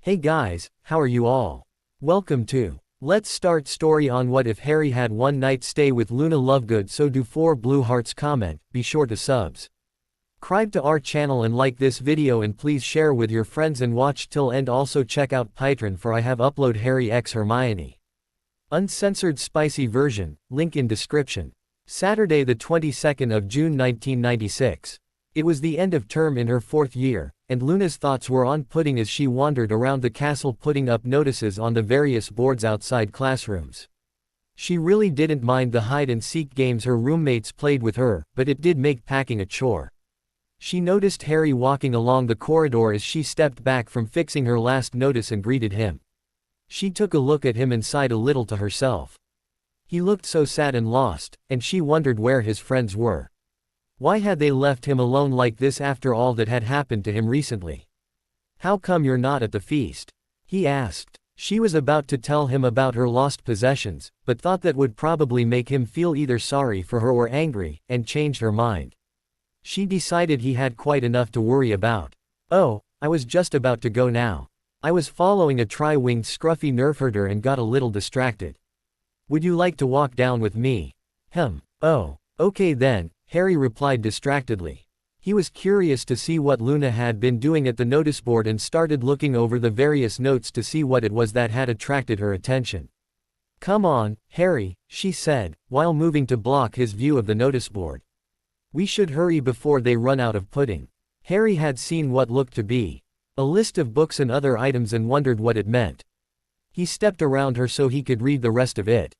Hey guys, how are you all? Welcome to Let's Start Story on What If Harry Had One Night Stay with Luna Lovegood. So do 4 blue hearts comment, be sure to subscribe to our channel and like this video and please share with your friends and watch till end. Also check out Patreon for I have upload Harry x Hermione uncensored spicy version, link in description. Saturday the 22nd of June 1996. It was the end of term in her 4th year, and Luna's thoughts were on pudding as she wandered around the castle putting up notices on the various boards outside classrooms. She really didn't mind the hide-and-seek games her roommates played with her, but it did make packing a chore. She noticed Harry walking along the corridor as she stepped back from fixing her last notice and greeted him. She took a look at him and sighed a little to herself. He looked so sad and lost, and she wondered where his friends were. Why had they left him alone like this after all that had happened to him recently? "How come you're not at the feast?" he asked. She was about to tell him about her lost possessions, but thought that would probably make him feel either sorry for her or angry, and changed her mind. She decided he had quite enough to worry about. "Oh, I was just about to go now. I was following a tri-winged scruffy nerfherder and got a little distracted. Would you like to walk down with me?" "Oh, okay then," Harry replied distractedly. He was curious to see what Luna had been doing at the notice board and started looking over the various notes to see what it was that had attracted her attention. "Come on, Harry," she said, while moving to block his view of the notice board. "We should hurry before they run out of pudding." Harry had seen what looked to be a list of books and other items and wondered what it meant. He stepped around her so he could read the rest of it.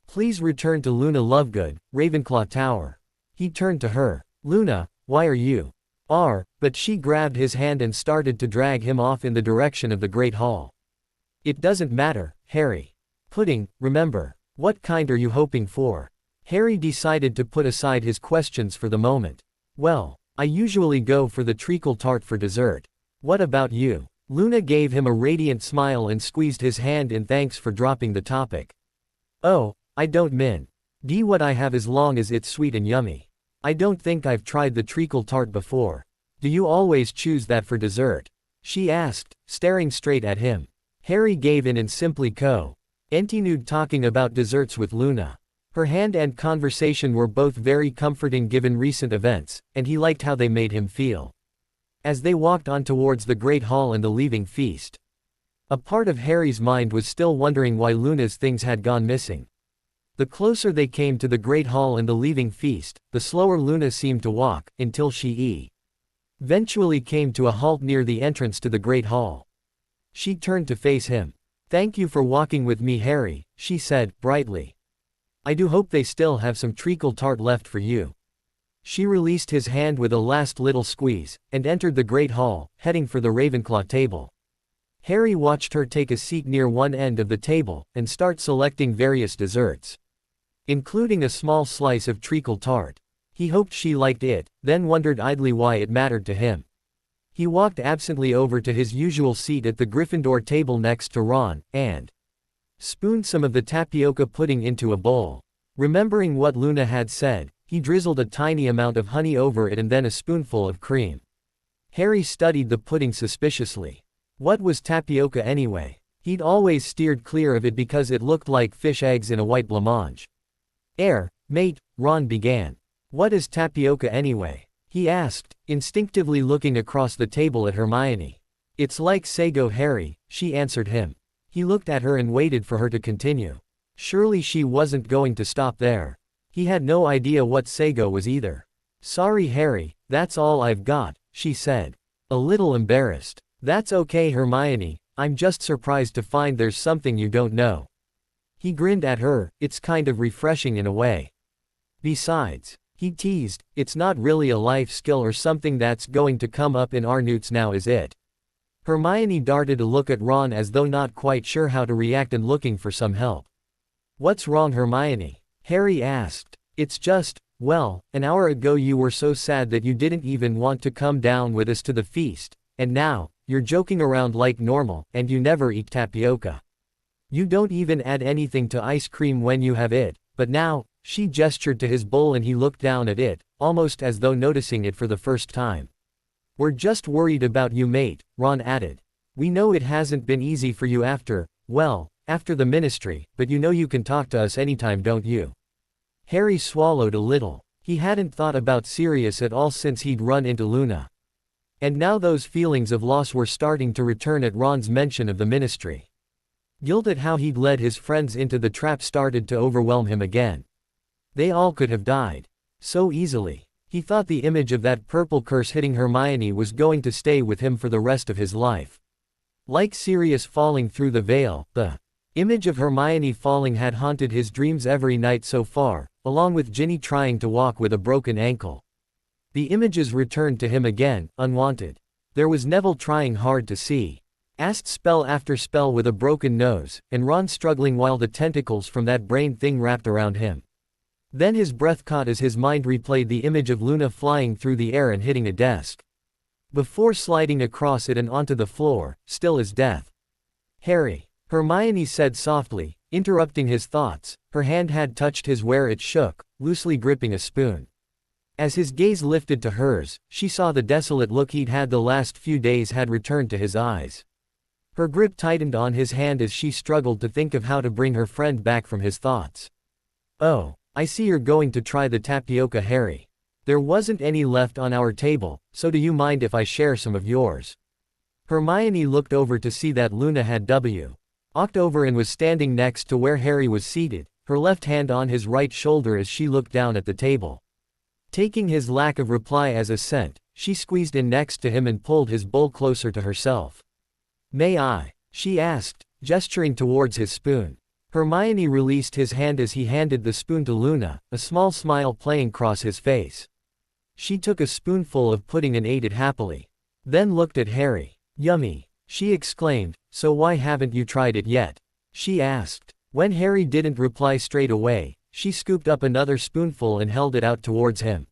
"Please return to Luna Lovegood, Ravenclaw Tower." He turned to her. "Luna, why are you?" But she grabbed his hand and started to drag him off in the direction of the Great Hall. "It doesn't matter, Harry. Pudding, remember. What kind are you hoping for?" Harry decided to put aside his questions for the moment. "Well, I usually go for the treacle tart for dessert. What about you?" Luna gave him a radiant smile and squeezed his hand in thanks for dropping the topic. "Oh, I don't mind what I have as long as it's sweet and yummy. I don't think I've tried the treacle tart before. Do you always choose that for dessert?" she asked, staring straight at him. Harry gave in and simply continued talking about desserts with Luna. Her hand and conversation were both very comforting given recent events, and he liked how they made him feel. As they walked on towards the Great Hall and the leaving feast, a part of Harry's mind was still wondering why Luna's things had gone missing. The closer they came to the Great Hall and the leaving feast, the slower Luna seemed to walk, until she eventually came to a halt near the entrance to the Great Hall. She turned to face him. "Thank you for walking with me, Harry," she said, brightly. "I do hope they still have some treacle tart left for you." She released his hand with a last little squeeze, and entered the Great Hall, heading for the Ravenclaw table. Harry watched her take a seat near one end of the table, and start selecting various desserts, including a small slice of treacle tart. He hoped she liked it, then wondered idly why it mattered to him. He walked absently over to his usual seat at the Gryffindor table next to Ron, and spooned some of the tapioca pudding into a bowl. Remembering what Luna had said, he drizzled a tiny amount of honey over it and then a spoonful of cream. Harry studied the pudding suspiciously. What was tapioca anyway? He'd always steered clear of it because it looked like fish eggs in a white blancmange. Mate," Ron began. "What is tapioca anyway?" he asked, instinctively looking across the table at Hermione. "It's like sago, Harry," she answered him. He looked at her and waited for her to continue. Surely she wasn't going to stop there. He had no idea what sago was either. "Sorry, Harry, that's all I've got," she said, a little embarrassed. "That's okay, Hermione, I'm just surprised to find there's something you don't know." He grinned at her. "It's kind of refreshing in a way. Besides," he teased, "it's not really a life skill or something that's going to come up in our newts now, is it?" Hermione darted a look at Ron as though not quite sure how to react and looking for some help. "What's wrong, Hermione?" Harry asked. "It's just, well, an hour ago you were so sad that you didn't even want to come down with us to the feast, and now, you're joking around like normal, and you never eat tapioca. You don't even add anything to ice cream when you have it, but now," she gestured to his bowl and he looked down at it, almost as though noticing it for the first time. "We're just worried about you, mate," Ron added. We know it hasn't been easy for you after the ministry, but you know you can talk to us anytime, don't you? Harry swallowed a little. He hadn't thought about Sirius at all since he'd run into Luna. And now those feelings of loss were starting to return at Ron's mention of the ministry. Guilt at how he'd led his friends into the trap started to overwhelm him again. They all could have died. So easily. He thought the image of that purple curse hitting Hermione was going to stay with him for the rest of his life. Like Sirius falling through the veil, the image of Hermione falling had haunted his dreams every night so far, along with Ginny trying to walk with a broken ankle. The images returned to him again, unwanted. There was Neville trying hard to see. Asked spell after spell with a broken nose, and Ron struggling while the tentacles from that brain thing wrapped around him. Then his breath caught as his mind replayed the image of Luna flying through the air and hitting a desk. Before sliding across it and onto the floor, still as death. Harry, Hermione said softly, interrupting his thoughts. Her hand had touched his where it shook, loosely gripping a spoon. As his gaze lifted to hers, she saw the desolate look he'd had the last few days had returned to his eyes. Her grip tightened on his hand as she struggled to think of how to bring her friend back from his thoughts. Oh, I see you're going to try the tapioca, Harry. There wasn't any left on our table, so do you mind if I share some of yours? Hermione looked over to see that Luna had walked over and was standing next to where Harry was seated, her left hand on his right shoulder as she looked down at the table. Taking his lack of reply as assent, she squeezed in next to him and pulled his bowl closer to herself. May I? She asked, gesturing towards his spoon. Hermione released his hand as he handed the spoon to Luna, a small smile playing across his face. She took a spoonful of pudding and ate it happily. Then looked at Harry. Yummy, she exclaimed. So why haven't you tried it yet? She asked. When Harry didn't reply straight away, she scooped up another spoonful and held it out towards him.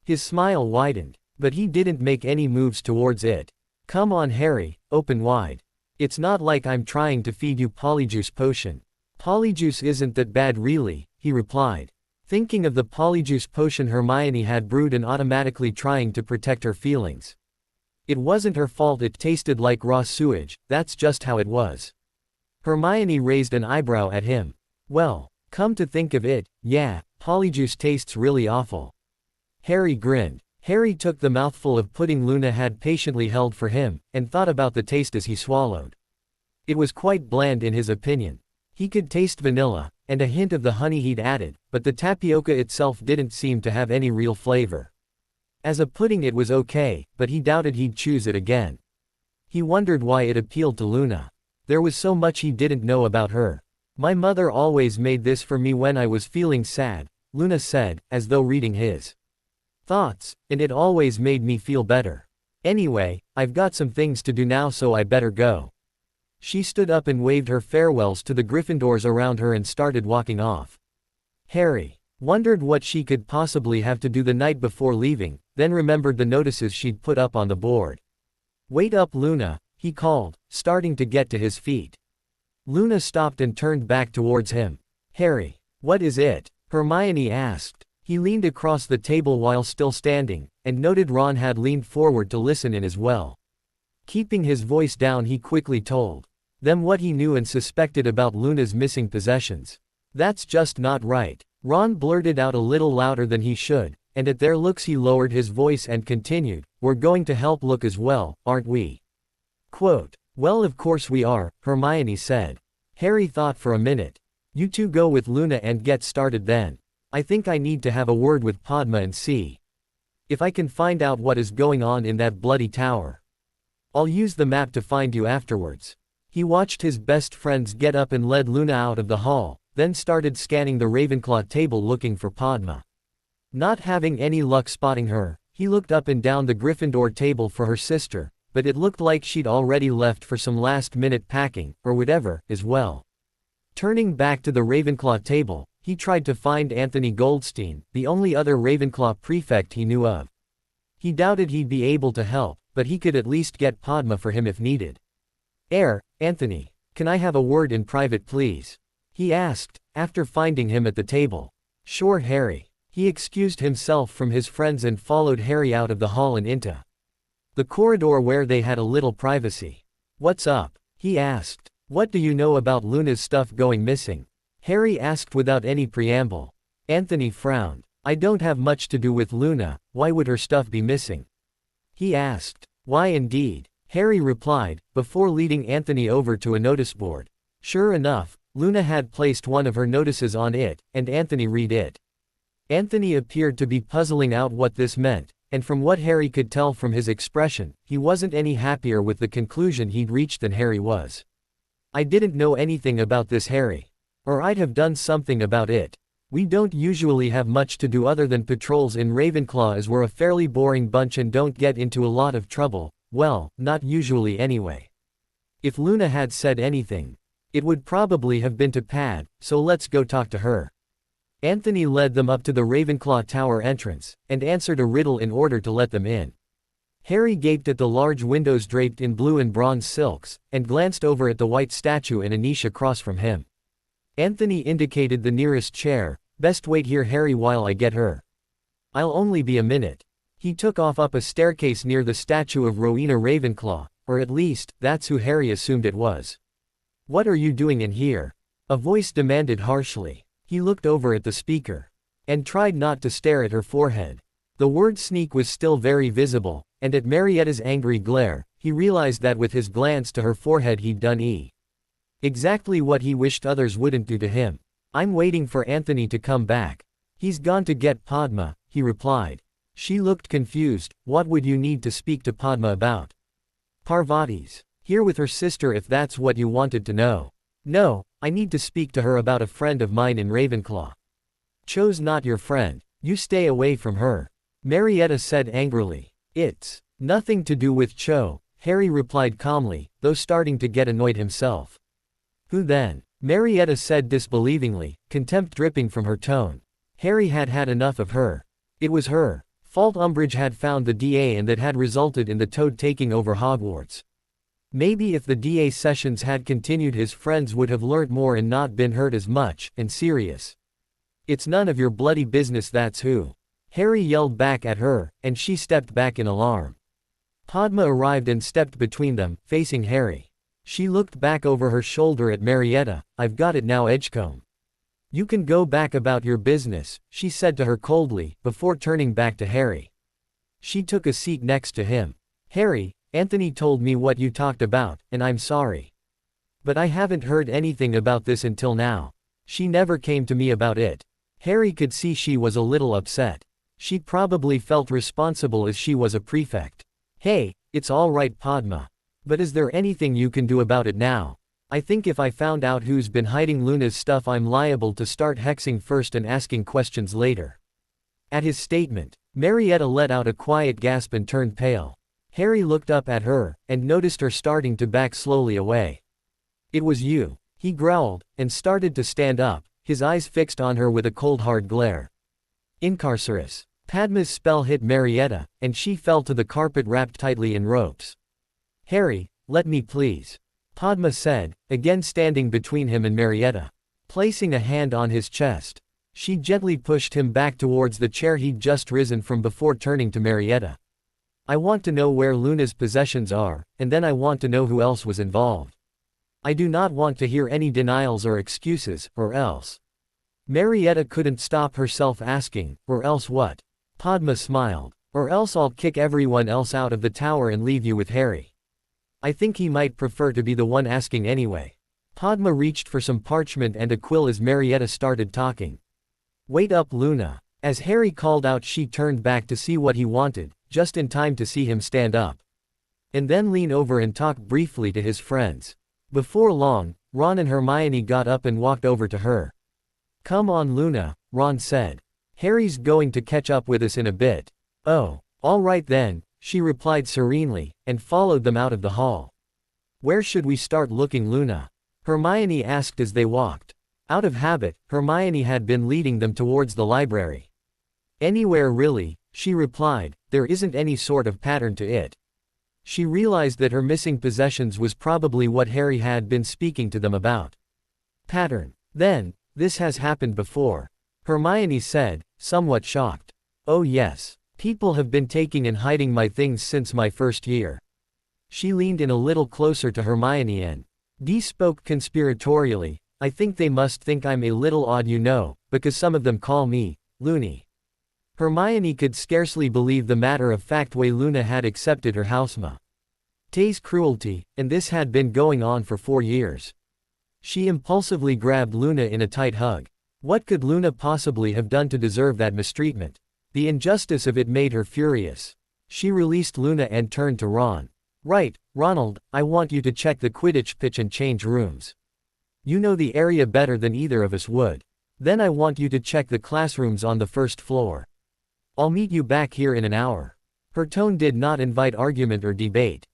His smile widened, but he didn't make any moves towards it. Come on, Harry, open wide. It's not like I'm trying to feed you Polyjuice potion. Polyjuice isn't that bad really, he replied. Thinking of the Polyjuice potion Hermione had brewed and automatically trying to protect her feelings. It wasn't her fault it tasted like raw sewage, that's just how it was. Hermione raised an eyebrow at him. Well, come to think of it, yeah, Polyjuice tastes really awful. Harry grinned. Harry took the mouthful of pudding Luna had patiently held for him, and thought about the taste as he swallowed. It was quite bland in his opinion. He could taste vanilla, and a hint of the honey he'd added, but the tapioca itself didn't seem to have any real flavor. As a pudding it was okay, but he doubted he'd choose it again. He wondered why it appealed to Luna. There was so much he didn't know about her. My mother always made this for me when I was feeling sad, Luna said, as though reading his thoughts, and it always made me feel better. Anyway, I've got some things to do now, so I better go. She stood up and waved her farewells to the Gryffindors around her and started walking off. Harry wondered what she could possibly have to do the night before leaving, then remembered the notices she'd put up on the board. Wait up, Luna, he called, starting to get to his feet. Luna stopped and turned back towards him. Harry, what is it? Hermione asked. He leaned across the table while still standing, and noted Ron had leaned forward to listen in as well. Keeping his voice down, he quickly told them what he knew and suspected about Luna's missing possessions. That's just not right. Ron blurted out a little louder than he should, and at their looks he lowered his voice and continued, We're going to help Luke as well, aren't we? Quote, Well, of course we are, Hermione said. Harry thought for a minute. You two go with Luna and get started then. I think I need to have a word with Padma and see if I can find out what is going on in that bloody tower. I'll use the map to find you afterwards. He watched his best friends get up and led Luna out of the hall, then started scanning the Ravenclaw table looking for Padma. Not having any luck spotting her, he looked up and down the Gryffindor table for her sister, but it looked like she'd already left for some last-minute packing, or whatever, as well. Turning back to the Ravenclaw table, he tried to find Anthony Goldstein, the only other Ravenclaw prefect he knew of. He doubted he'd be able to help, but he could at least get Padma for him if needed. Anthony, can I have a word in private please? He asked, after finding him at the table. Sure, Harry. He excused himself from his friends and followed Harry out of the hall and into the corridor where they had a little privacy. What's up? He asked. What do you know about Luna's stuff going missing? Harry asked without any preamble. Anthony frowned. I don't have much to do with Luna, why would her stuff be missing? He asked. Why indeed? Harry replied, before leading Anthony over to a notice board. Sure enough, Luna had placed one of her notices on it, and Anthony read it. Anthony appeared to be puzzling out what this meant, and from what Harry could tell from his expression, he wasn't any happier with the conclusion he'd reached than Harry was. I didn't know anything about this, Harry. Or I'd have done something about it. We don't usually have much to do other than patrols in Ravenclaw, as we're a fairly boring bunch and don't get into a lot of trouble, well, not usually anyway. If Luna had said anything, it would probably have been to Pad, so let's go talk to her. Anthony led them up to the Ravenclaw Tower entrance, and answered a riddle in order to let them in. Harry gaped at the large windows draped in blue and bronze silks, and glanced over at the white statue in a niche across from him. Anthony indicated the nearest chair. Best wait here, Harry, while I get her. I'll only be a minute. He took off up a staircase near the statue of Rowena Ravenclaw, or at least, that's who Harry assumed it was. What are you doing in here? A voice demanded harshly. He looked over at the speaker, and tried not to stare at her forehead. The word sneak was still very visible, and at Marietta's angry glare, he realized that with his glance to her forehead he'd done exactly what he wished others wouldn't do to him. I'm waiting for Anthony to come back. He's gone to get Padma, he replied. She looked confused. What would you need to speak to Padma about? Parvati's here with her sister, if that's what you wanted to know. No, I need to speak to her about a friend of mine in Ravenclaw. Cho's not your friend. You stay away from her. Marietta said angrily. It's nothing to do with Cho, Harry replied calmly, though starting to get annoyed himself. Who then? Marietta said disbelievingly, contempt dripping from her tone. Harry had had enough of her. It was her fault Umbridge had found the DA and that had resulted in the Toad taking over Hogwarts. Maybe if the DA sessions had continued, his friends would have learnt more and not been hurt as much, and serious. It's none of your bloody business, that's who. Harry yelled back at her, and she stepped back in alarm. Padma arrived and stepped between them, facing Harry. She looked back over her shoulder at Marietta. I've got it now, Edgecombe. You can go back about your business, she said to her coldly, before turning back to Harry. She took a seat next to him. Harry, Anthony told me what you talked about, and I'm sorry. But I haven't heard anything about this until now. She never came to me about it. Harry could see she was a little upset. She probably felt responsible as she was a prefect. Hey, it's all right, Padma. But is there anything you can do about it now? I think if I found out who's been hiding Luna's stuff, I'm liable to start hexing first and asking questions later. At his statement, Marietta let out a quiet gasp and turned pale. Harry looked up at her, and noticed her starting to back slowly away. It was you, he growled, and started to stand up, his eyes fixed on her with a cold hard glare. Incarcerus. Padma's spell hit Marietta, and she fell to the carpet wrapped tightly in ropes. Harry, let me please. Padma said, again standing between him and Marietta. Placing a hand on his chest, she gently pushed him back towards the chair he'd just risen from before turning to Marietta. I want to know where Luna's possessions are, and then I want to know who else was involved. I do not want to hear any denials or excuses, or else. Marietta couldn't stop herself asking, or else what? Padma smiled. Or else I'll kick everyone else out of the tower and leave you with Harry. I think he might prefer to be the one asking anyway. Padma reached for some parchment and a quill as Marietta started talking. Wait up, Luna. As Harry called out, she turned back to see what he wanted, just in time to see him stand up. And then lean over and talk briefly to his friends. Before long, Ron and Hermione got up and walked over to her. Come on, Luna, Ron said. Harry's going to catch up with us in a bit. Oh, all right then, she replied serenely, and followed them out of the hall. Where should we start looking, Luna? Hermione asked as they walked. Out of habit, Hermione had been leading them towards the library. Anywhere really, she replied, there isn't any sort of pattern to it. She realized that her missing possessions was probably what Harry had been speaking to them about. Pattern. Then, this has happened before. Hermione said, somewhat shocked. Oh yes. People have been taking and hiding my things since my first year. She leaned in a little closer to Hermione and Dee spoke conspiratorially. I think they must think I'm a little odd, you know, because some of them call me loony. Hermione could scarcely believe the matter-of-fact way Luna had accepted her housemate's cruelty, and this had been going on for 4 years. She impulsively grabbed Luna in a tight hug. What could Luna possibly have done to deserve that mistreatment? The injustice of it made her furious. She released Luna and turned to Ron. Right, Ronald, I want you to check the Quidditch pitch and change rooms. You know the area better than either of us would. Then I want you to check the classrooms on the first floor. I'll meet you back here in an hour. Her tone did not invite argument or debate.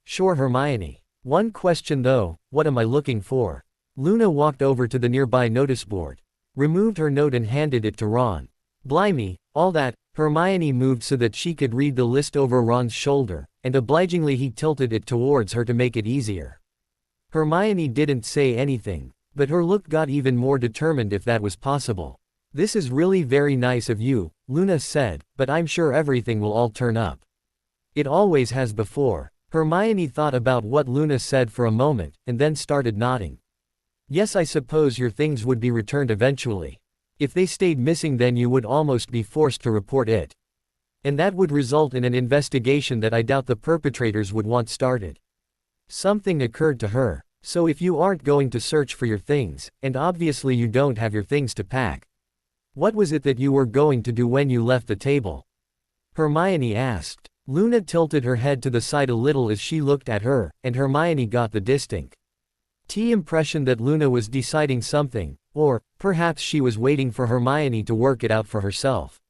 Sure Hermione. One question though, what am I looking for? Luna walked over to the nearby notice board, removed her note and handed it to Ron. Blimey, all that. Hermione moved so that she could read the list over Ron's shoulder, and obligingly he tilted it towards her to make it easier. Hermione didn't say anything, but her look got even more determined if that was possible. This is really very nice of you, Luna said, but I'm sure everything will all turn up. It always has before. Hermione thought about what Luna said for a moment, and then started nodding. Yes, I suppose your things would be returned eventually. If they stayed missing, then you would almost be forced to report it. And that would result in an investigation that I doubt the perpetrators would want started. Something occurred to her. So if you aren't going to search for your things, and obviously you don't have your things to pack, what was it that you were going to do when you left the table? Hermione asked. Luna tilted her head to the side a little as she looked at her, and Hermione got the distinct impression that Luna was deciding something, or perhaps she was waiting for Hermione to work it out for herself.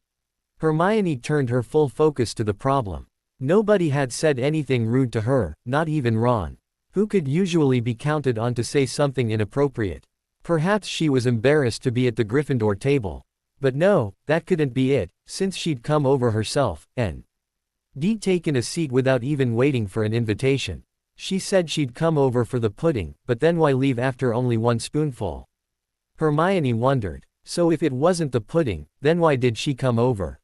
Hermione turned her full focus to the problem. Nobody had said anything rude to her, not even Ron, who could usually be counted on to say something inappropriate. Perhaps she was embarrassed to be at the Gryffindor table. But no, that couldn't be it, since she'd come over herself, and taken a seat without even waiting for an invitation. She said she'd come over for the pudding, but then why leave after only one spoonful? Hermione wondered. So if it wasn't the pudding, then why did she come over?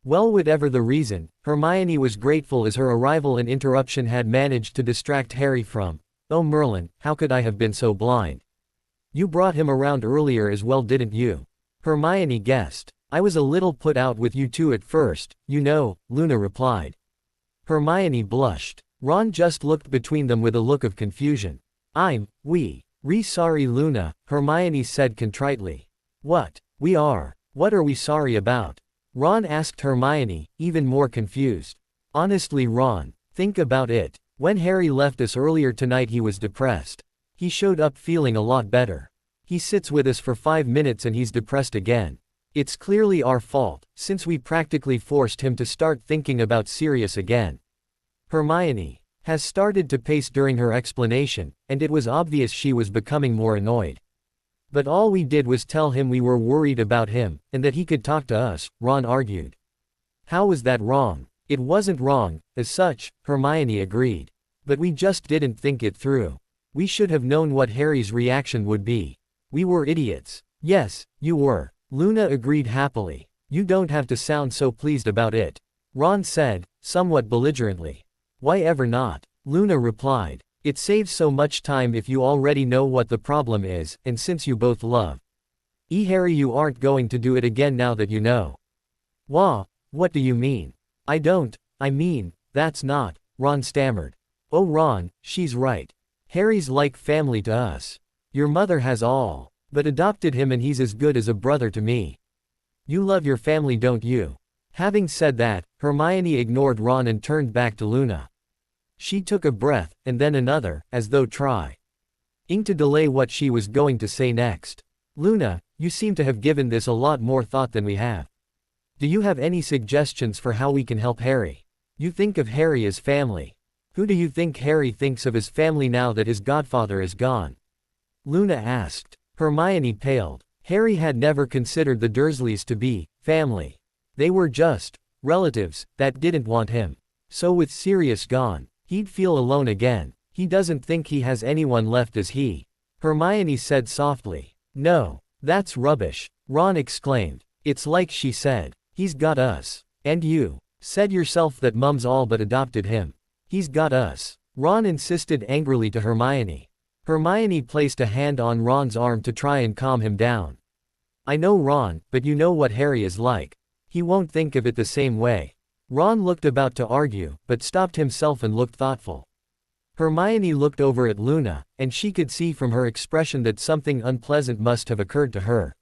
Well, whatever the reason, Hermione was grateful as her arrival and interruption had managed to distract Harry from, "Oh Merlin, how could I have been so blind? You brought him around earlier as well, didn't you?" Hermione guessed. "I was a little put out with you two at first, you know," Luna replied. Hermione blushed. Ron just looked between them with a look of confusion. We sorry Luna," Hermione said contritely. What are we sorry about? Ron asked Hermione, even more confused. Honestly Ron, think about it. When Harry left us earlier tonight he was depressed. He showed up feeling a lot better. He sits with us for 5 minutes and he's depressed again. It's clearly our fault, since we practically forced him to start thinking about Sirius again. Hermione has started to pace during her explanation, and it was obvious she was becoming more annoyed. But all we did was tell him we were worried about him, and that he could talk to us, Ron argued. How was that wrong? It wasn't wrong, as such, Hermione agreed. But we just didn't think it through. We should have known what Harry's reaction would be. We were idiots. Yes, you were. Luna agreed happily. You don't have to sound so pleased about it, Ron said, somewhat belligerently. Why ever not? Luna replied. It saves so much time if you already know what the problem is, and since you both love Harry, you aren't going to do it again now that you know. What do you mean? I mean, that's not, Ron stammered. Oh Ron, she's right. Harry's like family to us. Your mother has all but adopted him and he's as good as a brother to me. You love your family, don't you? Having said that, Hermione ignored Ron and turned back to Luna. She took a breath, and then another, as though trying to delay what she was going to say next. Luna, you seem to have given this a lot more thought than we have. Do you have any suggestions for how we can help Harry? You think of Harry as family. Who do you think Harry thinks of as family now that his godfather is gone? Luna asked. Hermione paled. Harry had never considered the Dursleys to be family. They were just relatives that didn't want him. So with Sirius gone, he'd feel alone again. He doesn't think he has anyone left, does he? Hermione said softly. No, that's rubbish, Ron exclaimed. It's like she said. He's got us. And you said yourself that Mum's all but adopted him. He's got us. Ron insisted angrily to Hermione. Hermione placed a hand on Ron's arm to try and calm him down. I know Ron, but you know what Harry is like. He won't think of it the same way. Ron looked about to argue, but stopped himself and looked thoughtful. Hermione looked over at Luna, and she could see from her expression that something unpleasant must have occurred to her.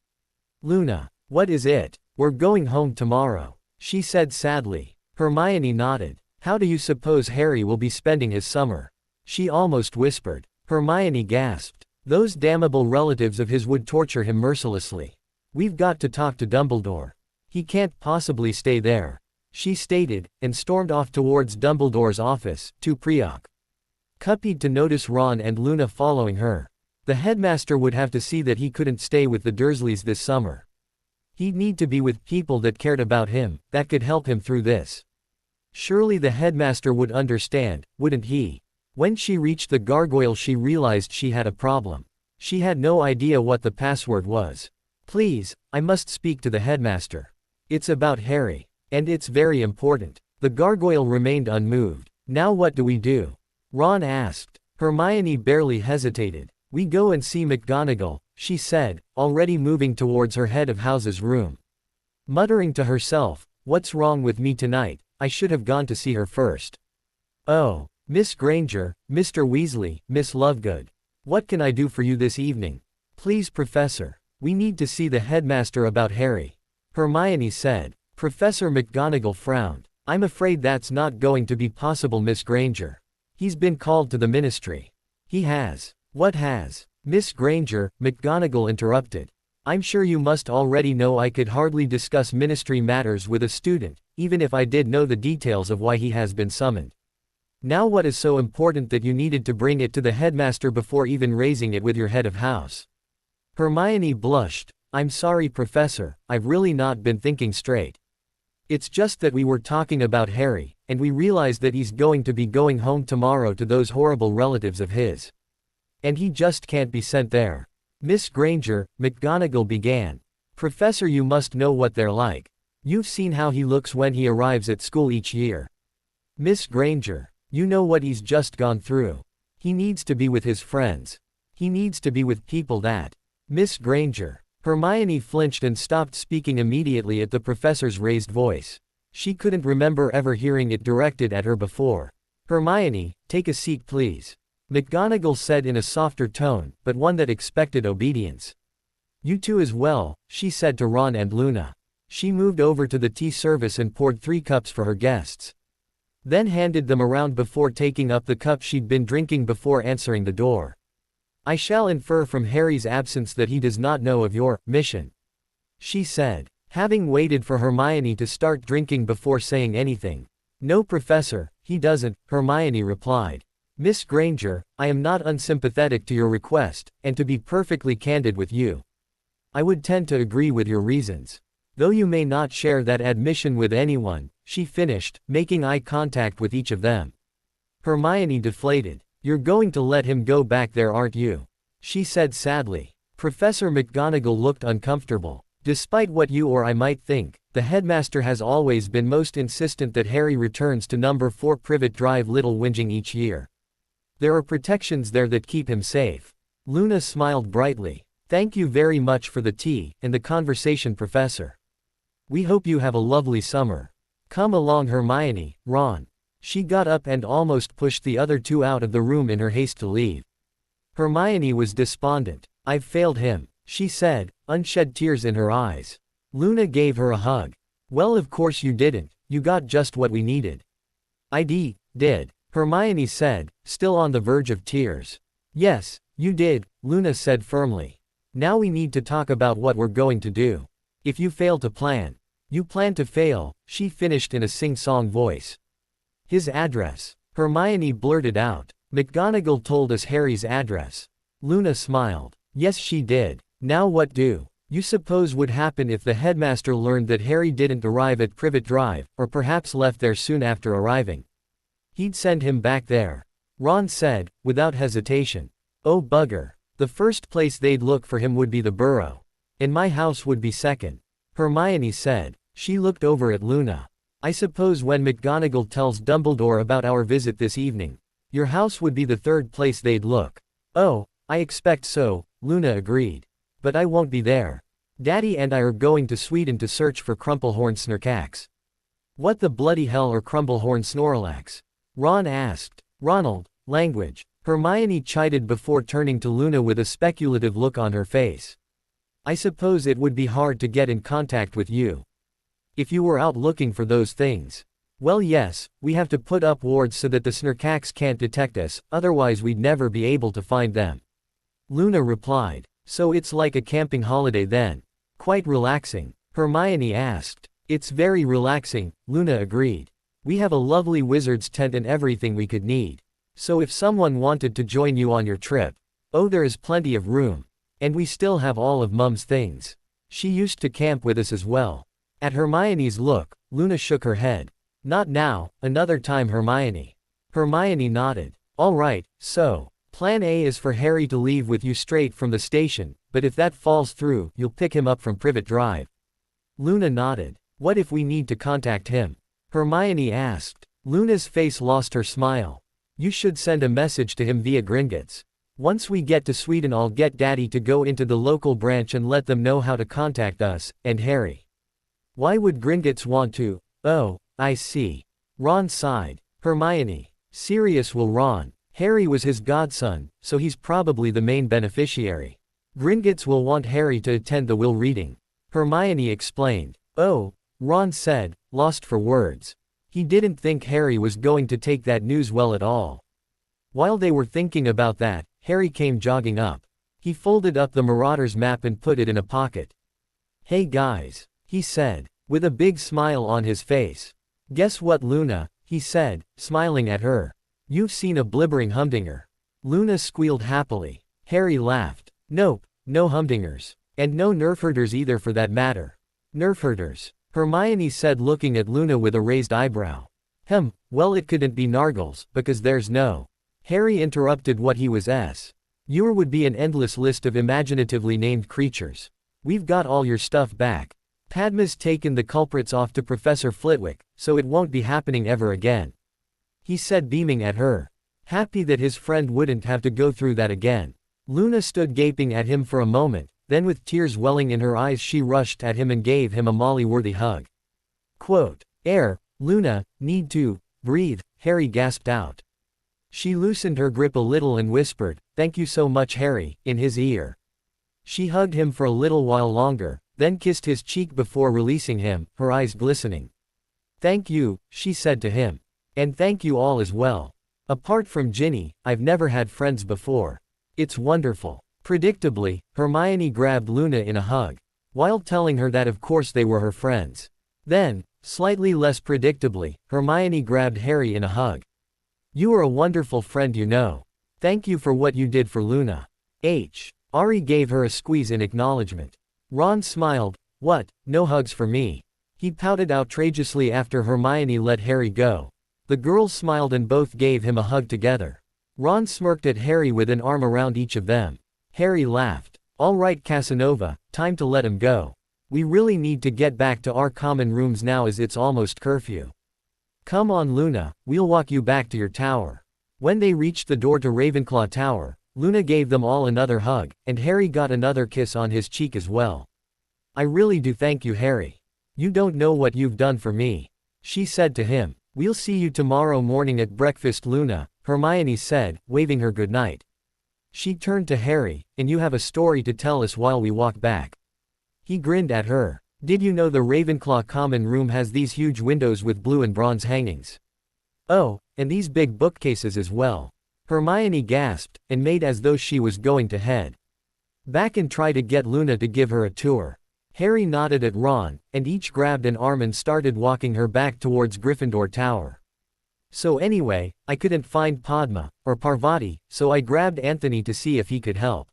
Luna, what is it? We're going home tomorrow, she said sadly. Hermione nodded. How do you suppose Harry will be spending his summer? She almost whispered. Hermione gasped. Those damnable relatives of his would torture him mercilessly. We've got to talk to Dumbledore. He can't possibly stay there, she stated, and stormed off towards Dumbledore's office, too preoccupied to notice Ron and Luna following her. The headmaster would have to see that he couldn't stay with the Dursleys this summer. He'd need to be with people that cared about him, that could help him through this. Surely the headmaster would understand, wouldn't he? When she reached the gargoyle, she realized she had a problem. She had no idea what the password was. Please, I must speak to the headmaster. It's about Harry. And it's very important. The gargoyle remained unmoved. Now what do we do? Ron asked. Hermione barely hesitated. We go and see McGonagall, she said, already moving towards her head of house's room. Muttering to herself, what's wrong with me tonight? I should have gone to see her first. Oh, Miss Granger, Mr. Weasley, Miss Lovegood. What can I do for you this evening? Please, Professor. We need to see the headmaster about Harry. Hermione said. Professor McGonagall frowned. I'm afraid that's not going to be possible, Miss Granger. He's been called to the ministry. He has. What has? Miss Granger, McGonagall interrupted. I'm sure you must already know I could hardly discuss ministry matters with a student, even if I did know the details of why he has been summoned. Now what is so important that you needed to bring it to the headmaster before even raising it with your head of house? Hermione blushed. I'm sorry, Professor, I've really not been thinking straight. It's just that we were talking about Harry, and we realized that he's going to be going home tomorrow to those horrible relatives of his. And he just can't be sent there. Miss Granger, McGonagall began. Professor, you must know what they're like. You've seen how he looks when he arrives at school each year. Miss Granger, you know what he's just gone through. He needs to be with his friends. He needs to be with people that. Miss Granger. Hermione flinched and stopped speaking immediately at the professor's raised voice. She couldn't remember ever hearing it directed at her before. Hermione, take a seat please. McGonagall said in a softer tone, but one that expected obedience. You too as well, she said to Ron and Luna. She moved over to the tea service and poured 3 cups for her guests. Then handed them around before taking up the cup she'd been drinking before answering the door. I shall infer from Harry's absence that he does not know of your mission, she said, having waited for Hermione to start drinking before saying anything. No, Professor, he doesn't, Hermione replied. Miss Granger, I am not unsympathetic to your request, and to be perfectly candid with you, I would tend to agree with your reasons. Though you may not share that admission with anyone, she finished, making eye contact with each of them. Hermione deflated. You're going to let him go back there, aren't you? She said sadly. Professor McGonagall looked uncomfortable. Despite what you or I might think, the headmaster has always been most insistent that Harry returns to number 4 Privet Drive, Little Whinging each year. There are protections there that keep him safe. Luna smiled brightly. Thank you very much for the tea and the conversation, Professor. We hope you have a lovely summer. Come along, Hermione, Ron. She got up and almost pushed the other 2 out of the room in her haste to leave. Hermione was despondent. I've failed him, she said, unshed tears in her eyes. Luna gave her a hug. Well, of course you didn't, you got just what we needed. I did, Hermione said, still on the verge of tears. Yes, you did, Luna said firmly. Now we need to talk about what we're going to do. If you fail to plan, you plan to fail, she finished in a sing-song voice. His address, Hermione blurted out. McGonagall told us Harry's address. Luna smiled. Yes, she did. Now what do you suppose would happen if the headmaster learned that Harry didn't arrive at Privet Drive, or perhaps left there soon after arriving? He'd send him back there, Ron said, without hesitation. Oh bugger. The first place they'd look for him would be the burrow. And my house would be second, Hermione said. She looked over at Luna. I suppose when McGonagall tells Dumbledore about our visit this evening, your house would be the third place they'd look. Oh, I expect so, Luna agreed. But I won't be there. Daddy and I are going to Sweden to search for Crumplehorn Snorkax. What the bloody hell are Crumplehorn Snorlax? Ron asked. Ronald, language, Hermione chided before turning to Luna with a speculative look on her face. I suppose it would be hard to get in contact with you. If you were out looking for those things. Well yes, we have to put up wards so that the Snorkax can't detect us, otherwise we'd never be able to find them. Luna replied. So it's like a camping holiday then? Quite relaxing? Hermione asked. It's very relaxing, Luna agreed. We have a lovely wizard's tent and everything we could need. So if someone wanted to join you on your trip, oh there is plenty of room. And we still have all of Mum's things. She used to camp with us as well. At Hermione's look, Luna shook her head. Not now, another time Hermione. Hermione nodded. All right, so, plan A is for Harry to leave with you straight from the station, but if that falls through, you'll pick him up from Privet Drive. Luna nodded. What if we need to contact him? Hermione asked. Luna's face lost her smile. You should send a message to him via Gringotts. Once we get to Sweden I'll get Daddy to go into the local branch and let them know how to contact us, and Harry. Why would Gringotts want to? Oh, I see. Ron sighed. Hermione. Sirius will Ron. Harry was his godson, so he's probably the main beneficiary. Gringotts will want Harry to attend the will reading. Hermione explained. Oh, Ron said, lost for words. He didn't think Harry was going to take that news well at all. While they were thinking about that, Harry came jogging up. He folded up the Marauders map and put it in a pocket. Hey guys, he said, with a big smile on his face. Guess what Luna, he said, smiling at her. You've seen a blibbering humdinger. Luna squealed happily. Harry laughed. Nope, no humdingers. And no nerfherders either for that matter. Nerfherders, Hermione said looking at Luna with a raised eyebrow. Well it couldn't be Nargles, because there's no. Harry interrupted what he was s. Your would be an endless list of imaginatively named creatures. We've got all your stuff back. Padma's taken the culprits off to Professor Flitwick, so it won't be happening ever again. He said beaming at her. Happy that his friend wouldn't have to go through that again. Luna stood gaping at him for a moment, then with tears welling in her eyes she rushed at him and gave him a Molly-worthy hug. Quote, Air, Luna, need to, breathe, Harry gasped out. She loosened her grip a little and whispered, thank you so much Harry, in his ear. She hugged him for a little while longer, then kissed his cheek before releasing him, her eyes glistening. Thank you, she said to him. And thank you all as well. Apart from Ginny, I've never had friends before. It's wonderful. Predictably, Hermione grabbed Luna in a hug, while telling her that of course they were her friends. Then, slightly less predictably, Hermione grabbed Harry in a hug. You are a wonderful friend you know. Thank you for what you did for Luna. Ari gave her a squeeze in acknowledgement. Ron smiled. What, no hugs for me? He pouted outrageously after Hermione let Harry go. The girls smiled and both gave him a hug together. Ron smirked at Harry with an arm around each of them. Harry laughed. All right Casanova, time to let him go. We really need to get back to our common rooms now as it's almost curfew. Come on Luna, we'll walk you back to your tower. When they reached the door to Ravenclaw Tower, Luna gave them all another hug, and Harry got another kiss on his cheek as well. I really do thank you Harry. You don't know what you've done for me. She said to him. We'll see you tomorrow morning at breakfast Luna, Hermione said, waving her goodnight. She turned to Harry, and you have a story to tell us while we walk back. He grinned at her. Did you know the Ravenclaw common room has these huge windows with blue and bronze hangings? Oh, and these big bookcases as well. Hermione gasped, and made as though she was going to head back and try to get Luna to give her a tour. Harry nodded at Ron, and each grabbed an arm and started walking her back towards Gryffindor Tower. So anyway, I couldn't find Padma, or Parvati, so I grabbed Anthony to see if he could help.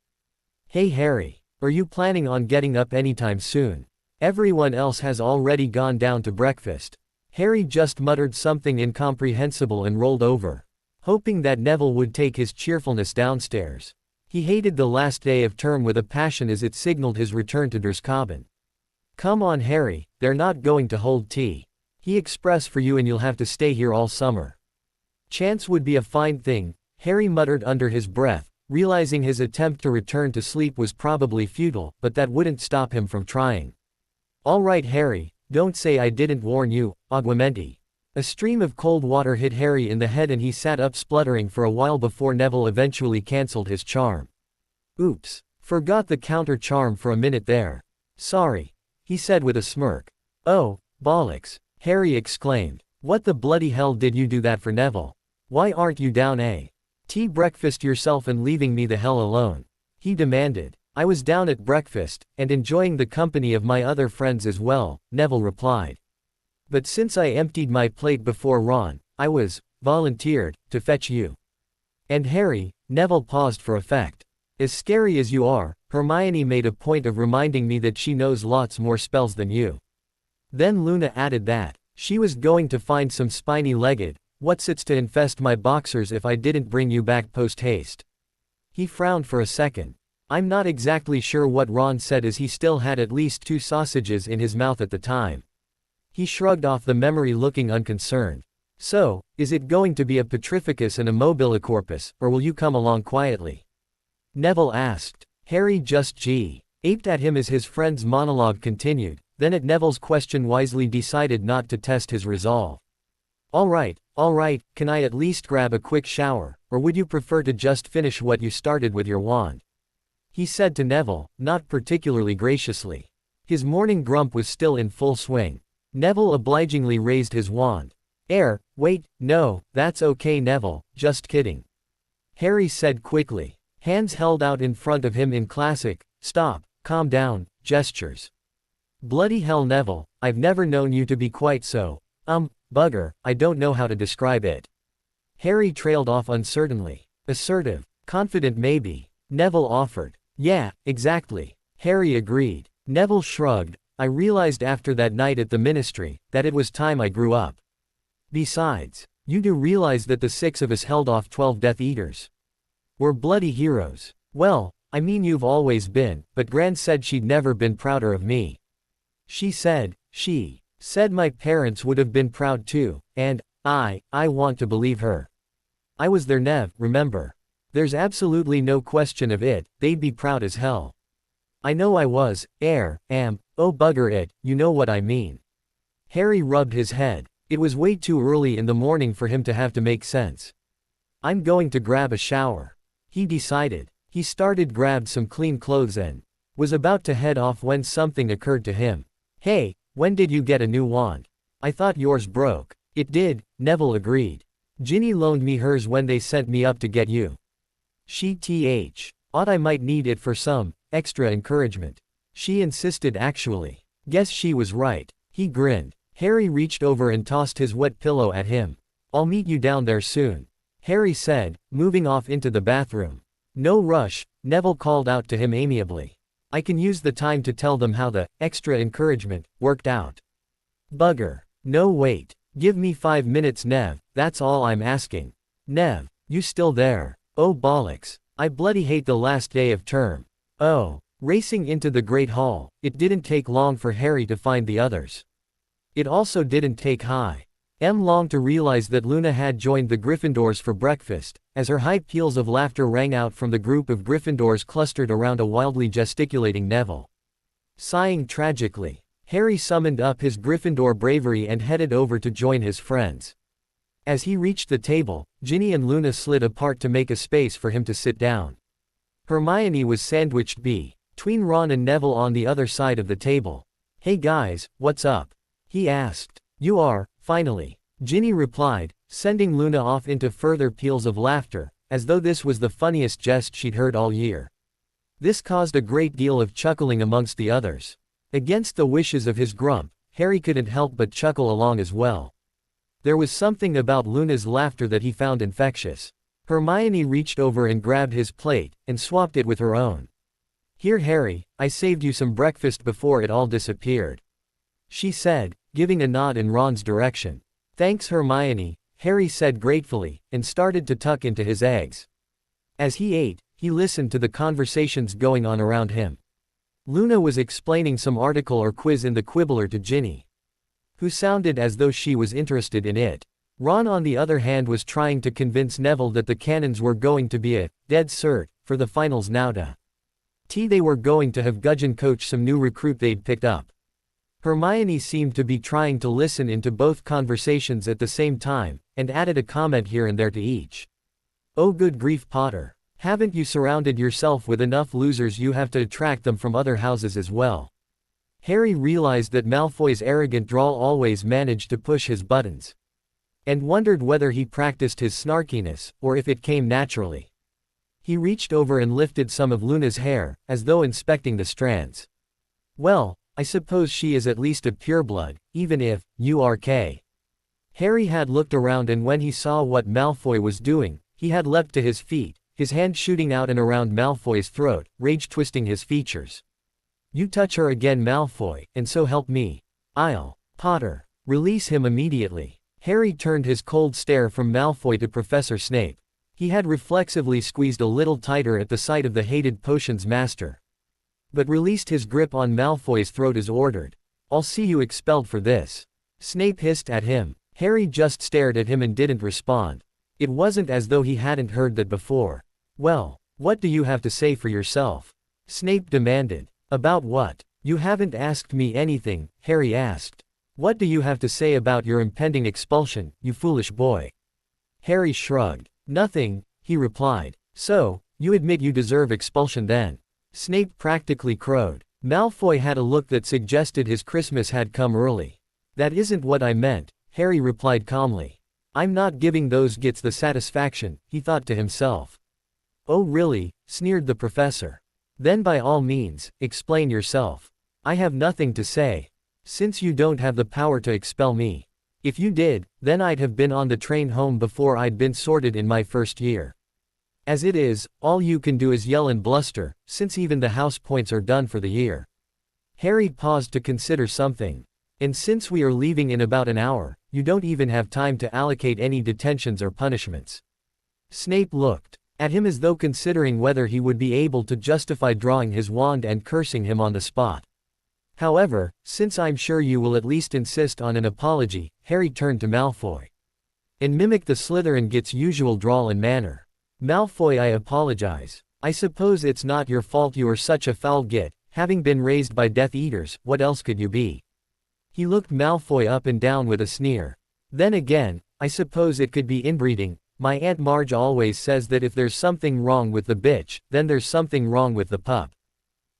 Hey Harry, are you planning on getting up anytime soon? Everyone else has already gone down to breakfast. Harry just muttered something incomprehensible and rolled over, hoping that Neville would take his cheerfulness downstairs. He hated the last day of term with a passion as it signaled his return to Durscaben. Come on Harry, they're not going to hold tea. He expressed for you and you'll have to stay here all summer. Chance would be a fine thing, Harry muttered under his breath, realizing his attempt to return to sleep was probably futile, but that wouldn't stop him from trying. All right Harry, don't say I didn't warn you, Aguamenti. A stream of cold water hit Harry in the head and he sat up spluttering for a while before Neville eventually cancelled his charm. Oops. Forgot the counter charm for a minute there. Sorry. He said with a smirk. Oh, bollocks. Harry exclaimed. What the bloody hell did you do that for Neville? Why aren't you down tea breakfast yourself and leaving me the hell alone? He demanded. I was down at breakfast, and enjoying the company of my other friends as well, Neville replied. But since I emptied my plate before Ron, I volunteered, to fetch you. And Harry, Neville paused for effect. As scary as you are, Hermione made a point of reminding me that she knows lots more spells than you. Then Luna added that she was going to find some spiny-legged, whatsits to infest my boxers if I didn't bring you back post-haste. He frowned for a second. I'm not exactly sure what Ron said as he still had at least 2 sausages in his mouth at the time. He shrugged off the memory looking unconcerned. So, is it going to be a Petrificus and a Mobilicorpus, or will you come along quietly? Neville asked. Harry just aped at him as his friend's monologue continued, then at Neville's question wisely decided not to test his resolve. All right, can I at least grab a quick shower, or would you prefer to just finish what you started with your wand? He said to Neville, not particularly graciously. His morning grump was still in full swing. Neville obligingly raised his wand. Wait, no, that's okay Neville, just kidding. Harry said quickly. Hands held out in front of him in classic, stop, calm down, gestures. Bloody hell Neville, I've never known you to be quite so, bugger, I don't know how to describe it. Harry trailed off uncertainly. Assertive, confident maybe. Neville offered. Yeah, exactly. Harry agreed. Neville shrugged. I realized after that night at the ministry, that it was time I grew up. Besides, you do realize that the 6 of us held off 12 Death Eaters. We're bloody heroes. Well, I mean you've always been, but Gran said she'd never been prouder of me. She said my parents would have been proud too, and, I want to believe her. I was their Nev, remember? There's absolutely no question of it, they'd be proud as hell. I know I was, oh bugger it, you know what I mean. Harry rubbed his head. It was way too early in the morning for him to have to make sense. I'm going to grab a shower. He decided. He grabbed some clean clothes and was about to head off when something occurred to him. Hey, when did you get a new wand? I thought yours broke. It did, Neville agreed. Ginny loaned me hers when they sent me up to get you. She thought I might need it for some extra encouragement. She insisted actually. Guess she was right. He grinned. Harry reached over and tossed his wet pillow at him. I'll meet you down there soon. Harry said, moving off into the bathroom. No rush, Neville called out to him amiably. I can use the time to tell them how the extra encouragement worked out. Bugger. No wait. Give me 5 minutes Nev, that's all I'm asking. Nev, you still there? Oh bollocks. I bloody hate the last day of term. Oh. Racing into the Great Hall, it didn't take long for Harry to find the others. It also didn't take long to realize that Luna had joined the Gryffindors for breakfast, as her high peals of laughter rang out from the group of Gryffindors clustered around a wildly gesticulating Neville. Sighing tragically, Harry summoned up his Gryffindor bravery and headed over to join his friends. As he reached the table, Ginny and Luna slid apart to make a space for him to sit down. Hermione was sandwiched between Ron and Neville on the other side of the table. Hey guys, what's up? He asked. You are, finally. Ginny replied, sending Luna off into further peals of laughter, as though this was the funniest jest she'd heard all year. This caused a great deal of chuckling amongst the others. Against the wishes of his grump, Harry couldn't help but chuckle along as well. There was something about Luna's laughter that he found infectious. Hermione reached over and grabbed his plate, and swapped it with her own. Here Harry, I saved you some breakfast before it all disappeared. She said, giving a nod in Ron's direction. Thanks Hermione, Harry said gratefully, and started to tuck into his eggs. As he ate, he listened to the conversations going on around him. Luna was explaining some article or quiz in the Quibbler to Ginny. who sounded as though she was interested in it. Ron on the other hand was trying to convince Neville that the cannons were going to be a dead cert for the finals now to they were going to have Gudgeon coach some new recruit they'd picked up. Hermione seemed to be trying to listen into both conversations at the same time, and added a comment here and there to each. Oh good grief Potter. Haven't you surrounded yourself with enough losers? You have to attract them from other houses as well. Harry realized that Malfoy's arrogant drawl always managed to push his buttons, and wondered whether he practiced his snarkiness, or if it came naturally. He reached over and lifted some of Luna's hair, as though inspecting the strands. Well, I suppose she is at least a pureblood, even if, URK. Harry had looked around, and when he saw what Malfoy was doing, he had leapt to his feet, his hand shooting out and around Malfoy's throat, rage twisting his features. You touch her again Malfoy, and so help me. I'll. Potter. Release him immediately. Harry turned his cold stare from Malfoy to Professor Snape. He had reflexively squeezed a little tighter at the sight of the hated potions master, but released his grip on Malfoy's throat as ordered. I'll see you expelled for this. Snape hissed at him. Harry just stared at him and didn't respond. It wasn't as though he hadn't heard that before. Well, what do you have to say for yourself? Snape demanded. About what? You haven't asked me anything, Harry asked. What do you have to say about your impending expulsion, you foolish boy? Harry shrugged. Nothing, he replied. So, you admit you deserve expulsion then? Snape practically crowed. Malfoy had a look that suggested his Christmas had come early. That isn't what I meant, Harry replied calmly. I'm not giving those gits the satisfaction, he thought to himself. Oh really, sneered the professor. Then by all means, explain yourself. I have nothing to say. Since you don't have the power to expel me. If you did, then I'd have been on the train home before I'd been sorted in my first year. As it is, all you can do is yell and bluster, since even the house points are done for the year. Harry paused to consider something. And since we are leaving in about an hour, you don't even have time to allocate any detentions or punishments. Snape looked at him as though considering whether he would be able to justify drawing his wand and cursing him on the spot. However, since I'm sure you will at least insist on an apology, Harry turned to Malfoy and mimicked the Slytherin git's usual drawl and manner. Malfoy, I apologize. I suppose it's not your fault you are such a foul git, having been raised by Death Eaters, what else could you be? He looked Malfoy up and down with a sneer. Then again, I suppose it could be inbreeding. My Aunt Marge always says that if there's something wrong with the bitch, then there's something wrong with the pup.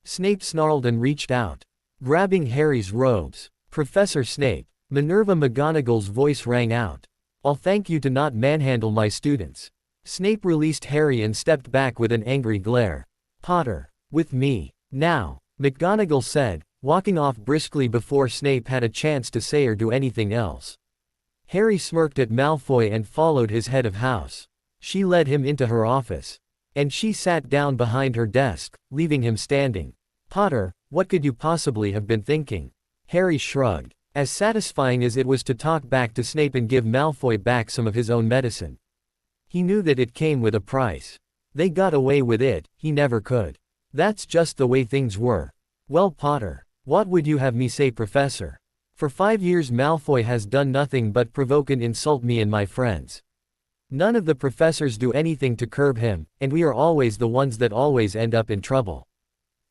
Snape snarled and reached out, grabbing Harry's robes. Professor Snape, Minerva McGonagall's voice rang out. I'll thank you to not manhandle my students. Snape released Harry and stepped back with an angry glare. Potter, with me. Now, McGonagall said, walking off briskly before Snape had a chance to say or do anything else. Harry smirked at Malfoy and followed his head of house. She led him into her office, and she sat down behind her desk, leaving him standing. Potter, what could you possibly have been thinking? Harry shrugged. As satisfying as it was to talk back to Snape and give Malfoy back some of his own medicine, he knew that it came with a price. They got away with it, he never could. That's just the way things were. Well Potter, what would you have me say, Professor? For 5 years Malfoy has done nothing but provoke and insult me and my friends. None of the professors do anything to curb him, and we are always the ones that always end up in trouble.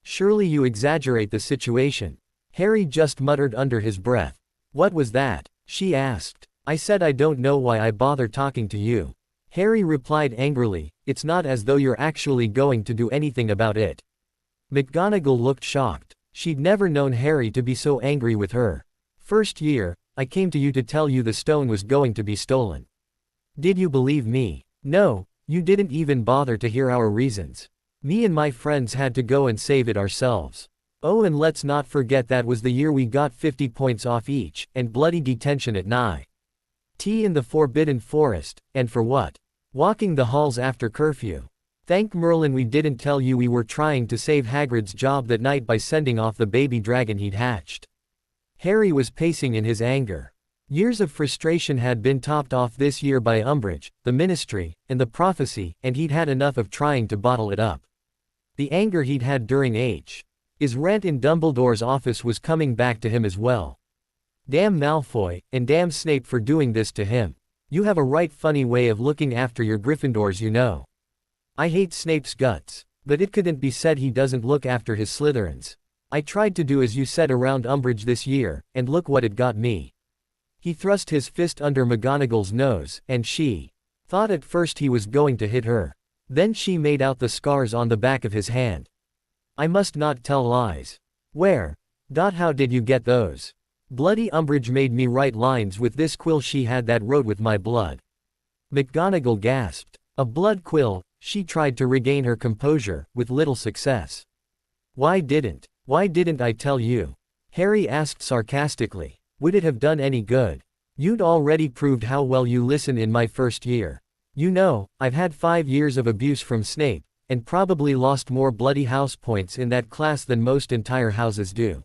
Surely you exaggerate the situation. Harry just muttered under his breath. What was that? She asked. I said I don't know why I bother talking to you. Harry replied angrily, it's not as though you're actually going to do anything about it. McGonagall looked shocked. She'd never known Harry to be so angry with her. First year, I came to you to tell you the stone was going to be stolen. Did you believe me? No, you didn't even bother to hear our reasons. Me and my friends had to go and save it ourselves. Oh, and let's not forget that was the year we got 50 points off each, and bloody detention at night. Tea in the Forbidden Forest, and for what? Walking the halls after curfew. Thank Merlin we didn't tell you we were trying to save Hagrid's job that night by sending off the baby dragon he'd hatched. Harry was pacing in his anger. Years of frustration had been topped off this year by Umbridge, the Ministry, and the prophecy, and he'd had enough of trying to bottle it up. The anger he'd had during H.'s rant in Dumbledore's office was coming back to him as well. Damn Malfoy, and damn Snape for doing this to him. You have a right funny way of looking after your Gryffindors, you know. I hate Snape's guts, but it couldn't be said he doesn't look after his Slytherins. I tried to do as you said around Umbridge this year, and look what it got me. He thrust his fist under McGonagall's nose, and she thought at first he was going to hit her. Then she made out the scars on the back of his hand. I must not tell lies. Where? How did you get those? Bloody Umbridge made me write lines with this quill she had that wrote with my blood. McGonagall gasped. A blood quill. She tried to regain her composure, with little success. Why didn't I tell you? Harry asked sarcastically. Would it have done any good? You'd already proved how well you listen in my first year. You know, I've had 5 years of abuse from Snape, and probably lost more bloody house points in that class than most entire houses do.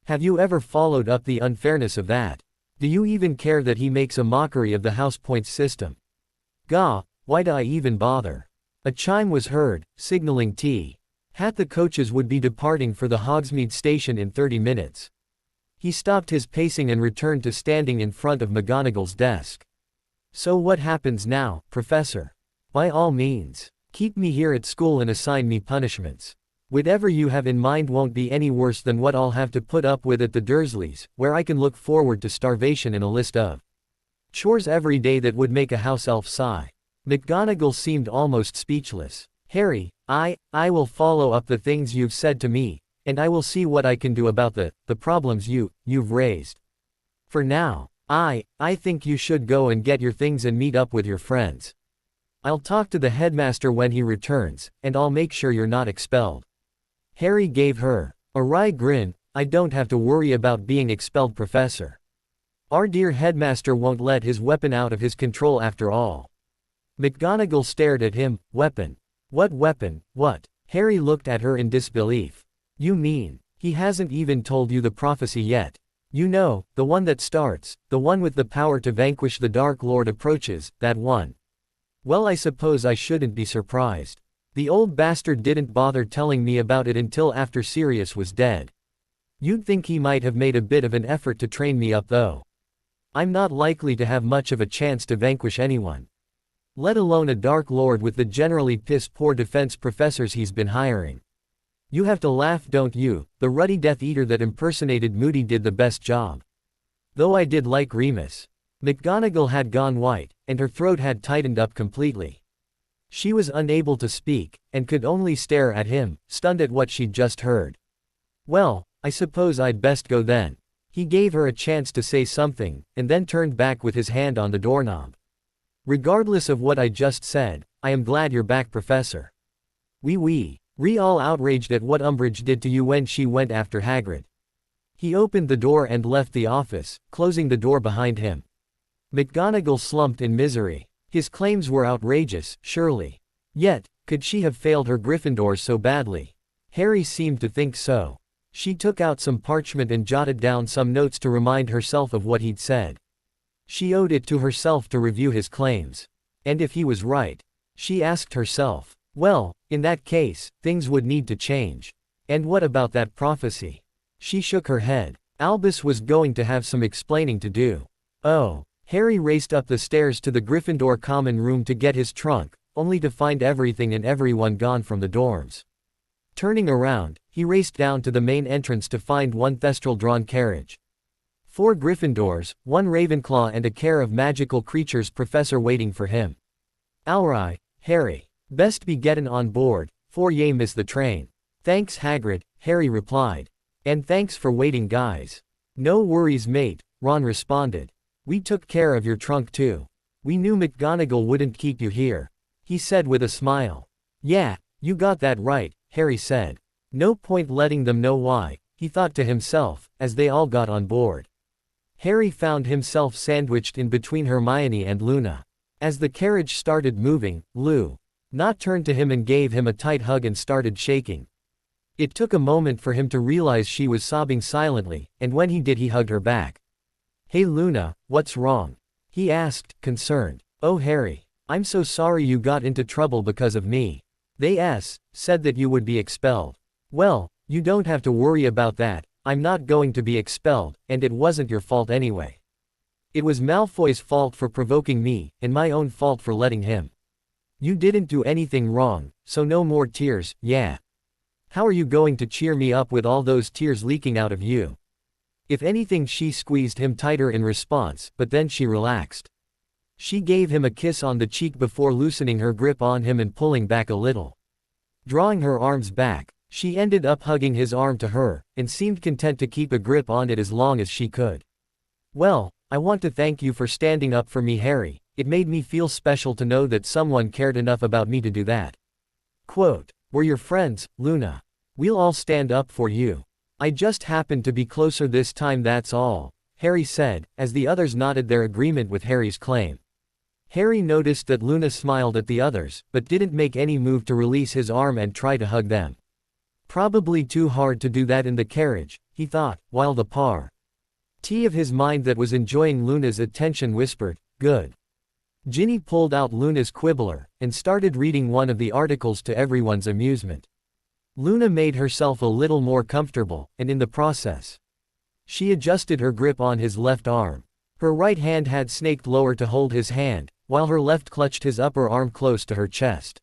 Have you ever followed up the unfairness of that? Do you even care that he makes a mockery of the house points system? Gah, why'd I even bother? A chime was heard, signaling the coaches would be departing for the Hogsmeade station in 30 minutes. He stopped his pacing and returned to standing in front of McGonagall's desk. So what happens now, Professor? By all means, keep me here at school and assign me punishments. Whatever you have in mind won't be any worse than what I'll have to put up with at the Dursleys, where I can look forward to starvation and a list of chores every day that would make a house elf sigh. McGonagall seemed almost speechless. Harry, I will follow up the things you've said to me, and I will see what I can do about the problems you've raised. For now, I think you should go and get your things and meet up with your friends. I'll talk to the headmaster when he returns, and I'll make sure you're not expelled. Harry gave her a wry grin. I don't have to worry about being expelled, Professor. Our dear headmaster won't let his weapon out of his control after all. McGonagall stared at him. Weapon? What weapon? What? Harry looked at her in disbelief. You mean, he hasn't even told you the prophecy yet? You know, the one that starts, the one with the power to vanquish the Dark Lord approaches, that one. Well, I suppose I shouldn't be surprised. The old bastard didn't bother telling me about it until after Sirius was dead. You'd think he might have made a bit of an effort to train me up though. I'm not likely to have much of a chance to vanquish anyone. Let alone a Dark Lord with the generally piss-poor defense professors he's been hiring. You have to laugh, don't you? The ruddy Death Eater that impersonated Moody did the best job. Though I did like Remus. McGonagall had gone white, and her throat had tightened up completely. She was unable to speak, and could only stare at him, stunned at what she'd just heard. Well, I suppose I'd best go then. He gave her a chance to say something, and then turned back with his hand on the doorknob. Regardless of what I just said, I am glad you're back, Professor. Oui. All outraged at what Umbridge did to you when she went after Hagrid. He opened the door and left the office, closing the door behind him. McGonagall slumped in misery. His claims were outrageous, surely. Yet, could she have failed her Gryffindors so badly? Harry seemed to think so. She took out some parchment and jotted down some notes to remind herself of what he'd said. She owed it to herself to review his claims. And if he was right? She asked herself. Well, in that case, things would need to change. And what about that prophecy? She shook her head. Albus was going to have some explaining to do. Oh. Harry raced up the stairs to the Gryffindor common room to get his trunk, only to find everything and everyone gone from the dorms. Turning around, he raced down to the main entrance to find one Thestral-drawn carriage. 4 Gryffindors, 1 Ravenclaw and a care of magical creatures professor waiting for him. Alright, Harry. Best be gettin' on board, 'fore ye miss the train. Thanks, Hagrid, Harry replied. And thanks for waiting, guys. No worries, mate, Ron responded. We took care of your trunk too. We knew McGonagall wouldn't keep you here, he said with a smile. Yeah, you got that right, Harry said. No point letting them know why, he thought to himself, as they all got on board. Harry found himself sandwiched in between Hermione and Luna. As the carriage started moving, Luna turned to him and gave him a tight hug and started shaking. It took a moment for him to realize she was sobbing silently, and when he did, he hugged her back. Hey Luna, what's wrong? He asked, concerned. Oh Harry, I'm so sorry you got into trouble because of me. They said that you would be expelled. Well, you don't have to worry about that, I'm not going to be expelled, and it wasn't your fault anyway. It was Malfoy's fault for provoking me, and my own fault for letting him. You didn't do anything wrong, so no more tears, yeah. How are you going to cheer me up with all those tears leaking out of you? If anything, she squeezed him tighter in response, but then she relaxed. She gave him a kiss on the cheek before loosening her grip on him and pulling back a little. Drawing her arms back, she ended up hugging his arm to her, and seemed content to keep a grip on it as long as she could. Well, I want to thank you for standing up for me, Harry. It made me feel special to know that someone cared enough about me to do that. Quote, we're your friends, Luna. We'll all stand up for you. I just happened to be closer this time, that's all, Harry said, as the others nodded their agreement with Harry's claim. Harry noticed that Luna smiled at the others, but didn't make any move to release his arm and try to hug them. Probably too hard to do that in the carriage, he thought, while the party of his mind that was enjoying Luna's attention whispered, good. Ginny pulled out Luna's quibbler, and started reading one of the articles to everyone's amusement. Luna made herself a little more comfortable, and in the process, she adjusted her grip on his left arm. Her right hand had snaked lower to hold his hand, while her left clutched his upper arm close to her chest.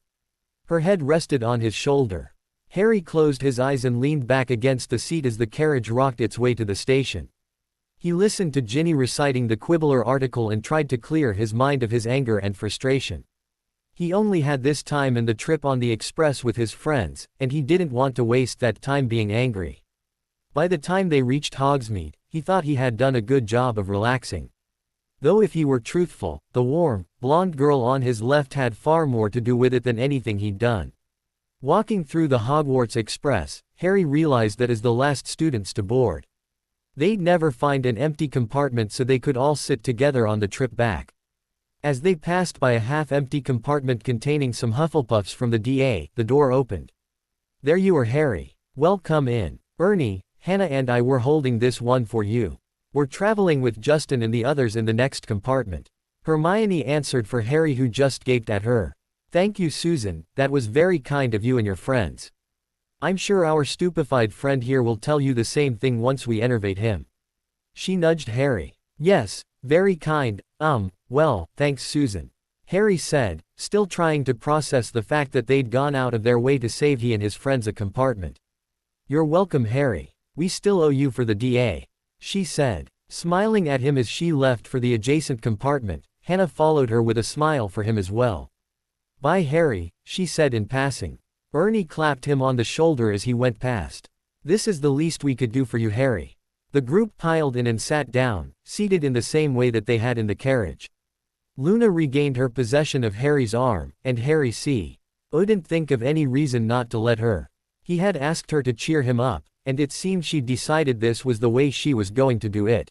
Her head rested on his shoulder. Harry closed his eyes and leaned back against the seat as the carriage rocked its way to the station. He listened to Ginny reciting the Quibbler article and tried to clear his mind of his anger and frustration. He only had this time and the trip on the express with his friends, and he didn't want to waste that time being angry. By the time they reached Hogsmeade, he thought he had done a good job of relaxing. Though if he were truthful, the warm, blonde girl on his left had far more to do with it than anything he'd done. Walking through the Hogwarts Express, Harry realized that as the last students to board, they'd never find an empty compartment so they could all sit together on the trip back. As they passed by a half-empty compartment containing some Hufflepuffs from the DA, the door opened. There you are, Harry. Well, come in. Ernie, Hannah and I were holding this one for you. We're traveling with Justin and the others in the next compartment. Hermione answered for Harry, who just gaped at her. Thank you, Susan, that was very kind of you and your friends. I'm sure our stupefied friend here will tell you the same thing once we enervate him. She nudged Harry. Yes, very kind, well, thanks, Susan. Harry said, still trying to process the fact that they'd gone out of their way to save he and his friends a compartment. You're welcome, Harry. We still owe you for the DA. She said, smiling at him as she left for the adjacent compartment. Hannah followed her with a smile for him as well. Bye, Harry, she said in passing. Ernie clapped him on the shoulder as he went past. This is the least we could do for you, Harry. The group piled in and sat down, seated in the same way that they had in the carriage. Luna regained her possession of Harry's arm, and Harry couldn't think of any reason not to let her. He had asked her to cheer him up, and it seemed she'd decided this was the way she was going to do it.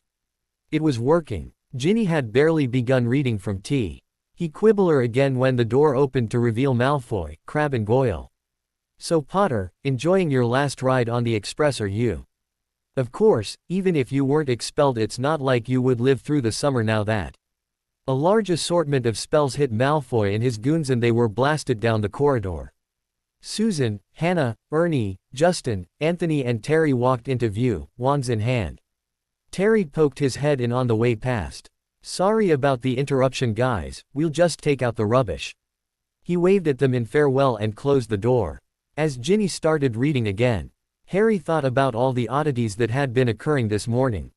It was working. Ginny had barely begun reading from T. He Quibbler again when the door opened to reveal Malfoy, Crabbe and Goyle. So Potter, enjoying your last ride on the Express, are you? Of course, even if you weren't expelled, it's not like you would live through the summer now that. A large assortment of spells hit Malfoy and his goons and they were blasted down the corridor. Susan, Hannah, Ernie, Justin, Anthony and Terry walked into view, wands in hand. Terry poked his head in on the way past. Sorry about the interruption, guys, we'll just take out the rubbish. He waved at them in farewell and closed the door. As Ginny started reading again, Harry thought about all the oddities that had been occurring this morning.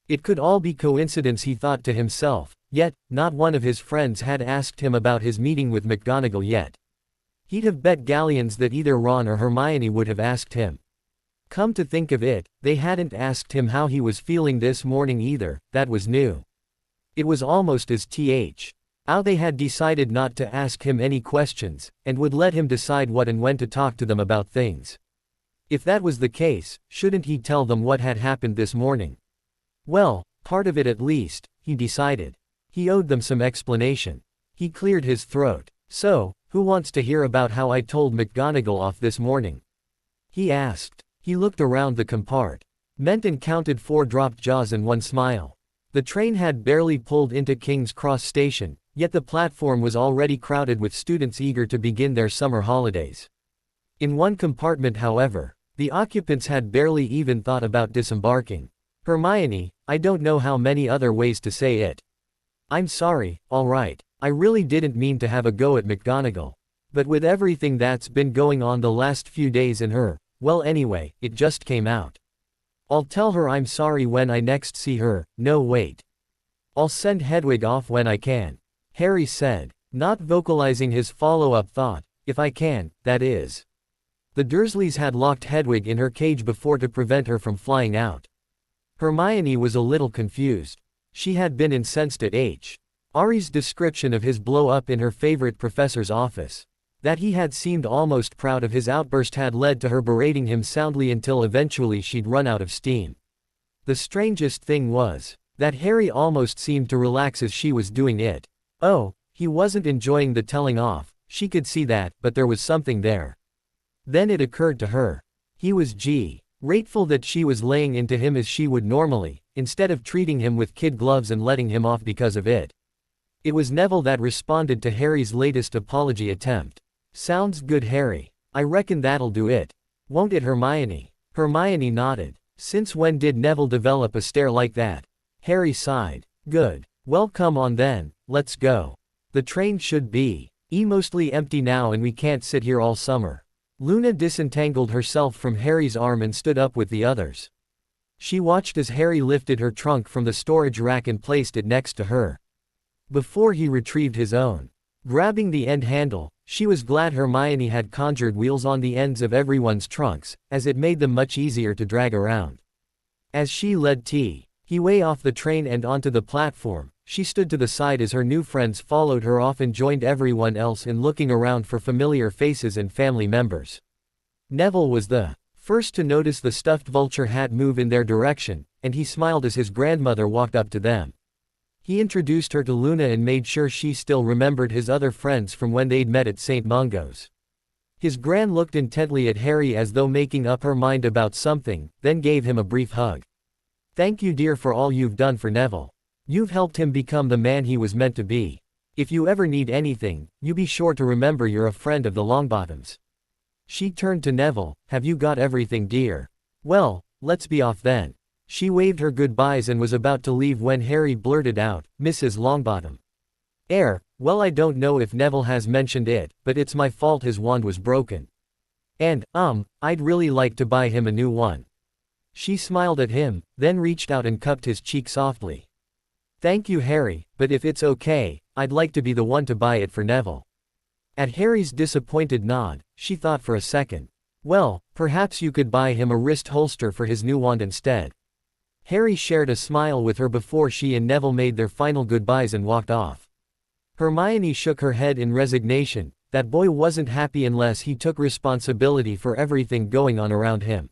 It could all be coincidence, he thought to himself, yet, not one of his friends had asked him about his meeting with McGonagall yet. He'd have bet galleons that either Ron or Hermione would have asked him. Come to think of it, they hadn't asked him how he was feeling this morning either. That was new. It was almost as how they had decided not to ask him any questions, and would let him decide what and when to talk to them about things. If that was the case, shouldn't he tell them what had happened this morning? Well, part of it at least, he decided. He owed them some explanation. He cleared his throat. So, who wants to hear about how I told McGonagall off this morning? He asked. He looked around the compartment and counted 4 dropped jaws and 1 smile. The train had barely pulled into King's Cross Station, yet the platform was already crowded with students eager to begin their summer holidays. In one compartment, however, The occupants had barely even thought about disembarking. Hermione, I don't know how many other ways to say it. I'm sorry, alright. I really didn't mean to have a go at McGonagall. But with everything that's been going on the last few days in her, well anyway, it just came out. I'll tell her I'm sorry when I next see her. No wait. I'll send Hedwig off when I can. Harry said, not vocalizing his follow-up thought, if I can, that is. The Dursleys had locked Hedwig in her cage before to prevent her from flying out. Hermione was a little confused. She had been incensed at Harry's description of his blow-up in her favorite professor's office. That he had seemed almost proud of his outburst had led to her berating him soundly until eventually she'd run out of steam. The strangest thing was that Harry almost seemed to relax as she was doing it. Oh, he wasn't enjoying the telling off, she could see that, but there was something there. Then it occurred to her. He was grateful that she was laying into him as she would normally, instead of treating him with kid gloves and letting him off because of it. It was Neville that responded to Harry's latest apology attempt. Sounds good, Harry. I reckon that'll do it. Won't it, Hermione? Hermione nodded. Since when did Neville develop a stare like that? Harry sighed. Good. Well, come on then, let's go. The train should be mostly empty now and we can't sit here all summer. Luna disentangled herself from Harry's arm and stood up with the others. She watched as Harry lifted her trunk from the storage rack and placed it next to her. Before he retrieved his own. Grabbing the end handle, she was glad Hermione had conjured wheels on the ends of everyone's trunks, as it made them much easier to drag around. As she led he way off the train and onto the platform, she stood to the side as her new friends followed her off and joined everyone else in looking around for familiar faces and family members. Neville was the first to notice the stuffed vulture hat move in their direction, and he smiled as his grandmother walked up to them. He introduced her to Luna and made sure she still remembered his other friends from when they'd met at St. Mungo's. His gran looked intently at Harry as though making up her mind about something, then gave him a brief hug. Thank you, dear, for all you've done for Neville. You've helped him become the man he was meant to be. If you ever need anything, you be sure to remember you're a friend of the Longbottoms. She turned to Neville. Have you got everything, dear? Well, let's be off then. She waved her goodbyes and was about to leave when Harry blurted out, Mrs. Longbottom. Well, I don't know if Neville has mentioned it, but it's my fault his wand was broken. And, I'd really like to buy him a new one. She smiled at him, then reached out and cupped his cheek softly. Thank you, Harry, but if it's okay, I'd like to be the one to buy it for Neville. At Harry's disappointed nod, she thought for a second. Well, perhaps you could buy him a wrist holster for his new wand instead. Harry shared a smile with her before she and Neville made their final goodbyes and walked off. Hermione shook her head in resignation. That boy wasn't happy unless he took responsibility for everything going on around him.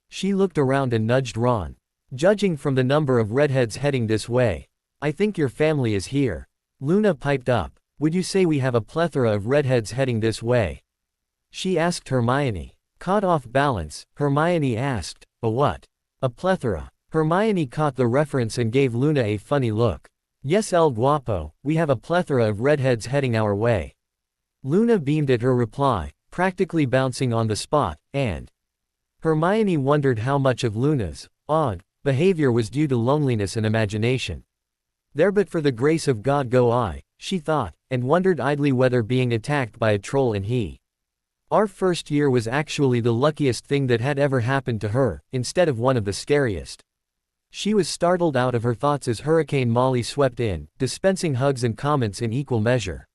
She looked around and nudged Ron. Judging from the number of redheads heading this way, I think your family is here. Luna piped up. Would you say we have a plethora of redheads heading this way? She asked Hermione. Caught off balance, Hermione asked, a what? A plethora. Hermione caught the reference and gave Luna a funny look. Yes, El Guapo, we have a plethora of redheads heading our way. Luna beamed at her reply, practically bouncing on the spot, and Hermione wondered how much of Luna's odd behavior was due to loneliness and imagination. There, but for the grace of God go I, she thought, and wondered idly whether being attacked by a troll in our first year was actually the luckiest thing that had ever happened to her, instead of one of the scariest. She was startled out of her thoughts as Hurricane Molly swept in, dispensing hugs and comments in equal measure.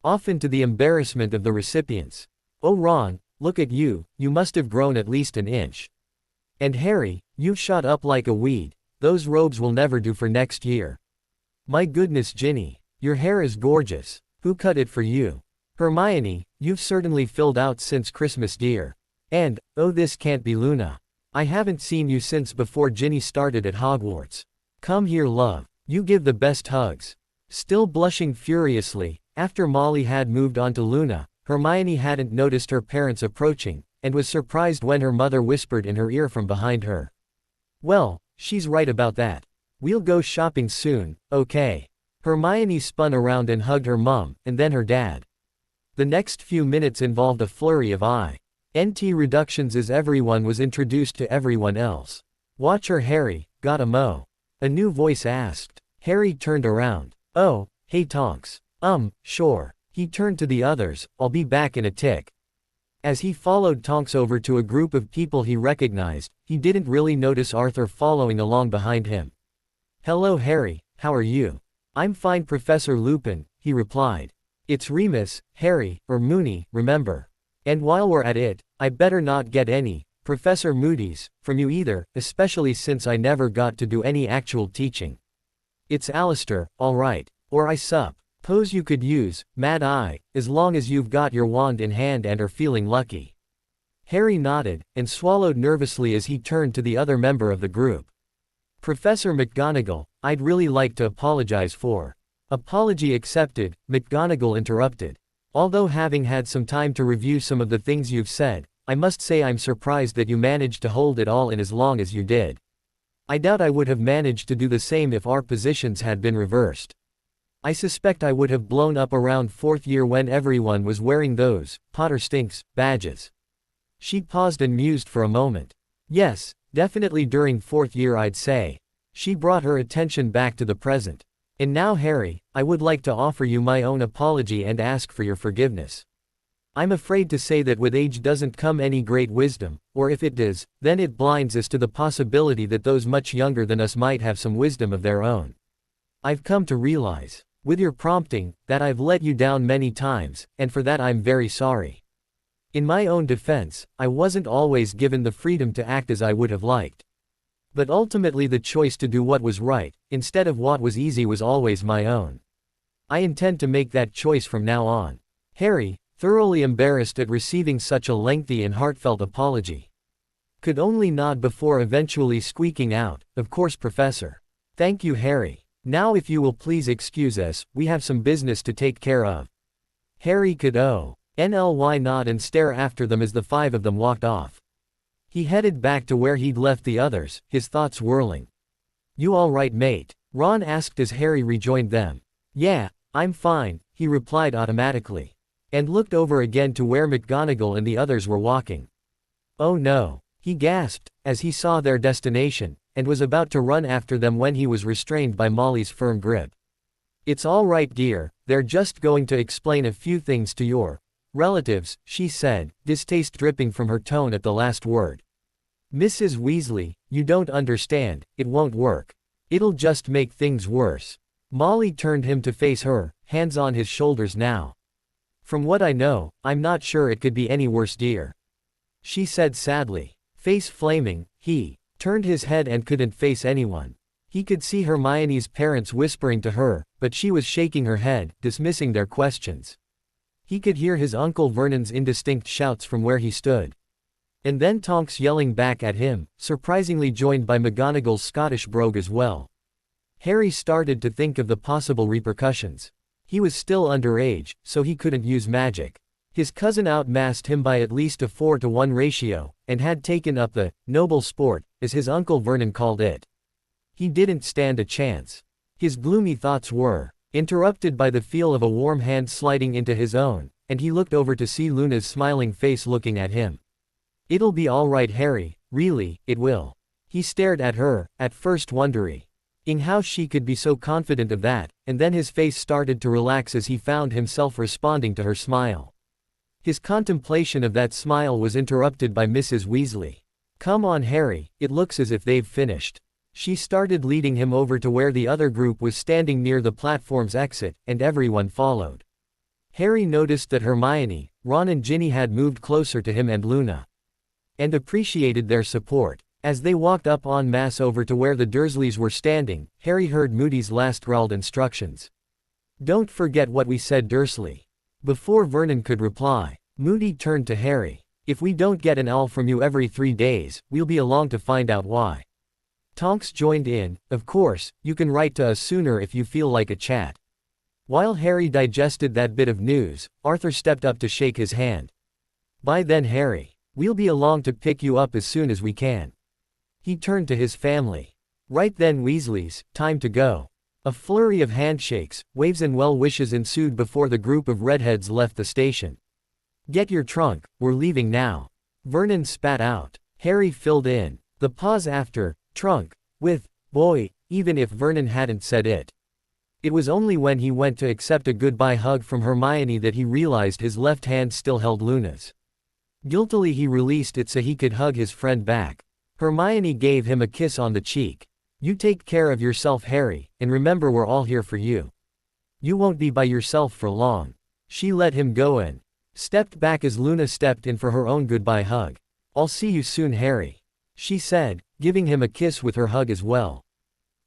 Often to the embarrassment of the recipients. Oh Ron, look at you, you must have grown at least an inch. And Harry, you've shot up like a weed, those robes will never do for next year. My goodness, Ginny, your hair is gorgeous. Who cut it for you? Hermione, you've certainly filled out since Christmas, dear. And, oh, this can't be Luna. I haven't seen you since before Ginny started at Hogwarts. Come here, love. You give the best hugs. Still blushing furiously, after Molly had moved on to Luna, Hermione hadn't noticed her parents approaching, and was surprised when her mother whispered in her ear from behind her. Well, she's right about that. We'll go shopping soon, okay? Hermione spun around and hugged her mom, and then her dad. The next few minutes involved a flurry of eye NT reductions as everyone was introduced to everyone else. Watch her Harry, got a mo? A new voice asked. Harry turned around. Oh, hey Tonks. Sure. He turned to the others, I'll be back in a tick. As he followed Tonks over to a group of people he recognized, he didn't really notice Arthur following along behind him. Hello Harry, how are you? I'm fine Professor Lupin, he replied. It's Remus, Harry, or Moony, remember. And while we're at it, I better not get any, Professor Moody's, from you either, especially since I never got to do any actual teaching. It's Alistair, alright. Or I sup. Pose you could use, Mad Eye, as long as you've got your wand in hand and are feeling lucky. Harry nodded, and swallowed nervously as he turned to the other member of the group. Professor McGonagall, I'd really like to apologize for. Apology accepted, McGonagall interrupted. Although having had some time to review some of the things you've said, I must say I'm surprised that you managed to hold it all in as long as you did. I doubt I would have managed to do the same if our positions had been reversed. I suspect I would have blown up around 4th year when everyone was wearing those, Potter stinks, badges. She paused and mused for a moment. Yes, definitely during 4th year I'd say. She brought her attention back to the present. And now Harry, I would like to offer you my own apology and ask for your forgiveness. I'm afraid to say that with age doesn't come any great wisdom, or if it does, then it blinds us to the possibility that those much younger than us might have some wisdom of their own. I've come to realize, with your prompting, that I've let you down many times, and for that I'm very sorry. In my own defense, I wasn't always given the freedom to act as I would have liked. But ultimately the choice to do what was right, instead of what was easy was always my own. I intend to make that choice from now on. Harry, thoroughly embarrassed at receiving such a lengthy and heartfelt apology, could only nod before eventually squeaking out, "Of course, Professor. Thank you, Harry. Now if you will please excuse us, we have some business to take care of." Harry could only nod and stare after them as the 5 of them walked off. He headed back to where he'd left the others, his thoughts whirling. "You all right, mate?" Ron asked as Harry rejoined them. "Yeah, I'm fine," he replied automatically. And looked over again to where McGonagall and the others were walking. "Oh no," he gasped, as he saw their destination, and was about to run after them when he was restrained by Molly's firm grip. "It's all right, dear, they're just going to explain a few things to your relatives," she said, distaste dripping from her tone at the last word. "Mrs. Weasley, you don't understand, it won't work. It'll just make things worse." Molly turned him to face her, hands on his shoulders now. "From what I know, I'm not sure it could be any worse, dear," she said sadly. Face flaming, he turned his head and couldn't face anyone. He could see Hermione's parents whispering to her, but she was shaking her head, dismissing their questions. He could hear his Uncle Vernon's indistinct shouts from where he stood. And then Tonks yelling back at him, surprisingly joined by McGonagall's Scottish brogue as well. Harry started to think of the possible repercussions. He was still underage, so he couldn't use magic. His cousin outmassed him by at least a 4-to-1 ratio, and had taken up the noble sport, as his Uncle Vernon called it. He didn't stand a chance. His gloomy thoughts were interrupted by the feel of a warm hand sliding into his own, and he looked over to see Luna's smiling face looking at him. "It'll be all right, Harry, really, it will." He stared at her, at first wondering how she could be so confident of that, and then his face started to relax as he found himself responding to her smile. His contemplation of that smile was interrupted by Mrs. Weasley. "Come on, Harry, it looks as if they've finished." She started leading him over to where the other group was standing near the platform's exit, and everyone followed. Harry noticed that Hermione, Ron and Ginny had moved closer to him and Luna, and appreciated their support. As they walked up en masse over to where the Dursleys were standing, Harry heard Moody's last growled instructions. "Don't forget what we said, Dursley." Before Vernon could reply, Moody turned to Harry. "If we don't get an owl from you every 3 days, we'll be along to find out why." Tonks joined in. "Of course, you can write to us sooner if you feel like a chat." While Harry digested that bit of news, Arthur stepped up to shake his hand. "By then, Harry, we'll be along to pick you up as soon as we can." He turned to his family. "Right then, Weasleys, time to go." A flurry of handshakes, waves and well wishes ensued before the group of redheads left the station. "Get your trunk, we're leaving now." Vernon spat out. Harry filled in the pause after trunk with boy, even if Vernon hadn't said it. It was only when he went to accept a goodbye hug from Hermione that he realized his left hand still held Luna's. Guiltily he released it so he could hug his friend back. Hermione gave him a kiss on the cheek. You take care of yourself, Harry, and remember we're all here for you. You won't be by yourself for long. She let him go and stepped back as Luna stepped in for her own goodbye hug. I'll see you soon, Harry, she said, giving him a kiss with her hug as well.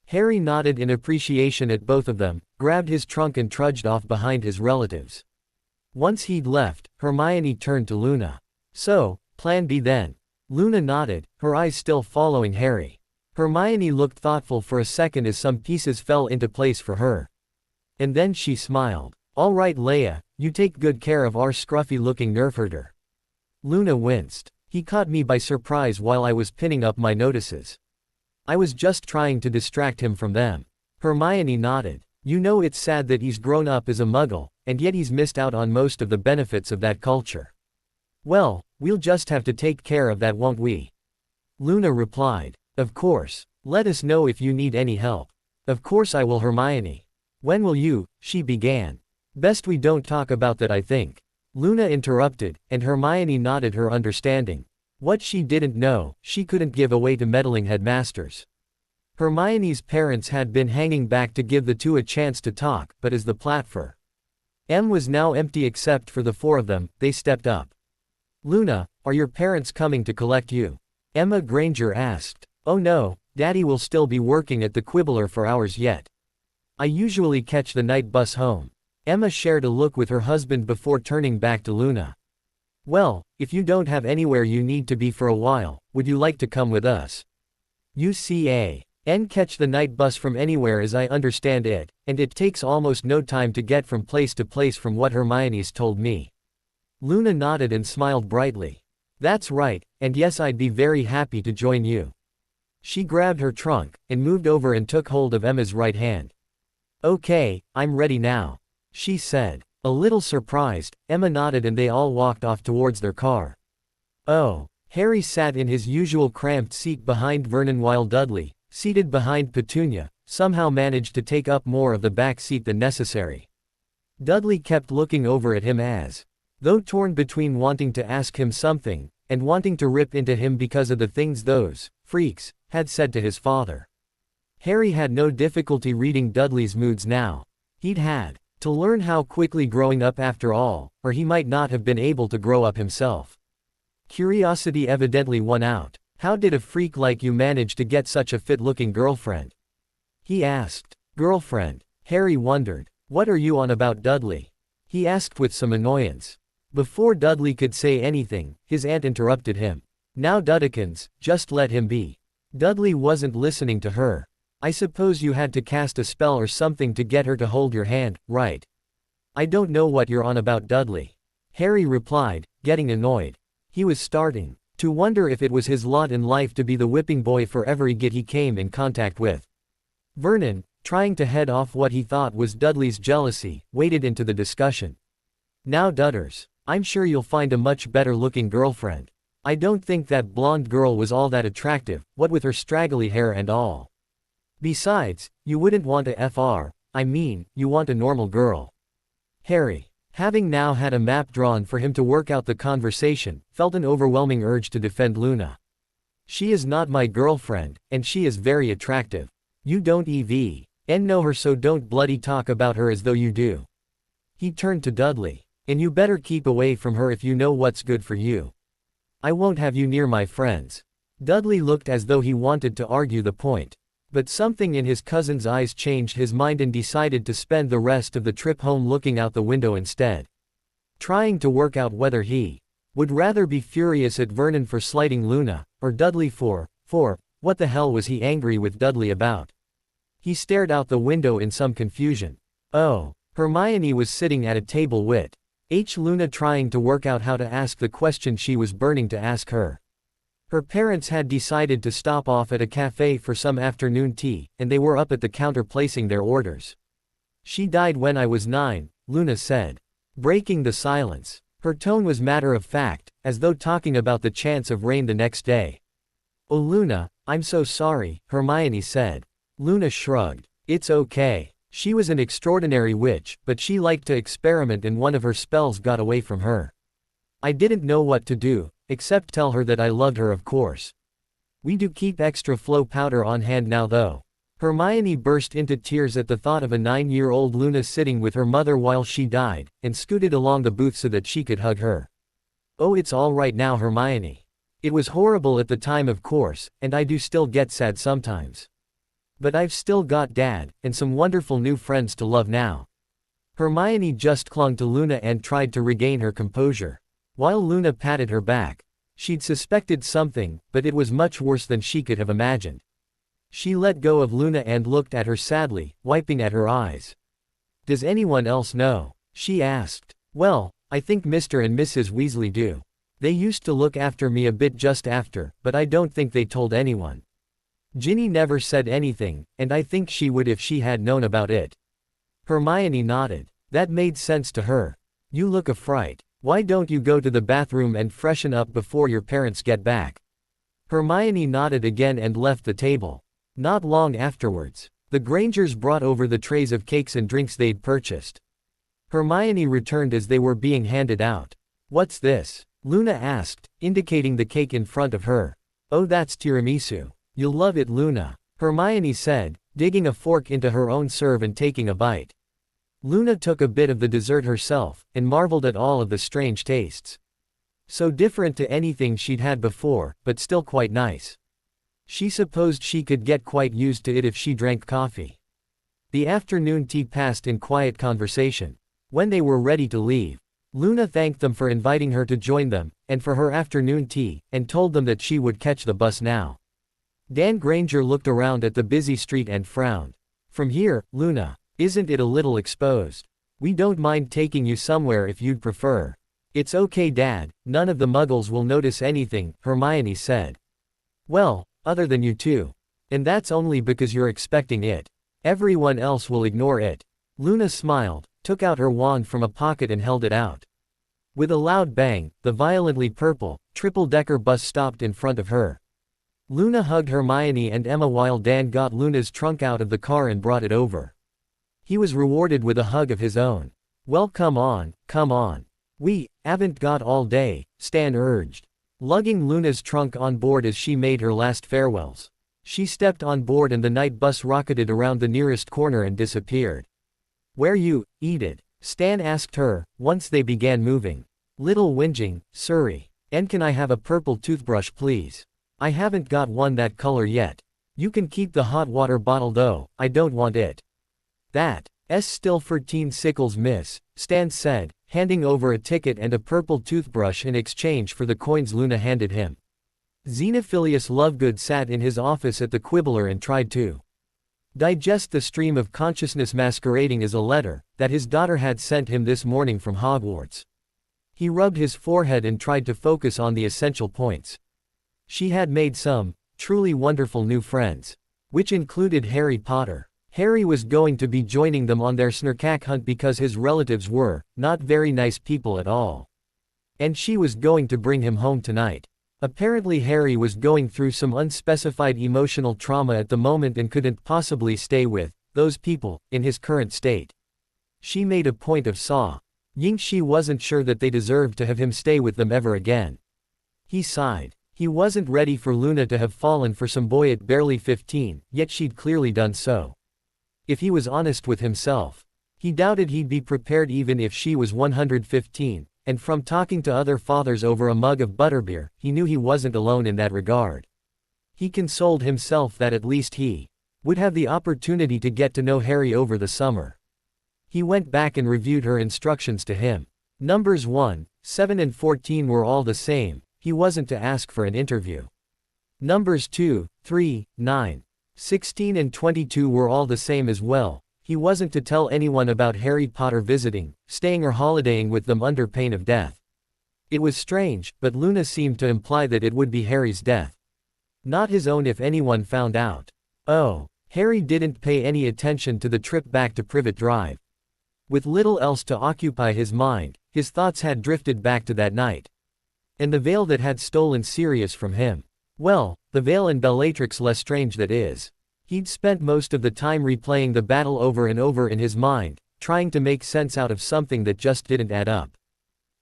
Harry nodded in appreciation at both of them, grabbed his trunk and trudged off behind his relatives. Once he'd left, Hermione turned to Luna. So, plan B then. Luna nodded, her eyes still following Harry. Hermione looked thoughtful for a second as some pieces fell into place for her. And then she smiled. All right, Leia, you take good care of our scruffy-looking nerf herder. Luna winced. He caught me by surprise while I was pinning up my notices. I was just trying to distract him from them. Hermione nodded. You know it's sad that he's grown up as a muggle, and yet he's missed out on most of the benefits of that culture. Well, we'll just have to take care of that, won't we? Luna replied. Of course. Let us know if you need any help. Of course I will, Hermione. When will you? She began. Best we don't talk about that, I think. Luna interrupted, and Hermione nodded her understanding. What she didn't know, she couldn't give away to meddling headmasters. Hermione's parents had been hanging back to give the two a chance to talk, but as the platform was now empty except for the four of them, they stepped up. Luna, are your parents coming to collect you? Emma Granger asked. Oh no, Daddy will still be working at the Quibbler for hours yet. I usually catch the night bus home. Emma shared a look with her husband before turning back to Luna. Well, if you don't have anywhere you need to be for a while, would you like to come with us? You can catch the night bus from anywhere as I understand it, and it takes almost no time to get from place to place from what Hermione's told me. Luna nodded and smiled brightly. That's right, and yes, I'd be very happy to join you. She grabbed her trunk, and moved over and took hold of Emma's right hand. Okay, I'm ready now, she said. A little surprised, Emma nodded and they all walked off towards their car. Oh. Harry sat in his usual cramped seat behind Vernon while Dudley, seated behind Petunia, somehow managed to take up more of the back seat than necessary. Dudley kept looking over at him as though torn between wanting to ask him something, and wanting to rip into him because of the things those freaks had said to his father. Harry had no difficulty reading Dudley's moods now. He'd had to learn how quickly growing up after all, or he might not have been able to grow up himself. Curiosity evidently won out. How did a freak like you manage to get such a fit-looking girlfriend? He asked. Girlfriend? Harry wondered. What are you on about, Dudley? He asked with some annoyance. Before Dudley could say anything, his aunt interrupted him. Now Dudikins, just let him be. Dudley wasn't listening to her. I suppose you had to cast a spell or something to get her to hold your hand, right? I don't know what you're on about, Dudley. Harry replied, getting annoyed. He was starting to wonder if it was his lot in life to be the whipping boy for every git he came in contact with. Vernon, trying to head off what he thought was Dudley's jealousy, waded into the discussion. Now Dudders, I'm sure you'll find a much better looking girlfriend. I don't think that blonde girl was all that attractive, what with her straggly hair and all. Besides, you wouldn't want you want a normal girl. Harry, having now had a map drawn for him to work out the conversation, felt an overwhelming urge to defend Luna. She is not my girlfriend, and she is very attractive. You don't even know her, so don't bloody talk about her as though you do. He turned to Dudley. And you better keep away from her if you know what's good for you. I won't have you near my friends. Dudley looked as though he wanted to argue the point. But something in his cousin's eyes changed his mind and decided to spend the rest of the trip home looking out the window instead. Trying to work out whether he would rather be furious at Vernon for slighting Luna, or Dudley for what the hell was he angry with Dudley about? He stared out the window in some confusion. Oh, Hermione was sitting at a table with Luna trying to work out how to ask the question she was burning to ask her. Her parents had decided to stop off at a cafe for some afternoon tea, and they were up at the counter placing their orders. She died when I was 9, Luna said. Breaking the silence. Her tone was matter of fact, as though talking about the chance of rain the next day. "Oh Luna, I'm so sorry," Hermione said. Luna shrugged. "It's okay. She was an extraordinary witch, but she liked to experiment and one of her spells got away from her. I didn't know what to do, except tell her that I loved her, of course. We do keep extra flow powder on hand now though." Hermione burst into tears at the thought of a 9-year-old Luna sitting with her mother while she died, and scooted along the booth so that she could hug her. "Oh, it's all right now, Hermione. It was horrible at the time, of course, and I do still get sad sometimes. But I've still got Dad, and some wonderful new friends to love now." Hermione just clung to Luna and tried to regain her composure. While Luna patted her back. She'd suspected something, but it was much worse than she could have imagined. She let go of Luna and looked at her sadly, wiping at her eyes. "Does anyone else know?" she asked. "Well, I think Mr. and Mrs. Weasley do. They used to look after me a bit just after, but I don't think they told anyone. Ginny never said anything, and I think she would if she had known about it." Hermione nodded. That made sense to her. "You look a fright. Why don't you go to the bathroom and freshen up before your parents get back?" Hermione nodded again and left the table. Not long afterwards, the Grangers brought over the trays of cakes and drinks they'd purchased. Hermione returned as they were being handed out. "What's this?" Luna asked, indicating the cake in front of her. "Oh, that's tiramisu. You'll love it, Luna," Hermione said, digging a fork into her own serve and taking a bite. Luna took a bit of the dessert herself, and marveled at all of the strange tastes. So different to anything she'd had before, but still quite nice. She supposed she could get quite used to it if she drank coffee. The afternoon tea passed in quiet conversation. When they were ready to leave, Luna thanked them for inviting her to join them, and for her afternoon tea, and told them that she would catch the bus now. Dan Granger looked around at the busy street and frowned. "From here, Luna, isn't it a little exposed? We don't mind taking you somewhere if you'd prefer." "It's okay, Dad, none of the muggles will notice anything," Hermione said. "Well, other than you two. And that's only because you're expecting it. Everyone else will ignore it." Luna smiled, took out her wand from a pocket and held it out. With a loud bang, the violently purple, triple-decker bus stopped in front of her. Luna hugged Hermione and Emma while Dan got Luna's trunk out of the car and brought it over. He was rewarded with a hug of his own. "Well, come on, come on. We haven't got all day," Stan urged, lugging Luna's trunk on board as she made her last farewells. She stepped on board and the night bus rocketed around the nearest corner and disappeared. "Where you, Edith?" Stan asked her, once they began moving. "Little whinging, Surrey. And can I have a purple toothbrush please? I haven't got one that color yet. You can keep the hot water bottle though, I don't want it." "That's still 14 sickles, miss," Stan said, handing over a ticket and a purple toothbrush in exchange for the coins Luna handed him. Xenophilius Lovegood sat in his office at the Quibbler and tried to digest the stream of consciousness masquerading as a letter that his daughter had sent him this morning from Hogwarts. He rubbed his forehead and tried to focus on the essential points. She had made some truly wonderful new friends, which included Harry Potter. Harry was going to be joining them on their Snarkak hunt because his relatives were not very nice people at all. And she was going to bring him home tonight. Apparently Harry was going through some unspecified emotional trauma at the moment and couldn't possibly stay with those people in his current state. She made a point of saying she wasn't sure that they deserved to have him stay with them ever again. He sighed. He wasn't ready for Luna to have fallen for some boy at barely 15, yet she'd clearly done so. If he was honest with himself, he doubted he'd be prepared even if she was 115. And from talking to other fathers over a mug of butterbeer, he knew he wasn't alone in that regard. He consoled himself that at least he would have the opportunity to get to know Harry over the summer. He went back and reviewed her instructions to him. Numbers 1, 7 and 14 were all the same. He wasn't to ask for an interview. Numbers 2, 3, 9, 16 and 22 were all the same as well. He wasn't to tell anyone about Harry Potter visiting, staying or holidaying with them under pain of death. It was strange, but Luna seemed to imply that it would be Harry's death, not his own if anyone found out. Oh, Harry didn't pay any attention to the trip back to Privet Drive. With little else to occupy his mind, His thoughts had drifted back to that night. And the veil that had stolen Sirius from him. Well, the veil in Bellatrix Lestrange, that is. He'd spent most of the time replaying the battle over and over in his mind, trying to make sense out of something that just didn't add up.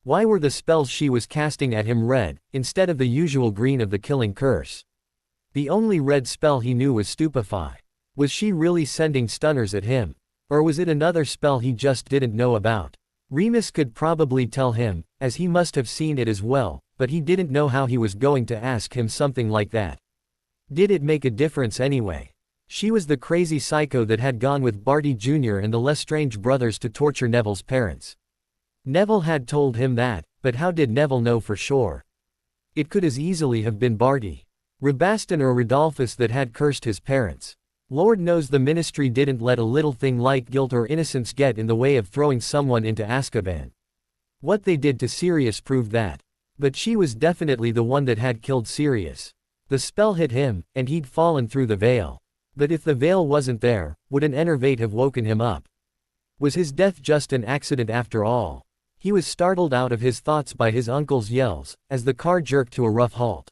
Why were the spells she was casting at him red, instead of the usual green of the killing curse? The only red spell he knew was Stupefy. Was she really sending stunners at him? Or was it another spell he just didn't know about? Remus could probably tell him, as he must have seen it as well, but he didn't know how he was going to ask him something like that. Did it make a difference anyway? She was the crazy psycho that had gone with Barty Jr. and the Lestrange brothers to torture Neville's parents. Neville had told him that, but how did Neville know for sure? It could as easily have been Barty, Rabaston or Rodolphus that had cursed his parents. Lord knows the Ministry didn't let a little thing like guilt or innocence get in the way of throwing someone into Azkaban. What they did to Sirius proved that. But she was definitely the one that had killed Sirius. The spell hit him, and he'd fallen through the veil. But if the veil wasn't there, would an Enervate have woken him up? Was his death just an accident after all? He was startled out of his thoughts by his uncle's yells, as the car jerked to a rough halt.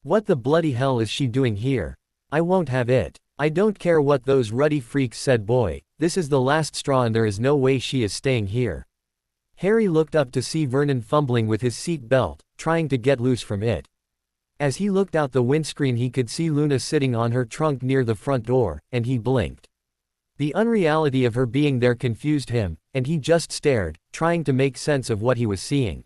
What the bloody hell is she doing here? I won't have it. I don't care what those ruddy freaks said, boy, this is the last straw and there is no way she is staying here. Harry looked up to see Vernon fumbling with his seat belt, trying to get loose from it. As he looked out the windscreen he could see Luna sitting on her trunk near the front door, and he blinked. The unreality of her being there confused him, and he just stared, trying to make sense of what he was seeing.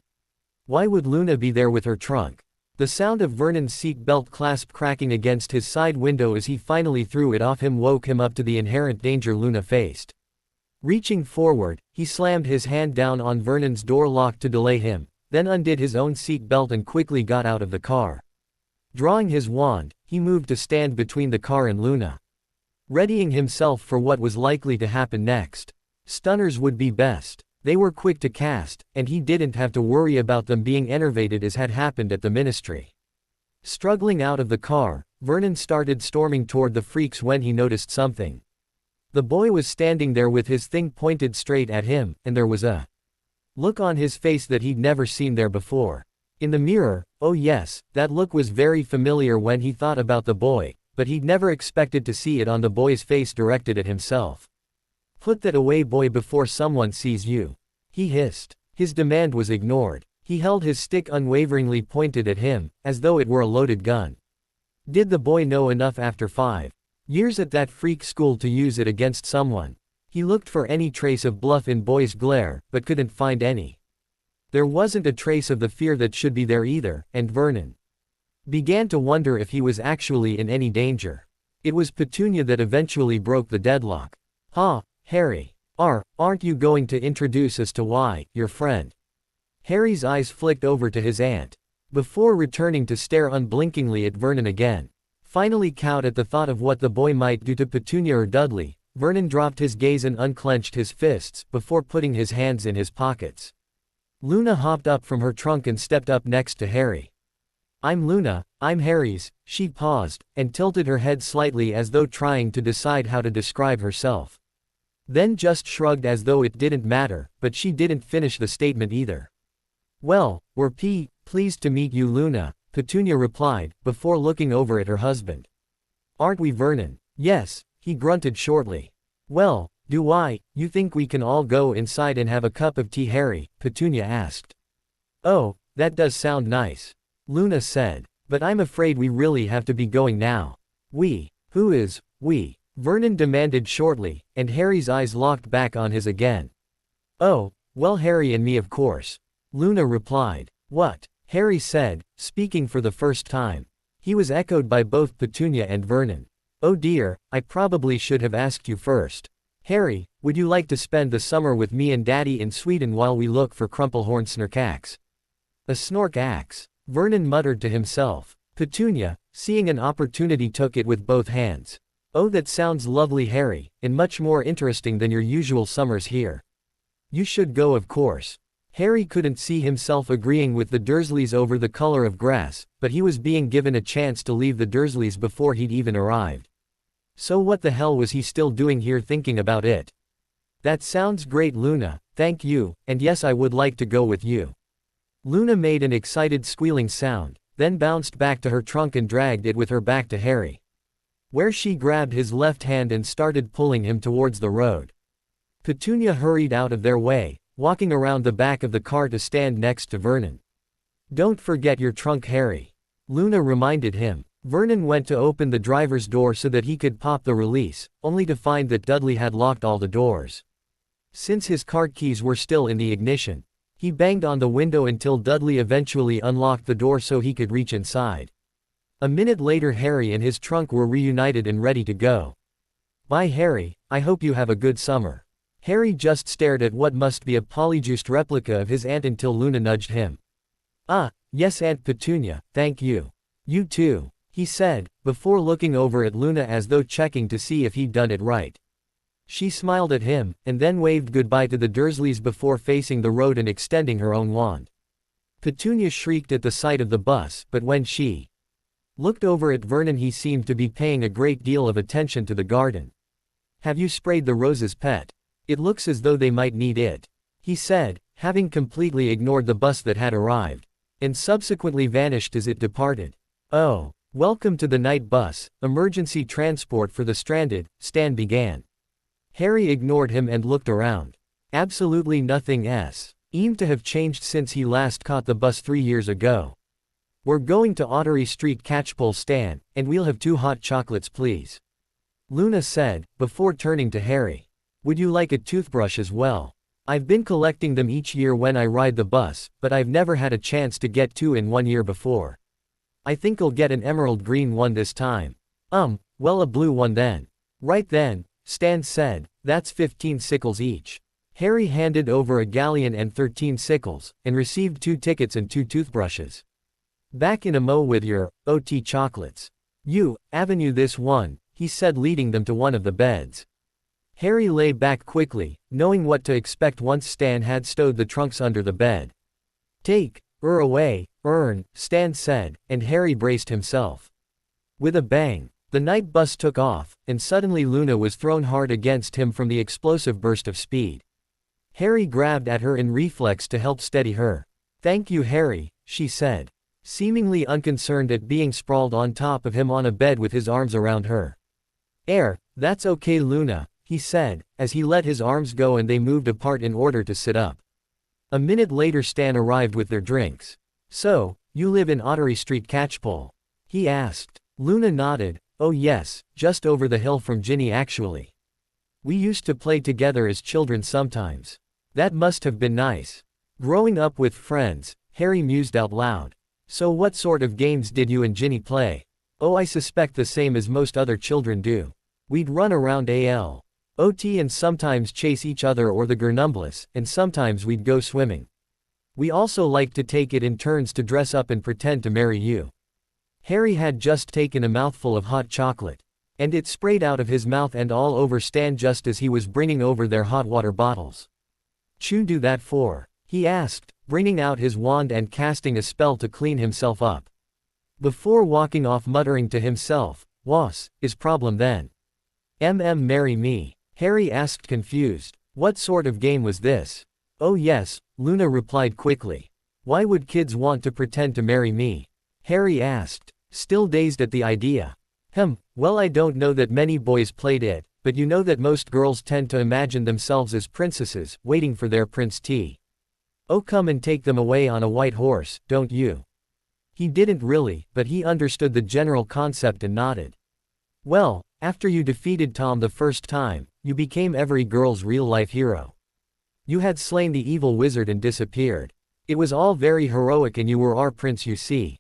Why would Luna be there with her trunk? The sound of Vernon's seat belt clasp cracking against his side window as he finally threw it off him woke him up to the inherent danger Luna faced. Reaching forward, he slammed his hand down on Vernon's door lock to delay him, then undid his own seat belt and quickly got out of the car. Drawing his wand, he moved to stand between the car and Luna, readying himself for what was likely to happen next. Stunners would be best. They were quick to cast, and he didn't have to worry about them being enervated as had happened at the Ministry. Struggling out of the car, Vernon started storming toward the freaks when he noticed something. The boy was standing there with his thing pointed straight at him, and there was a look on his face that he'd never seen there before. In the mirror, oh yes, that look was very familiar when he thought about the boy, but he'd never expected to see it on the boy's face directed at himself. Put that away, boy, before someone sees you, he hissed. His demand was ignored. He held his stick unwaveringly pointed at him, as though it were a loaded gun. Did the boy know enough after 5 years at that freak school to use it against someone? He looked for any trace of bluff in boy's glare, but couldn't find any. There wasn't a trace of the fear that should be there either, and Vernon began to wonder if he was actually in any danger. It was Petunia that eventually broke the deadlock. "Huh, Harry. Aren't you going to introduce us to your friend?" Harry's eyes flicked over to his aunt, before returning to stare unblinkingly at Vernon again. Finally cowed at the thought of what the boy might do to Petunia or Dudley, Vernon dropped his gaze and unclenched his fists, before putting his hands in his pockets. Luna hopped up from her trunk and stepped up next to Harry. "I'm Luna, I'm Harry's." She paused, and tilted her head slightly as though trying to decide how to describe herself. Then just shrugged as though it didn't matter, but she didn't finish the statement either. "Well, we're pleased to meet you, Luna," Petunia replied, before looking over at her husband. "Aren't we, Vernon?" "Yes," he grunted shortly. "Well, you think we can all go inside and have a cup of tea, Harry?" Petunia asked. "Oh, that does sound nice," Luna said. "But I'm afraid we really have to be going now." "We? Who is we?" Vernon demanded shortly, and Harry's eyes locked back on his again. "Oh, well, Harry and me, of course," Luna replied. "What?" Harry said, speaking for the first time. He was echoed by both Petunia and Vernon. "Oh dear, I probably should have asked you first. Harry, would you like to spend the summer with me and Daddy in Sweden while we look for Crumplehorn Snorkax?" "A Snorkax?" Vernon muttered to himself. Petunia, seeing an opportunity, took it with both hands. "Oh, that sounds lovely, Harry, and much more interesting than your usual summers here. You should go, of course." Harry couldn't see himself agreeing with the Dursleys over the color of grass, but he was being given a chance to leave the Dursleys before he'd even arrived. So what the hell was he still doing here thinking about it? "That sounds great, Luna, thank you, and yes, I would like to go with you. Luna made an excited squealing sound, then bounced back to her trunk and dragged it with her back to Harry, where she grabbed his left hand and started pulling him towards the road. Petunia hurried out of their way, walking around the back of the car to stand next to Vernon. Don't forget your trunk, Harry, Luna reminded him. Vernon went to open the driver's door so that he could pop the release, only to find that Dudley had locked all the doors. Since his car keys were still in the ignition, he banged on the window until Dudley eventually unlocked the door so he could reach inside. A minute later, Harry and his trunk were reunited and ready to go. Bye, Harry, I hope you have a good summer. Harry just stared at what must be a polyjuiced replica of his aunt until Luna nudged him. Ah, yes, Aunt Petunia, thank you. You too, he said, before looking over at Luna as though checking to see if he'd done it right. She smiled at him, and then waved goodbye to the Dursleys before facing the road and extending her own wand. Petunia shrieked at the sight of the bus, but when she looked over at Vernon, he seemed to be paying a great deal of attention to the garden. Have you sprayed the roses, pet? It looks as though they might need it, he said, having completely ignored the bus that had arrived, and subsequently vanished as it departed. Oh, welcome to the night bus, emergency transport for the stranded, Stan began. Harry ignored him and looked around. Absolutely nothing seemed to have changed since he last caught the bus 3 years ago. We're going to Ottery Street Catchpole, Stan, and we'll have 2 hot chocolates, please, Luna said, before turning to Harry. Would you like a toothbrush as well? I've been collecting them each year when I ride the bus, but I've never had a chance to get 2 in 1 year before. I think I'll get an emerald green one this time. Well, a blue one then. Right then, Stan said, that's 15 sickles each. Harry handed over a galleon and 13 sickles, and received 2 tickets and 2 toothbrushes. Back in a mo with your OT chocolates. You, Avenue this one, he said, leading them to one of the beds. Harry lay back quickly, knowing what to expect once Stan had stowed the trunks under the bed. Take her away, Stan said, and Harry braced himself. With a bang, the night bus took off, and suddenly Luna was thrown hard against him from the explosive burst of speed. Harry grabbed at her in reflex to help steady her. Thank you, Harry, she said, seemingly unconcerned at being sprawled on top of him on a bed with his arms around her. That's okay, Luna, he said, as he let his arms go and they moved apart in order to sit up. A minute later, Stan arrived with their drinks. So, you live in Ottery Street Catchpole? He asked. Luna nodded. Oh yes, just over the hill from Ginny actually. We used to play together as children sometimes. That must have been nice. Growing up with friends, Harry mused out loud. So what sort of games did you and Ginny play? Oh, I suspect the same as most other children do. We'd run around OT and sometimes chase each other or the Gurnumblus, and sometimes we'd go swimming. We also liked to take it in turns to dress up and pretend to marry you. Harry had just taken a mouthful of hot chocolate, and it sprayed out of his mouth and all over Stan just as he was bringing over their hot water bottles. "Chew'd do that for?" he asked, bringing out his wand and casting a spell to clean himself up. Before walking off, muttering to himself, "Was his problem then?" Marry me?" Harry asked, confused. What sort of game was this? "Oh yes," Luna replied quickly. "Why would kids want to pretend to marry me?" Harry asked, still dazed at the idea. Well, I don't know that many boys played it, but you know that most girls tend to imagine themselves as princesses, waiting for their Prince T. Oh, come and take them away on a white horse, don't you?" He didn't really, but he understood the general concept and nodded. "Well, after you defeated Tom the first time, you became every girl's real-life hero. You had slain the evil wizard and disappeared. It was all very heroic and you were our prince, you see."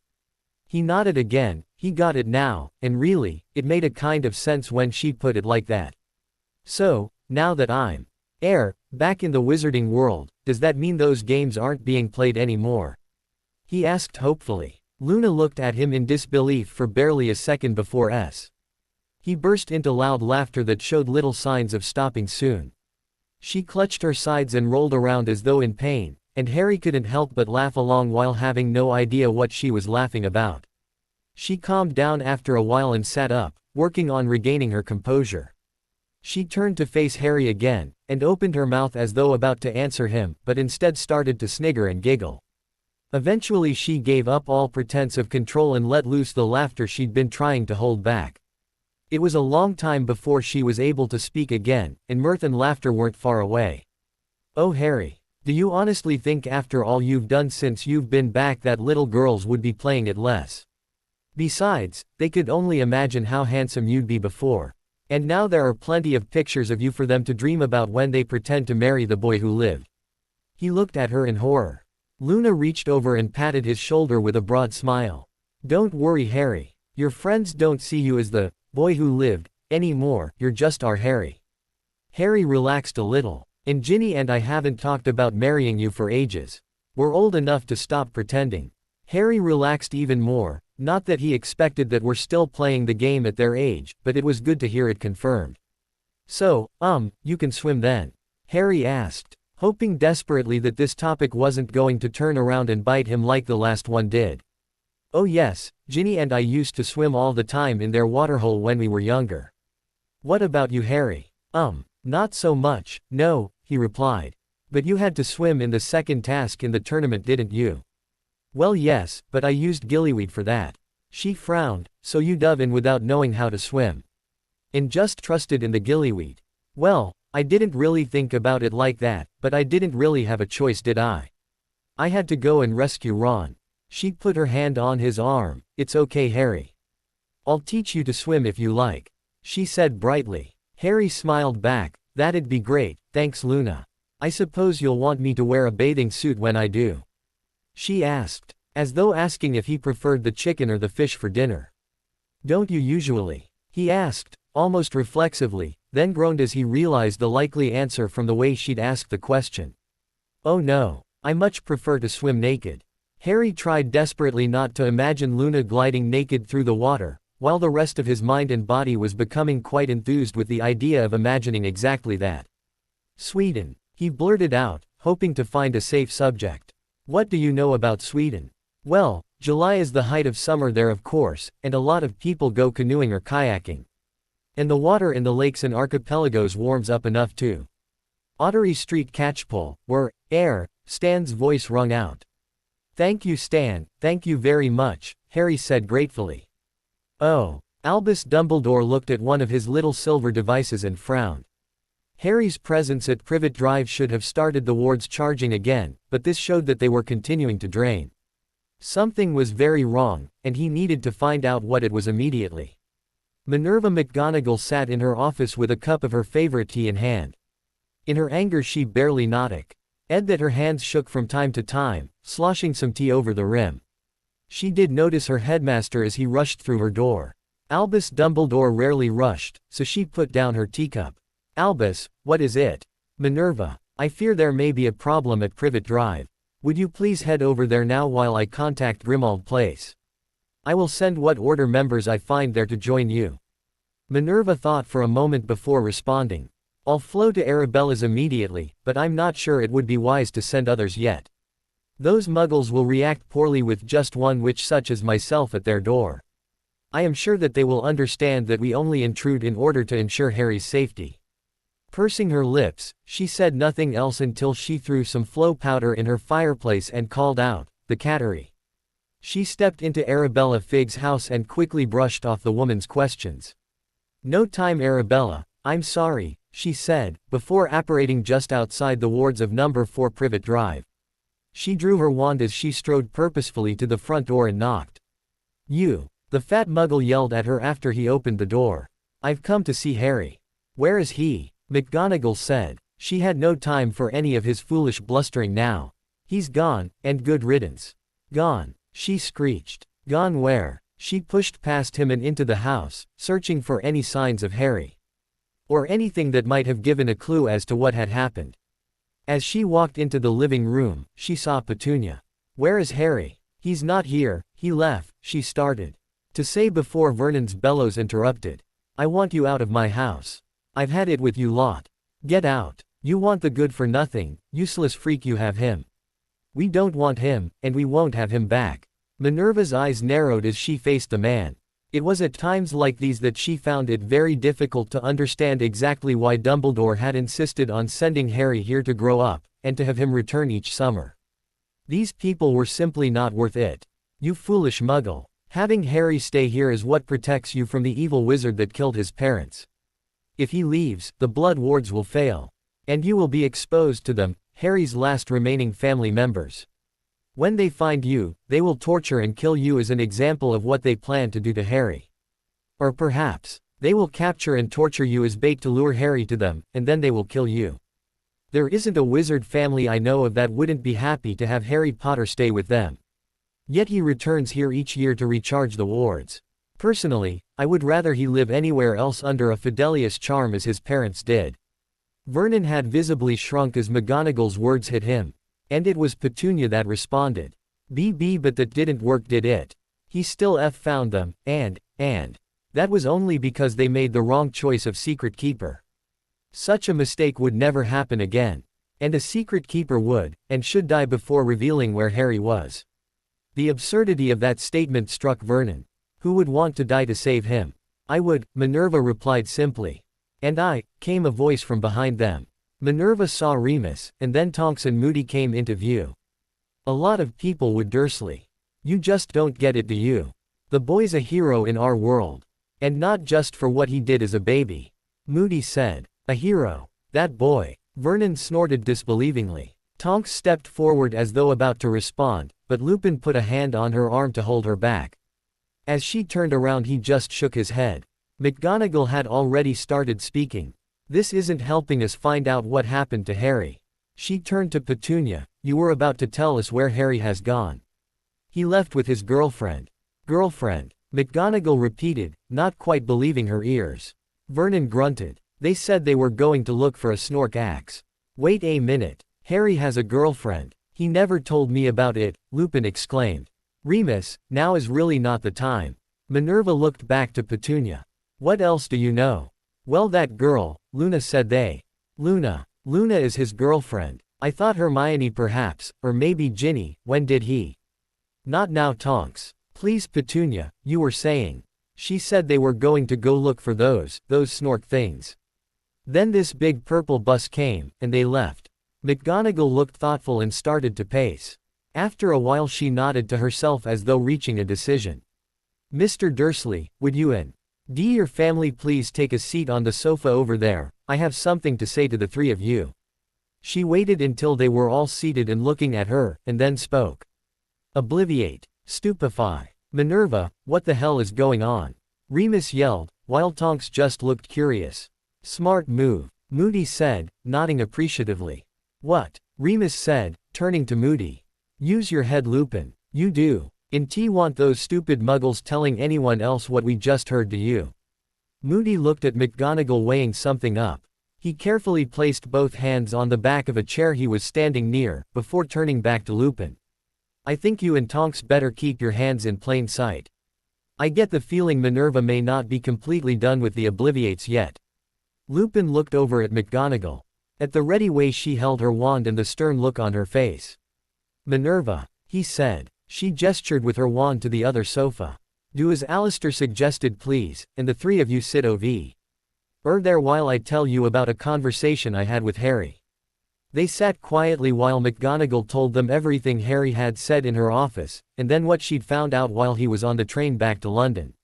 He nodded again. He got it now, and really, it made a kind of sense when she put it like that. "So, now that I'm back in the wizarding world, does that mean those games aren't being played anymore?" he asked hopefully. Luna looked at him in disbelief for barely a second before he burst into loud laughter that showed little signs of stopping soon. She clutched her sides and rolled around as though in pain, and Harry couldn't help but laugh along while having no idea what she was laughing about. She calmed down after a while and sat up, working on regaining her composure. She turned to face Harry again, and opened her mouth as though about to answer him, but instead started to snigger and giggle. Eventually she gave up all pretense of control and let loose the laughter she'd been trying to hold back. It was a long time before she was able to speak again, and mirth and laughter weren't far away. "Oh Harry, do you honestly think after all you've done since you've been back that little girls would be playing it less? Besides, they could only imagine how handsome you'd be before. And now there are plenty of pictures of you for them to dream about when they pretend to marry the boy who lived." He looked at her in horror. Luna reached over and patted his shoulder with a broad smile. "Don't worry Harry. Your friends don't see you as the boy who lived anymore, you're just our Harry." Harry relaxed a little. "And Ginny and I haven't talked about marrying you for ages. We're old enough to stop pretending." Harry relaxed even more, not that he expected that we're still playing the game at their age, but it was good to hear it confirmed. "So, you can swim then?" Harry asked, hoping desperately that this topic wasn't going to turn around and bite him like the last one did. "Oh yes, Ginny and I used to swim all the time in their waterhole when we were younger." "What about you Harry?" Not so much, no," he replied. "But you had to swim in the second task in the tournament didn't you?" "Well yes, but I used gillyweed for that." She frowned. "So you dove in without knowing how to swim? And just trusted in the gillyweed?" "Well, I didn't really think about it like that, but I didn't really have a choice did I? I had to go and rescue Ron." She put her hand on his arm. "It's okay Harry. I'll teach you to swim if you like," she said brightly. Harry smiled back. "That'd be great, thanks Luna. I suppose you'll want me to wear a bathing suit when I do?" she asked, as though asking if he preferred the chicken or the fish for dinner. "Don't you usually?" he asked, almost reflexively, then groaned as he realized the likely answer from the way she'd asked the question. "Oh no, I much prefer to swim naked." Harry tried desperately not to imagine Luna gliding naked through the water, while the rest of his mind and body was becoming quite enthused with the idea of imagining exactly that. "Sweden," he blurted out, hoping to find a safe subject. "What do you know about Sweden?" "Well, July is the height of summer there of course, and a lot of people go canoeing or kayaking. And the water in the lakes and archipelagos warms up enough too." Ottery Street Catchpole, where, Stan's voice rung out. "Thank you Stan, thank you very much," Harry said gratefully. "Oh." Albus Dumbledore looked at one of his little silver devices and frowned. Harry's presence at Privet Drive should have started the wards charging again, but this showed that they were continuing to drain. Something was very wrong, and he needed to find out what it was immediately. Minerva McGonagall sat in her office with a cup of her favorite tea in hand. In her anger she barely nodded. That her hands shook from time to time, sloshing some tea over the rim. She did notice her headmaster as he rushed through her door. Albus Dumbledore rarely rushed, so she put down her teacup. "Albus, what is it?" "Minerva, I fear there may be a problem at Privet Drive. Would you please head over there now while I contact Grimmauld Place? I will send what order members I find there to join you." Minerva thought for a moment before responding. "I'll flow to Arabella's immediately, but I'm not sure it would be wise to send others yet. Those muggles will react poorly with just one witch such as myself at their door. I am sure that they will understand that we only intrude in order to ensure Harry's safety." Pursing her lips, she said nothing else until she threw some flow powder in her fireplace and called out, "The Cattery." She stepped into Arabella Figg's house and quickly brushed off the woman's questions. "No time Arabella, I'm sorry," she said, before apparating just outside the wards of number 4 Privet Drive. She drew her wand as she strode purposefully to the front door and knocked. "You!" the fat muggle yelled at her after he opened the door. "I've come to see Harry." "Where is he?" McGonagall said. She had no time for any of his foolish blustering now. "He's gone, and good riddance." "Gone?" she screeched. "Gone where?" She pushed past him and into the house, searching for any signs of Harry. Or anything that might have given a clue as to what had happened. As she walked into the living room, she saw Petunia. "Where is Harry?" "He's not here, he left," she started to say before Vernon's bellows interrupted. "I want you out of my house. I've had it with you lot. Get out. You want the good-for-nothing, useless freak you have him. We don't want him, and we won't have him back." Minerva's eyes narrowed as she faced the man. It was at times like these that she found it very difficult to understand exactly why Dumbledore had insisted on sending Harry here to grow up, and to have him return each summer. These people were simply not worth it. You foolish muggle. Having Harry stay here is what protects you from the evil wizard that killed his parents. If he leaves, the Blood Wards will fail. And you will be exposed to them, Harry's last remaining family members. When they find you, they will torture and kill you as an example of what they plan to do to Harry. Or perhaps, they will capture and torture you as bait to lure Harry to them, and then they will kill you. There isn't a wizard family I know of that wouldn't be happy to have Harry Potter stay with them. Yet he returns here each year to recharge the wards. Personally, I would rather he live anywhere else under a Fidelius charm as his parents did. Vernon had visibly shrunk as McGonagall's words hit him. And it was Petunia that responded. But that didn't work, did it? He still found them, and that was only because they made the wrong choice of Secret Keeper. Such a mistake would never happen again. And a Secret Keeper would, and should die before revealing where Harry was. The absurdity of that statement struck Vernon. Who would want to die to save him? I would, Minerva replied simply. And I, came a voice from behind them. Minerva saw Remus, and then Tonks and Moody came into view. A lot of people would. Dursley. You just don't get it, do you? The boy's a hero in our world. And not just for what he did as a baby. Moody said. A hero? That boy? Vernon snorted disbelievingly. Tonks stepped forward as though about to respond, but Lupin put a hand on her arm to hold her back. As she turned around, he just shook his head. McGonagall had already started speaking. This isn't helping us find out what happened to Harry. She turned to Petunia. You were about to tell us where Harry has gone. He left with his girlfriend. Girlfriend? McGonagall repeated, not quite believing her ears. Vernon grunted. They said they were going to look for a Snorkax. Wait a minute. Harry has a girlfriend. He never told me about it, Lupin exclaimed. Remus, now is really not the time. Minerva looked back to Petunia. What else do you know? Well, that girl, Luna said they. Luna is his girlfriend. I thought Hermione perhaps, or maybe Ginny. When did he? Not now, Tonks. Please, Petunia, you were saying. She said they were going to go look for those Snork things. Then this big purple bus came, and they left. McGonagall looked thoughtful and started to pace. After a while she nodded to herself as though reaching a decision. Mr. Dursley, would you and your family please take a seat on the sofa over there? I have something to say to the three of you. She waited until they were all seated and looking at her, and then spoke. Obliviate. Stupefy. Minerva, what the hell is going on? Remus yelled, while Tonks just looked curious. Smart move, Moody said, nodding appreciatively. What? Remus said, turning to Moody. Use your head, Lupin. You do. Want those stupid muggles telling anyone else what we just heard, do you? Moody looked at McGonagall weighing something up. He carefully placed both hands on the back of a chair he was standing near, before turning back to Lupin. I think you and Tonks better keep your hands in plain sight. I get the feeling Minerva may not be completely done with the Obliviates yet. Lupin looked over at McGonagall. At the ready way she held her wand and the stern look on her face. Minerva, he said. She gestured with her wand to the other sofa. Do as Alistair suggested, please, and the three of you sit over there while I tell you about a conversation I had with Harry. They sat quietly while McGonagall told them everything Harry had said in her office, and then what she'd found out while he was on the train back to London.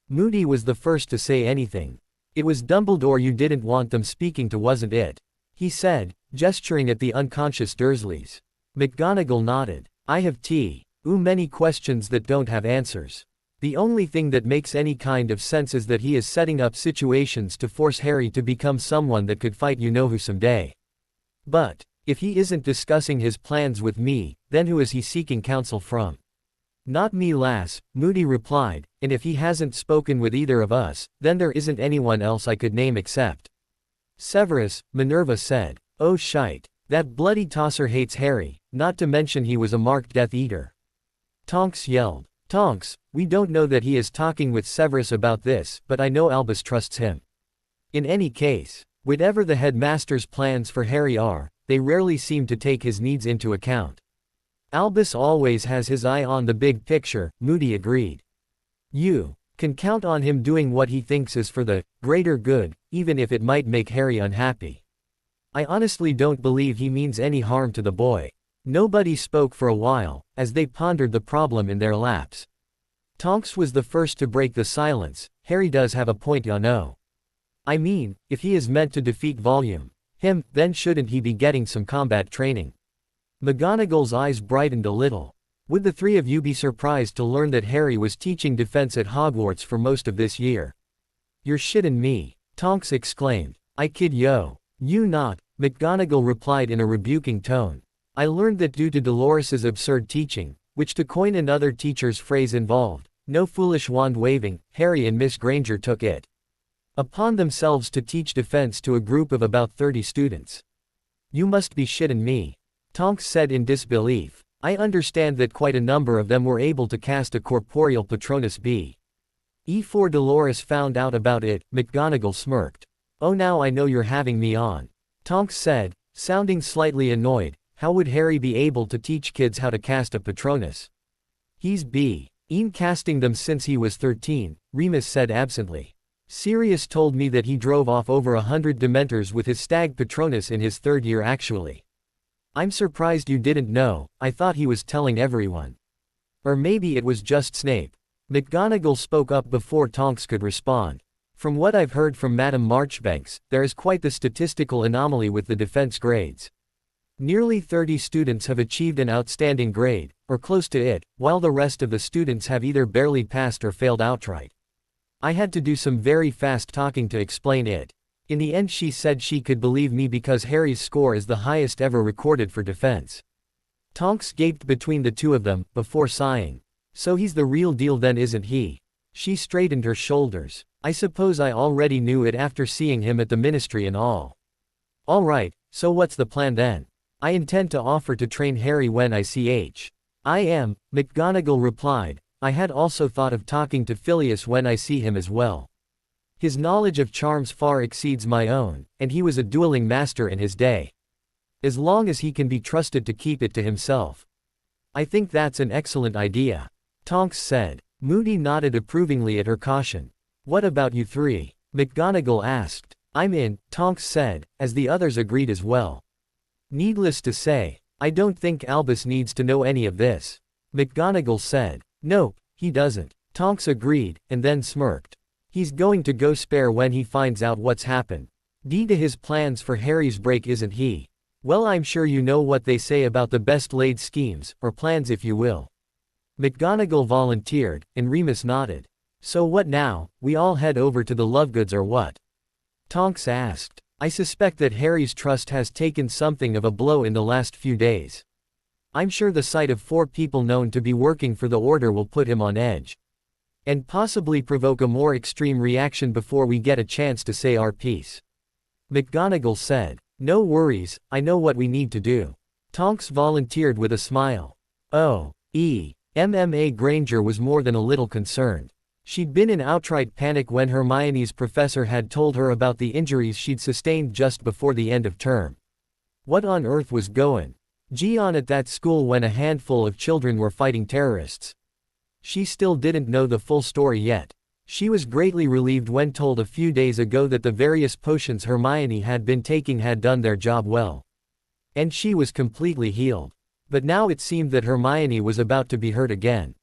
Moody was the first to say anything. It was Dumbledore you didn't want them speaking to, wasn't it? He said, gesturing at the unconscious Dursleys. McGonagall nodded. I have many questions that don't have answers. The only thing that makes any kind of sense is that he is setting up situations to force Harry to become someone that could fight you-know-who someday. But, if he isn't discussing his plans with me, then who is he seeking counsel from? Not me, lass, Moody replied, and if he hasn't spoken with either of us, then there isn't anyone else I could name except Severus, Minerva said. Oh shite. That bloody tosser hates Harry, not to mention he was a marked Death Eater. Tonks yelled. Tonks, we don't know that he is talking with Severus about this, but I know Albus trusts him. In any case, whatever the headmaster's plans for Harry are, they rarely seem to take his needs into account. Albus always has his eye on the big picture, Moody agreed. You Can count on him doing what he thinks is for the greater good, even if it might make Harry unhappy. I honestly don't believe he means any harm to the boy. Nobody spoke for a while, as they pondered the problem in their laps. Tonks was the first to break the silence. Harry does have a point, you know. I mean, if he is meant to defeat Volume, then shouldn't he be getting some combat training? McGonagall's eyes brightened a little. Would the three of you be surprised to learn that Harry was teaching defense at Hogwarts for most of this year? You're shitting me, Tonks exclaimed. I kid yo. You not, McGonagall replied in a rebuking tone. I learned that due to Dolores's absurd teaching, which to coin another teacher's phrase involved, no foolish wand waving, Harry and Miss Granger took it upon themselves to teach defense to a group of about 30 students. You must be shitting me, Tonks said in disbelief. I understand that quite a number of them were able to cast a corporeal Patronus before Dolores found out about it, McGonagall smirked. Oh, now I know you're having me on, Tonks said, sounding slightly annoyed. How would Harry be able to teach kids how to cast a Patronus? He's been casting them since he was 13, Remus said absently. Sirius told me that he drove off over 100 Dementors with his stag Patronus in his third year actually. I'm surprised you didn't know. I thought he was telling everyone. Or maybe it was just Snape. McGonagall spoke up before Tonks could respond. From what I've heard from Madame Marchbanks, there is quite the statistical anomaly with the defense grades. Nearly 30 students have achieved an outstanding grade, or close to it, while the rest of the students have either barely passed or failed outright. I had to do some very fast talking to explain it. In the end she said she could believe me because Harry's score is the highest ever recorded for defense. Tonks gaped between the two of them, before sighing. So he's the real deal then, isn't he? She straightened her shoulders. I suppose I already knew it after seeing him at the Ministry and all. Alright, so what's the plan then? I intend to offer to train Harry when I see him, McGonagall replied. I had also thought of talking to Phileas when I see him as well. His knowledge of charms far exceeds my own, and he was a dueling master in his day. As long as he can be trusted to keep it to himself. I think that's an excellent idea, Tonks said. Moody nodded approvingly at her caution. What about you three? McGonagall asked. I'm in, Tonks said, as the others agreed as well. Needless to say, I don't think Albus needs to know any of this, McGonagall said. Nope, he doesn't, Tonks agreed, and then smirked. He's going to go spare when he finds out what's happened. To his plans for Harry's break, isn't he? Well, I'm sure you know what they say about the best laid schemes, or plans if you will. McGonagall volunteered, and Remus nodded. So what now, we all head over to the Lovegoods or what? Tonks asked. I suspect that Harry's trust has taken something of a blow in the last few days. I'm sure the sight of 4 people known to be working for the Order will put him on edge. And possibly provoke a more extreme reaction before we get a chance to say our piece. McGonagall said. No worries, I know what we need to do. Tonks volunteered with a smile. MMA Granger was more than a little concerned. She'd been in outright panic when Hermione's professor had told her about the injuries she'd sustained just before the end of term. What on earth was going on at that school when a handful of children were fighting terrorists? She still didn't know the full story yet. She was greatly relieved when told a few days ago that the various potions Hermione had been taking had done their job well. And she was completely healed. But now it seemed that Hermione was about to be hurt again.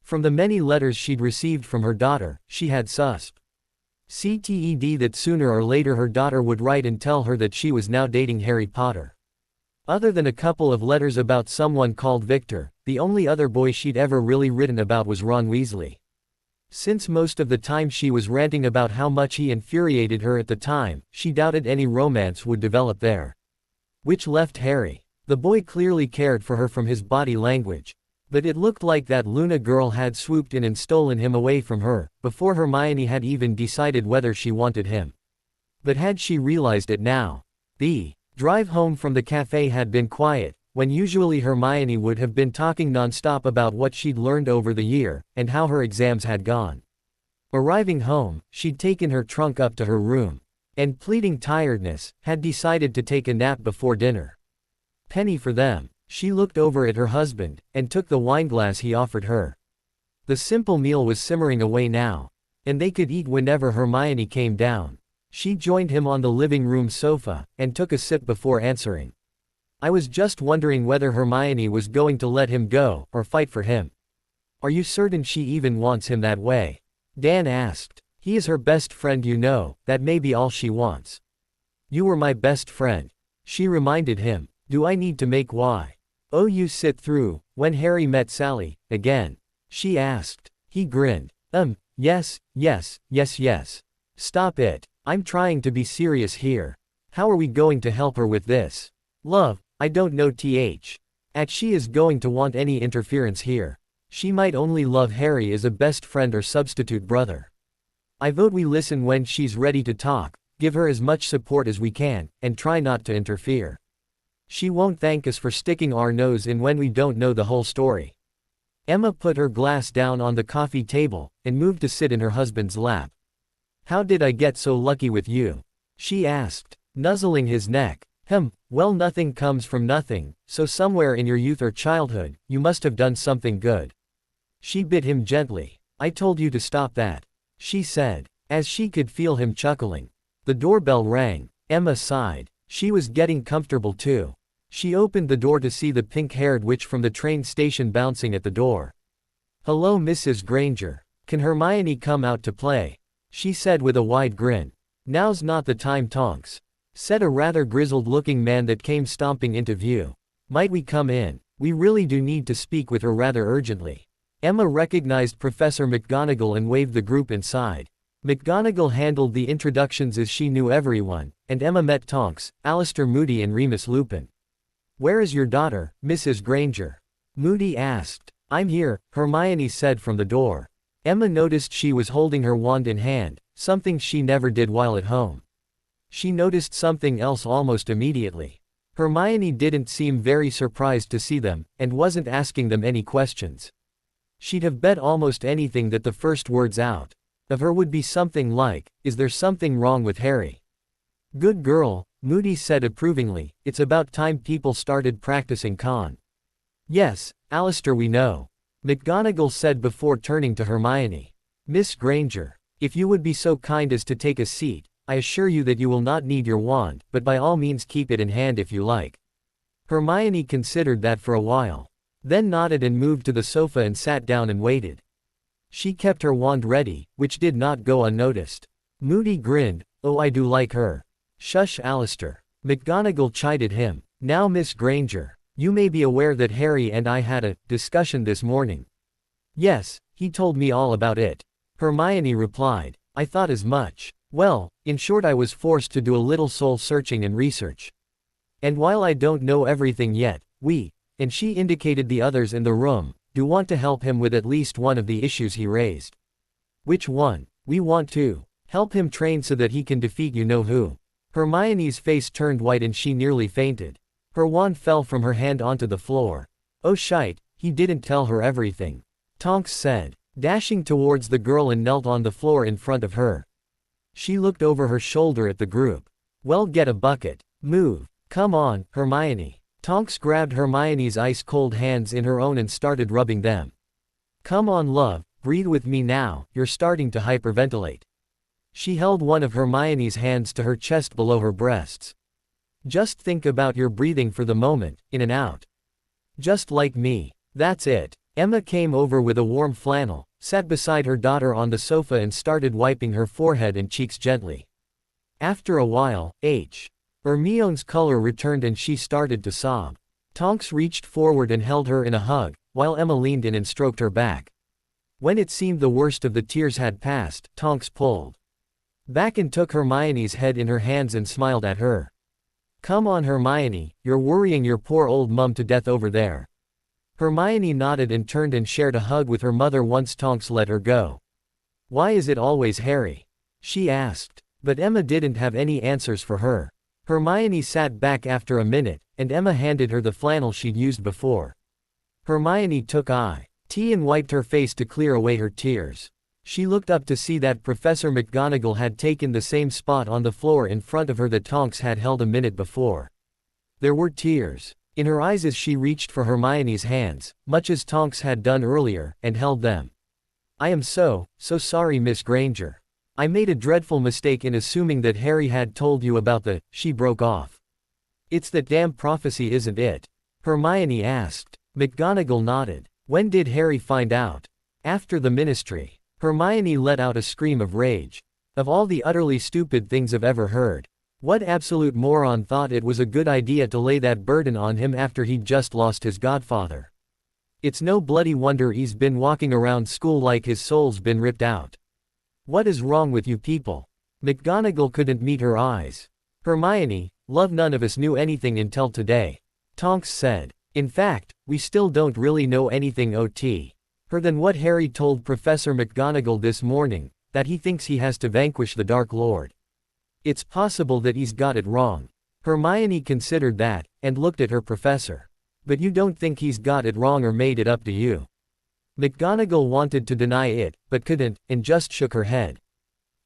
From the many letters she'd received from her daughter, she had suspected that sooner or later her daughter would write and tell her that she was now dating Harry Potter. Other than a couple of letters about someone called Victor, the only other boy she'd ever really written about was Ron Weasley. Since most of the time she was ranting about how much he infuriated her at the time, she doubted any romance would develop there. Which left Harry. The boy clearly cared for her from his body language. But it looked like that Luna girl had swooped in and stolen him away from her, before Hermione had even decided whether she wanted him. But had she realized it now? The drive home from the cafe had been quiet, when usually Hermione would have been talking non-stop about what she'd learned over the year, and how her exams had gone. Arriving home, she'd taken her trunk up to her room. And pleading tiredness, had decided to take a nap before dinner. Penny for them. She looked over at her husband, and took the wineglass he offered her. The simple meal was simmering away now. And they could eat whenever Hermione came down. She joined him on the living room sofa, and took a sip before answering. I was just wondering whether Hermione was going to let him go, or fight for him. Are you certain she even wants him that way? Dan asked. He is her best friend, you know, that may be all she wants. You were my best friend. She reminded him. Do I need to make why? Oh, you sit through, when Harry met Sally, again? She asked. He grinned. Yes. Stop it. I'm trying to be serious here. How are we going to help her with this? Love, I don't know she is going to want any interference here. She might only love Harry as a best friend or substitute brother. I vote we listen when she's ready to talk, give her as much support as we can, and try not to interfere. She won't thank us for sticking our nose in when we don't know the whole story. Emma put her glass down on the coffee table, and moved to sit in her husband's lap. How did I get so lucky with you? She asked, nuzzling his neck. Well, nothing comes from nothing, so somewhere in your youth or childhood, you must have done something good. She bit him gently. I told you to stop that, she said, as she could feel him chuckling. The doorbell rang. Emma sighed. She was getting comfortable too. She opened the door to see the pink-haired witch from the train station bouncing at the door. Hello, Mrs. Granger. Can Hermione come out to play? She said with a wide grin. Now's not the time, Tonks, said a rather grizzled-looking man that came stomping into view. Might we come in? We really do need to speak with her rather urgently. Emma recognized Professor McGonagall and waved the group inside. McGonagall handled the introductions as she knew everyone, and Emma met Tonks, Alastor Moody and Remus Lupin. Where is your daughter, Mrs. Granger? Moody asked. I'm here, Hermione said from the door. Emma noticed she was holding her wand in hand, something she never did while at home. She noticed something else almost immediately. Hermione didn't seem very surprised to see them, and wasn't asking them any questions. She'd have bet almost anything that the first words out of her would be something like, is there something wrong with Harry? Good girl, Moody said approvingly, it's about time people started practicing con. Yes, Alastor, we know, McGonagall said before turning to Hermione. Miss Granger, if you would be so kind as to take a seat, I assure you that you will not need your wand, but by all means keep it in hand if you like. Hermione considered that for a while, then nodded and moved to the sofa and sat down and waited. She kept her wand ready, which did not go unnoticed. Moody grinned. Oh, I do like her. Shush, Alastor, McGonagall chided him. Now, Miss Granger, you may be aware that Harry and I had a discussion this morning. Yes, he told me all about it, Hermione replied. I thought as much. Well, in short, I was forced to do a little soul-searching and research. And while I don't know everything yet, we, and she indicated the others in the room, do want to help him with at least one of the issues he raised. Which one? We want to help him train so that he can defeat you-know-who. Hermione's face turned white and she nearly fainted. Her wand fell from her hand onto the floor. Oh shite, he didn't tell her everything, Tonks said, dashing towards the girl and knelt on the floor in front of her. She looked over her shoulder at the group. Well, get a bucket. Move. Come on, Hermione. Tonks grabbed Hermione's ice-cold hands in her own and started rubbing them. Come on, love, breathe with me now, you're starting to hyperventilate. She held one of Hermione's hands to her chest below her breasts. Just think about your breathing for the moment, in and out. Just like me. That's it. Emma came over with a warm flannel, sat beside her daughter on the sofa and started wiping her forehead and cheeks gently. After a while, Hermione's color returned and she started to sob. Tonks reached forward and held her in a hug, while Emma leaned in and stroked her back. When it seemed the worst of the tears had passed, Tonks pulled back and took Hermione's head in her hands and smiled at her. Come on, Hermione, you're worrying your poor old mum to death over there. Hermione nodded and turned and shared a hug with her mother once Tonks let her go. Why is it always Harry? She asked. But Emma didn't have any answers for her. Hermione sat back after a minute, and Emma handed her the flannel she'd used before. Hermione took tea and wiped her face to clear away her tears. She looked up to see that Professor McGonagall had taken the same spot on the floor in front of her that Tonks had held a minute before. There were tears in her eyes as she reached for Hermione's hands, much as Tonks had done earlier, and held them. I am so sorry, Miss Granger. I made a dreadful mistake in assuming that Harry had told you about the, she broke off. It's that damn prophecy, isn't it? Hermione asked. McGonagall nodded. When did Harry find out? After the ministry. Hermione let out a scream of rage. Of all the utterly stupid things I've ever heard. What absolute moron thought it was a good idea to lay that burden on him after he'd just lost his godfather? It's no bloody wonder he's been walking around school like his soul's been ripped out. What is wrong with you people? McGonagall couldn't meet her eyes. Hermione, love, none of us knew anything until today. Tonks said. In fact, we still don't really know anything other than what Harry told Professor McGonagall this morning, that he thinks he has to vanquish the Dark Lord. It's possible that he's got it wrong. Hermione considered that, and looked at her professor. But you don't think he's got it wrong or made it up to you? McGonagall wanted to deny it, but couldn't, and just shook her head.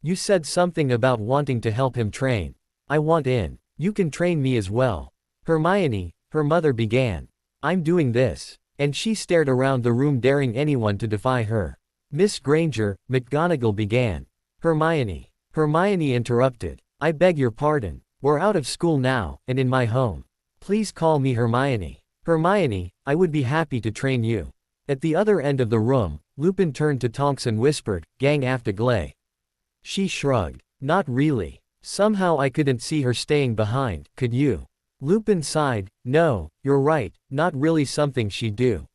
You said something about wanting to help him train. I want in. You can train me as well. Hermione, her mother began. I'm doing this. And she stared around the room, daring anyone to defy her. Miss Granger, McGonagall began. Hermione interrupted. I beg your pardon. We're out of school now, and in my home. Please call me Hermione. Hermione, I would be happy to train you. At the other end of the room, Lupin turned to Tonks and whispered, Gang after. She shrugged. Not really. Somehow I couldn't see her staying behind, could you? Lupin sighed. No, you're right, not really something she'd do.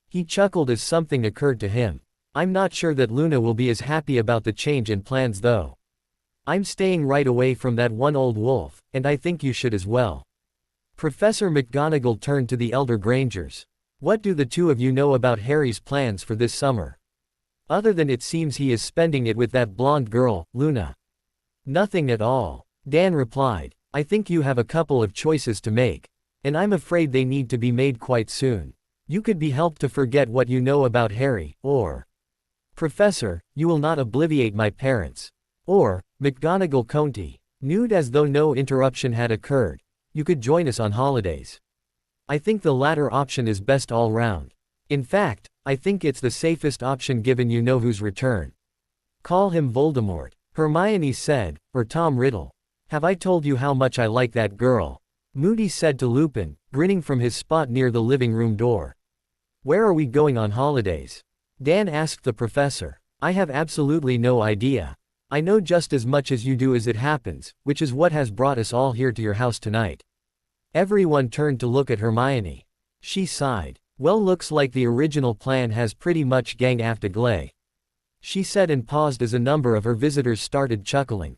He chuckled as something occurred to him. I'm not sure that Luna will be as happy about the change in plans though. I'm staying right away from that one old wolf, and I think you should as well. Professor McGonagall turned to the elder Grangers. What do the two of you know about Harry's plans for this summer? Other than it seems he is spending it with that blonde girl, Luna. Nothing at all. Dan replied. I think you have a couple of choices to make. And I'm afraid they need to be made quite soon. You could be helped to forget what you know about Harry, or... Professor, you will not obliviate my parents. Or, McGonagall continued as though no interruption had occurred. You could join us on holidays. I think the latter option is best all round. In fact, I think it's the safest option given you know whose return. Call him Voldemort, Hermione said, or Tom Riddle. Have I told you how much I like that girl? Moody said to Lupin, grinning from his spot near the living room door. Where are we going on holidays? Dan asked the professor. I have absolutely no idea. I know just as much as you do as it happens, which is what has brought us all here to your house tonight. Everyone turned to look at Hermione. She sighed. Well, looks like the original plan has pretty much gang after. She said and paused as a number of her visitors started chuckling.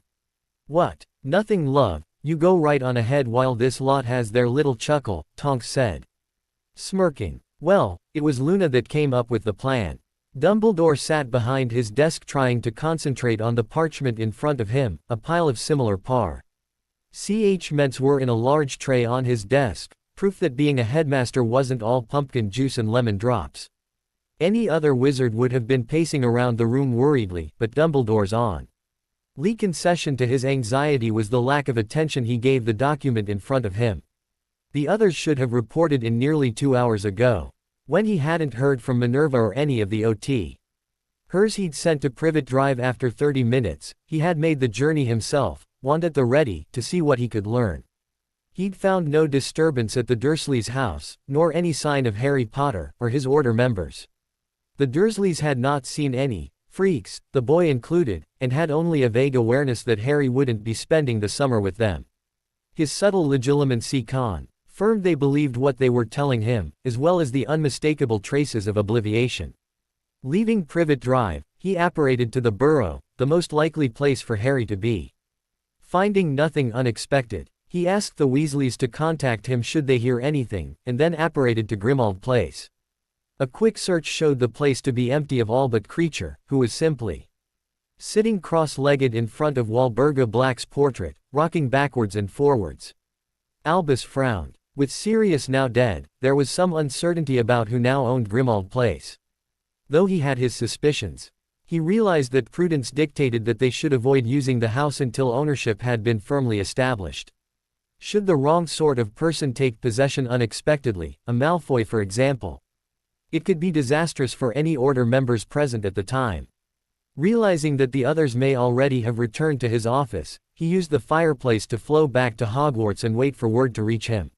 What? Nothing, love, you go right on ahead while this lot has their little chuckle, Tonks said. Smirking. Well, it was Luna that came up with the plan. Dumbledore sat behind his desk trying to concentrate on the parchment in front of him, a pile of similar parchments were in a large tray on his desk, proof that being a headmaster wasn't all pumpkin juice and lemon drops. Any other wizard would have been pacing around the room worriedly, but Dumbledore's only concession to his anxiety was the lack of attention he gave the document in front of him. The others should have reported in nearly 2 hours ago. When he hadn't heard from Minerva or any of the OTers he'd sent to Privet Drive after 30 minutes, he had made the journey himself, wand at the ready, to see what he could learn. He'd found no disturbance at the Dursleys' house, nor any sign of Harry Potter, or his order members. The Dursleys had not seen any freaks, the boy included, and had only a vague awareness that Harry wouldn't be spending the summer with them. His subtle legilimency confirmed they believed what they were telling him, as well as the unmistakable traces of obliviation. Leaving Privet Drive, he apparated to the Burrow, the most likely place for Harry to be. Finding nothing unexpected, he asked the Weasleys to contact him should they hear anything, and then apparated to Grimmauld Place. A quick search showed the place to be empty of all but Kreacher, who was simply sitting cross-legged in front of Walburga Black's portrait, rocking backwards and forwards. Albus frowned. With Sirius now dead, there was some uncertainty about who now owned Grimmauld Place. Though he had his suspicions, he realized that prudence dictated that they should avoid using the house until ownership had been firmly established. Should the wrong sort of person take possession unexpectedly, a Malfoy for example, It could be disastrous for any Order members present at the time. Realizing that the others may already have returned to his office, he used the fireplace to flow back to Hogwarts and wait for word to reach him.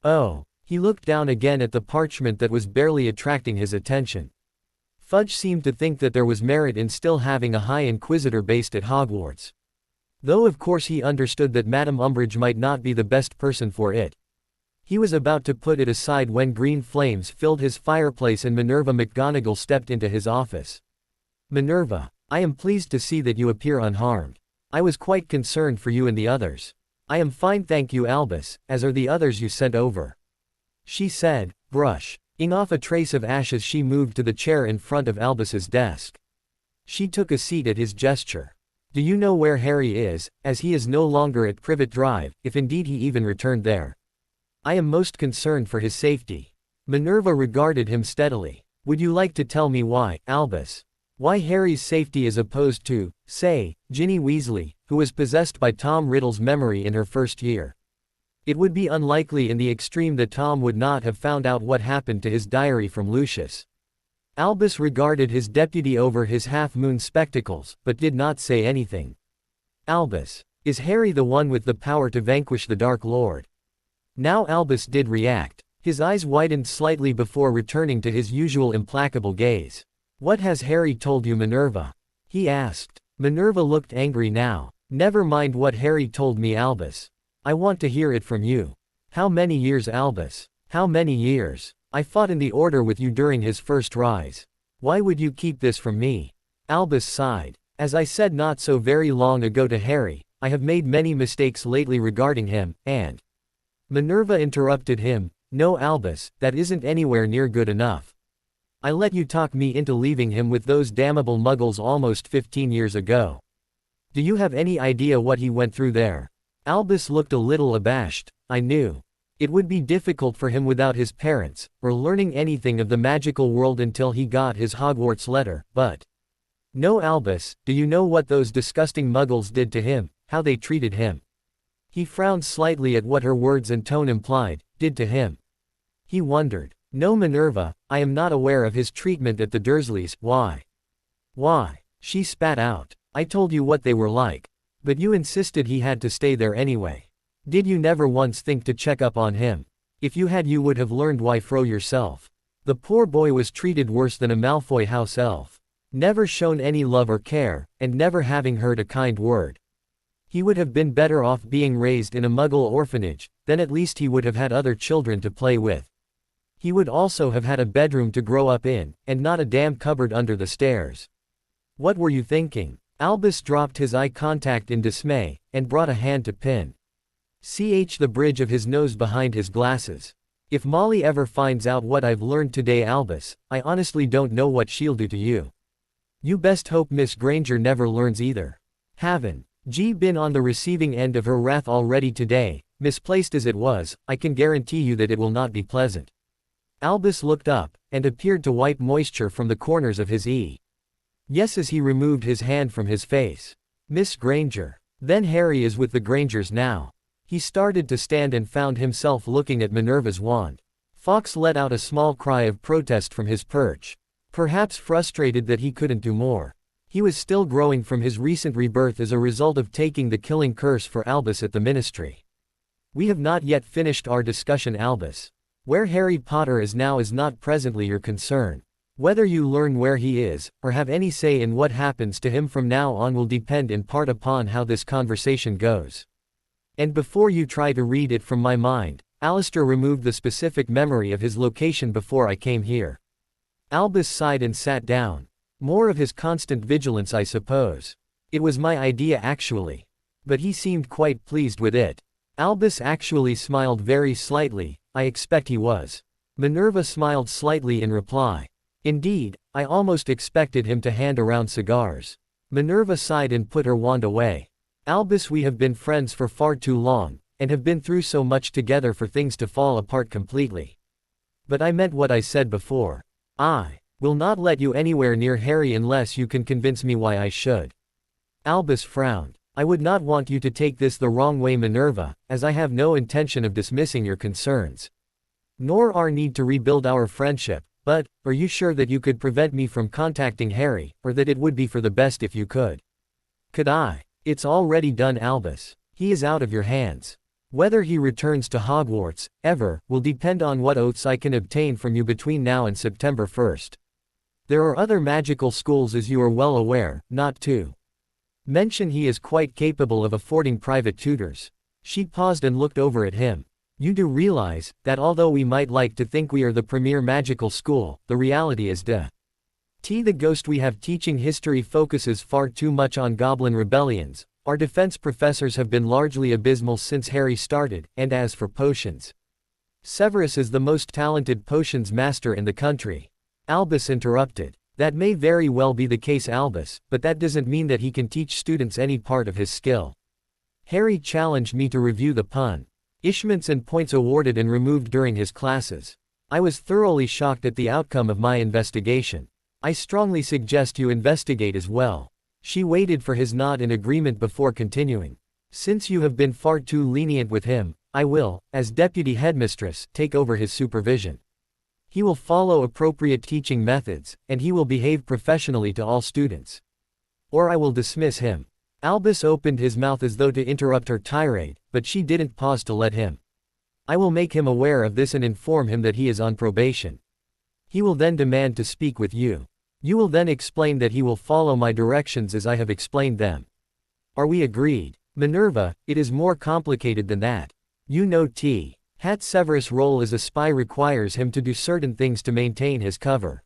Oh. He looked down again at the parchment that was barely attracting his attention. Fudge seemed to think that there was merit in still having a High Inquisitor based at Hogwarts. Though of course he understood that Madame Umbridge might not be the best person for it. He was about to put it aside when green flames filled his fireplace and Minerva McGonagall stepped into his office. Minerva, I am pleased to see that you appear unharmed. I was quite concerned for you and the others. I am fine, thank you, Albus, as are the others you sent over. She said, brushing off a trace of ashes. She moved to the chair in front of Albus's desk. She took a seat at his gesture. Do you know where Harry is, as he is no longer at Privet Drive, if indeed he even returned there? I am most concerned for his safety. Minerva regarded him steadily. Would you like to tell me why, Albus? Why Harry's safety as opposed to, say, Ginny Weasley, who was possessed by Tom Riddle's memory in her first year? It would be unlikely in the extreme that Tom would not have found out what happened to his diary from Lucius. Albus regarded his deputy over his half-moon spectacles, but did not say anything. Albus, is Harry the one with the power to vanquish the Dark Lord? Now Albus did react. His eyes widened slightly before returning to his usual implacable gaze. What has Harry told you, Minerva? He asked. Minerva looked angry now. Never mind what Harry told me, Albus. I want to hear it from you. How many years, Albus? How many years? I fought in the Order with you during his first rise. Why would you keep this from me? Albus sighed. As I said not so very long ago to Harry, I have made many mistakes lately regarding him, and... Minerva interrupted him. No, Albus, that isn't anywhere near good enough. I let you talk me into leaving him with those damnable muggles almost 15 years ago. Do you have any idea what he went through there? Albus looked a little abashed. I knew. It would be difficult for him without his parents, or learning anything of the magical world until he got his Hogwarts letter, but... No, Albus, do you know what those disgusting muggles did to him, how they treated him? He frowned slightly at what her words and tone implied, did to him. He wondered. No, Minerva, I am not aware of his treatment at the Dursleys. Why? Why? She spat out. I told you what they were like. But you insisted he had to stay there anyway. Did you never once think to check up on him? If you had, you would have learned why yourself. The poor boy was treated worse than a Malfoy house elf. Never shown any love or care, and never having heard a kind word. He would have been better off being raised in a Muggle orphanage, then at least he would have had other children to play with. He would also have had a bedroom to grow up in, and not a damn cupboard under the stairs. What were you thinking? Albus dropped his eye contact in dismay, and brought a hand to pin the bridge of his nose behind his glasses. If Molly ever finds out what I've learned today, Albus, I honestly don't know what she'll do to you. You best hope Miss Granger never learns either. Haven't been on the receiving end of her wrath already today, misplaced as it was. I can guarantee you that it will not be pleasant. Albus looked up, and appeared to wipe moisture from the corners of his eye. Yes, as he removed his hand from his face. Miss Granger. Then Harry is with the Grangers now. He started to stand and found himself looking at Minerva's wand. Fawkes let out a small cry of protest from his perch. Perhaps frustrated that he couldn't do more. He was still growing from his recent rebirth as a result of taking the killing curse for Albus at the Ministry. We have not yet finished our discussion, Albus. Where Harry Potter is now is not presently your concern. Whether you learn where he is, or have any say in what happens to him from now on will depend in part upon how this conversation goes. And before you try to read it from my mind, Alistair removed the specific memory of his location before I came here. Albus sighed and sat down. More of his constant vigilance, I suppose. It was my idea actually. But he seemed quite pleased with it. Albus actually smiled very slightly. I expect he was. Minerva smiled slightly in reply. Indeed, I almost expected him to hand around cigars. Minerva sighed and put her wand away. Albus, we have been friends for far too long, and have been through so much together for things to fall apart completely. But I meant what I said before. I will not let you anywhere near Harry unless you can convince me why I should. Albus frowned. I would not want you to take this the wrong way, Minerva, as I have no intention of dismissing your concerns. Nor our need to rebuild our friendship, But, are you sure that you could prevent me from contacting Harry, or that it would be for the best if you could? Could I? It's already done, Albus. He is out of your hands. Whether he returns to Hogwarts, ever, will depend on what oaths I can obtain from you between now and September 1st. There are other magical schools, as you are well aware, not to mention he is quite capable of affording private tutors. She paused and looked over at him. You do realize that although we might like to think we are the premier magical school, the reality is the ghost we have teaching history focuses far too much on goblin rebellions. Our defense professors have been largely abysmal since Harry started, and as for potions, Severus is the most talented potions master in the country. Albus interrupted. That may very well be the case, Albus, but that doesn't mean that he can teach students any part of his skill. Harry challenged me to review the punishments and points awarded and removed during his classes. I was thoroughly shocked at the outcome of my investigation. I strongly suggest you investigate as well. She waited for his nod in agreement before continuing. Since you have been far too lenient with him, I will, as deputy headmistress, take over his supervision. He will follow appropriate teaching methods, and he will behave professionally to all students. Or I will dismiss him. Albus opened his mouth as though to interrupt her tirade, but she didn't pause to let him. I will make him aware of this and inform him that he is on probation. He will then demand to speak with you. You will then explain that he will follow my directions as I have explained them. Are we agreed? Minerva, it is more complicated than that. You know Severus' role as a spy requires him to do certain things to maintain his cover.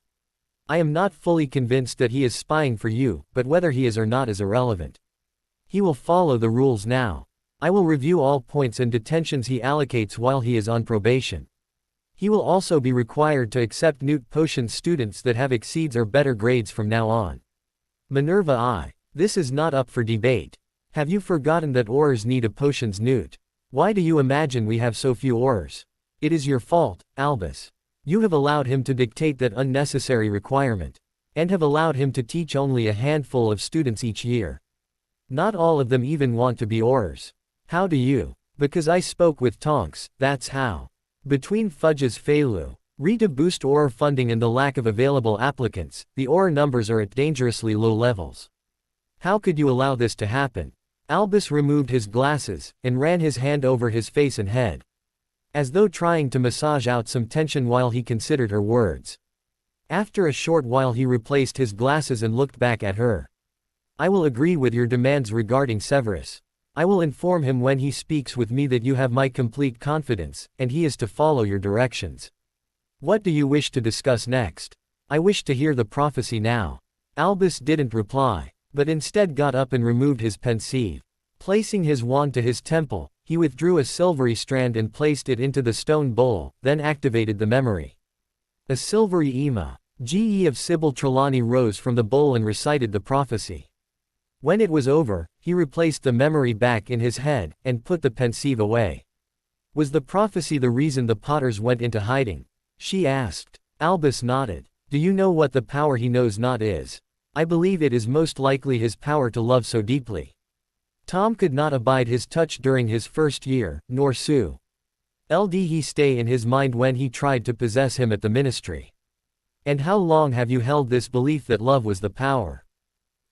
I am not fully convinced that he is spying for you, but whether he is or not is irrelevant. He will follow the rules now. I will review all points and detentions he allocates while he is on probation. He will also be required to accept Newt Potion students that have exceeds or better grades from now on. Minerva, this is not up for debate. Have you forgotten that Aurors need a potions, Newt? Why do you imagine we have so few Aurors? It is your fault, Albus. You have allowed him to dictate that unnecessary requirement. And have allowed him to teach only a handful of students each year. Not all of them even want to be Aurors. How do you? Because I spoke with Tonks, that's how. Between Fudge's failure to boost Auror funding and the lack of available applicants, the Auror numbers are at dangerously low levels. How could you allow this to happen? Albus removed his glasses, and ran his hand over his face and head, as though trying to massage out some tension while he considered her words. After a short while he replaced his glasses and looked back at her. I will agree with your demands regarding Severus. I will inform him when he speaks with me that you have my complete confidence, and he is to follow your directions. What do you wish to discuss next? I wish to hear the prophecy now. Albus didn't reply, but instead got up and removed his pensieve. Placing his wand to his temple, he withdrew a silvery strand and placed it into the stone bowl, then activated the memory. A silvery Ge of Sybil Trelawney rose from the bowl and recited the prophecy. When it was over, he replaced the memory back in his head, and put the pensieve away. Was the prophecy the reason the Potters went into hiding? She asked. Albus nodded. Do you know what the power he knows not is? I believe it is most likely his power to love so deeply. Tom could not abide his touch during his first year, nor Sue. Ld he stay in his mind when he tried to possess him at the ministry. And how long have you held this belief that love was the power?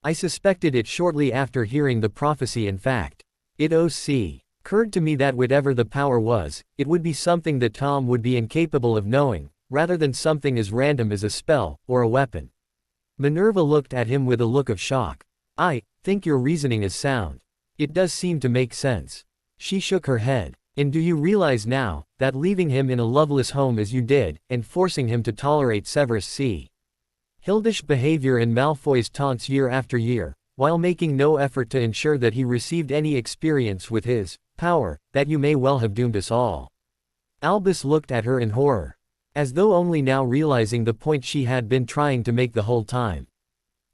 I suspected it shortly after hearing the prophecy. In fact, it occurred to me that whatever the power was, it would be something that Tom would be incapable of knowing, rather than something as random as a spell, or a weapon. Minerva looked at him with a look of shock. I think your reasoning is sound. It does seem to make sense. She shook her head. And do you realize now, that leaving him in a loveless home as you did, and forcing him to tolerate Severus C. Hildish behavior and Malfoy's taunts year after year, while making no effort to ensure that he received any experience with his power, that you may well have doomed us all. Albus looked at her in horror, as though only now realizing the point she had been trying to make the whole time.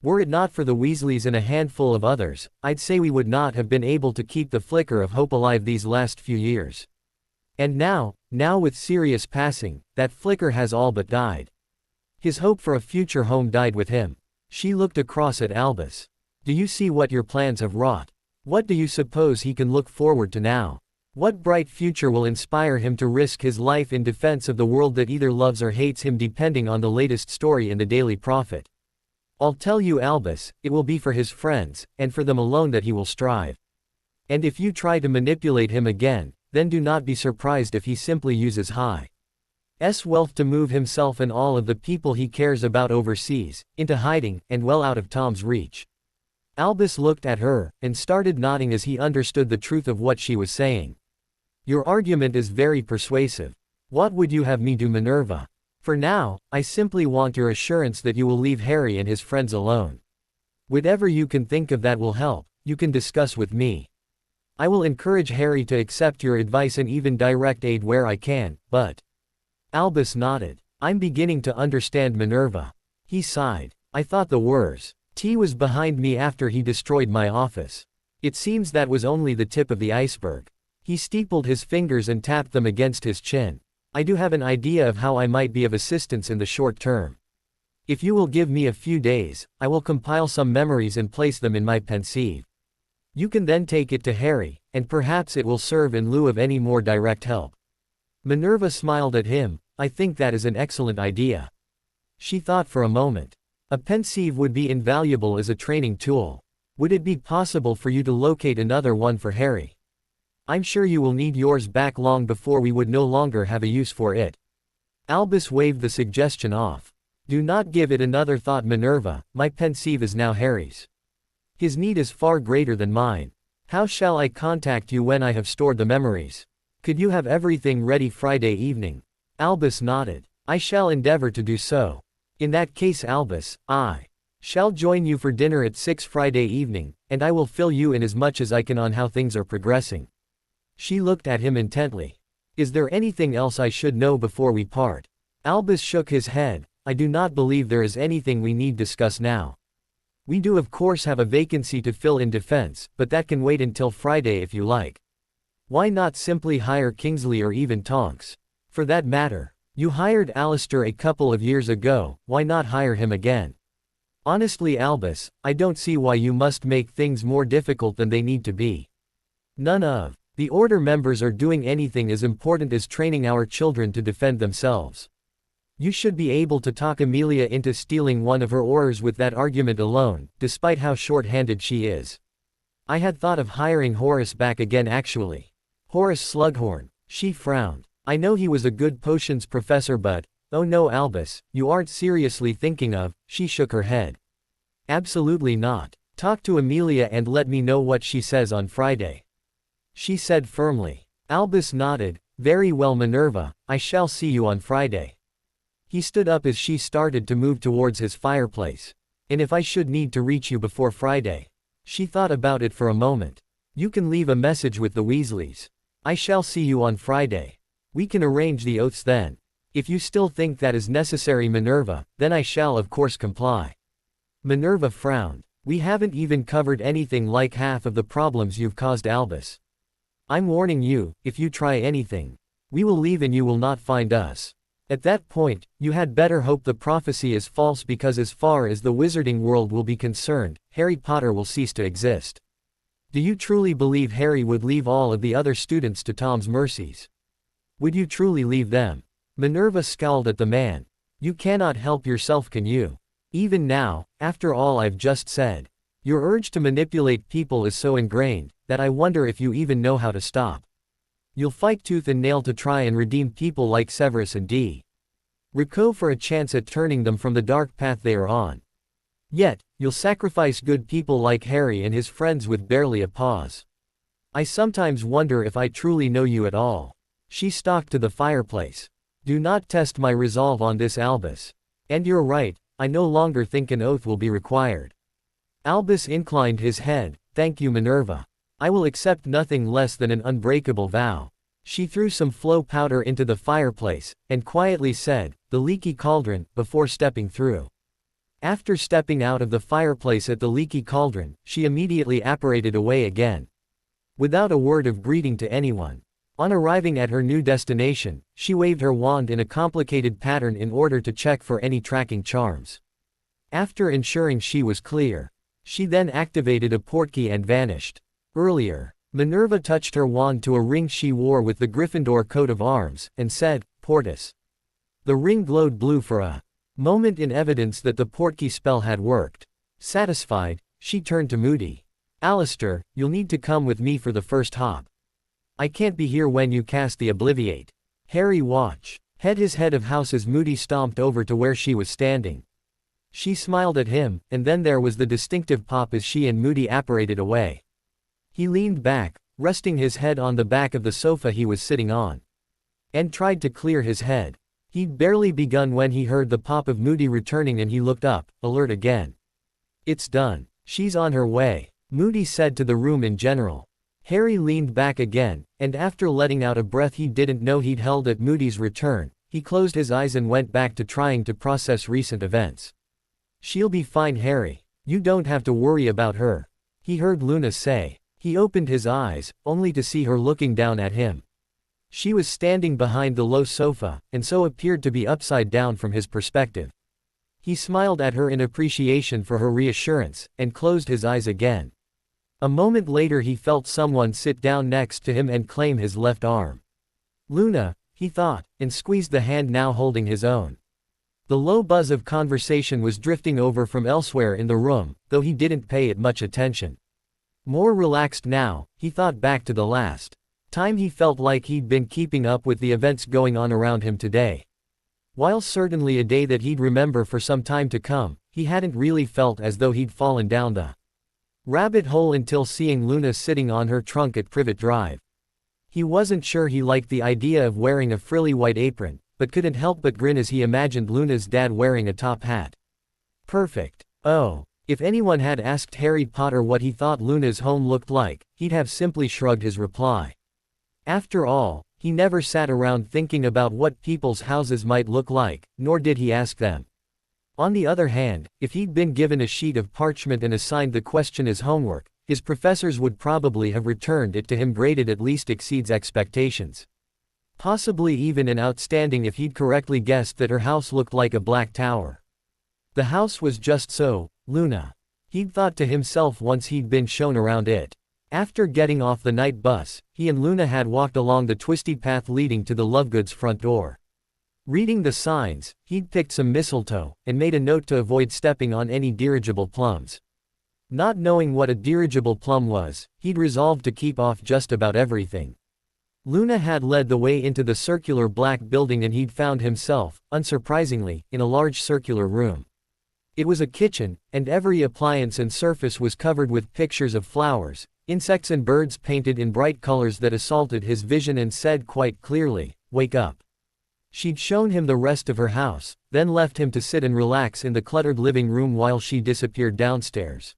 Were it not for the Weasleys and a handful of others, I'd say we would not have been able to keep the flicker of hope alive these last few years. And now with Sirius passing, that flicker has all but died. His hope for a future home died with him. She looked across at Albus. Do you see what your plans have wrought? What do you suppose he can look forward to now? What bright future will inspire him to risk his life in defense of the world that either loves or hates him depending on the latest story in the Daily Prophet? I'll tell you Albus, it will be for his friends, and for them alone that he will strive. And if you try to manipulate him again, then do not be surprised if he simply uses High's wealth to move himself and all of the people he cares about overseas, into hiding, and well out of Tom's reach. Albus looked at her, and started nodding as he understood the truth of what she was saying. Your argument is very persuasive. What would you have me do, Minerva? For now, I simply want your assurance that you will leave Harry and his friends alone. Whatever you can think of that will help, you can discuss with me. I will encourage Harry to accept your advice and even direct aid where I can, but... Albus nodded. I'm beginning to understand, Minerva. He sighed. I thought the worst. T was behind me after he destroyed my office. It seems that was only the tip of the iceberg. He steepled his fingers and tapped them against his chin. I do have an idea of how I might be of assistance in the short term. If you will give me a few days, I will compile some memories and place them in my pensieve. You can then take it to Harry, and perhaps it will serve in lieu of any more direct help. Minerva smiled at him. I think that is an excellent idea. She thought for a moment. A pensieve would be invaluable as a training tool. Would it be possible for you to locate another one for Harry? I'm sure you will need yours back long before we would no longer have a use for it. Albus waved the suggestion off. Do not give it another thought, Minerva, my pensieve is now Harry's. His need is far greater than mine. How shall I contact you when I have stored the memories? Could you have everything ready Friday evening? Albus nodded. I shall endeavor to do so. In that case, Albus, I shall join you for dinner at 6 Friday evening, and I will fill you in as much as I can on how things are progressing. She looked at him intently. Is there anything else I should know before we part? Albus shook his head. I do not believe there is anything we need discuss now. We do of course have a vacancy to fill in defense, but that can wait until Friday if you like. Why not simply hire Kingsley or even Tonks? For that matter, you hired Alistair a couple of years ago, why not hire him again? Honestly, Albus, I don't see why you must make things more difficult than they need to be. None of the Order members are doing anything as important as training our children to defend themselves. You should be able to talk Amelia into stealing one of her oars with that argument alone, despite how short-handed she is. I had thought of hiring Horace back again actually. Horace Slughorn. She frowned. I know he was a good potions professor but, oh no Albus, you aren't seriously thinking of, she shook her head. Absolutely not. Talk to Amelia and let me know what she says on Friday. She said firmly. Albus nodded. Very well, Minerva, I shall see you on Friday. He stood up as she started to move towards his fireplace. And if I should need to reach you before Friday? She thought about it for a moment. You can leave a message with the Weasleys. I shall see you on Friday. We can arrange the oaths then. If you still think that is necessary, Minerva, then I shall of course comply. Minerva frowned. We haven't even covered anything like half of the problems you've caused, Albus. I'm warning you, if you try anything, we will leave and you will not find us. At that point, you had better hope the prophecy is false because as far as the wizarding world will be concerned, Harry Potter will cease to exist. Do you truly believe Harry would leave all of the other students to Tom's mercies? Would you truly leave them? Minerva scowled at the man. You cannot help yourself, can you? Even now, after all I've just said. Your urge to manipulate people is so ingrained, that I wonder if you even know how to stop. You'll fight tooth and nail to try and redeem people like Severus and Draco for a chance at turning them from the dark path they are on. Yet, you'll sacrifice good people like Harry and his friends with barely a pause. I sometimes wonder if I truly know you at all. She stalked to the fireplace. Do not test my resolve on this, Albus. And you're right, I no longer think an oath will be required. Albus inclined his head. Thank you, Minerva. I will accept nothing less than an unbreakable vow. She threw some flow powder into the fireplace, and quietly said, the leaky cauldron, before stepping through. After stepping out of the fireplace at the leaky cauldron, she immediately apparated away again. Without a word of greeting to anyone. On arriving at her new destination, she waved her wand in a complicated pattern in order to check for any tracking charms. After ensuring she was clear, she then activated a portkey and vanished. Earlier, Minerva touched her wand to a ring she wore with the Gryffindor coat of arms, and said, Portus. The ring glowed blue for a moment in evidence that the Portkey spell had worked. Satisfied, she turned to Moody. Alistair, you'll need to come with me for the first hop. I can't be here when you cast the Obliviate. Harry watch. His head of house as Moody stomped over to where she was standing. She smiled at him, and then there was the distinctive pop as she and Moody apparated away. He leaned back, resting his head on the back of the sofa he was sitting on, and tried to clear his head. He'd barely begun when he heard the pop of Moody returning and he looked up, alert again. It's done. She's on her way, Moody said to the room in general. Harry leaned back again, and after letting out a breath he didn't know he'd held at Moody's return, he closed his eyes and went back to trying to process recent events. She'll be fine, Harry. You don't have to worry about her, he heard Luna say. He opened his eyes, only to see her looking down at him. She was standing behind the low sofa, and so appeared to be upside down from his perspective. He smiled at her in appreciation for her reassurance, and closed his eyes again. A moment later he felt someone sit down next to him and claim his left arm. Luna, he thought, and squeezed the hand now holding his own. The low buzz of conversation was drifting over from elsewhere in the room, though he didn't pay it much attention. More relaxed now, he thought back to the last time he felt like he'd been keeping up with the events going on around him today. While certainly a day that he'd remember for some time to come, he hadn't really felt as though he'd fallen down the rabbit hole until seeing Luna sitting on her trunk at Privet Drive. He wasn't sure he liked the idea of wearing a frilly white apron, but couldn't help but grin as he imagined Luna's dad wearing a top hat. Perfect. Oh, if anyone had asked Harry Potter what he thought Luna's home looked like, he'd have simply shrugged his reply. After all, he never sat around thinking about what people's houses might look like, nor did he ask them. On the other hand, if he'd been given a sheet of parchment and assigned the question as homework, his professors would probably have returned it to him graded at least exceeds expectations. Possibly even an outstanding if he'd correctly guessed that her house looked like a black tower. The house was just so, Luna, he'd thought to himself once he'd been shown around it. After getting off the night bus, he and Luna had walked along the twisty path leading to the Lovegoods' front door. Reading the signs, he'd picked some mistletoe, and made a note to avoid stepping on any dirigible plums. Not knowing what a dirigible plum was, he'd resolved to keep off just about everything. Luna had led the way into the circular black building and he'd found himself, unsurprisingly, in a large circular room. It was a kitchen, and every appliance and surface was covered with pictures of flowers, insects and birds painted in bright colors that assaulted his vision and said quite clearly, "Wake up." She'd shown him the rest of her house, then left him to sit and relax in the cluttered living room while she disappeared downstairs.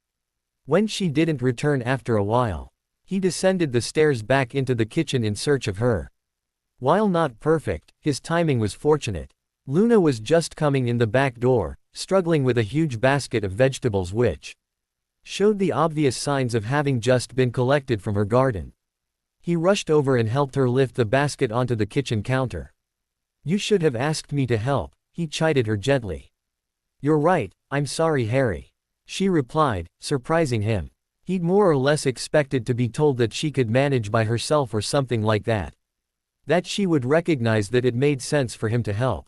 When she didn't return after a while, he descended the stairs back into the kitchen in search of her. While not perfect, his timing was fortunate. Luna was just coming in the back door, struggling with a huge basket of vegetables which showed the obvious signs of having just been collected from her garden. He rushed over and helped her lift the basket onto the kitchen counter. "You should have asked me to help," he chided her gently. "You're right, I'm sorry, Harry," she replied, surprising him. He'd more or less expected to be told that she could manage by herself or something like that. That she would recognize that it made sense for him to help.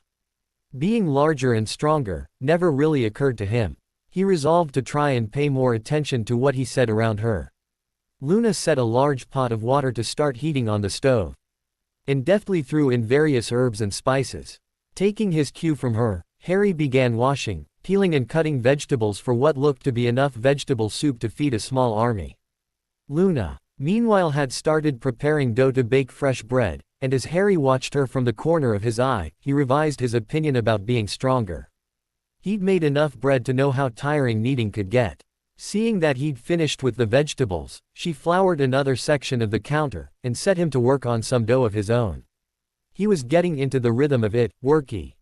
Being larger and stronger never really occurred to him. He resolved to try and pay more attention to what he said around her. Luna set a large pot of water to start heating on the stove, and deftly threw in various herbs and spices. Taking his cue from her, Harry began washing, peeling and cutting vegetables for what looked to be enough vegetable soup to feed a small army. Luna, meanwhile, had started preparing dough to bake fresh bread, and as Harry watched her from the corner of his eye, he revised his opinion about being stronger. He'd made enough bread to know how tiring kneading could get. Seeing that he'd finished with the vegetables, she floured another section of the counter, and set him to work on some dough of his own. He was getting into the rhythm of it, working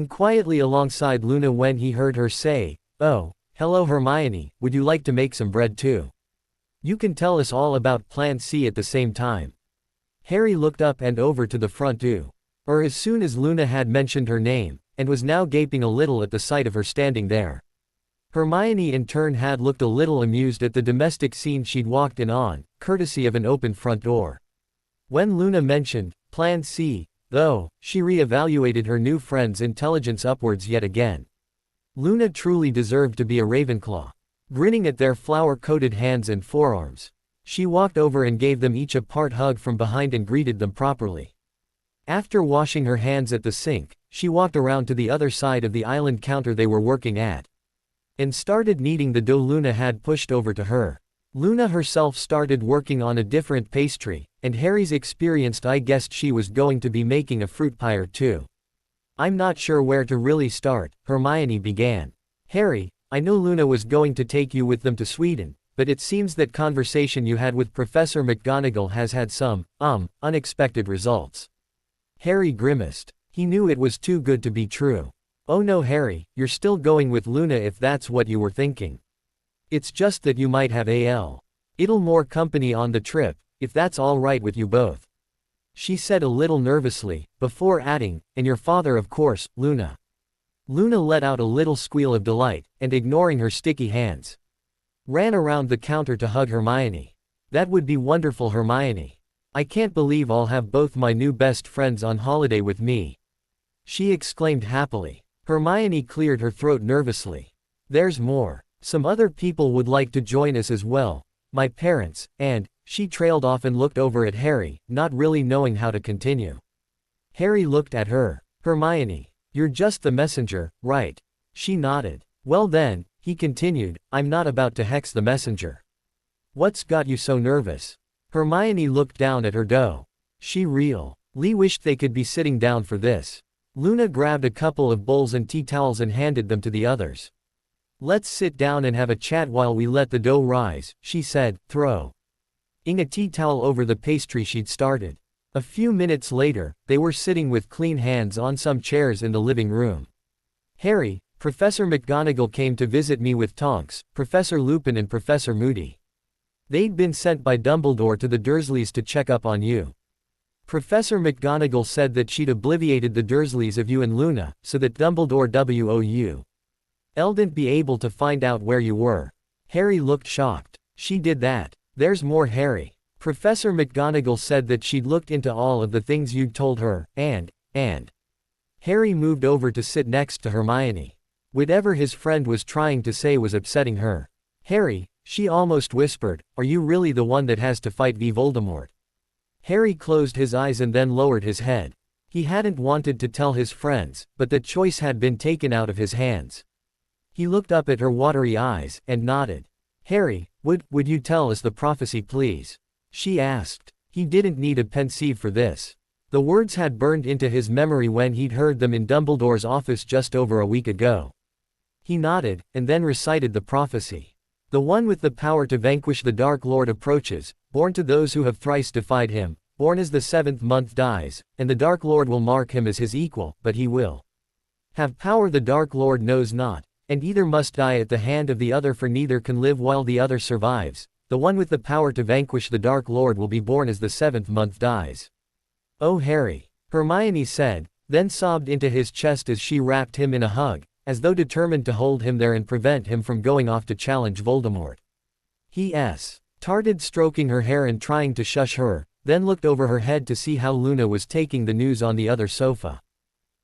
quietly alongside Luna when he heard her say, "Oh, hello Hermione, would you like to make some bread too? You can tell us all about Plan C at the same time." Harry looked up and over to the front door as soon as Luna had mentioned her name, and was now gaping a little at the sight of her standing there. Hermione in turn had looked a little amused at the domestic scene she'd walked in on, courtesy of an open front door. When Luna mentioned Plan C, though, she re-evaluated her new friend's intelligence upwards yet again. Luna truly deserved to be a Ravenclaw. Grinning at their flower-coated hands and forearms, she walked over and gave them each a part hug from behind and greeted them properly. After washing her hands at the sink, she walked around to the other side of the island counter they were working at and started kneading the dough Luna had pushed over to her. Luna herself started working on a different pastry, and Harry's experienced eye guessed she was going to be making a fruit pie or two. "I'm not sure where to really start," Hermione began. "Harry, I know Luna was going to take you with them to Sweden, but it seems that conversation you had with Professor McGonagall has had some, unexpected results." Harry grimaced. He knew it was too good to be true. "Oh no Harry, you're still going with Luna if that's what you were thinking. It's just that you might have it'll more company on the trip, if that's all right with you both," she said a little nervously, before adding, "and your father of course, Luna." Luna let out a little squeal of delight, and ignoring her sticky hands, ran around the counter to hug Hermione. "That would be wonderful Hermione. I can't believe I'll have both my new best friends on holiday with me," she exclaimed happily. Hermione cleared her throat nervously. "There's more. Some other people would like to join us as well, my parents, and," she trailed off and looked over at Harry, not really knowing how to continue. Harry looked at her. "Hermione, you're just the messenger, right?" She nodded. "Well then," he continued, "I'm not about to hex the messenger." "What's got you so nervous?" Hermione looked down at her dough. Lee wished they could be sitting down for this. Luna grabbed a couple of bowls and tea towels and handed them to the others. "Let's sit down and have a chat while we let the dough rise," she said, throwing a tea towel over the pastry she'd started. A few minutes later, they were sitting with clean hands on some chairs in the living room. "Harry, Professor McGonagall came to visit me with Tonks, Professor Lupin and Professor Moody. They'd been sent by Dumbledore to the Dursleys to check up on you. Professor McGonagall said that she'd obliviated the Dursleys of you and Luna, so that Dumbledore wouldn't be able to find out where you were." Harry looked shocked. "She did that? There's more Harry. Professor McGonagall said that she'd looked into all of the things you'd told her, and. Harry moved over to sit next to Hermione. Whatever his friend was trying to say was upsetting her. "Harry," she almost whispered, "are you really the one that has to fight Voldemort?" Harry closed his eyes and then lowered his head. He hadn't wanted to tell his friends, but the choice had been taken out of his hands. He looked up at her watery eyes, and nodded. "Harry, would you tell us the prophecy please?" she asked. He didn't need a pensieve for this. The words had burned into his memory when he'd heard them in Dumbledore's office just over a week ago. He nodded, and then recited the prophecy. "The one with the power to vanquish the Dark Lord approaches, born to those who have thrice defied him, born as the 7th month dies, and the Dark Lord will mark him as his equal, but he will have power the Dark Lord knows not, and either must die at the hand of the other for neither can live while the other survives. The one with the power to vanquish the Dark Lord will be born as the 7th month dies." "Oh Harry," Hermione said, then sobbed into his chest as she wrapped him in a hug, as though determined to hold him there and prevent him from going off to challenge Voldemort. He started stroking her hair and trying to shush her, then looked over her head to see how Luna was taking the news on the other sofa.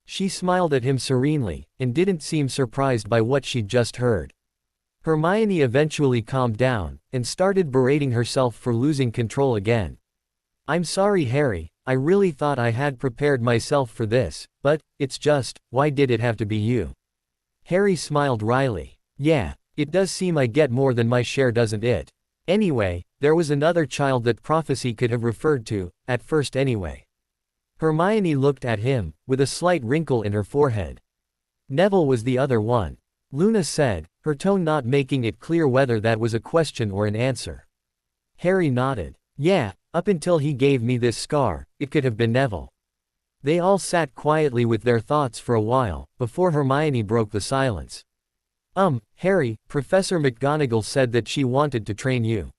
She smiled at him serenely, and didn't seem surprised by what she'd just heard. Hermione eventually calmed down, and started berating herself for losing control again. "I'm sorry Harry, I really thought I had prepared myself for this, but, it's just, why did it have to be you?" Harry smiled wryly. "Yeah, it does seem I get more than my share doesn't it? Anyway, there was another child that prophecy could have referred to, at first anyway." Hermione looked at him, with a slight wrinkle in her forehead. "Neville was the other one," Luna said, her tone not making it clear whether that was a question or an answer. Harry nodded. "Yeah, up until he gave me this scar, it could have been Neville." They all sat quietly with their thoughts for a while, before Hermione broke the silence. Harry, Professor McGonagall said that she wanted to train you.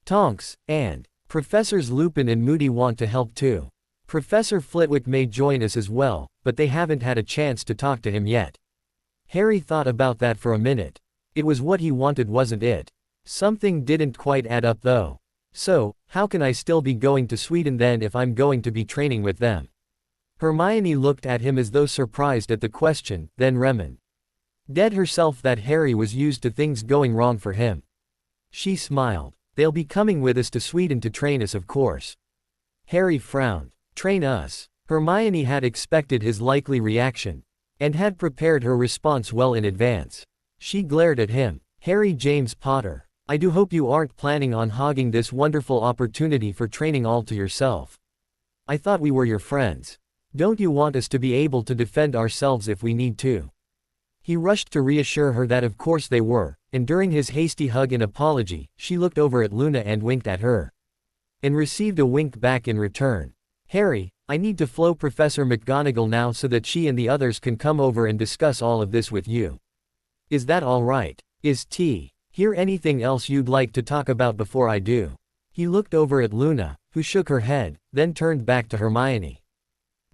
Tonks, and Professors Lupin and Moody want to help too. Professor Flitwick may join us as well, but they haven't had a chance to talk to him yet." Harry thought about that for a minute. It was what he wanted, wasn't it? Something didn't quite add up though. So, how can I still be going to Sweden then if I'm going to be training with them? Hermione looked at him as though surprised at the question, then reminded herself that Harry was used to things going wrong for him. She smiled. They'll be coming with us to Sweden to train us, of course. Harry frowned. Train us? Hermione had expected his likely reaction, and had prepared her response well in advance. She glared at him. Harry James Potter, I do hope you aren't planning on hogging this wonderful opportunity for training all to yourself. I thought we were your friends. Don't you want us to be able to defend ourselves if we need to? He rushed to reassure her that of course they were, and during his hasty hug and apology, she looked over at Luna and winked at her. And received a wink back in return. Harry, I need to flow Professor McGonagall now so that she and the others can come over and discuss all of this with you. Is that all right? Is here anything else you'd like to talk about before I do? He looked over at Luna, who shook her head, then turned back to Hermione.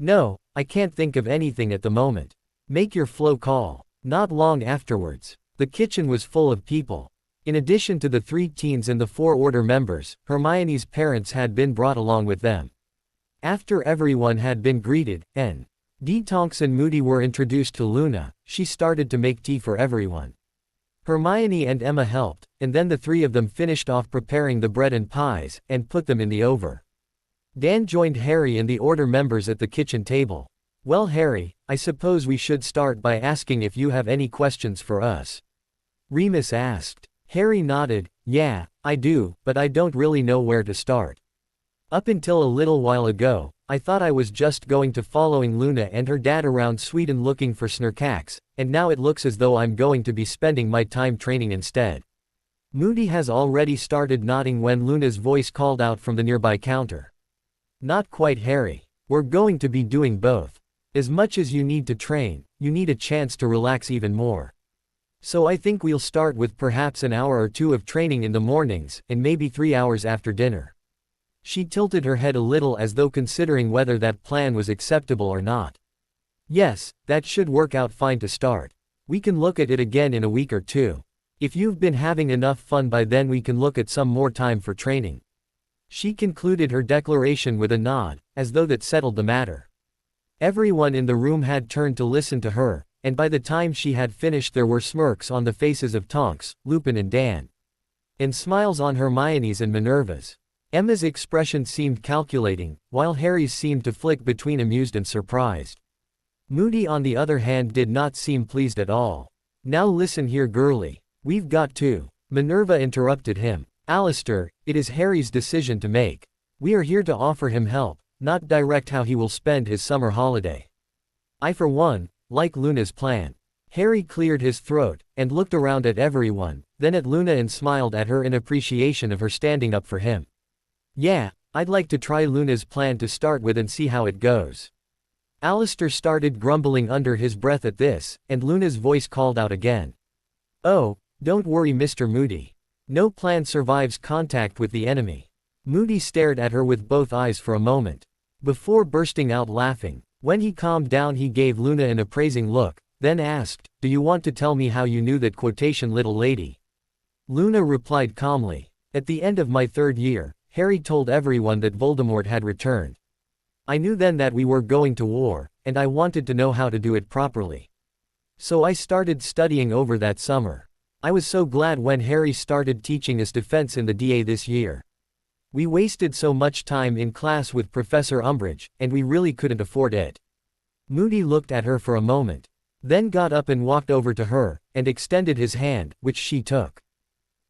No, I can't think of anything at the moment. Make your flow call. Not long afterwards, the kitchen was full of people. In addition to the 3 teens and the 4 Order members, Hermione's parents had been brought along with them. After everyone had been greeted, Tonks and Moody were introduced to Luna, she started to make tea for everyone. Hermione and Emma helped, and then the 3 of them finished off preparing the bread and pies, and put them in the oven. Dan joined Harry and the Order members at the kitchen table. Well, Harry, I suppose we should start by asking if you have any questions for us. Remus asked. Harry nodded. Yeah, I do, but I don't really know where to start. Up until a little while ago, I thought I was just going to following Luna and her dad around Sweden looking for Snurkax, and now it looks as though I'm going to be spending my time training instead. Moody has already started nodding when Luna's voice called out from the nearby counter. Not quite, Harry. We're going to be doing both. As much as you need to train, you need a chance to relax even more. So I think we'll start with perhaps an hour or 2 of training in the mornings, and maybe 3 hours after dinner. She tilted her head a little as though considering whether that plan was acceptable or not. Yes, that should work out fine to start. We can look at it again in a week or 2. If you've been having enough fun by then, we can look at some more time for training. She concluded her declaration with a nod, as though that settled the matter. Everyone in the room had turned to listen to her, and by the time she had finished there were smirks on the faces of Tonks, Lupin and Dan. And smiles on Hermione's and Minerva's. Emma's expression seemed calculating, while Harry's seemed to flick between amused and surprised. Moody on the other hand did not seem pleased at all. Now listen here, girlie. We've got to. Minerva interrupted him. Alistair, it is Harry's decision to make. We are here to offer him help, not direct how he will spend his summer holiday. I for one, like Luna's plan. Harry cleared his throat, and looked around at everyone, then at Luna and smiled at her in appreciation of her standing up for him. Yeah, I'd like to try Luna's plan to start with and see how it goes. Alistair started grumbling under his breath at this, and Luna's voice called out again. Oh, don't worry, Mr. Moody. No plan survives contact with the enemy. Moody stared at her with both eyes for a moment, before bursting out laughing. When he calmed down he gave Luna an appraising look, then asked, Do you want to tell me how you knew that quotation, little lady? Luna replied calmly. At the end of my 3rd year, Harry told everyone that Voldemort had returned. I knew then that we were going to war, and I wanted to know how to do it properly. So I started studying over that summer. I was so glad when Harry started teaching us defense in the DA this year. We wasted so much time in class with Professor Umbridge, and we really couldn't afford it. Moody looked at her for a moment, then got up and walked over to her, and extended his hand, which she took.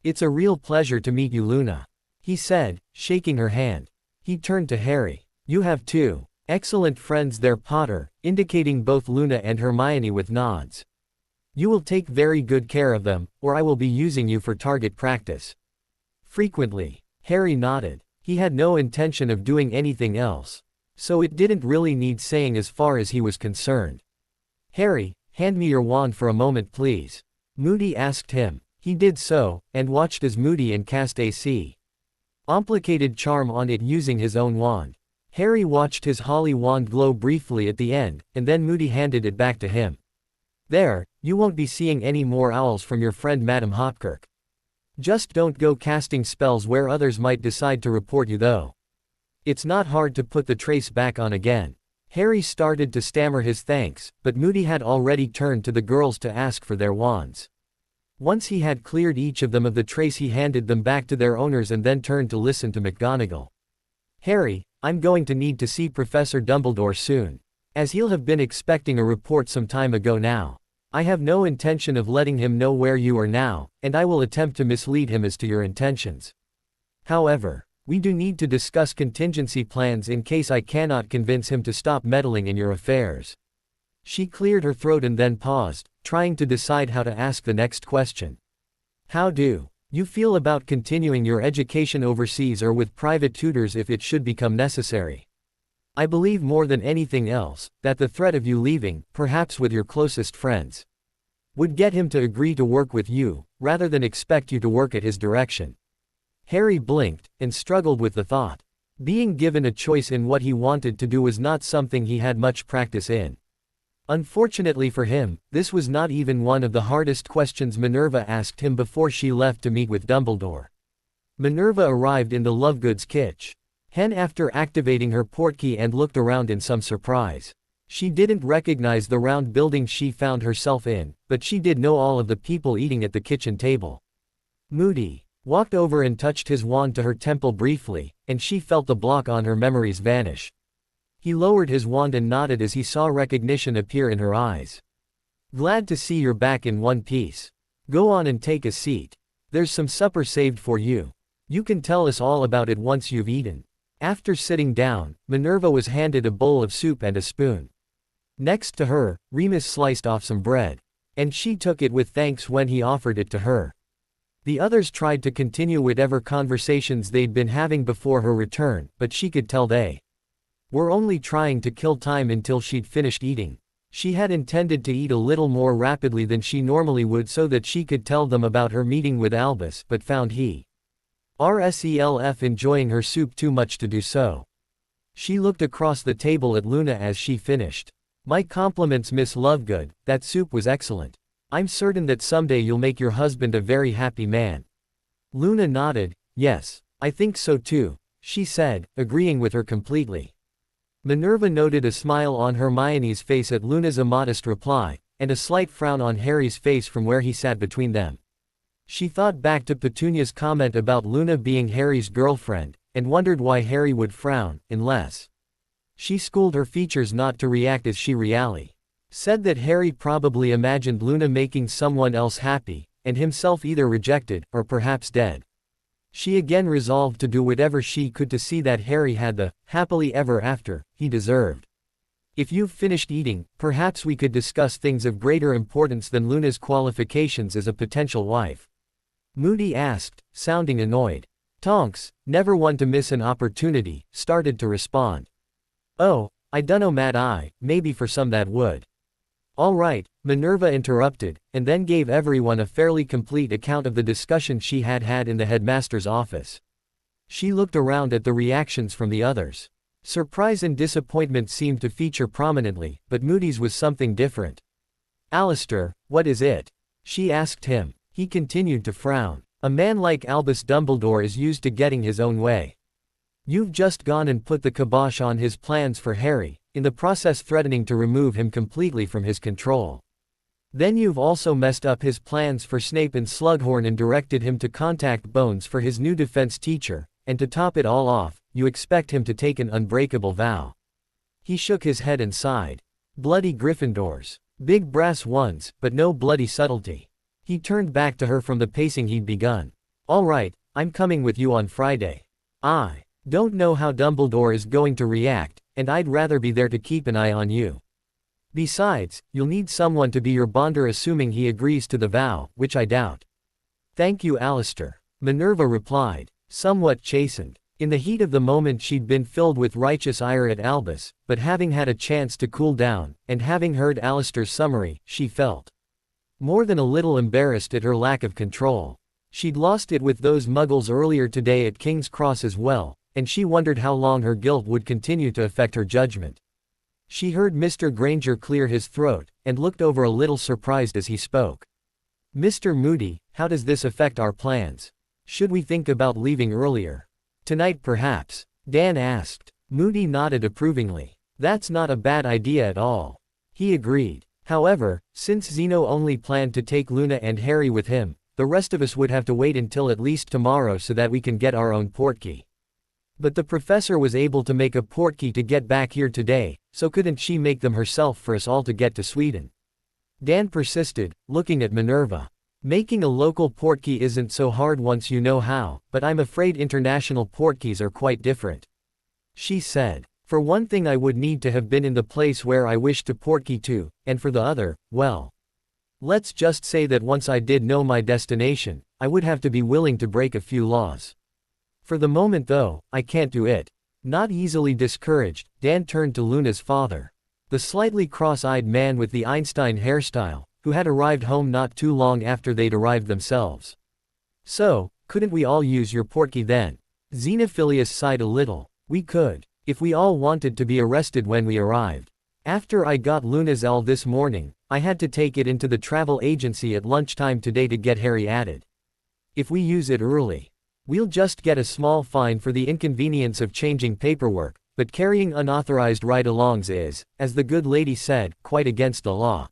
It's a real pleasure to meet you, Luna, he said, shaking her hand. He turned to Harry. You have 2 excellent friends there, Potter, indicating both Luna and Hermione with nods. You will take very good care of them, or I will be using you for target practice. Frequently. Harry nodded. He had no intention of doing anything else, so it didn't really need saying as far as he was concerned. Harry, hand me your wand for a moment, please. Moody asked him. He did so, and watched as Moody and cast a complicated charm on it using his own wand. Harry watched his holly wand glow briefly at the end, and then Moody handed it back to him. There, you won't be seeing any more owls from your friend Madam Hopkirk. Just don't go casting spells where others might decide to report you though. It's not hard to put the trace back on again. Harry started to stammer his thanks, but Moody had already turned to the girls to ask for their wands. Once he had cleared each of them of the trace, he handed them back to their owners and then turned to listen to McGonagall. Harry, I'm going to need to see Professor Dumbledore soon, as he'll have been expecting a report some time ago now. I have no intention of letting him know where you are now, and I will attempt to mislead him as to your intentions. However, we do need to discuss contingency plans in case I cannot convince him to stop meddling in your affairs. She cleared her throat and then paused, trying to decide how to ask the next question. How do you feel about continuing your education overseas or with private tutors if it should become necessary? I believe more than anything else, that the threat of you leaving, perhaps with your closest friends, would get him to agree to work with you, rather than expect you to work at his direction. Harry blinked, and struggled with the thought. Being given a choice in what he wanted to do was not something he had much practice in. Unfortunately for him, this was not even one of the hardest questions Minerva asked him before she left to meet with Dumbledore. Minerva arrived in the Lovegoods kitchen after activating her portkey and looked around in some surprise. She didn't recognize the round building she found herself in, but she did know all of the people eating at the kitchen table. Moody walked over and touched his wand to her temple briefly, and she felt the block on her memories vanish. He lowered his wand and nodded as he saw recognition appear in her eyes. Glad to see you're back in one piece. Go on and take a seat. There's some supper saved for you. You can tell us all about it once you've eaten. After sitting down, Minerva was handed a bowl of soup and a spoon. Next to her, Remus sliced off some bread, and she took it with thanks when he offered it to her. The others tried to continue whatever conversations they'd been having before her return, but she could tell they were only trying to kill time until she'd finished eating. She had intended to eat a little more rapidly than she normally would so that she could tell them about her meeting with Albus, but found he herself enjoying her soup too much to do so. She looked across the table at Luna as she finished. My compliments, Miss Lovegood, that soup was excellent. I'm certain that someday you'll make your husband a very happy man. Luna nodded. Yes, I think so too, she said, agreeing with her completely. Minerva noted a smile on Hermione's face at Luna's immodest reply, and a slight frown on Harry's face from where he sat between them. She thought back to Petunia's comment about Luna being Harry's girlfriend, and wondered why Harry would frown, unless she schooled her features not to react as she really said that Harry probably imagined Luna making someone else happy, and himself either rejected, or perhaps dead. She again resolved to do whatever she could to see that Harry had the happily ever after he deserved. If you've finished eating, perhaps we could discuss things of greater importance than Luna's qualifications as a potential wife. Moody asked, sounding annoyed. Tonks, never one to miss an opportunity, started to respond. Oh, I dunno, Mad Eye, maybe for some that would. All right, Minerva interrupted, and then gave everyone a fairly complete account of the discussion she had had in the headmaster's office. She looked around at the reactions from the others. Surprise and disappointment seemed to feature prominently, but Moody's was something different. Alistair, what is it? She asked him. He continued to frown. A man like Albus Dumbledore is used to getting his own way. You've just gone and put the kibosh on his plans for Harry, in the process threatening to remove him completely from his control. Then you've also messed up his plans for Snape and Slughorn and directed him to contact Bones for his new defense teacher, and to top it all off, you expect him to take an unbreakable vow. He shook his head and sighed. Bloody Gryffindors. Big brass ones, but no bloody subtlety. He turned back to her from the pacing he'd begun. All right, I'm coming with you on Friday. I don't know how Dumbledore is going to react, and I'd rather be there to keep an eye on you. Besides, you'll need someone to be your bonder assuming he agrees to the vow, which I doubt. Thank you, Alistair, Minerva replied, somewhat chastened. In the heat of the moment she'd been filled with righteous ire at Albus, but having had a chance to cool down, and having heard Alistair's summary, she felt more than a little embarrassed at her lack of control. She'd lost it with those muggles earlier today at King's Cross as well, and she wondered how long her guilt would continue to affect her judgment. She heard Mr. Granger clear his throat, and looked over a little surprised as he spoke. Mr. Moody, how does this affect our plans? Should we think about leaving earlier? Tonight perhaps? Dan asked. Moody nodded approvingly. That's not a bad idea at all. He agreed. However, since Zeno only planned to take Luna and Harry with him, the rest of us would have to wait until at least tomorrow so that we can get our own portkey. But the professor was able to make a portkey to get back here today, so couldn't she make them herself for us all to get to Sweden? Dan persisted, looking at Minerva. Making a local portkey isn't so hard once you know how, but I'm afraid international portkeys are quite different. She said. For one thing, I would need to have been in the place where I wish to portkey to, and for the other, well. Let's just say that once I did know my destination, I would have to be willing to break a few laws. For the moment though, I can't do it. Not easily discouraged, Dan turned to Luna's father. The slightly cross-eyed man with the Einstein hairstyle, who had arrived home not too long after they'd arrived themselves. So, couldn't we all use your portkey then? Xenophilius sighed a little. We could. If we all wanted to be arrested when we arrived. After I got Luna's L this morning, I had to take it into the travel agency at lunchtime today to get Harry added. If we use it early, we'll just get a small fine for the inconvenience of changing paperwork, but carrying unauthorized ride-alongs is, as the good lady said, quite against the law.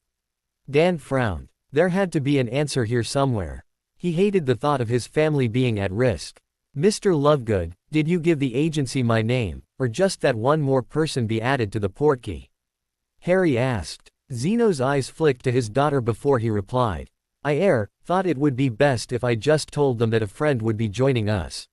Dan frowned. There had to be an answer here somewhere. He hated the thought of his family being at risk. Mr. Lovegood, did you give the agency my name, or just that one more person be added to the portkey? Harry asked. Zeno's eyes flicked to his daughter before he replied. I thought it would be best if I just told them that a friend would be joining us.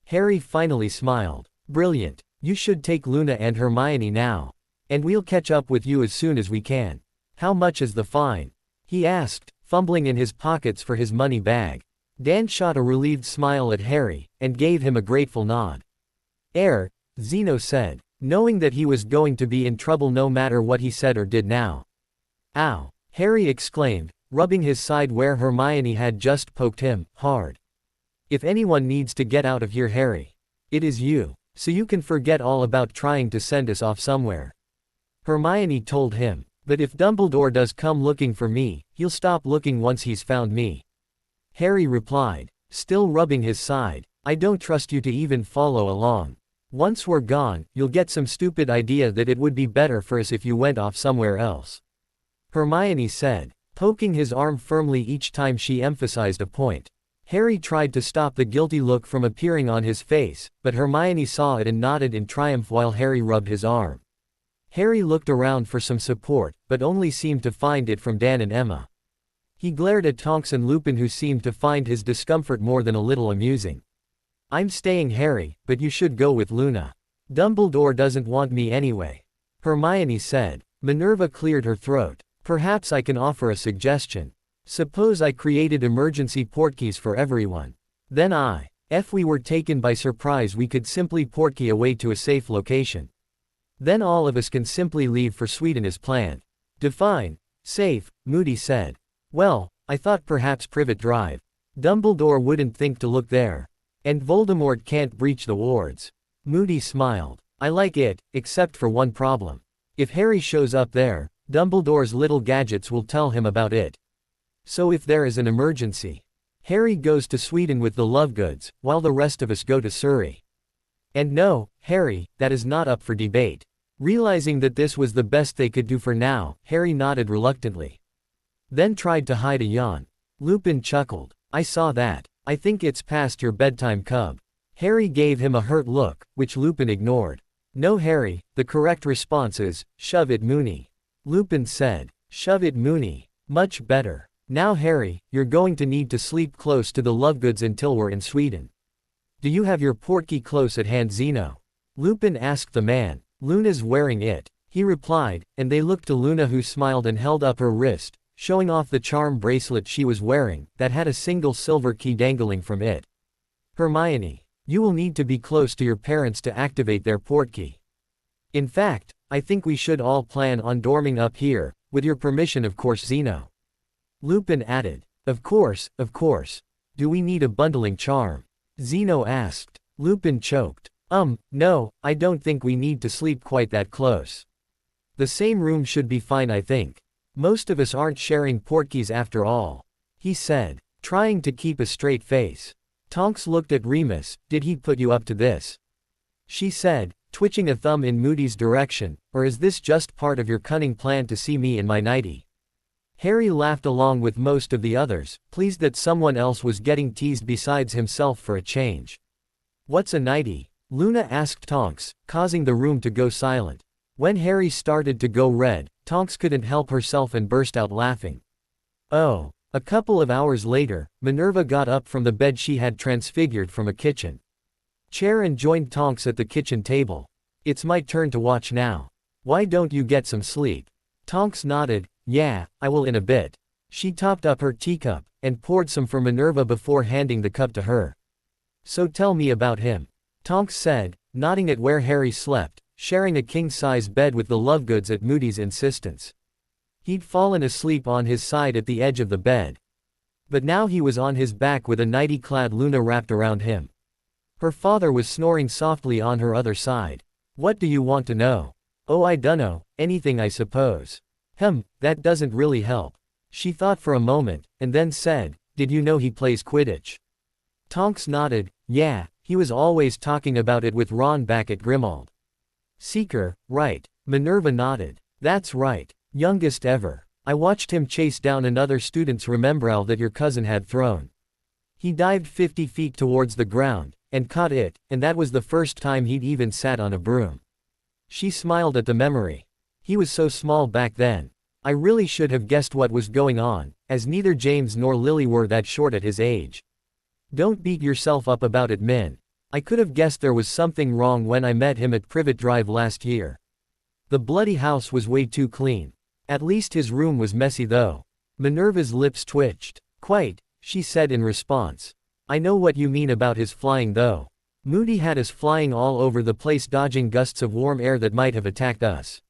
Harry finally smiled. Brilliant. You should take Luna and Hermione now. And we'll catch up with you as soon as we can. How much is the fine? He asked, fumbling in his pockets for his money bag. Dan shot a relieved smile at Harry, and gave him a grateful nod. Zeno said, knowing that he was going to be in trouble no matter what he said or did now. Ow! Harry exclaimed, rubbing his side where Hermione had just poked him, hard. If anyone needs to get out of here, Harry, it is you, so you can forget all about trying to send us off somewhere. Hermione told him, but if Dumbledore does come looking for me, he'll stop looking once he's found me. Harry replied, still rubbing his side, I don't trust you to even follow along. Once we're gone, you'll get some stupid idea that it would be better for us if you went off somewhere else. Hermione said, poking his arm firmly each time she emphasized a point. Harry tried to stop the guilty look from appearing on his face, but Hermione saw it and nodded in triumph while Harry rubbed his arm. Harry looked around for some support, but only seemed to find it from Dan and Emma. He glared at Tonks and Lupin, who seemed to find his discomfort more than a little amusing. I'm staying, Harry, but you should go with Luna. Dumbledore doesn't want me anyway. Hermione said. Minerva cleared her throat. Perhaps I can offer a suggestion. Suppose I created emergency portkeys for everyone. Then if we were taken by surprise, we could simply portkey away to a safe location. Then all of us can simply leave for Sweden as planned. Define safe, Moody said. Well, I thought perhaps Privet Drive. Dumbledore wouldn't think to look there. And Voldemort can't breach the wards. Moody smiled. I like it, except for one problem. If Harry shows up there, Dumbledore's little gadgets will tell him about it. So if there is an emergency, Harry goes to Sweden with the Lovegoods, while the rest of us go to Surrey. And no, Harry, that is not up for debate. Realizing that this was the best they could do for now, Harry nodded reluctantly. Then tried to hide a yawn. Lupin chuckled. I saw that. I think it's past your bedtime, cub. Harry gave him a hurt look, which Lupin ignored. No, Harry, the correct response is, shove it, Moony. Lupin said. Shove it, Moony. Much better. Now, Harry, you're going to need to sleep close to the Lovegoods until we're in Sweden. Do you have your portkey close at hand, Zeno? Lupin asked the man. Luna's wearing it, he replied, and they looked to Luna, who smiled and held up her wrist, showing off the charm bracelet she was wearing, that had a single silver key dangling from it. Hermione, you will need to be close to your parents to activate their portkey. In fact, I think we should all plan on dorming up here, with your permission, of course, Zeno. Lupin added. Of course, of course. Do we need a bundling charm? Zeno asked. Lupin choked. No, I don't think we need to sleep quite that close. The same room should be fine, I think. Most of us aren't sharing portkeys after all, he said, trying to keep a straight face. Tonks looked at Remus. Did he put you up to this? She said, twitching a thumb in Moody's direction, or is this just part of your cunning plan to see me in my nightie? Harry laughed along with most of the others, pleased that someone else was getting teased besides himself for a change. What's a nightie? Luna asked Tonks, causing the room to go silent. When Harry started to go red, Tonks couldn't help herself and burst out laughing. Oh. A couple of hours later, Minerva got up from the bed she had transfigured from a kitchen chair and joined Tonks at the kitchen table. It's my turn to watch now. Why don't you get some sleep? Tonks nodded. Yeah, I will in a bit. She topped up her teacup and poured some for Minerva before handing the cup to her. So tell me about him, Tonks said, nodding at where Harry slept, sharing a king-size bed with the Lovegoods at Moody's insistence. He'd fallen asleep on his side at the edge of the bed. But now he was on his back with a nightie-clad Luna wrapped around him. Her father was snoring softly on her other side. What do you want to know? Oh, I dunno, anything I suppose. That doesn't really help. She thought for a moment, and then said, did you know he plays Quidditch? Tonks nodded. Yeah, he was always talking about it with Ron back at Grimmauld. Seeker, right. Minerva nodded. That's right. Youngest ever. I watched him chase down another student's Remembrall that your cousin had thrown. He dived 50 feet towards the ground, and caught it, and that was the first time he'd even sat on a broom. She smiled at the memory. He was so small back then. I really should have guessed what was going on, as neither James nor Lily were that short at his age. Don't beat yourself up about it, Min. I could have guessed there was something wrong when I met him at Privet Drive last year. The bloody house was way too clean. At least his room was messy though. Minerva's lips twitched. Quite, she said in response. I know what you mean about his flying though. Moody had us flying all over the place dodging gusts of warm air that might have attacked us.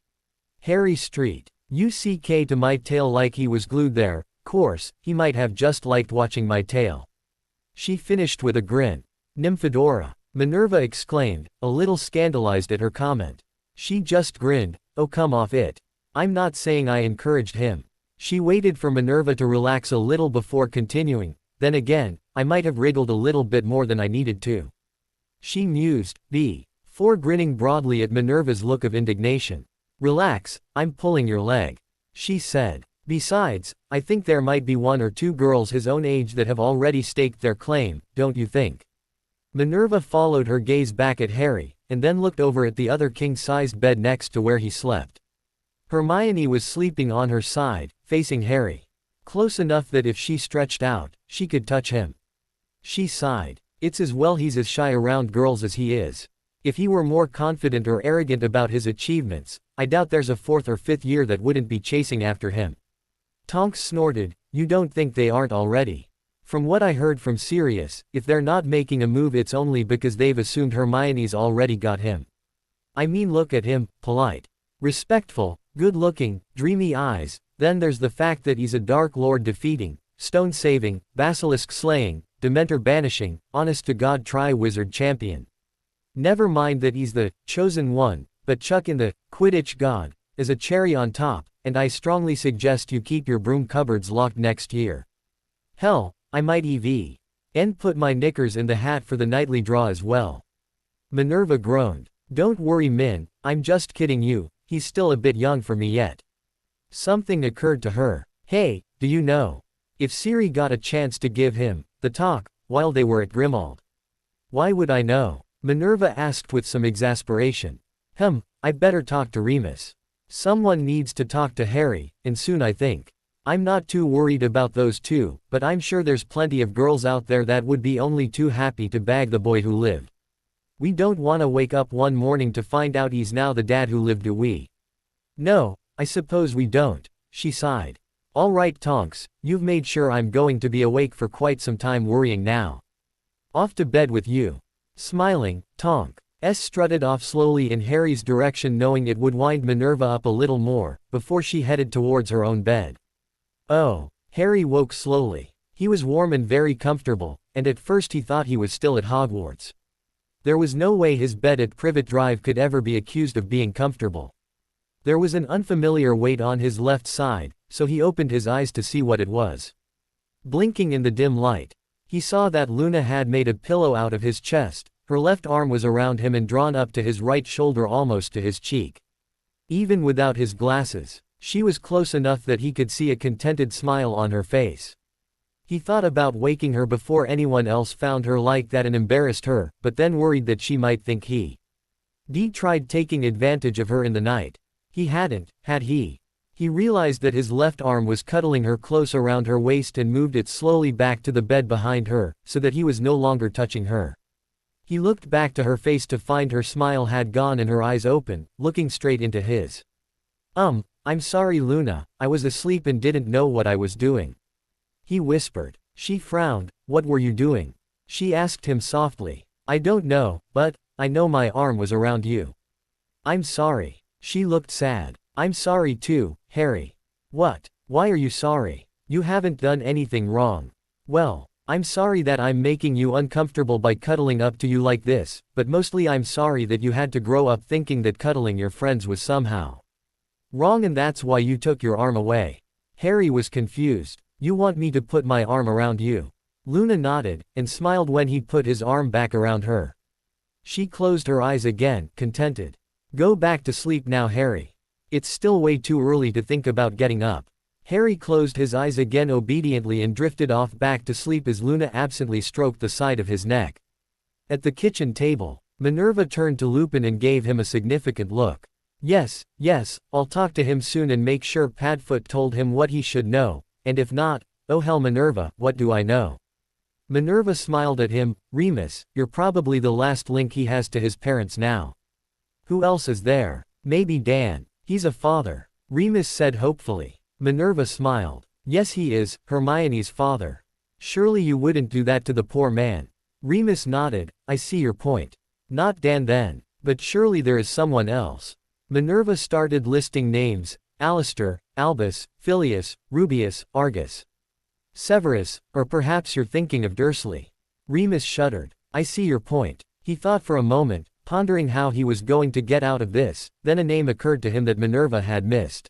Harry Street. UCK to my tail like he was glued there. Course, he might have just liked watching my tail. She finished with a grin. Nymphadora. Minerva exclaimed, a little scandalized at her comment. She just grinned. Oh, come off it. I'm not saying I encouraged him. She waited for Minerva to relax a little before continuing. Then again, I might have wriggled a little bit more than I needed to. She mused, before grinning broadly at Minerva's look of indignation. Relax, I'm pulling your leg. She said. Besides, I think there might be one or two girls his own age that have already staked their claim, don't you think? Minerva followed her gaze back at Harry, and then looked over at the other king-sized bed next to where he slept. Hermione was sleeping on her side, facing Harry. Close enough that if she stretched out, she could touch him. She sighed. It's as well he's as shy around girls as he is. If he were more confident or arrogant about his achievements, I doubt there's a 4th or 5th year that wouldn't be chasing after him. Tonks snorted. You don't think they aren't already? From what I heard from Sirius, if they're not making a move it's only because they've assumed Hermione's already got him. I mean look at him, polite. Respectful, good-looking, dreamy eyes, then there's the fact that he's a Dark Lord defeating, stone saving, basilisk slaying, Dementor banishing, honest-to-God Tri-Wizard champion. Never mind that he's the chosen one, but chuck in the Quidditch god as a cherry on top, and I strongly suggest you keep your broom cupboards locked next year. Hell, I might and put my knickers in the hat for the nightly draw as well. Minerva groaned. Don't worry Min, I'm just kidding you, he's still a bit young for me yet. Something occurred to her. Hey, do you know? If Siri got a chance to give him the talk while they were at Grimmauld. Why would I know? Minerva asked with some exasperation. I better talk to Remus. Someone needs to talk to Harry, and soon I think. I'm not too worried about those two, but I'm sure there's plenty of girls out there that would be only too happy to bag the boy who lived. We don't want to wake up one morning to find out he's now the dad who lived, do we? No, I suppose we don't, she sighed. All right Tonks, you've made sure I'm going to be awake for quite some time worrying now. Off to bed with you. Smiling, Tonks strutted off slowly in Harry's direction knowing it would wind Minerva up a little more, before she headed towards her own bed. Oh, Harry woke slowly. He was warm and very comfortable, and at first he thought he was still at Hogwarts. There was no way his bed at Privet Drive could ever be accused of being comfortable. There was an unfamiliar weight on his left side, so he opened his eyes to see what it was. Blinking in the dim light, he saw that Luna had made a pillow out of his chest, her left arm was around him and drawn up to his right shoulder almost to his cheek. Even without his glasses, she was close enough that he could see a contented smile on her face. He thought about waking her before anyone else found her like that and embarrassed her, but then worried that she might think he tried taking advantage of her in the night. He hadn't, had he? He realized that his left arm was cuddling her close around her waist and moved it slowly back to the bed behind her, so that he was no longer touching her. He looked back to her face to find her smile had gone and her eyes open, looking straight into his. I'm sorry Luna, I was asleep and didn't know what I was doing. He whispered. She frowned. What were you doing? She asked him softly. I don't know, but I know my arm was around you. I'm sorry. She looked sad. I'm sorry too, Harry. What? Why are you sorry? You haven't done anything wrong. Well, I'm sorry that I'm making you uncomfortable by cuddling up to you like this, but mostly I'm sorry that you had to grow up thinking that cuddling your friends was somehow wrong and that's why you took your arm away. Harry was confused. You want me to put my arm around you? Luna nodded, and smiled when he put his arm back around her. She closed her eyes again, contented. Go back to sleep now Harry. It's still way too early to think about getting up. Harry closed his eyes again obediently and drifted off back to sleep as Luna absently stroked the side of his neck. At the kitchen table, Minerva turned to Lupin and gave him a significant look. Yes, I'll talk to him soon and make sure Padfoot told him what he should know, and if not, oh hell Minerva, what do I know? Minerva smiled at him. Remus, you're probably the last link he has to his parents now. Who else is there? Maybe Dan. He's a father. Remus said hopefully. Minerva smiled. Yes he is, Hermione's father. Surely you wouldn't do that to the poor man. Remus nodded. I see your point. Not Dan then. But surely there is someone else. Minerva started listing names. Alistair, Albus, Filius, Rubius, Argus, Severus, or perhaps you're thinking of Dursley. Remus shuddered. I see your point. He thought for a moment, pondering how he was going to get out of this, then a name occurred to him that Minerva had missed.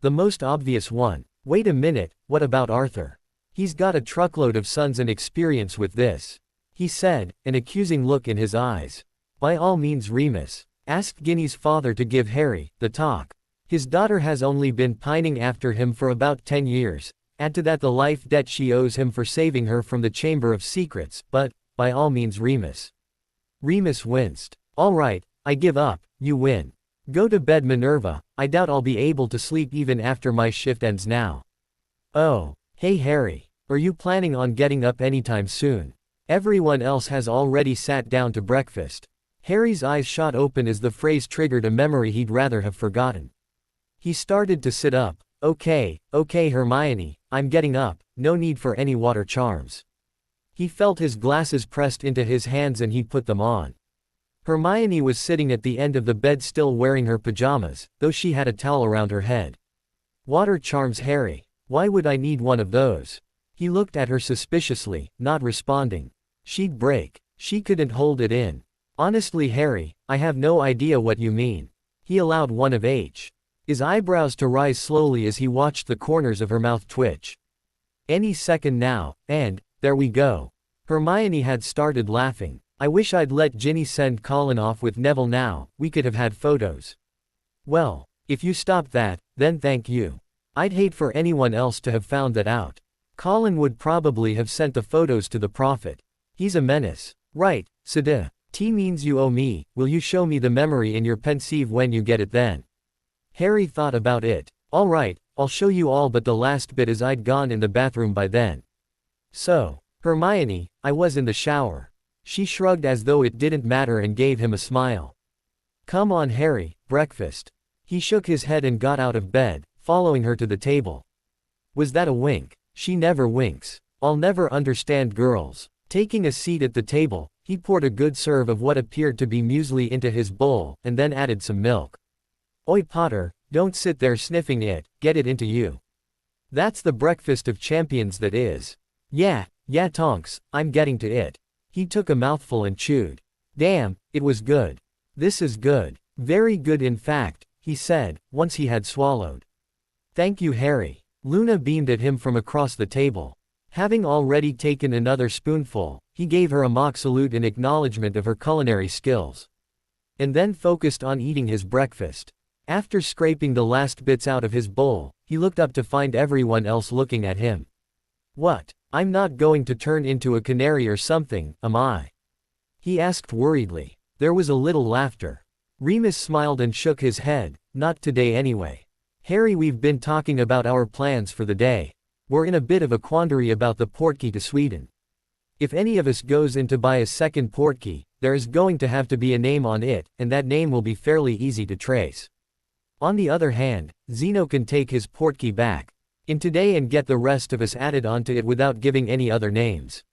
The most obvious one. Wait a minute, what about Arthur? He's got a truckload of sons and experience with this. He said, an accusing look in his eyes. By all means Remus. Asked Ginny's father to give Harry the talk. His daughter has only been pining after him for about 10 years, add to that the life debt she owes him for saving her from the Chamber of Secrets, but, by all means Remus. Remus winced. All right, I give up, you win. Go to bed Minerva, I doubt I'll be able to sleep even after my shift ends now. Oh, hey Harry, are you planning on getting up anytime soon? Everyone else has already sat down to breakfast. Harry's eyes shot open as the phrase triggered a memory he'd rather have forgotten. He started to sit up. Okay, Hermione, I'm getting up, no need for any water charms. He felt his glasses pressed into his hands and he put them on. Hermione was sitting at the end of the bed still wearing her pajamas, though she had a towel around her head. Water charms Harry. Why would I need one of those? He looked at her suspiciously, not responding. She'd break. She couldn't hold it in. Honestly Harry, I have no idea what you mean. He allowed one of his eyebrows to rise slowly as he watched the corners of her mouth twitch. Any second now, and, there we go. Hermione had started laughing. I wish I'd let Ginny send Colin off with Neville now, we could have had photos. Well, if you stop that, then thank you. I'd hate for anyone else to have found that out. Colin would probably have sent the photos to the Prophet. He's a menace. Right, Sada. T means you owe me, will you show me the memory in your pensieve when you get it then? Harry thought about it. All right, I'll show you all but the last bit as I'd gone in the bathroom by then. So, Hermione, I was in the shower. She shrugged as though it didn't matter and gave him a smile. Come on Harry, breakfast. He shook his head and got out of bed, following her to the table. Was that a wink? She never winks. I'll never understand girls. Taking a seat at the table, he poured a good serve of what appeared to be muesli into his bowl, and then added some milk. Oi Potter, don't sit there sniffing it, get it into you. That's the breakfast of champions that is. Yeah, Tonks, I'm getting to it. He took a mouthful and chewed. Damn, it was good. This is good. Very good in fact, he said, once he had swallowed. Thank you, Harry. Luna beamed at him from across the table. Having already taken another spoonful, he gave her a mock salute in acknowledgement of her culinary skills. And then focused on eating his breakfast. After scraping the last bits out of his bowl, he looked up to find everyone else looking at him. What? I'm not going to turn into a canary or something, am I? He asked worriedly. There was a little laughter. Remus smiled and shook his head. Not today anyway. Harry, we've been talking about our plans for the day. We're in a bit of a quandary about the portkey to Sweden. If any of us goes in to buy a second portkey, there is going to have to be a name on it, and that name will be fairly easy to trace. On the other hand, Zeno can take his portkey back in today and get the rest of us added onto it without giving any other names.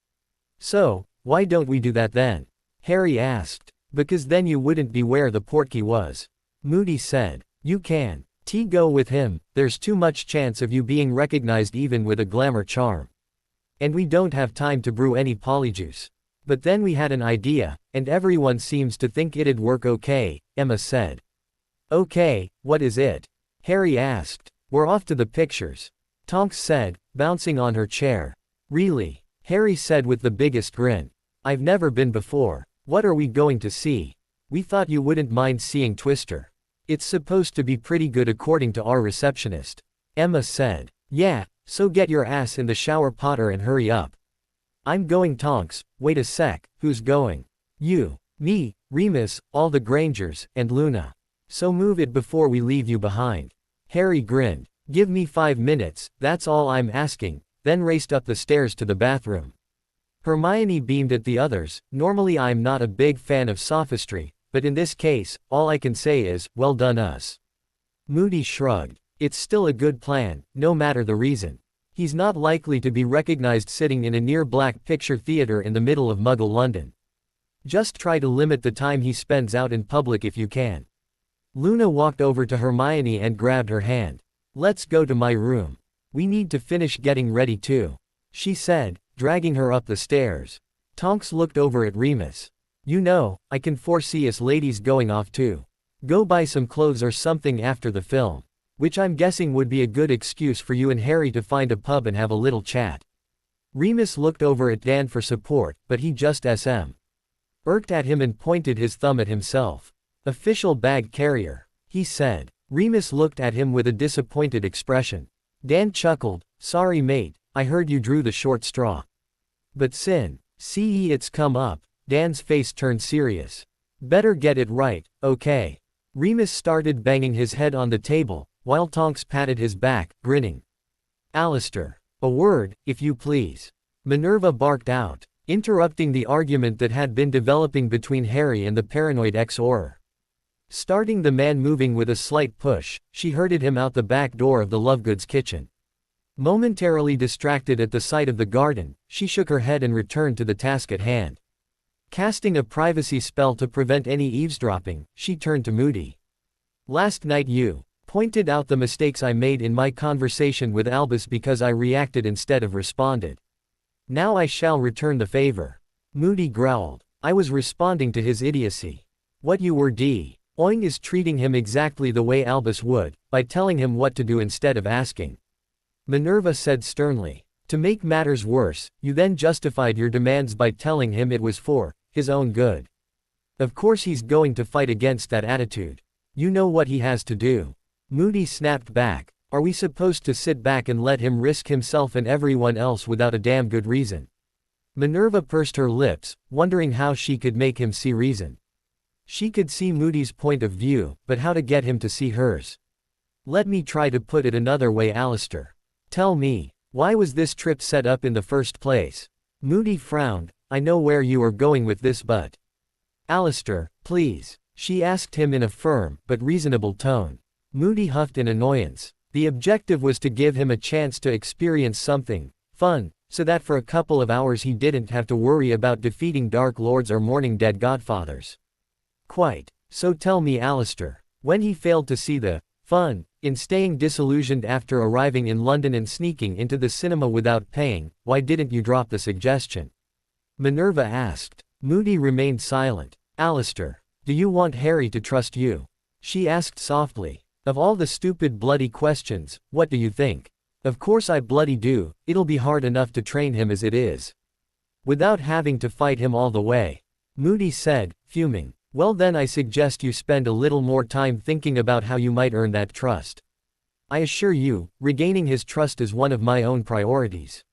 So, why don't we do that then? Harry asked. Because then you wouldn't be where the portkey was. Moody said. You can. Go with him, there's too much chance of you being recognized even with a glamour charm. And we don't have time to brew any polyjuice. But then we had an idea, and everyone seems to think it'd work okay, Emma said. Okay, what is it? Harry asked. We're off to the pictures. Tonks said, bouncing on her chair. Really? Harry said with the biggest grin. I've never been before. What are we going to see? We thought you wouldn't mind seeing Twister. It's supposed to be pretty good according to our receptionist. Emma said. Yeah, so get your ass in the shower, Potter, and hurry up. I'm going, Tonks. Wait a sec, who's going? You, me, Remus, all the Grangers, and Luna. So move it before we leave you behind. Harry grinned. Give me 5 minutes, that's all I'm asking, then raced up the stairs to the bathroom. Hermione beamed at the others. Normally I'm not a big fan of sophistry, but in this case, all I can say is, well done us. Moody shrugged. It's still a good plan, no matter the reason. He's not likely to be recognized sitting in a near black picture theater in the middle of Muggle London. Just try to limit the time he spends out in public if you can. Luna walked over to Hermione and grabbed her hand. Let's go to my room. We need to finish getting ready too, she said, dragging her up the stairs. Tonks looked over at Remus. You know, I can foresee us ladies going off too. Go buy some clothes or something after the film. Which I'm guessing would be a good excuse for you and Harry to find a pub and have a little chat. Remus looked over at Dan for support, but he just irked at him and pointed his thumb at himself. Official bag carrier, he said. Remus looked at him with a disappointed expression. Dan chuckled. Sorry mate, I heard you drew the short straw. But Sin, see it's come up. Dan's face turned serious. Better get it right, okay. Remus started banging his head on the table, while Tonks patted his back, grinning. Alistair. A word, if you please. Minerva barked out, interrupting the argument that had been developing between Harry and the paranoid ex-Auror. Starting the man moving with a slight push, she herded him out the back door of the Lovegoods kitchen. Momentarily distracted at the sight of the garden, she shook her head and returned to the task at hand. Casting a privacy spell to prevent any eavesdropping, she turned to Moody. Last night you pointed out the mistakes I made in my conversation with Albus because I reacted instead of responded. Now I shall return the favor. Moody growled. I was responding to his idiocy. What you were doing is treating him exactly the way Albus would, by telling him what to do instead of asking. Minerva said sternly. To make matters worse, you then justified your demands by telling him it was for his own good. Of course he's going to fight against that attitude. You know what he has to do. Moody snapped back. Are we supposed to sit back and let him risk himself and everyone else without a damn good reason? Minerva pursed her lips, wondering how she could make him see reason. She could see Moody's point of view, but how to get him to see hers? Let me try to put it another way, Alistair. Tell me, why was this trip set up in the first place? Moody frowned. I know where you are going with this, but... Alistair, please, she asked him in a firm, but reasonable tone. Moody huffed in annoyance. The objective was to give him a chance to experience something fun, so that for a couple of hours he didn't have to worry about defeating Dark Lords or mourning dead godfathers. Quite. So tell me, Alistair, when he failed to see the fun in staying disillusioned after arriving in London and sneaking into the cinema without paying, why didn't you drop the suggestion? Minerva asked. Moody remained silent. Alistair, do you want Harry to trust you? She asked softly. Of all the stupid bloody questions, what do you think? Of course I bloody do, it'll be hard enough to train him as it is. Without having to fight him all the way. Moody said, fuming. Well then I suggest you spend a little more time thinking about how you might earn that trust. I assure you, regaining his trust is one of my own priorities.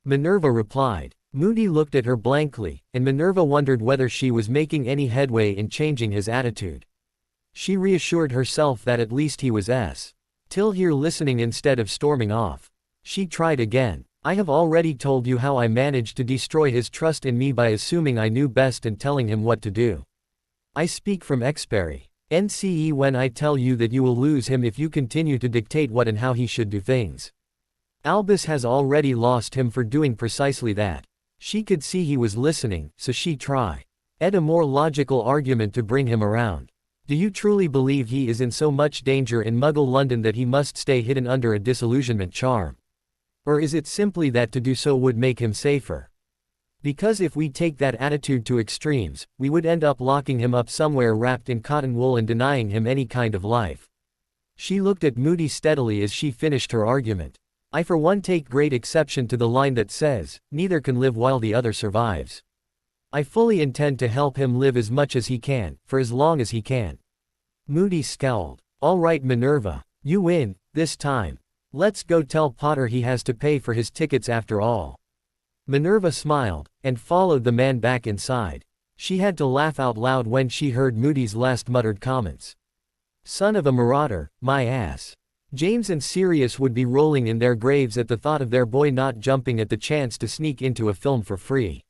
Minerva replied. Moody looked at her blankly, and Minerva wondered whether she was making any headway in changing his attitude. She reassured herself that at least he was still here listening instead of storming off. She tried again. I have already told you how I managed to destroy his trust in me by assuming I knew best and telling him what to do. I speak from experience when I tell you that you will lose him if you continue to dictate what and how he should do things. Albus has already lost him for doing precisely that. She could see he was listening, so she tried a more logical argument to bring him around. Do you truly believe he is in so much danger in Muggle London that he must stay hidden under a disillusionment charm? Or is it simply that to do so would make him safer? Because if we take that attitude to extremes, we would end up locking him up somewhere wrapped in cotton wool and denying him any kind of life. She looked at Moody steadily as she finished her argument. I for one take great exception to the line that says, neither can live while the other survives. I fully intend to help him live as much as he can, for as long as he can. Moody scowled. All right Minerva, you win, this time. Let's go tell Potter he has to pay for his tickets after all. Minerva smiled, and followed the man back inside. She had to laugh out loud when she heard Moody's last muttered comments. Son of a marauder, my ass. James and Sirius would be rolling in their graves at the thought of their boy not jumping at the chance to sneak into a film for free.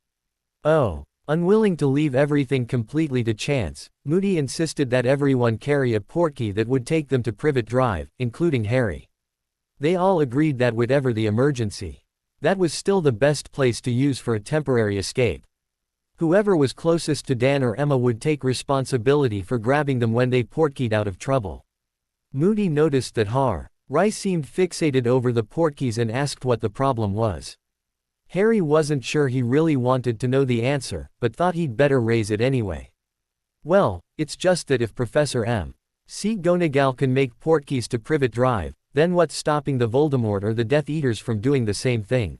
Oh. Unwilling to leave everything completely to chance, Moody insisted that everyone carry a portkey that would take them to Privet Drive, including Harry. They all agreed that whatever the emergency, that was still the best place to use for a temporary escape. Whoever was closest to Dan or Emma would take responsibility for grabbing them when they portkeyed out of trouble. Moody noticed that Harry seemed fixated over the portkeys and asked what the problem was. Harry wasn't sure he really wanted to know the answer, but thought he'd better raise it anyway. Well, it's just that if Professor McGonagall can make portkeys to Privet Drive, then what's stopping the Voldemort or the Death Eaters from doing the same thing?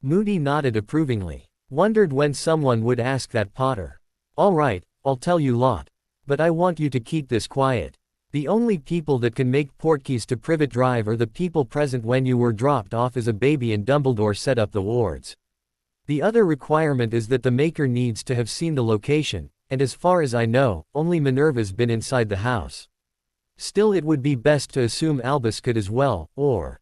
Moody nodded approvingly. Wondered when someone would ask that Potter. All right, I'll tell you lot. But I want you to keep this quiet. The only people that can make portkeys to Privet Drive are the people present when you were dropped off as a baby and Dumbledore set up the wards. The other requirement is that the maker needs to have seen the location, and as far as I know, only Minerva's been inside the house. Still it would be best to assume Albus could as well, or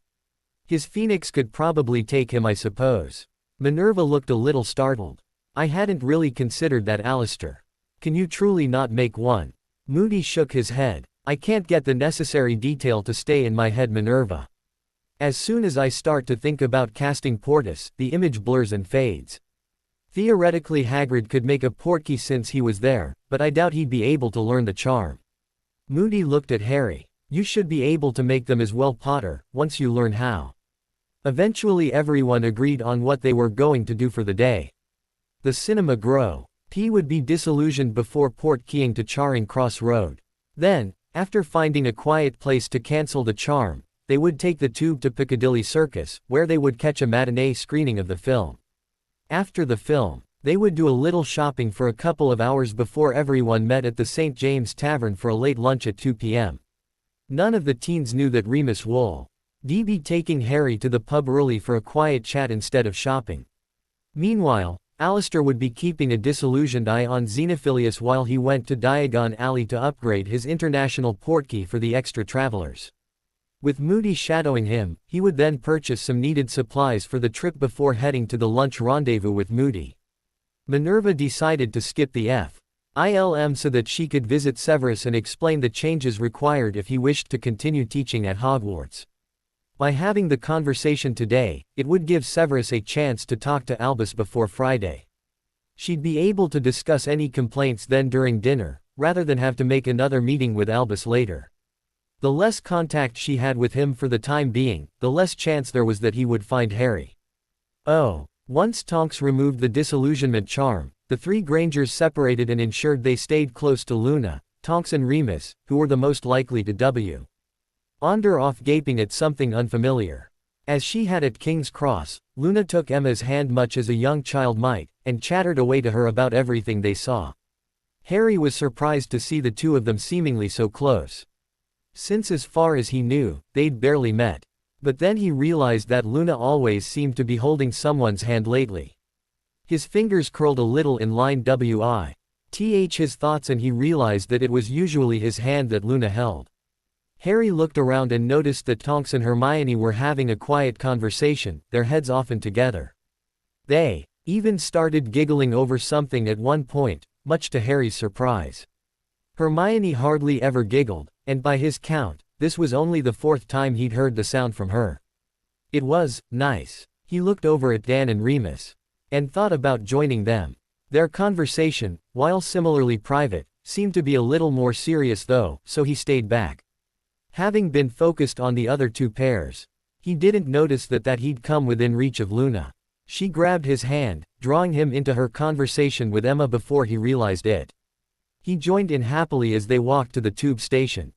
his phoenix could probably take him I suppose. Minerva looked a little startled. I hadn't really considered that Alistair. Can you truly not make one? Moody shook his head. I can't get the necessary detail to stay in my head Minerva. As soon as I start to think about casting Portus, the image blurs and fades. Theoretically Hagrid could make a portkey since he was there, but I doubt he'd be able to learn the charm. Moody looked at Harry. You should be able to make them as well Potter, once you learn how. Eventually everyone agreed on what they were going to do for the day. The Cinema Grove. P would be disillusioned before portkeying to Charing Cross Road. Then, after finding a quiet place to cancel the charm, they would take the tube to Piccadilly Circus, where they would catch a matinee screening of the film. After the film, they would do a little shopping for a couple of hours before everyone met at the St. James Tavern for a late lunch at 2 p.m. None of the teens knew that Remus would be taking Harry to the pub early for a quiet chat instead of shopping. Meanwhile, Alistair would be keeping a disillusioned eye on Xenophilius while he went to Diagon Alley to upgrade his international portkey for the extra travelers. With Moody shadowing him, he would then purchase some needed supplies for the trip before heading to the lunch rendezvous with Moody. Minerva decided to skip the FILM so that she could visit Severus and explain the changes required if he wished to continue teaching at Hogwarts. By having the conversation today, it would give Severus a chance to talk to Albus before Friday. She'd be able to discuss any complaints then during dinner, rather than have to make another meeting with Albus later. The less contact she had with him for the time being, the less chance there was that he would find Harry. Oh. Once Tonks removed the disillusionment charm, the three Grangers separated and ensured they stayed close to Luna, Tonks and Remus, who were the most likely to Onder off gaping at something unfamiliar. As she had at King's Cross, Luna took Emma's hand much as a young child might, and chattered away to her about everything they saw. Harry was surprised to see the two of them seemingly so close. Since as far as he knew, they'd barely met. But then he realized that Luna always seemed to be holding someone's hand lately. His fingers curled a little in line with his thoughts, and he realized that it was usually his hand that Luna held. Harry looked around and noticed that Tonks and Hermione were having a quiet conversation, their heads often together. They even started giggling over something at one point, much to Harry's surprise. Hermione hardly ever giggled, and by his count, this was only the fourth time he'd heard the sound from her. It was nice. He looked over at Dan and Remus, and thought about joining them. Their conversation, while similarly private, seemed to be a little more serious though, so he stayed back. Having been focused on the other two pairs, he didn't notice that he'd come within reach of Luna. She grabbed his hand, drawing him into her conversation with Emma before he realized it. He joined in happily as they walked to the tube station.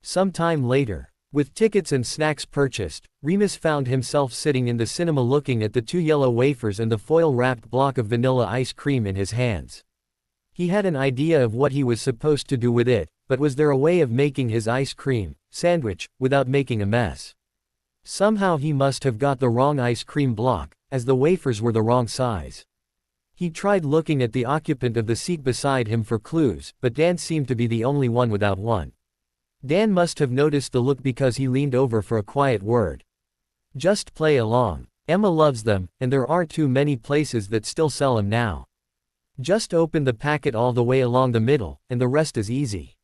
Some time later, with tickets and snacks purchased, Remus found himself sitting in the cinema looking at the two yellow wafers and the foil-wrapped block of vanilla ice cream in his hands. He had an idea of what he was supposed to do with it, but was there a way of making his ice cream sandwich without making a mess? Somehow he must have got the wrong ice cream block, as the wafers were the wrong size. He tried looking at the occupant of the seat beside him for clues, but Dan seemed to be the only one without one. Dan must have noticed the look because he leaned over for a quiet word. Just play along. Emma loves them, and there aren't too many places that still sell them now. Just open the packet all the way along the middle, and the rest is easy.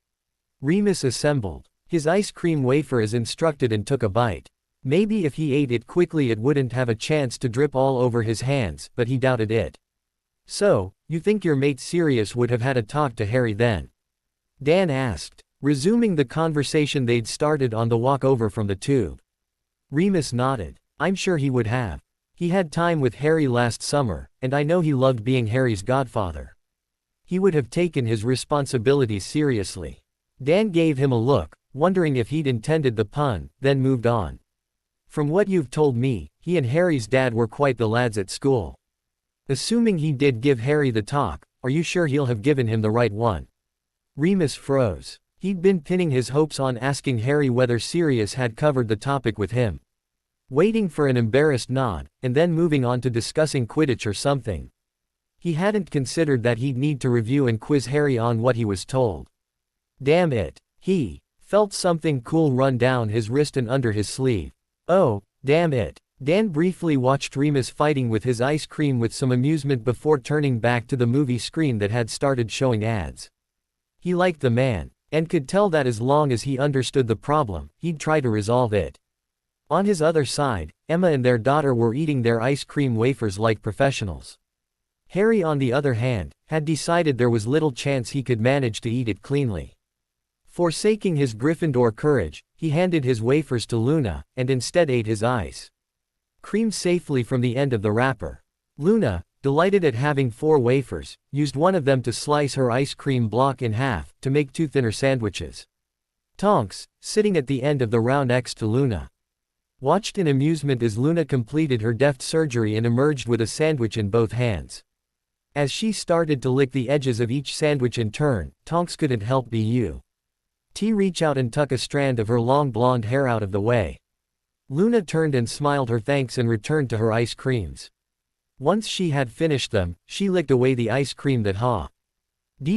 Remus assembled his ice cream wafer as instructed and took a bite. Maybe if he ate it quickly it wouldn't have a chance to drip all over his hands, but he doubted it. So, you think your mate Sirius would have had a talk to Harry then? Dan asked, resuming the conversation they'd started on the walk over from the tube. Remus nodded. I'm sure he would have. He had time with Harry last summer, and I know he loved being Harry's godfather. He would have taken his responsibilities seriously. Dan gave him a look, wondering if he'd intended the pun, then moved on. From what you've told me, he and Harry's dad were quite the lads at school. Assuming he did give Harry the talk, are you sure he'll have given him the right one? Remus froze. He'd been pinning his hopes on asking Harry whether Sirius had covered the topic with him. Waiting for an embarrassed nod, and then moving on to discussing Quidditch or something. He hadn't considered that he'd need to review and quiz Harry on what he was told. Damn it. He felt something cool run down his wrist and under his sleeve. Oh, damn it. Dan briefly watched Remus fighting with his ice cream with some amusement before turning back to the movie screen that had started showing ads. He liked the man, and could tell that as long as he understood the problem, he'd try to resolve it. On his other side, Emma and their daughter were eating their ice cream wafers like professionals. Harry, on the other hand, had decided there was little chance he could manage to eat it cleanly. Forsaking his Gryffindor courage, he handed his wafers to Luna, and instead ate his ice cream safely from the end of the wrapper. Luna, delighted at having 4 wafers, used one of them to slice her ice cream block in half, to make 2 thinner sandwiches. Tonks, sitting at the end of the row next to Luna, watched in amusement as Luna completed her deft surgery and emerged with a sandwich in both hands. As she started to lick the edges of each sandwich in turn, Tonks couldn't help but reach out and tuck a strand of her long blonde hair out of the way. Luna turned and smiled her thanks and returned to her ice creams. Once she had finished them, she licked away the ice cream that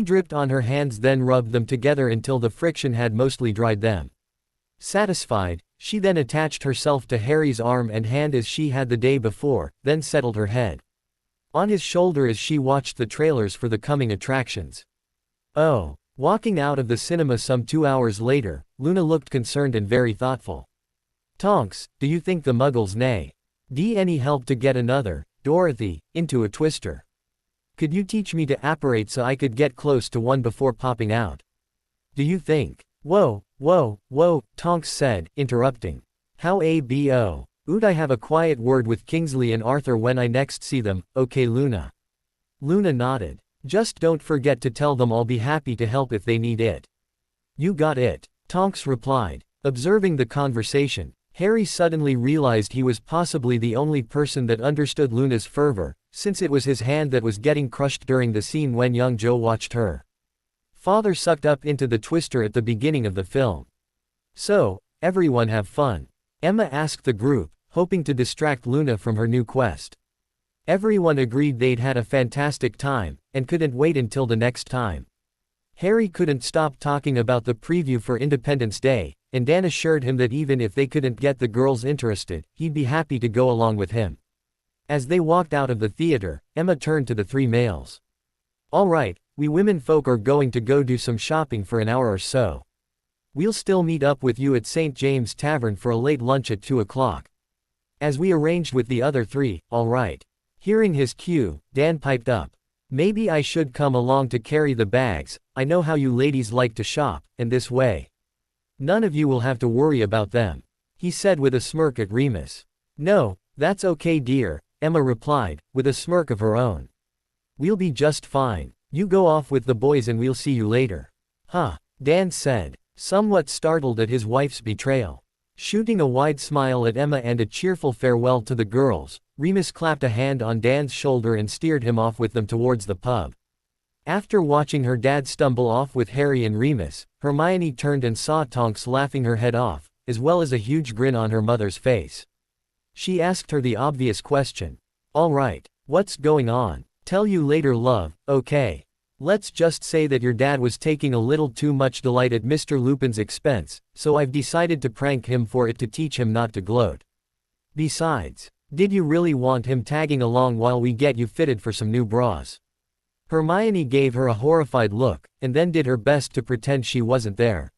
dripped on her hands, then rubbed them together until the friction had mostly dried them. Satisfied, she then attached herself to Harry's arm and hand as she had the day before, then settled her head on his shoulder as she watched the trailers for the coming attractions. Walking out of the cinema some 2 hours later, Luna looked concerned and very thoughtful. Tonks, do you think the Muggles need any help to get another, Dorothy, into a twister? Could you teach me to apparate so I could get close to one before popping out? Do you think? Whoa, Tonks said, interrupting. How abo? Ood I have a quiet word with Kingsley and Arthur when I next see them, okay Luna? Luna nodded. Just don't forget to tell them I'll be happy to help if they need it. You got it, Tonks replied. Observing the conversation, Harry suddenly realized he was possibly the only person that understood Luna's fervor, since it was his hand that was getting crushed during the scene when young Jo watched her father sucked up into the twister at the beginning of the film. "So, everyone have fun?" Emma asked the group, hoping to distract Luna from her new quest. Everyone agreed they'd had a fantastic time, and couldn't wait until the next time. Harry couldn't stop talking about the preview for Independence Day, and Dan assured him that even if they couldn't get the girls interested, he'd be happy to go along with him. As they walked out of the theater, Emma turned to the three males. "All right, we women folk are going to go do some shopping for an hour or so. We'll still meet up with you at St. James Tavern for a late lunch at 2 o'clock. As we arranged with the other three, all right." Hearing his cue, Dan piped up. "Maybe I should come along to carry the bags. I know how you ladies like to shop, and this way none of you will have to worry about them," he said with a smirk at Remus. "No, that's okay dear," Emma replied, with a smirk of her own. "We'll be just fine. You go off with the boys and we'll see you later." "Huh," Dan said, somewhat startled at his wife's betrayal. Shooting a wide smile at Emma and a cheerful farewell to the girls, Remus clapped a hand on Dan's shoulder and steered him off with them towards the pub. After watching her dad stumble off with Harry and Remus, Hermione turned and saw Tonks laughing her head off, as well as a huge grin on her mother's face. She asked her the obvious question. "All right, what's going on?" "Tell you later love, okay. Let's just say that your dad was taking a little too much delight at Mr. Lupin's expense, so I've decided to prank him for it to teach him not to gloat. Besides, did you really want him tagging along while we get you fitted for some new bras?" Hermione gave her a horrified look, and then did her best to pretend she wasn't there,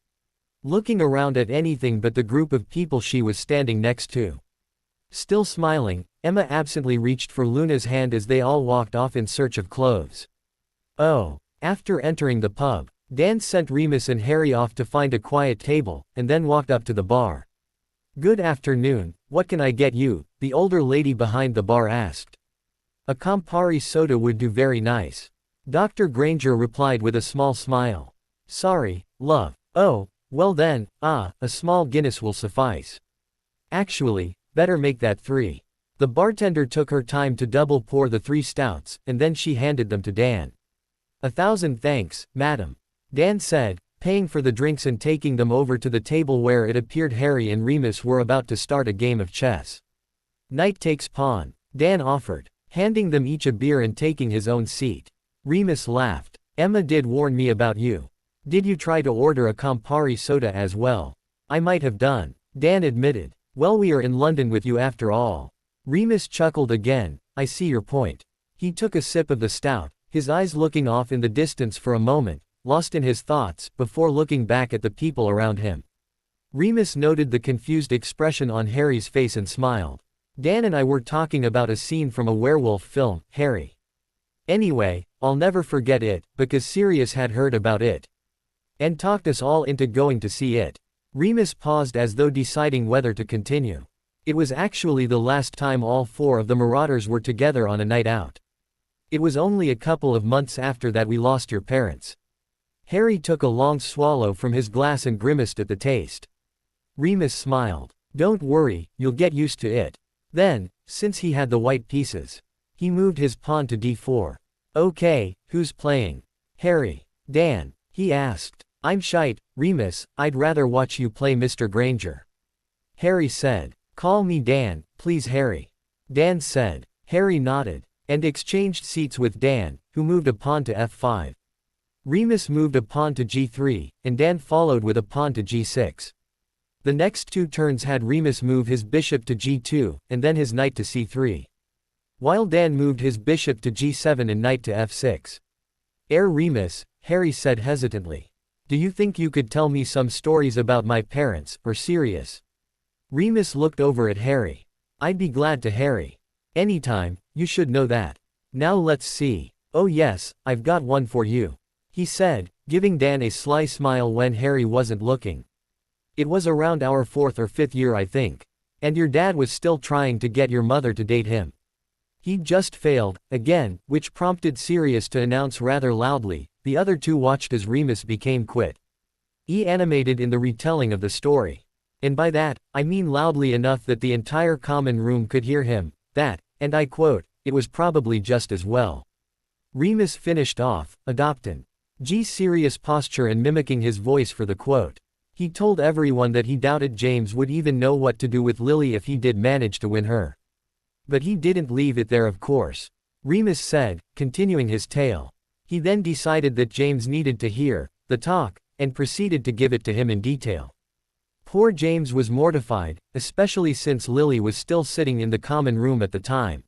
looking around at anything but the group of people she was standing next to. Still smiling, Emma absently reached for Luna's hand as they all walked off in search of clothes. Oh. After entering the pub, Dan sent Remus and Harry off to find a quiet table, and then walked up to the bar. "Good afternoon, what can I get you?" the older lady behind the bar asked. "A Campari soda would do very nice," Dr. Granger replied with a small smile. "Sorry, love." "Oh, well then, a small Guinness will suffice. Actually, better make that 3. The bartender took her time to double pour the 3 stouts, and then she handed them to Dan. "1,000 thanks, madam," Dan said, paying for the drinks and taking them over to the table where it appeared Harry and Remus were about to start a game of chess. "Knight takes pawn," Dan offered, handing them each a beer and taking his own seat. Remus laughed. "Emma did warn me about you. Did you try to order a Campari soda as well?" "I might have done," Dan admitted. "Well, we are in London with you after all." Remus chuckled again. "I see your point." He took a sip of the stout, his eyes looking off in the distance for a moment, lost in his thoughts, before looking back at the people around him. Remus noted the confused expression on Harry's face and smiled. "Dan and I were talking about a scene from a werewolf film, Harry. Anyway, I'll never forget it, because Sirius had heard about it and talked us all into going to see it." Remus paused as though deciding whether to continue. It was actually the last time all 4 of the Marauders were together on a night out. "It was only a couple of months after that we lost your parents." Harry took a long swallow from his glass and grimaced at the taste. Remus smiled. "Don't worry, you'll get used to it." Then, since he had the white pieces, he moved his pawn to d4. "Okay, who's playing?" "Harry." "Dan?" he asked. "I'm shite, Remus, I'd rather watch you play Mr. Granger." Harry said. "Call me Dan, please Harry." Dan said. Harry nodded, and exchanged seats with Dan, who moved a pawn to f5. Remus moved a pawn to g3, and Dan followed with a pawn to g6. The next 2 turns had Remus move his bishop to g2, and then his knight to c3. While Dan moved his bishop to g7 and knight to f6. Remus," Harry said hesitantly. "Do you think you could tell me some stories about my parents, or Sirius?" Remus looked over at Harry. "I'd be glad to Harry. Anytime, you should know that. Now let's see. Oh yes, I've got one for you," he said, giving Dan a sly smile when Harry wasn't looking. "It was around our 4th or 5th year I think. And your dad was still trying to get your mother to date him. He'd just failed, again, which prompted Sirius to announce rather loudly. The other 2 watched as Remus became quite animated in the retelling of the story. And by that, I mean loudly enough that the entire common room could hear him, that, and I quote, it was probably just as well. Remus finished off, adopting G's serious posture and mimicking his voice for the quote. He told everyone that he doubted James would even know what to do with Lily if he did manage to win her. But he didn't leave it there, of course. Remus said, continuing his tale. He then decided that James needed to hear the talk, and proceeded to give it to him in detail. Poor James was mortified, especially since Lily was still sitting in the common room at the time,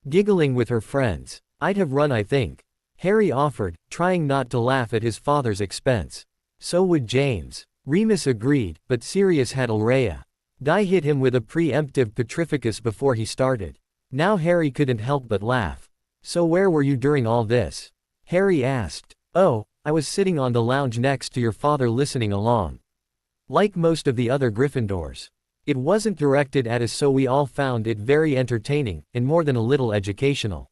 giggling with her friends. I'd have run, I think, Harry offered, trying not to laugh at his father's expense. So would James. Remus agreed, but Sirius had Ulraya. Di hit him with a preemptive Petrificus before he started. Now Harry couldn't help but laugh. So where were you during all this? Harry asked. Oh, I was sitting on the lounge next to your father listening along. Like most of the other Gryffindors. It wasn't directed at us, so we all found it very entertaining, and more than a little educational.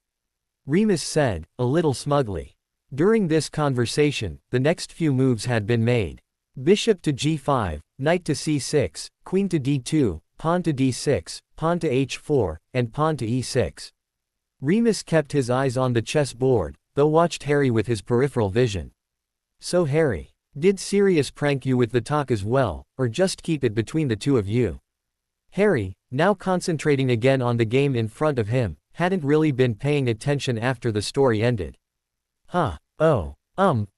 Remus said, a little smugly. During this conversation, the next few moves had been made. Bishop to g5, knight to c6, queen to d2, pawn to d6, pawn to h4, and pawn to e6. Remus kept his eyes on the chessboard, though watched Harry with his peripheral vision. So Harry, did Sirius prank you with the talk as well, or just keep it between the two of you? Harry, now concentrating again on the game in front of him, hadn't really been paying attention after the story ended. Huh, oh,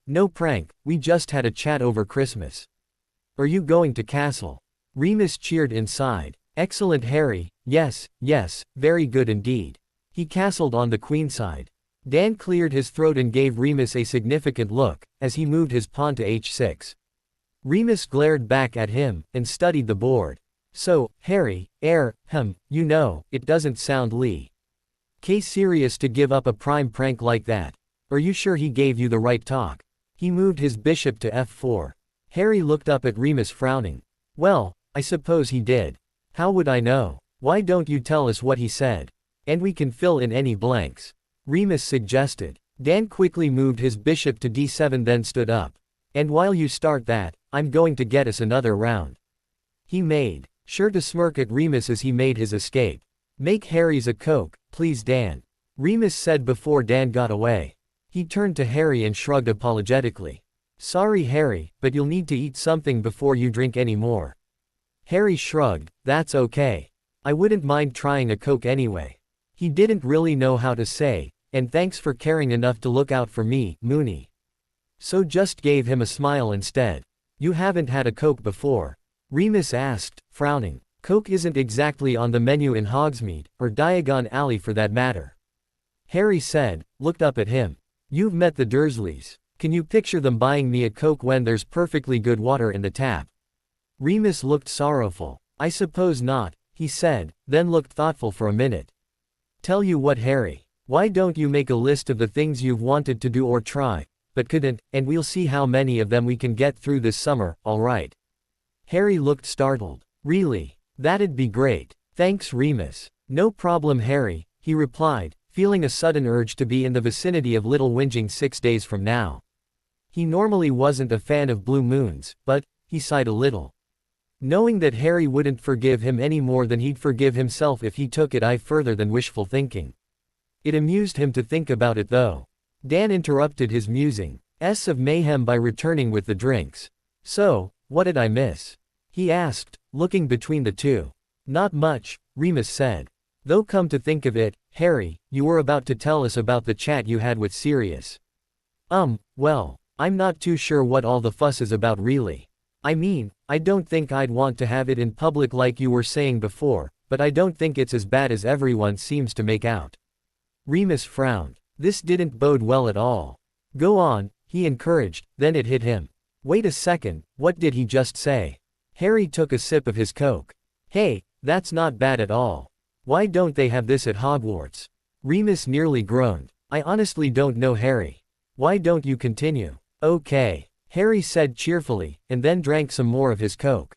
no prank, we just had a chat over Christmas. Are you going to castle? Remus cheered inside. Excellent Harry, yes, very good indeed. He castled on the queenside. Dan cleared his throat and gave Remus a significant look, as he moved his pawn to h6. Remus glared back at him, and studied the board. So, Harry, you know, it doesn't sound serious to give up a prime prank like that. Are you sure he gave you the right talk? He moved his bishop to f4. Harry looked up at Remus frowning. Well, I suppose he did. How would I know? Why don't you tell us what he said? And we can fill in any blanks. Remus suggested. Dan quickly moved his bishop to d7, then stood up. And while you start that, I'm going to get us another round. He made sure to smirk at Remus as he made his escape. Make Harry's a Coke, please Dan. Remus said before Dan got away. He turned to Harry and shrugged apologetically. Sorry Harry, but you'll need to eat something before you drink any more. Harry shrugged, that's okay. I wouldn't mind trying a Coke anyway. He didn't really know how to say, and thanks for caring enough to look out for me, Moony. So just gave him a smile instead. You haven't had a Coke before? Remus asked, frowning. Coke isn't exactly on the menu in Hogsmeade, or Diagon Alley for that matter. Harry said, looked up at him. You've met the Dursleys. Can you picture them buying me a Coke when there's perfectly good water in the tap? Remus looked sorrowful. I suppose not, he said, then looked thoughtful for a minute. Tell you what Harry, why don't you make a list of the things you've wanted to do or try, but couldn't, and we'll see how many of them we can get through this summer, alright? Harry looked startled. Really? That'd be great. Thanks Remus. No problem Harry, he replied, feeling a sudden urge to be in the vicinity of Little Whinging 6 days from now. He normally wasn't a fan of blue moons, but, he sighed a little. Knowing that Harry wouldn't forgive him any more than he'd forgive himself if he took it further than wishful thinking. It amused him to think about it though. Dan interrupted his musings of mayhem by returning with the drinks. So, what did I miss? He asked, looking between the two. Not much, Remus said. Though come to think of it, Harry, you were about to tell us about the chat you had with Sirius. Well, I'm not too sure what all the fuss is about really. I mean, I don't think I'd want to have it in public like you were saying before, but I don't think it's as bad as everyone seems to make out. Remus frowned. This didn't bode well at all. Go on, he encouraged, then it hit him. Wait a second, what did he just say? Harry took a sip of his Coke. Hey, that's not bad at all. Why don't they have this at Hogwarts? Remus nearly groaned. I honestly don't know Harry. Why don't you continue? Okay, Harry said cheerfully, and then drank some more of his Coke.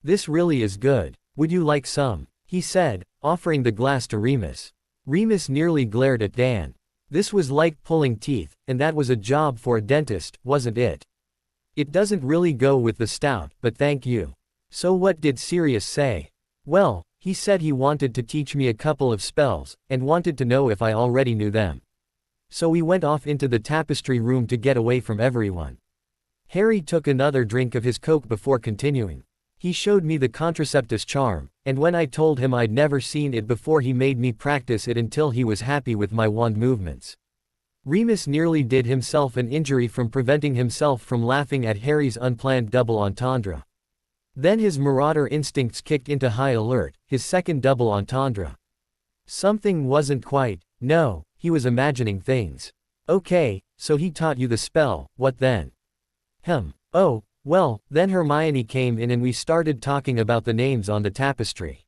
This really is good. Would you like some? He said, offering the glass to Remus. Remus nearly glared at Dan. This was like pulling teeth, and that was a job for a dentist, wasn't it? It doesn't really go with the stout, but thank you. So what did Sirius say? Well, he said he wanted to teach me a couple of spells, and wanted to know if I already knew them. So we went off into the tapestry room to get away from everyone. Harry took another drink of his Coke before continuing. He showed me the Contraceptus charm, and when I told him I'd never seen it before, he made me practice it until he was happy with my wand movements. Remus nearly did himself an injury from preventing himself from laughing at Harry's unplanned double entendre. Then his marauder instincts kicked into high alert, his second double entendre. Something wasn't quite, no, he was imagining things. Okay, so he taught you the spell, what then? Oh, well, then Hermione came in and we started talking about the names on the tapestry.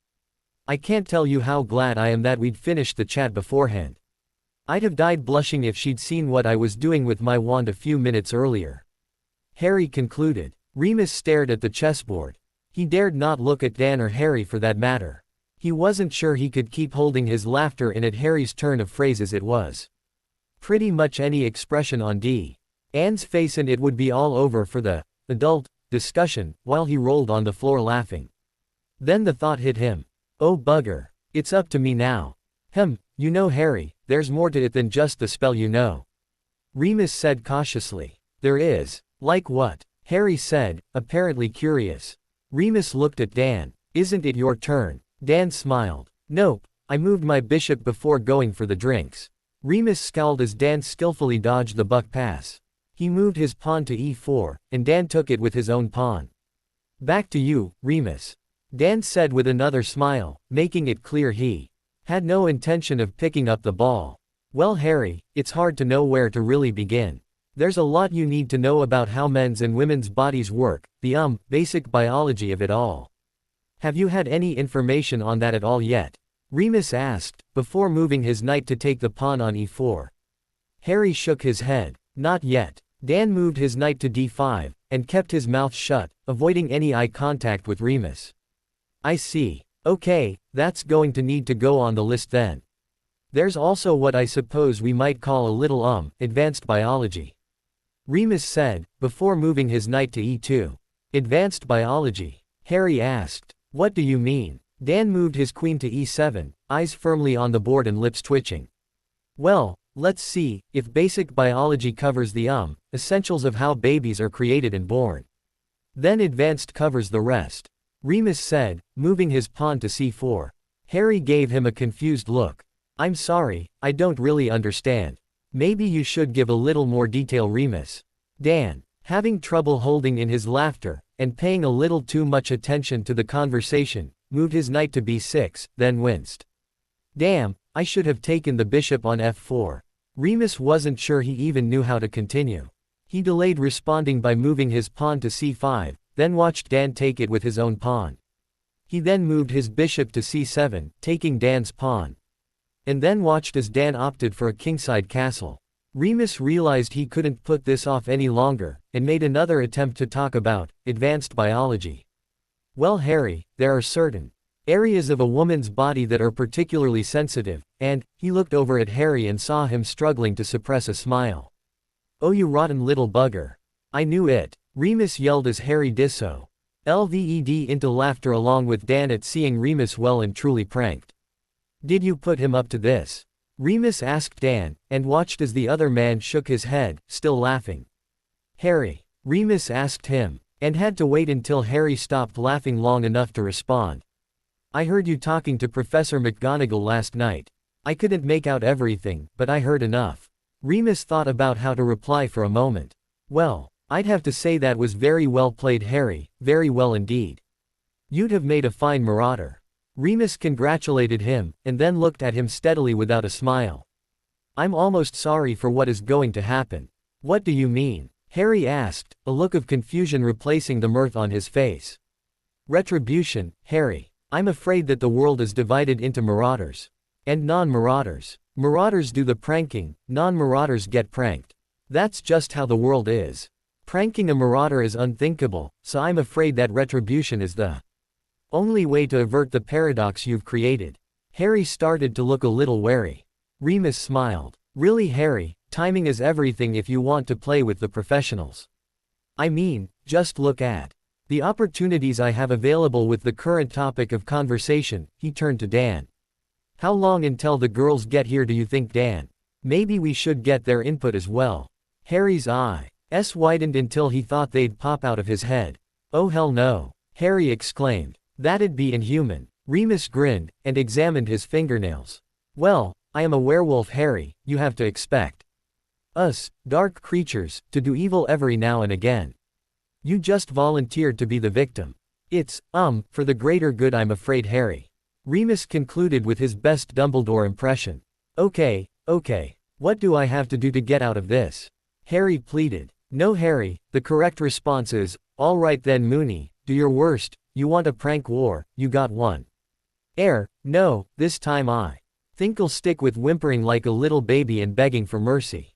I can't tell you how glad I am that we'd finished the chat beforehand. I'd have died blushing if she'd seen what I was doing with my wand a few minutes earlier. Harry concluded. Remus stared at the chessboard. He dared not look at Dan or Harry for that matter. He wasn't sure he could keep holding his laughter in at Harry's turn of phrases. It was pretty much any expression on Anne's face and it would be all over for the adult discussion, while he rolled on the floor laughing. Then the thought hit him. Oh bugger. It's up to me now. You know Harry, there's more to it than just the spell you know. Remus said cautiously. There is. Like what? Harry said, apparently curious. Remus looked at Dan. Isn't it your turn? Dan smiled. Nope, I moved my bishop before going for the drinks. Remus scowled as Dan skillfully dodged the buck pass. He moved his pawn to e4, and Dan took it with his own pawn. Back to you, Remus. Dan said with another smile, making it clear he had no intention of picking up the ball. Well Harry, it's hard to know where to really begin. There's a lot you need to know about how men's and women's bodies work, the basic biology of it all. Have you had any information on that at all yet? Remus asked, before moving his knight to take the pawn on e4. Harry shook his head. Not yet. Dan moved his knight to d5, and kept his mouth shut, avoiding any eye contact with Remus. I see. Okay, that's going to need to go on the list then. There's also what I suppose we might call a little advanced biology. Remus said, before moving his knight to e2. Advanced biology? Harry asked. What do you mean? Dan moved his queen to e7, eyes firmly on the board and lips twitching. Well, let's see, if basic biology covers the essentials of how babies are created and born. Then advanced covers the rest. Remus said, moving his pawn to c4. Harry gave him a confused look. I'm sorry, I don't really understand. Maybe you should give a little more detail, Remus. Dan, having trouble holding in his laughter, and paying a little too much attention to the conversation, moved his knight to b6, then winced. Damn, I should have taken the bishop on f4. Remus wasn't sure he even knew how to continue. He delayed responding by moving his pawn to c5, then watched Dan take it with his own pawn. He then moved his bishop to c7, taking Dan's pawn. And then watched as Dan opted for a kingside castle. Remus realized he couldn't put this off any longer, and made another attempt to talk about advanced biology. Well Harry, there are certain areas of a woman's body that are particularly sensitive, and he looked over at Harry and saw him struggling to suppress a smile. Oh you rotten little bugger. I knew it. Remus yelled as Harry did so. Lved into laughter along with Dan at seeing Remus well and truly pranked. Did you put him up to this? Remus asked Dan, and watched as the other man shook his head, still laughing. Harry? Remus asked him, and had to wait until Harry stopped laughing long enough to respond. I heard you talking to Professor McGonagall last night. I couldn't make out everything, but I heard enough. Remus thought about how to reply for a moment. Well, I'd have to say that was very well played Harry, very well indeed. You'd have made a fine marauder. Remus congratulated him, and then looked at him steadily without a smile. I'm almost sorry for what is going to happen. What do you mean? Harry asked, a look of confusion replacing the mirth on his face. Retribution, Harry. I'm afraid that the world is divided into marauders and non-marauders. Marauders do the pranking, non-marauders get pranked. That's just how the world is. Pranking a marauder is unthinkable, so I'm afraid that retribution is the only way to avert the paradox you've created. Harry started to look a little wary. Remus smiled. Really Harry, timing is everything if you want to play with the professionals. I mean, just look at The opportunities I have available with the current topic of conversation, he turned to Dan. How long until the girls get here do you think, Dan? Maybe we should get their input as well. Harry's eyes widened until he thought they'd pop out of his head. Oh hell no, Harry exclaimed. That'd be inhuman. Remus grinned, and examined his fingernails. Well, I am a werewolf, Harry, you have to expect us, dark creatures, to do evil every now and again. You just volunteered to be the victim. It's, for the greater good, I'm afraid, Harry. Remus concluded with his best Dumbledore impression. Okay, what do I have to do to get out of this? Harry pleaded. No, Harry, the correct response is, all right then, Moony, do your worst. You want a prank war, you got one. No, this time I think I'll stick with whimpering like a little baby and begging for mercy.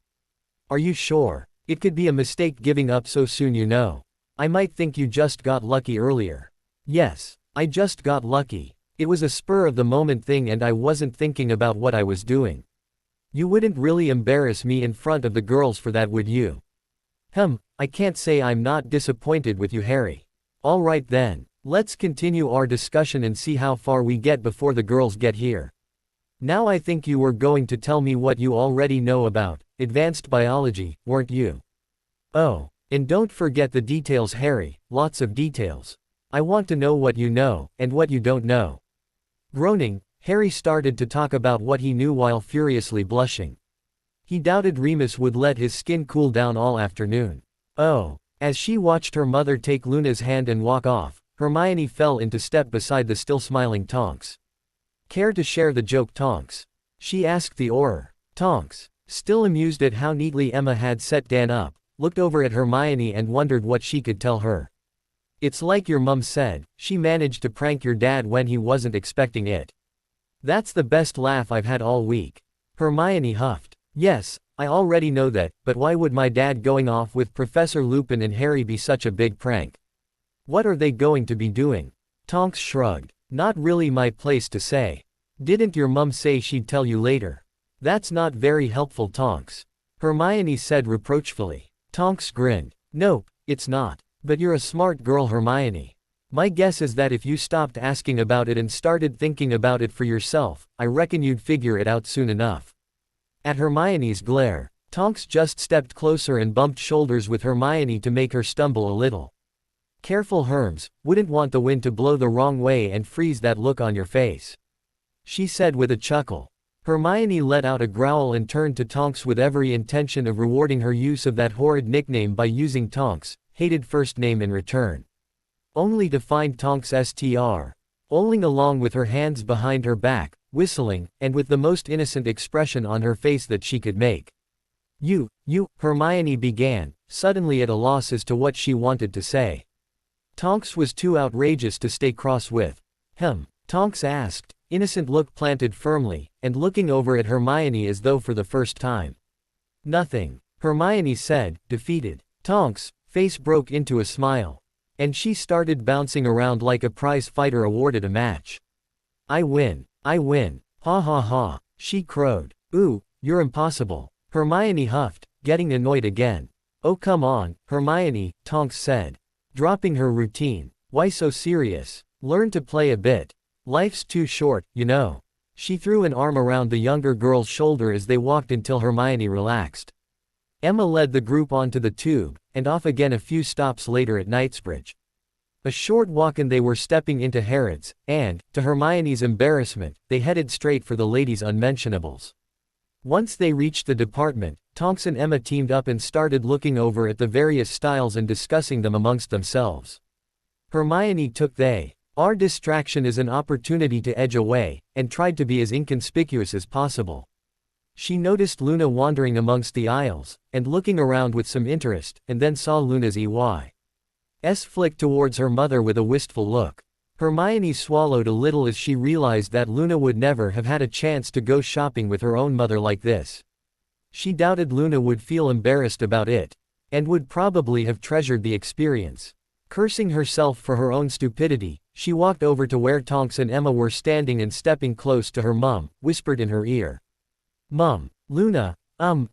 Are you sure? It could be a mistake giving up so soon, you know. I might think you just got lucky earlier. Yes, I just got lucky. It was a spur of the moment thing and I wasn't thinking about what I was doing. You wouldn't really embarrass me in front of the girls for that, would you? I can't say I'm not disappointed with you, Harry. All right then, let's continue our discussion and see how far we get before the girls get here. Now I think you were going to tell me what you already know about advanced biology, weren't you? Oh, and don't forget the details, Harry, lots of details. I want to know what you know, and what you don't know. Groaning, Harry started to talk about what he knew while furiously blushing. He doubted Remus would let his skin cool down all afternoon. Oh. As she watched her mother take Luna's hand and walk off, Hermione fell into step beside the still smiling Tonks. Care to share the joke, Tonks? She asked the Auror. Tonks, still amused at how neatly Emma had set Dan up, looked over at Hermione and wondered what she could tell her. It's like your mum said, she managed to prank your dad when he wasn't expecting it. That's the best laugh I've had all week. Hermione huffed. Yes, I already know that, but why would my dad going off with Professor Lupin and Harry be such a big prank? What are they going to be doing? Tonks shrugged. Not really my place to say. Didn't your mum say she'd tell you later? That's not very helpful, Tonks. Hermione said reproachfully. Tonks grinned. Nope, it's not. But you're a smart girl, Hermione. My guess is that if you stopped asking about it and started thinking about it for yourself, I reckon you'd figure it out soon enough. At Hermione's glare, Tonks just stepped closer and bumped shoulders with Hermione to make her stumble a little. Careful, Herms, wouldn't want the wind to blow the wrong way and freeze that look on your face. She said with a chuckle. Hermione let out a growl and turned to Tonks with every intention of rewarding her use of that horrid nickname by using Tonks' hated first name in return. Only to find Tonks Str. Oling along with her hands behind her back, whistling, and with the most innocent expression on her face that she could make. You, Hermione began, suddenly at a loss as to what she wanted to say. Tonks was too outrageous to stay cross with. Tonks asked, innocent look planted firmly, and looking over at Hermione as though for the first time. Nothing, Hermione said, defeated. Tonks' face broke into a smile. And she started bouncing around like a prize fighter awarded a match. I win, ha ha ha, she crowed. Ooh, you're impossible. Hermione huffed, getting annoyed again. Oh come on, Hermione, Tonks said. Dropping her routine. Why so serious? Learn to play a bit. Life's too short, you know. She threw an arm around the younger girl's shoulder as they walked until Hermione relaxed. Emma led the group onto the tube, and off again a few stops later at Knightsbridge. A short walk and they were stepping into Harrods, and, to Hermione's embarrassment, they headed straight for the ladies' unmentionables. Once they reached the department, Tonks and Emma teamed up and started looking over at the various styles and discussing them amongst themselves. Hermione took our distraction as an opportunity to edge away, and tried to be as inconspicuous as possible. She noticed Luna wandering amongst the aisles, and looking around with some interest, and then saw Luna's EY's flick towards her mother with a wistful look. Hermione swallowed a little as she realized that Luna would never have had a chance to go shopping with her own mother like this. She doubted Luna would feel embarrassed about it, and would probably have treasured the experience. Cursing herself for her own stupidity, she walked over to where Tonks and Emma were standing and stepping close to her mum, whispered in her ear. Mum, Luna,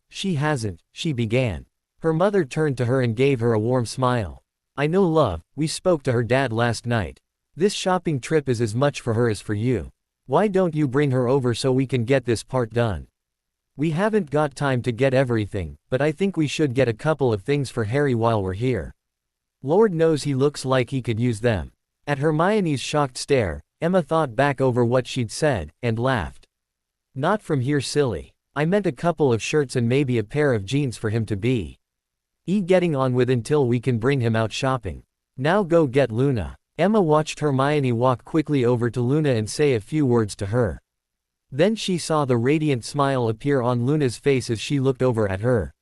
she hasn't, she began. Her mother turned to her and gave her a warm smile. I know love, we spoke to her dad last night. This shopping trip is as much for her as for you. Why don't you bring her over so we can get this part done? We haven't got time to get everything, but I think we should get a couple of things for Harry while we're here. Lord knows he looks like he could use them. At Hermione's shocked stare, Emma thought back over what she'd said, and laughed. Not from here, silly. I meant a couple of shirts and maybe a pair of jeans for him to be getting on with until we can bring him out shopping. Now go get Luna. Emma watched Hermione walk quickly over to Luna and say a few words to her. Then she saw the radiant smile appear on Luna's face as she looked over at her.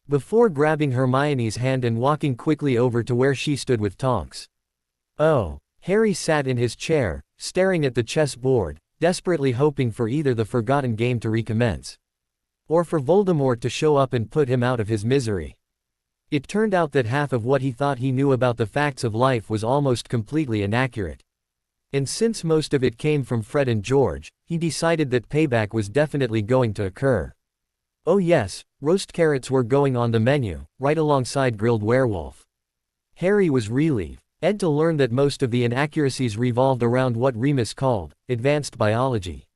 Before grabbing Hermione's hand and walking quickly over to where she stood with Tonks. Oh, Harry sat in his chair, staring at the chessboard, desperately hoping for either the forgotten game to recommence, or for Voldemort to show up and put him out of his misery. It turned out that half of what he thought he knew about the facts of life was almost completely inaccurate. And since most of it came from Fred and George, he decided that payback was definitely going to occur. Oh yes, roast carrots were going on the menu, right alongside grilled werewolf. Harry was relieved to learn that most of the inaccuracies revolved around what Remus called advanced biology.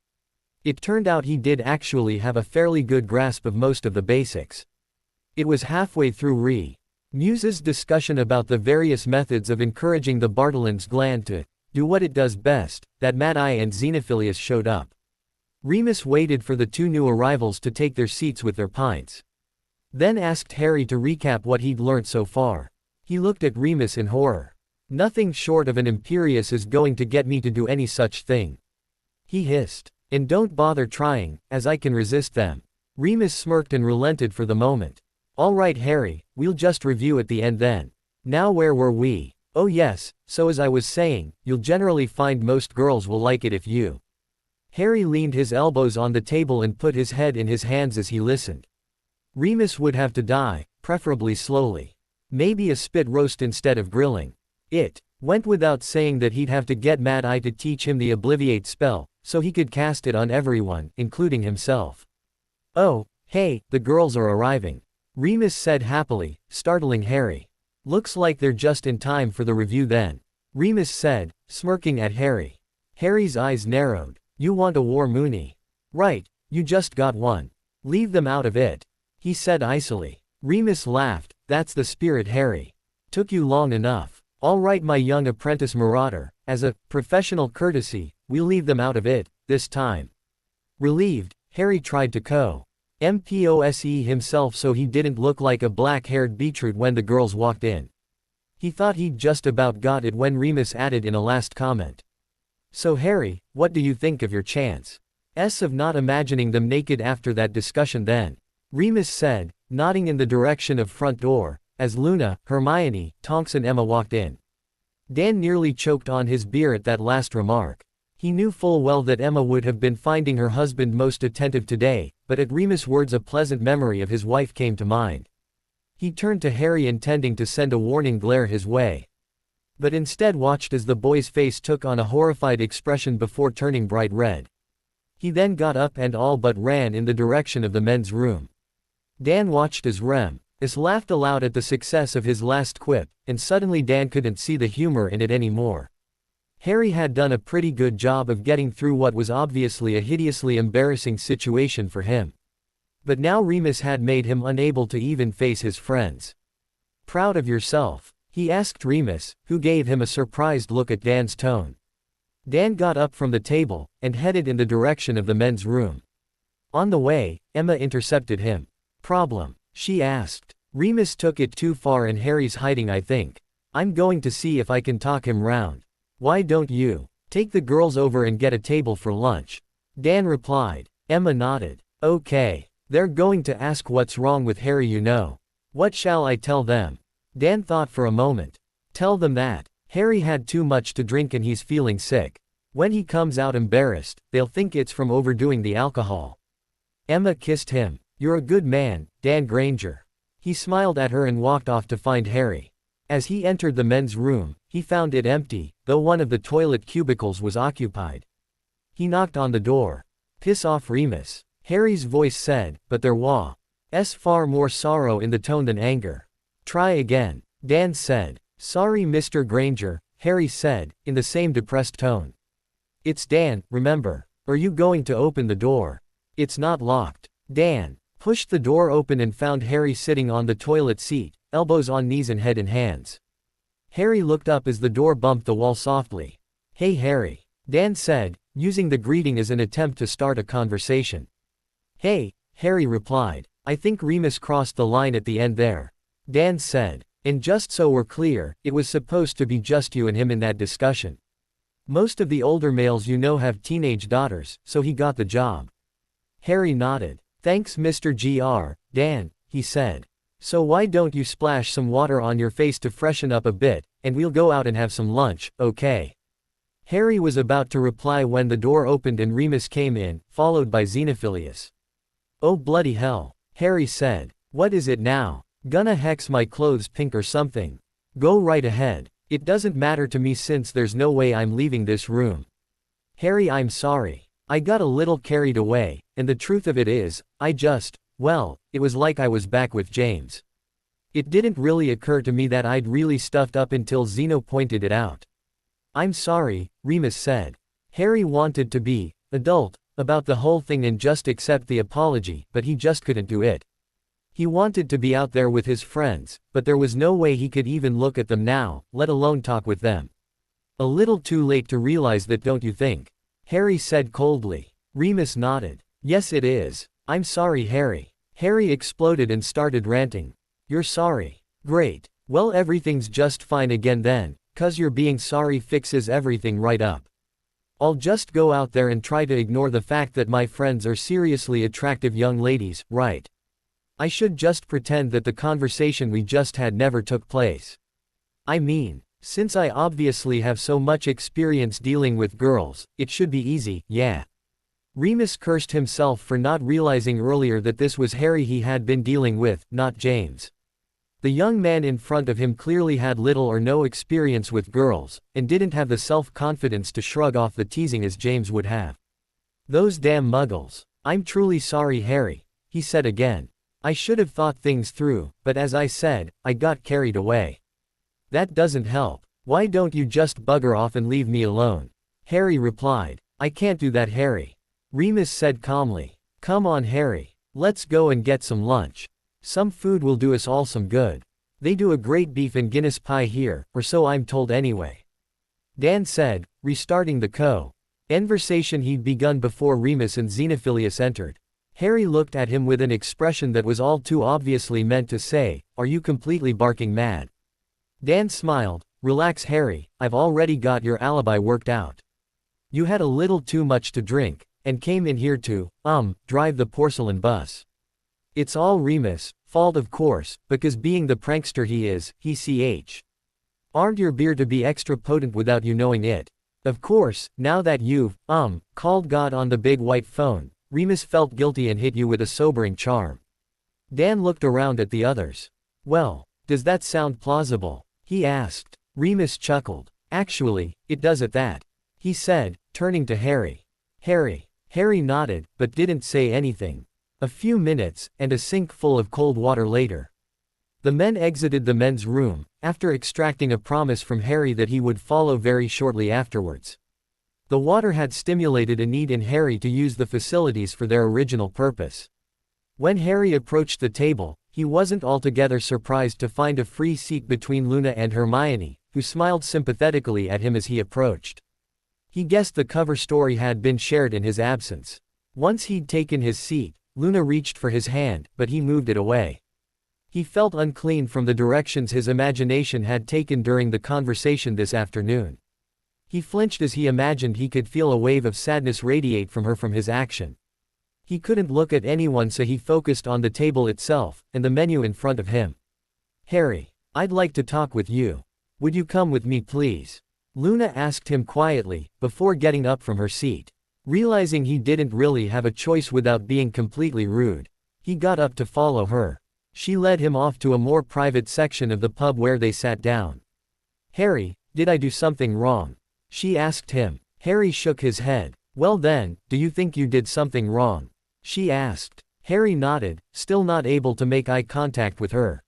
It turned out he did actually have a fairly good grasp of most of the basics. It was halfway through Muse's discussion about the various methods of encouraging the Bartholin's gland to do what it does best, that Mad-Eye and Xenophilius showed up. Remus waited for the two new arrivals to take their seats with their pints. Then asked Harry to recap what he'd learnt so far. He looked at Remus in horror. Nothing short of an Imperius is going to get me to do any such thing, he hissed. And don't bother trying, as I can resist them. Remus smirked and relented for the moment. All right, Harry, we'll just review at the end then. Now where were we? Oh yes, so as I was saying, you'll generally find most girls will like it if you. Harry leaned his elbows on the table and put his head in his hands as he listened. Remus would have to die, preferably slowly. Maybe a spit roast instead of grilling. It went without saying that he'd have to get Mad-Eye to teach him the Obliviate spell, so he could cast it on everyone, including himself. Oh, hey, the girls are arriving, Remus said happily, startling Harry. Looks like they're just in time for the review then, Remus said, smirking at Harry. Harry's eyes narrowed. You want a war Moony? Right, you just got one. Leave them out of it, he said icily. Remus laughed. That's the spirit, Harry. Took you long enough. All right, my young apprentice marauder, as a professional courtesy, we'll leave them out of it, this time. Relieved, Harry tried to compose himself so he didn't look like a black-haired beetroot when the girls walked in. He thought he'd just about got it when Remus added in a last comment. So Harry, what do you think of your chance? Of not imagining them naked after that discussion then? Remus said, nodding in the direction of front door, as Luna, Hermione, Tonks and Emma walked in. Dan nearly choked on his beer at that last remark. He knew full well that Emma would have been finding her husband most attentive today, but at Remus' words a pleasant memory of his wife came to mind. He turned to Harry intending to send a warning glare his way, but instead watched as the boy's face took on a horrified expression before turning bright red. He then got up and all but ran in the direction of the men's room. Dan watched as Remus laughed aloud at the success of his last quip, and suddenly Dan couldn't see the humor in it anymore. Harry had done a pretty good job of getting through what was obviously a hideously embarrassing situation for him. But now Remus had made him unable to even face his friends. Proud of yourself? He asked Remus, who gave him a surprised look at Dan's tone. Dan got up from the table, and headed in the direction of the men's room. On the way, Emma intercepted him. Problem? She asked. Remus took it too far and Harry's hiding, I think. I'm going to see if I can talk him round. Why don't you take the girls over and get a table for lunch? Dan replied. Emma nodded. Okay. They're going to ask what's wrong with Harry, you know. What shall I tell them? Dan thought for a moment. Tell them that Harry had too much to drink and he's feeling sick. When he comes out embarrassed, they'll think it's from overdoing the alcohol. Emma kissed him. You're a good man, Dan Granger. He smiled at her and walked off to find Harry. As he entered the men's room, he found it empty, though one of the toilet cubicles was occupied. He knocked on the door. Piss off, Remus, Harry's voice said, but there was far more sorrow in the tone than anger. Try again, Dan said. Sorry Mr. Granger, Harry said, in the same depressed tone. It's Dan, remember. Are you going to open the door? It's not locked. Dan pushed the door open and found Harry sitting on the toilet seat, elbows on knees and head in hands. Harry looked up as the door bumped the wall softly. Hey Harry, Dan said, using the greeting as an attempt to start a conversation. Hey, Harry replied. I think Remus crossed the line at the end there. Dan said. And just so we're clear, it was supposed to be just you and him in that discussion. Most of the older males you know have teenage daughters, so he got the job. Harry nodded. Thanks Mr. Gr. Dan, he said. So why don't you splash some water on your face to freshen up a bit, and we'll go out and have some lunch, okay? Harry was about to reply when the door opened and Remus came in, followed by Xenophilius. Oh bloody hell, Harry said. What is it now? Gonna hex my clothes pink or something? Go right ahead. It doesn't matter to me since there's no way I'm leaving this room. Harry, I'm sorry. I got a little carried away, and the truth of it is, well, it was like I was back with James. It didn't really occur to me that I'd really stuffed up until Zeno pointed it out. I'm sorry, Remus said. Harry wanted to be adult about the whole thing and just accept the apology, but he just couldn't do it. He wanted to be out there with his friends, but there was no way he could even look at them now, let alone talk with them. A little too late to realize that, don't you think? Harry said coldly. Remus nodded. Yes it is. I'm sorry Harry. Harry exploded and started ranting. You're sorry. Great. Well everything's just fine again then, 'cause your being sorry fixes everything right up. I'll just go out there and try to ignore the fact that my friends are seriously attractive young ladies, right? I should just pretend that the conversation we just had never took place. I mean, since I obviously have so much experience dealing with girls, it should be easy, yeah. Remus cursed himself for not realizing earlier that this was Harry he had been dealing with, not James. The young man in front of him clearly had little or no experience with girls, and didn't have the self-confidence to shrug off the teasing as James would have. Those damn muggles. I'm truly sorry Harry, he said again. I should have thought things through, but as I said, I got carried away. That doesn't help. Why don't you just bugger off and leave me alone? Harry replied. I can't do that Harry. Remus said calmly. Come on Harry. Let's go and get some lunch. Some food will do us all some good. They do a great beef and Guinness pie here, or so I'm told anyway. Dan said, restarting the conversation he'd begun before Remus and Xenophilius entered. Harry looked at him with an expression that was all too obviously meant to say, are you completely barking mad? Dan smiled. Relax Harry, I've already got your alibi worked out. You had a little too much to drink, and came in here to, drive the porcelain bus. It's all Remus' fault of course, because being the prankster he is, aren't your beer to be extra potent without you knowing it. Of course, now that you've, called God on the big white phone, Remus felt guilty and hit you with a sobering charm. Dan looked around at the others. Well, does that sound plausible? He asked. Remus chuckled. Actually, it does at that. He said, turning to Harry. Harry nodded, but didn't say anything. A few minutes, and a sink full of cold water later. The men exited the men's room, after extracting a promise from Harry that he would follow very shortly afterwards. The water had stimulated a need in Harry to use the facilities for their original purpose. When Harry approached the table, he wasn't altogether surprised to find a free seat between Luna and Hermione, who smiled sympathetically at him as he approached. He guessed the cover story had been shared in his absence. Once he'd taken his seat, Luna reached for his hand, but he moved it away. He felt unclean from the directions his imagination had taken during the conversation this afternoon. He flinched as he imagined he could feel a wave of sadness radiate from her from his action. He couldn't look at anyone, so he focused on the table itself, and the menu in front of him. Harry, I'd like to talk with you. Would you come with me please? Luna asked him quietly, before getting up from her seat. Realizing he didn't really have a choice without being completely rude, he got up to follow her. She led him off to a more private section of the pub where they sat down. Harry, did I do something wrong? She asked him. Harry shook his head. Well then, do you think you did something wrong? She asked. Harry nodded, still not able to make eye contact with her.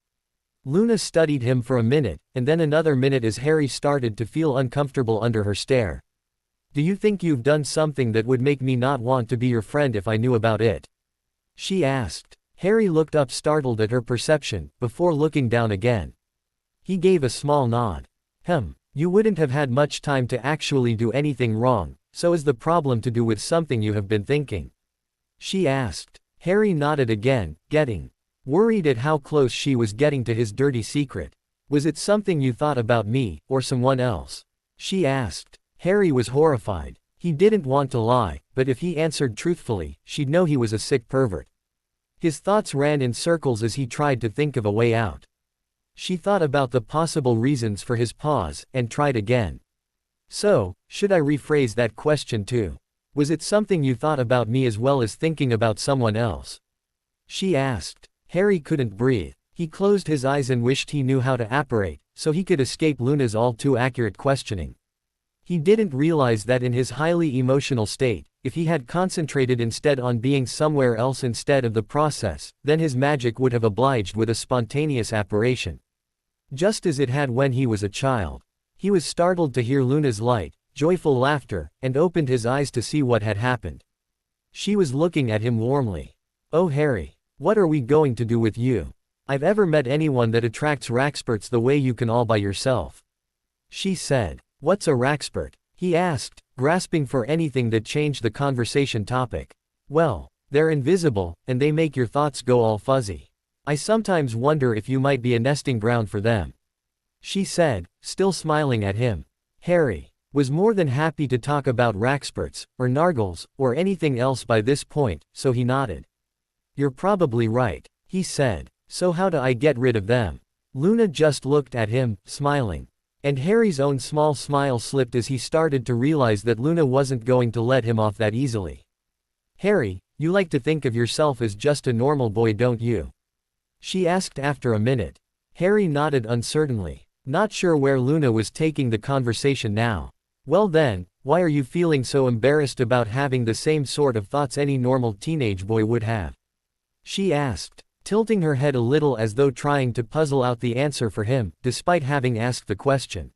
Luna studied him for a minute, and then another minute as Harry started to feel uncomfortable under her stare. Do you think you've done something that would make me not want to be your friend if I knew about it? She asked. Harry looked up startled at her perception, before looking down again. He gave a small nod. You wouldn't have had much time to actually do anything wrong, so is the problem to do with something you have been thinking? She asked. Harry nodded again, getting worried at how close she was getting to his dirty secret. Was it something you thought about me, or someone else? She asked. Harry was horrified. He didn't want to lie, but if he answered truthfully, she'd know he was a sick pervert. His thoughts ran in circles as he tried to think of a way out. She thought about the possible reasons for his pause, and tried again. So, should I rephrase that question too? Was it something you thought about me as well as thinking about someone else? She asked. Harry couldn't breathe. He closed his eyes and wished he knew how to apparate, so he could escape Luna's all too accurate questioning. He didn't realize that in his highly emotional state, if he had concentrated instead on being somewhere else instead of the process, then his magic would have obliged with a spontaneous apparition. Just as it had when he was a child. He was startled to hear Luna's light, joyful laughter, and opened his eyes to see what had happened. She was looking at him warmly. Oh Harry, what are we going to do with you? I've ever met anyone that attracts Raxperts the way you can all by yourself. She said. What's a Raxpert? He asked, grasping for anything that changed the conversation topic. Well, they're invisible, and they make your thoughts go all fuzzy. I sometimes wonder if you might be a nesting ground for them. She said, still smiling at him. Harry was more than happy to talk about Raxperts, or Nargles, or anything else by this point, so he nodded. You're probably right, he said. So how do I get rid of them? Luna just looked at him, smiling. And Harry's own small smile slipped as he started to realize that Luna wasn't going to let him off that easily. Harry, you like to think of yourself as just a normal boy, don't you? She asked after a minute. Harry nodded uncertainly, not sure where Luna was taking the conversation now. Well then, why are you feeling so embarrassed about having the same sort of thoughts any normal teenage boy would have? She asked, tilting her head a little as though trying to puzzle out the answer for him, despite having asked the question.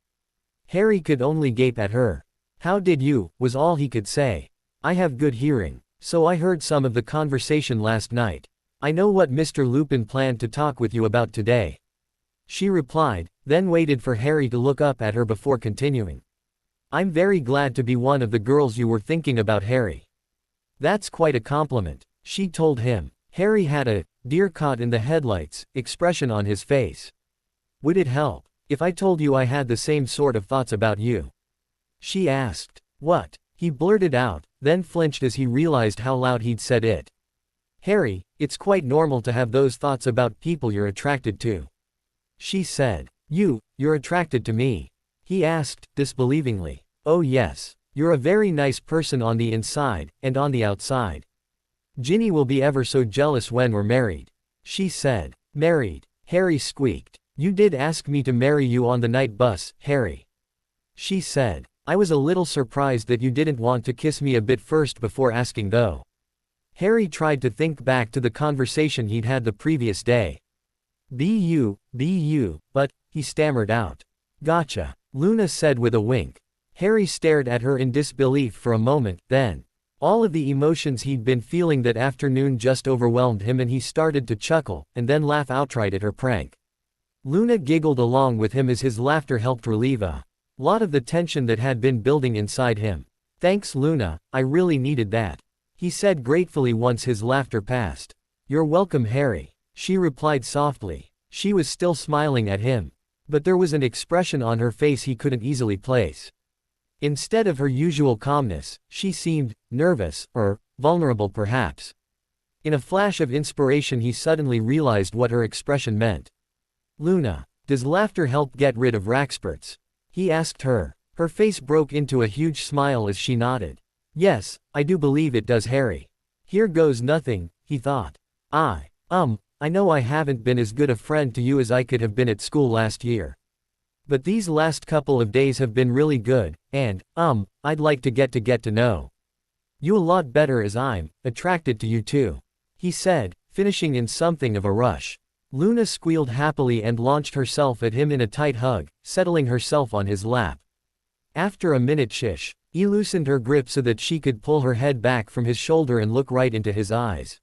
Harry could only gape at her. How did you, was all he could say. I have good hearing, so I heard some of the conversation last night. I know what Mr. Lupin planned to talk with you about today. She replied, then waited for Harry to look up at her before continuing. I'm very glad to be one of the girls you were thinking about, Harry. That's quite a compliment, she told him. Harry had a deer caught in the headlights expression on his face. Would it help if I told you I had the same sort of thoughts about you? She asked. What? He blurted out, then flinched as he realized how loud he'd said it. Harry, it's quite normal to have those thoughts about people you're attracted to. She said. You're attracted to me? He asked, disbelievingly. Oh yes. You're a very nice person on the inside, and on the outside. Ginny will be ever so jealous when we're married. She said. Married? Harry squeaked. You did ask me to marry you on the night bus, Harry. She said. I was a little surprised that you didn't want to kiss me a bit first before asking though. Harry tried to think back to the conversation he'd had the previous day. But, he stammered out. Gotcha, Luna said with a wink. Harry stared at her in disbelief for a moment, then. All of the emotions he'd been feeling that afternoon just overwhelmed him and he started to chuckle, and then laugh outright at her prank. Luna giggled along with him as his laughter helped relieve a lot of the tension that had been building inside him. Thanks Luna, I really needed that. He said gratefully once his laughter passed. You're welcome Harry, she replied softly. She was still smiling at him. But there was an expression on her face he couldn't easily place. Instead of her usual calmness, she seemed nervous, or vulnerable perhaps. In a flash of inspiration he suddenly realized what her expression meant. Luna, does laughter help get rid of Raxperts? He asked her. Her face broke into a huge smile as she nodded. Yes, I do believe it does Harry. Here goes nothing, he thought. I know I haven't been as good a friend to you as I could have been at school last year. But these last couple of days have been really good, and, I'd like to get to know you a lot better as I'm attracted to you too. He said, finishing in something of a rush. Luna squealed happily and launched herself at him in a tight hug, settling herself on his lap. After a minute he loosened her grip so that she could pull her head back from his shoulder and look right into his eyes.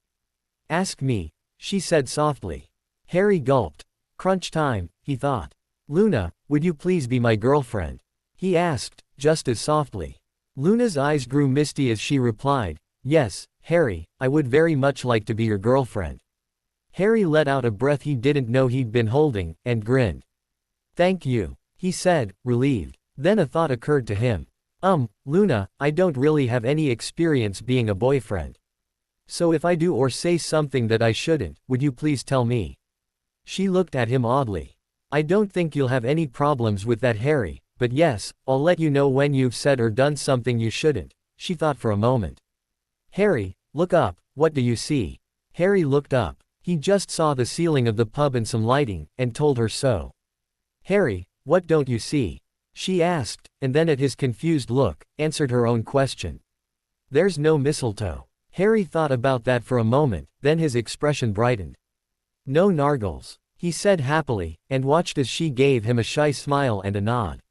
"Ask me," she said softly. Harry gulped. Crunch time, he thought. "Luna, would you please be my girlfriend?" he asked, just as softly. Luna's eyes grew misty as she replied, "Yes, Harry, I would very much like to be your girlfriend." Harry let out a breath he didn't know he'd been holding, and grinned. "Thank you," he said, relieved. Then a thought occurred to him. Luna, I don't really have any experience being a boyfriend. So if I do or say something that I shouldn't, would you please tell me?" She looked at him oddly. "I don't think you'll have any problems with that, Harry, but yes, I'll let you know when you've said or done something you shouldn't." She thought for a moment. "Harry, look up, what do you see?" Harry looked up. He just saw the ceiling of the pub and some lighting, and told her so. "Harry, what don't you see?" she asked, and then at his confused look, answered her own question. "There's no mistletoe." Harry thought about that for a moment, then his expression brightened. "No nargles," he said happily, and watched as she gave him a shy smile and a nod.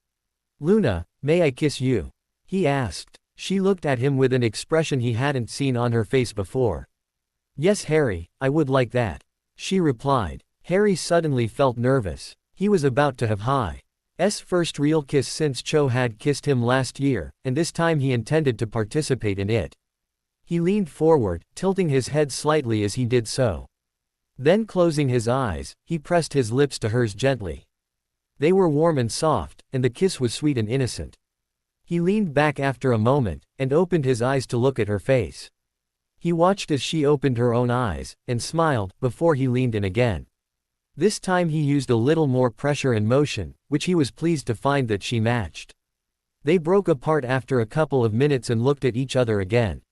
"Luna, may I kiss you?" he asked. She looked at him with an expression he hadn't seen on her face before. "Yes, Harry, I would like that," she replied. Harry suddenly felt nervous. He was about to have Hi's first real kiss since Cho had kissed him last year, and this time he intended to participate in it. He leaned forward, tilting his head slightly as he did so. Then closing his eyes, he pressed his lips to hers gently. They were warm and soft, and the kiss was sweet and innocent. He leaned back after a moment, and opened his eyes to look at her face. He watched as she opened her own eyes, and smiled, before he leaned in again. This time he used a little more pressure and motion, which he was pleased to find that she matched. They broke apart after a couple of minutes and looked at each other again.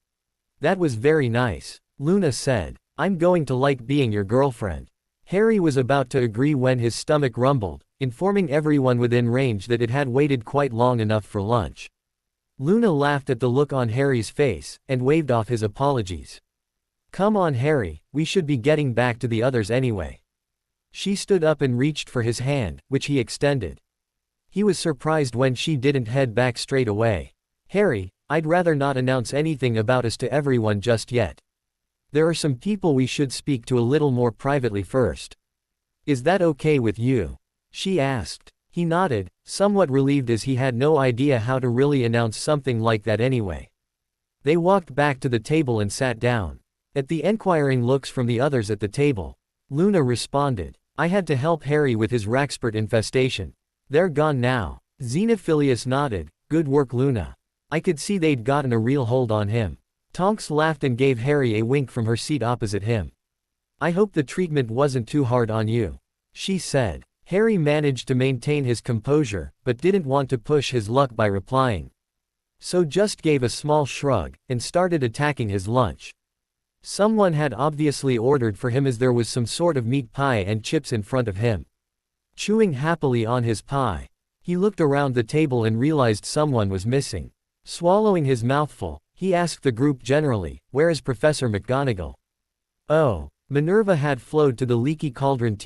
"That was very nice," Luna said. "I'm going to like being your girlfriend." Harry was about to agree when his stomach rumbled, informing everyone within range that it had waited quite long enough for lunch. Luna laughed at the look on Harry's face, and waved off his apologies. "Come on, Harry, we should be getting back to the others anyway." She stood up and reached for his hand, which he extended. He was surprised when she didn't head back straight away. "Harry, I'd rather not announce anything about us to everyone just yet. There are some people we should speak to a little more privately first. Is that okay with you?" she asked. He nodded, somewhat relieved as he had no idea how to really announce something like that anyway. They walked back to the table and sat down. At the enquiring looks from the others at the table, Luna responded, "I had to help Harry with his Raxpert infestation. They're gone now." Xenophilius nodded, "Good work, Luna. I could see they'd gotten a real hold on him." Tonks laughed and gave Harry a wink from her seat opposite him. "I hope the treatment wasn't too hard on you," she said. Harry managed to maintain his composure, but didn't want to push his luck by replying. So just gave a small shrug, and started attacking his lunch. Someone had obviously ordered for him as there was some sort of meat pie and chips in front of him. Chewing happily on his pie, he looked around the table and realized someone was missing. Swallowing his mouthful, he asked the group generally, "Where is Professor McGonagall?" Oh, Minerva had flowed to the Leaky Cauldron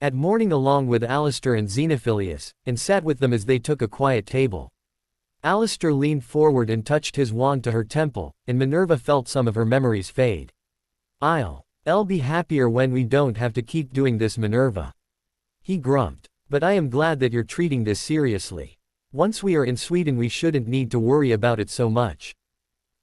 at morning along with Alistair and Xenophilius, and sat with them as they took a quiet table. Alistair leaned forward and touched his wand to her temple, and Minerva felt some of her memories fade. I'll be happier when we don't have to keep doing this, Minerva," he grumped. "But I am glad that you're treating this seriously. Once we are in Sweden we shouldn't need to worry about it so much,"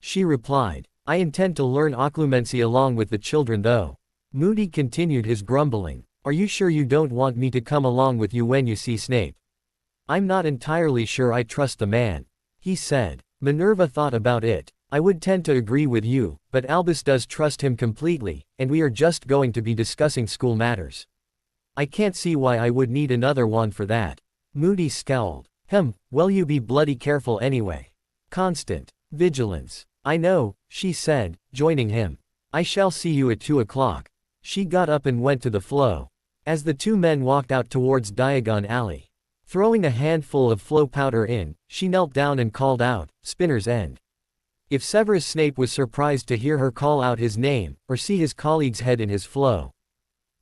she replied. "I intend to learn occlumency along with the children though." Moody continued his grumbling. "Are you sure you don't want me to come along with you when you see Snape?" "I'm not entirely sure I trust the man," he said. Minerva thought about it. "I would tend to agree with you, but Albus does trust him completely, and we are just going to be discussing school matters. I can't see why I would need another wand for that." Moody scowled. Well, you be bloody careful anyway. Constant vigilance." "I know," she said, joining him. "I shall see you at 2 o'clock. She got up and went to the flow. As the two men walked out towards Diagon Alley, throwing a handful of flow powder in, she knelt down and called out, "Spinner's End." If Severus Snape was surprised to hear her call out his name, or see his colleague's head in his flow,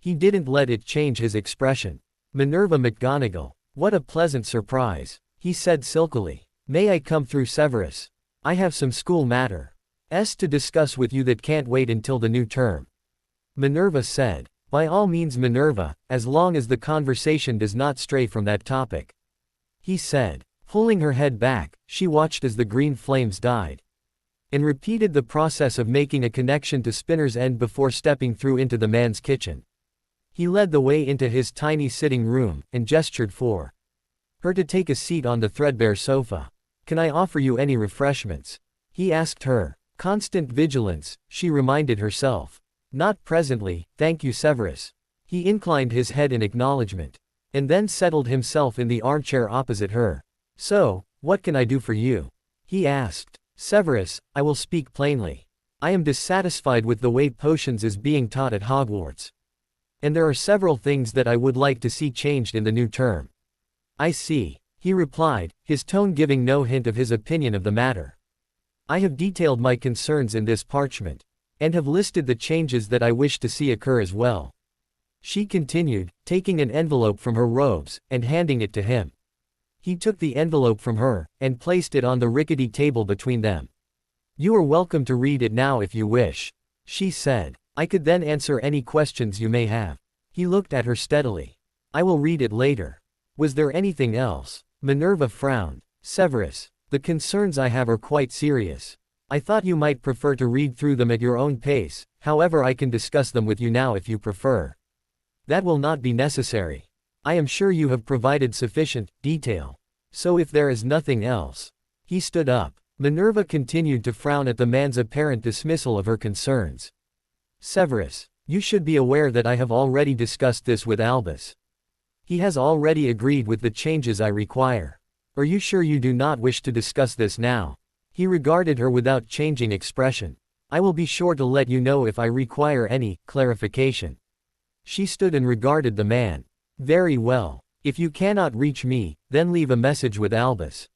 He didn't let it change his expression. Minerva McGonagall. What a pleasant surprise. He said silkily. May I come through, Severus? I have some school matters to discuss with you that can't wait until the new term. Minerva said. By all means, Minerva, as long as the conversation does not stray from that topic. He said. Pulling her head back, she watched as the green flames died. And repeated the process of making a connection to Spinner's End before stepping through into the man's kitchen. He led the way into his tiny sitting room, and gestured for her to take a seat on the threadbare sofa. Can I offer you any refreshments? He asked her. Constant vigilance, she reminded herself. Not presently, thank you, Severus. He inclined his head in acknowledgement. And then settled himself in the armchair opposite her. So, what can I do for you? He asked. Severus, I will speak plainly. I am dissatisfied with the way potions is being taught at Hogwarts. And there are several things that I would like to see changed in the new term. I see, he replied, his tone giving no hint of his opinion of the matter. I have detailed my concerns in this parchment, and have listed the changes that I wish to see occur as well. She continued, taking an envelope from her robes, and handing it to him. He took the envelope from her, and placed it on the rickety table between them. You are welcome to read it now if you wish, she said. I could then answer any questions you may have. He looked at her steadily. I will read it later. Was there anything else? Minerva frowned. Severus, the concerns I have are quite serious. I thought you might prefer to read through them at your own pace, however I can discuss them with you now if you prefer. That will not be necessary. I am sure you have provided sufficient detail. So if there is nothing else. He stood up. Minerva continued to frown at the man's apparent dismissal of her concerns. Severus, you should be aware that I have already discussed this with Albus. He has already agreed with the changes I require. Are you sure you do not wish to discuss this now? He regarded her without changing expression. I will be sure to let you know if I require any clarification. She stood and regarded the man. Very well. If you cannot reach me, then leave a message with Albus.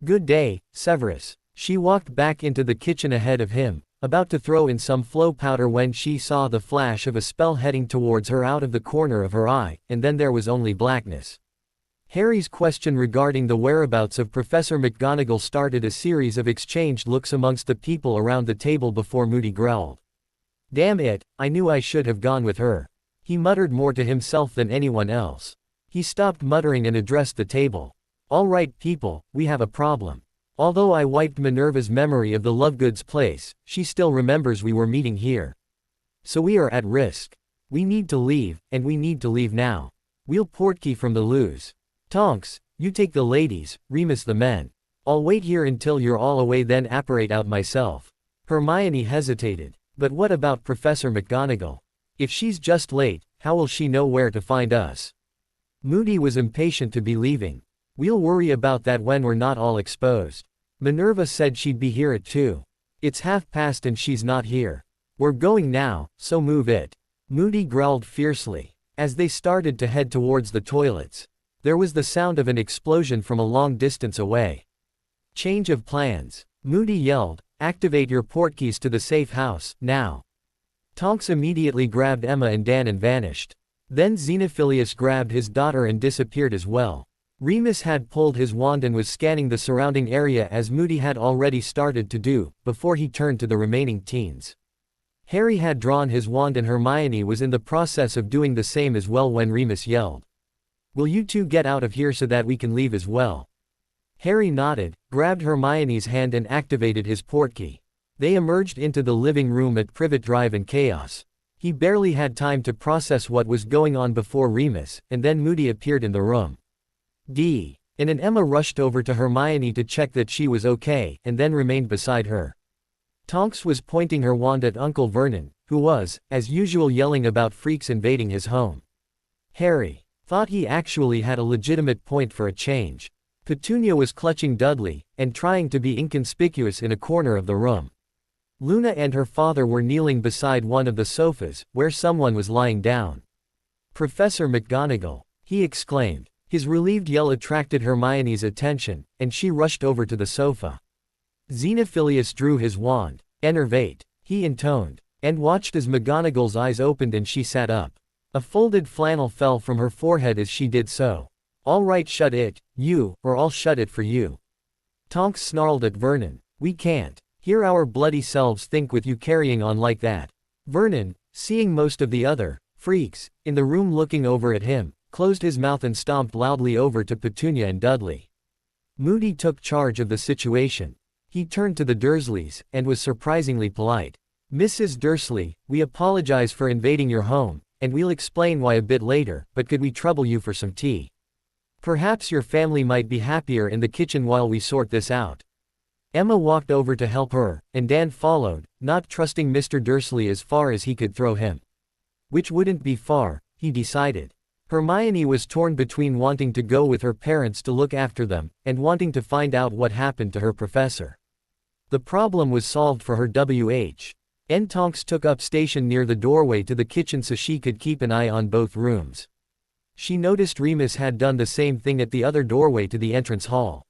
Good day, Severus. She walked back into the kitchen ahead of him, about to throw in some flow powder when she saw the flash of a spell heading towards her out of the corner of her eye, and then there was only blackness. Harry's question regarding the whereabouts of Professor McGonagall started a series of exchanged looks amongst the people around the table before Moody growled. Damn it, I knew I should have gone with her. He muttered more to himself than anyone else. He stopped muttering and addressed the table. All right people, we have a problem. Although I wiped Minerva's memory of the Lovegoods place, she still remembers we were meeting here. So we are at risk. We need to leave, and we need to leave now. We'll portkey from the loose. Tonks, you take the ladies, Remus the men. I'll wait here until you're all away then apparate out myself. Hermione hesitated. But what about Professor McGonagall? If she's just late, how will she know where to find us? Moody was impatient to be leaving. We'll worry about that when we're not all exposed. Minerva said she'd be here at 2. It's 1:30 and she's not here. We're going now, so move it. Moody growled fiercely. As they started to head towards the toilets, there was the sound of an explosion from a long distance away. Change of plans. Moody yelled, activate your portkeys to the safe house, now. Tonks immediately grabbed Emma and Dan and vanished. Then Xenophilius grabbed his daughter and disappeared as well. Remus had pulled his wand and was scanning the surrounding area as Moody had already started to do, before he turned to the remaining teens. Harry had drawn his wand and Hermione was in the process of doing the same as well when Remus yelled. Will you two get out of here so that we can leave as well? Harry nodded, grabbed Hermione's hand and activated his portkey. They emerged into the living room at Privet Drive in chaos. He barely had time to process what was going on before Remus, and then Moody appeared in the room. And Emma rushed over to Hermione to check that she was okay, and then remained beside her. Tonks was pointing her wand at Uncle Vernon, who was, as usual, yelling about freaks invading his home. Harry thought he actually had a legitimate point for a change. Petunia was clutching Dudley, and trying to be inconspicuous in a corner of the room. Luna and her father were kneeling beside one of the sofas, where someone was lying down. Professor McGonagall, he exclaimed. His relieved yell attracted Hermione's attention, and she rushed over to the sofa. Xenophilius drew his wand. Enervate, he intoned, and watched as McGonagall's eyes opened and she sat up. A folded flannel fell from her forehead as she did so. All right, shut it, you, or I'll shut it for you. Tonks snarled at Vernon. We can't hear our bloody selves think with you carrying on like that. Vernon, seeing most of the other freaks in the room looking over at him, closed his mouth and stomped loudly over to Petunia and Dudley. Moody took charge of the situation. He turned to the Dursleys, and was surprisingly polite. Mrs. Dursley, we apologize for invading your home, and we'll explain why a bit later, but could we trouble you for some tea? Perhaps your family might be happier in the kitchen while we sort this out. Emma walked over to help her, and Dan followed, not trusting Mr. Dursley as far as he could throw him. Which wouldn't be far, he decided. Hermione was torn between wanting to go with her parents to look after them, and wanting to find out what happened to her professor. The problem was solved for her. Tonks took up station near the doorway to the kitchen so she could keep an eye on both rooms. She noticed Remus had done the same thing at the other doorway to the entrance hall.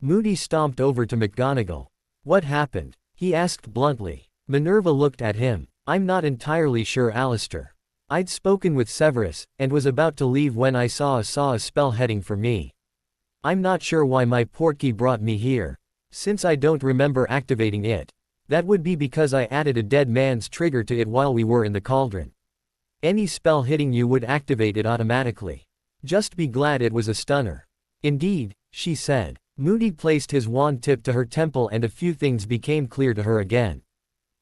Moody stomped over to McGonagall. What happened? He asked bluntly. Minerva looked at him. I'm not entirely sure, Alistair. I'd spoken with Severus, and was about to leave when I saw a spell heading for me. I'm not sure why my portkey brought me here, since I don't remember activating it. That would be because I added a dead man's trigger to it while we were in the cauldron. Any spell hitting you would activate it automatically. Just be glad it was a stunner. Indeed, she said. Moody placed his wand tip to her temple and a few things became clear to her again.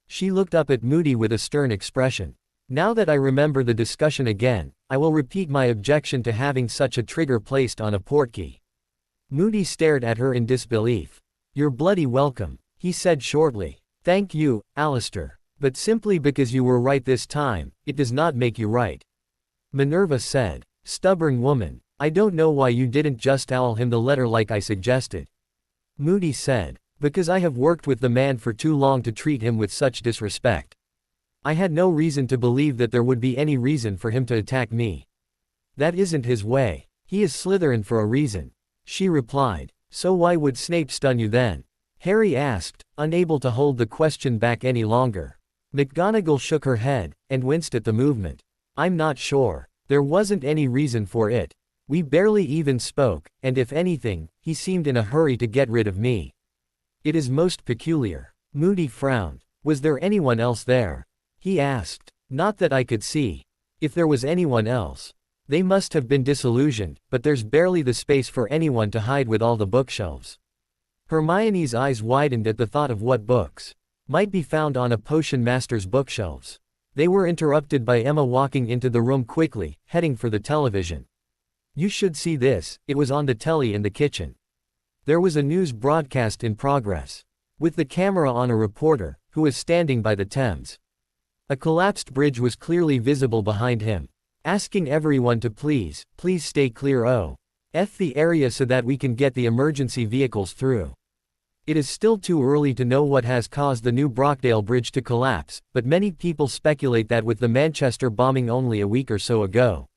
She looked up at Moody with a stern expression. Now that I remember the discussion again, I will repeat my objection to having such a trigger placed on a portkey. Moody stared at her in disbelief. You're bloody welcome, he said shortly. Thank you, Alistair. But simply because you were right this time, it does not make you right. Minerva said. Stubborn woman, I don't know why you didn't just owl him the letter like I suggested. Moody said. Because I have worked with the man for too long to treat him with such disrespect. I had no reason to believe that there would be any reason for him to attack me. That isn't his way. He is Slytherin for a reason. She replied. So why would Snape stun you then? Harry asked, unable to hold the question back any longer. McGonagall shook her head, and winced at the movement. I'm not sure. There wasn't any reason for it. We barely even spoke, and if anything, he seemed in a hurry to get rid of me. It is most peculiar. Moody frowned. Was there anyone else there? He asked. Not that I could see. If there was anyone else, they must have been disillusioned, but there's barely the space for anyone to hide with all the bookshelves. Hermione's eyes widened at the thought of what books might be found on a potion master's bookshelves. They were interrupted by Emma walking into the room quickly, heading for the television. You should see this, it was on the telly in the kitchen. There was a news broadcast in progress, with the camera on a reporter, who was standing by the Thames. A collapsed bridge was clearly visible behind him, asking everyone to please stay clear of the area so that we can get the emergency vehicles through. It is still too early to know what has caused the new Brockdale Bridge to collapse, but many people speculate that with the Manchester bombing only a week or so ago,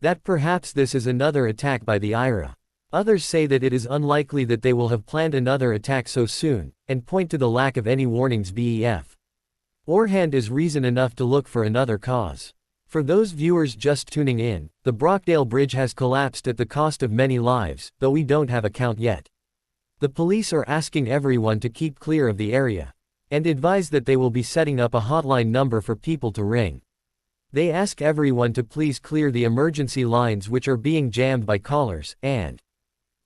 that perhaps this is another attack by the IRA. Others say that it is unlikely that they will have planned another attack so soon, and point to the lack of any warnings beforehand is reason enough to look for another cause. For those viewers just tuning in, the Brockdale Bridge has collapsed at the cost of many lives, though we don't have a count yet. The police are asking everyone to keep clear of the area, and advise that they will be setting up a hotline number for people to ring. They ask everyone to please clear the emergency lines which are being jammed by callers, and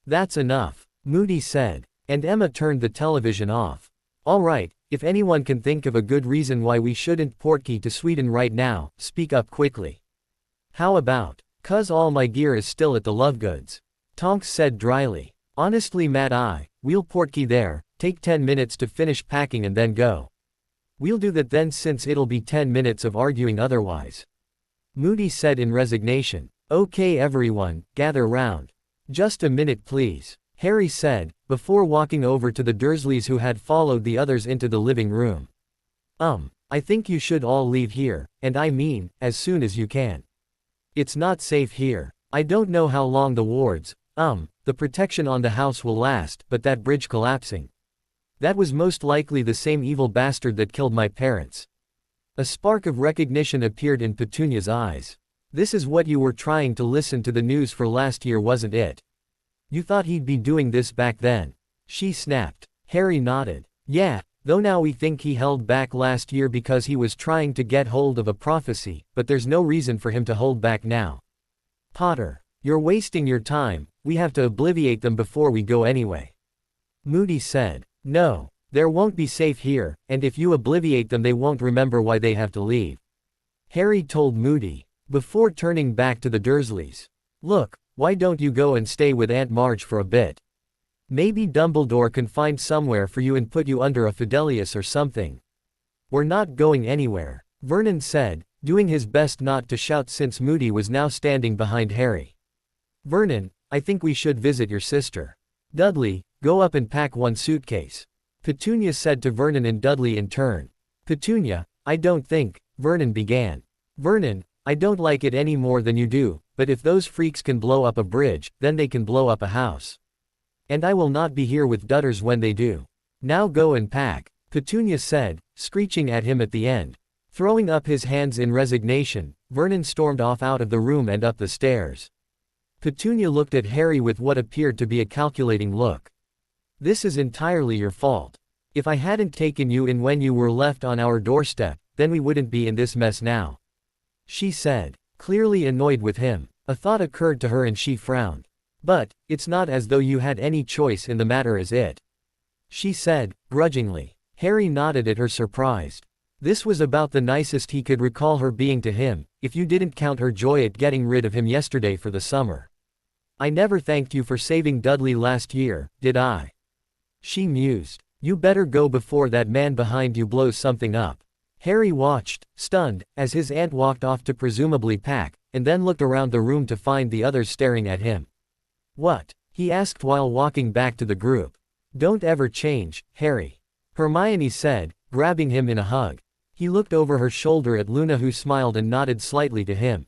that's enough, Moody said, and Emma turned the television off. All right, if anyone can think of a good reason why we shouldn't portkey to Sweden right now, speak up quickly. How about, 'cause all my gear is still at the Lovegoods? Tonks said dryly. Honestly, Matt, we'll portkey there, take 10 minutes to finish packing and then go. We'll do that then since it'll be 10 minutes of arguing otherwise. Moody said in resignation. Okay everyone, gather round. Just a minute please, Harry said, before walking over to the Dursleys who had followed the others into the living room. I think you should all leave here, and I mean, as soon as you can. It's not safe here. I don't know how long the wards, the protection on the house will last, but that bridge collapsing. That was most likely the same evil bastard that killed my parents. A spark of recognition appeared in Petunia's eyes. This is what you were trying to listen to the news for last year, wasn't it? You thought he'd be doing this back then? She snapped. Harry nodded. Yeah, though now we think he held back last year because he was trying to get hold of a prophecy, but there's no reason for him to hold back now. Potter, you're wasting your time, we have to obliviate them before we go anyway. Moody said. No, they won't be safe here, and if you obliviate them they won't remember why they have to leave. Harry told Moody, before turning back to the Dursleys. Look, why don't you go and stay with Aunt Marge for a bit? Maybe Dumbledore can find somewhere for you and put you under a Fidelius or something. We're not going anywhere, Vernon said, doing his best not to shout since Moody was now standing behind Harry. Vernon, I think we should visit your sister. Dudley, go up and pack one suitcase. Petunia said to Vernon and Dudley in turn. Petunia, I don't think, Vernon began. Vernon, I don't like it any more than you do, but if those freaks can blow up a bridge, then they can blow up a house. And I will not be here with Dutters when they do. Now go and pack, Petunia said, screeching at him at the end. Throwing up his hands in resignation, Vernon stormed off out of the room and up the stairs. Petunia looked at Harry with what appeared to be a calculating look. This is entirely your fault. If I hadn't taken you in when you were left on our doorstep, then we wouldn't be in this mess now. She said, clearly annoyed with him. A thought occurred to her and she frowned. But, it's not as though you had any choice in the matter, is it? She said, grudgingly. Harry nodded at her, surprised. This was about the nicest he could recall her being to him, if you didn't count her joy at getting rid of him yesterday for the summer. I never thanked you for saving Dudley last year, did I? She mused. You better go before that man behind you blows something up. Harry watched, stunned, as his aunt walked off to presumably pack, and then looked around the room to find the others staring at him. What? He asked while walking back to the group. Don't ever change, Harry. Hermione said, grabbing him in a hug. He looked over her shoulder at Luna, who smiled and nodded slightly to him.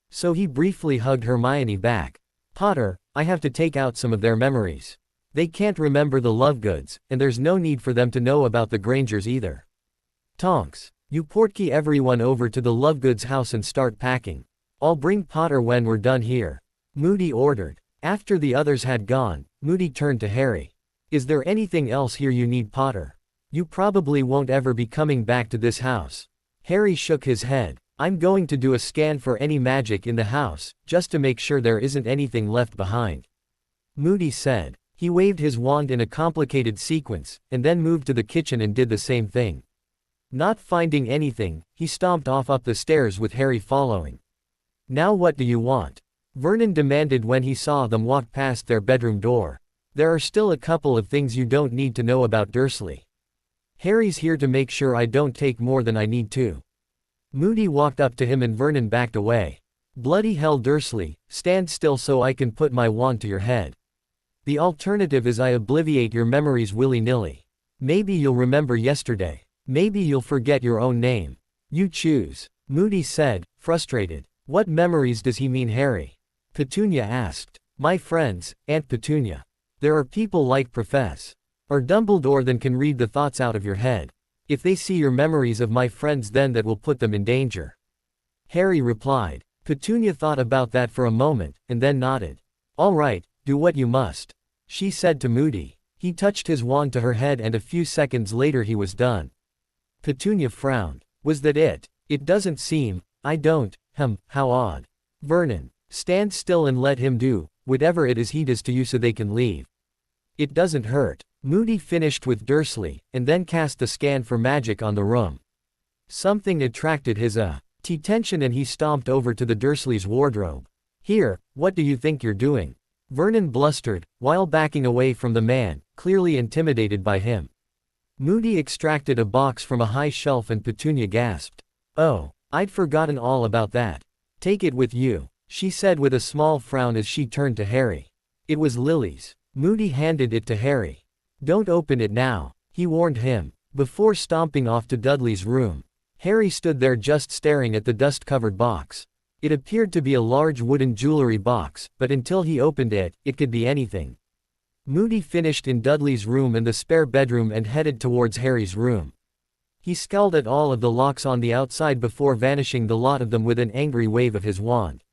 So he briefly hugged Hermione back. Potter, I have to take out some of their memories. They can't remember the Lovegoods, and there's no need for them to know about the Grangers either. Tonks, you portkey everyone over to the Lovegoods house and start packing. I'll bring Potter when we're done here. Moody ordered. After the others had gone, Moody turned to Harry. Is there anything else here you need, Potter? You probably won't ever be coming back to this house. Harry shook his head. I'm going to do a scan for any magic in the house, just to make sure there isn't anything left behind. Moody said. He waved his wand in a complicated sequence, and then moved to the kitchen and did the same thing. Not finding anything, he stomped off up the stairs with Harry following. Now what do you want? Vernon demanded when he saw them walk past their bedroom door. There are still a couple of things you don't need to know about Dursley. Harry's here to make sure I don't take more than I need to. Moody walked up to him and Vernon backed away. Bloody hell, Dursley, stand still so I can put my wand to your head. The alternative is I obliviate your memories willy-nilly. Maybe you'll remember yesterday. Maybe you'll forget your own name. You choose. Moody said, frustrated. What memories does he mean, Harry? Petunia asked. My friends, Aunt Petunia. There are people like Professor Dumbledore that can read the thoughts out of your head. If they see your memories of my friends, then that will put them in danger. Harry replied. Petunia thought about that for a moment, and then nodded. All right, do what you must. She said to Moody. He touched his wand to her head and a few seconds later he was done. Petunia frowned. Was that it? It doesn't seem. I don't. How odd. Vernon, stand still and let him do whatever it is he does to you so they can leave. It doesn't hurt. Moody finished with Dursley, and then cast the scan for magic on the room. Something attracted his attention and he stomped over to the Dursleys' wardrobe. Here, what do you think you're doing? Vernon blustered, while backing away from the man, clearly intimidated by him. Moody extracted a box from a high shelf and Petunia gasped. Oh, I'd forgotten all about that. Take it with you, she said with a small frown as she turned to Harry. It was Lily's. Moody handed it to Harry. Don't open it now, he warned him, before stomping off to Dudley's room. Harry stood there just staring at the dust-covered box. It appeared to be a large wooden jewelry box, but until he opened it, it could be anything. Moody finished in Dudley's room and the spare bedroom and headed towards Harry's room. He scowled at all of the locks on the outside before vanishing the lot of them with an angry wave of his wand.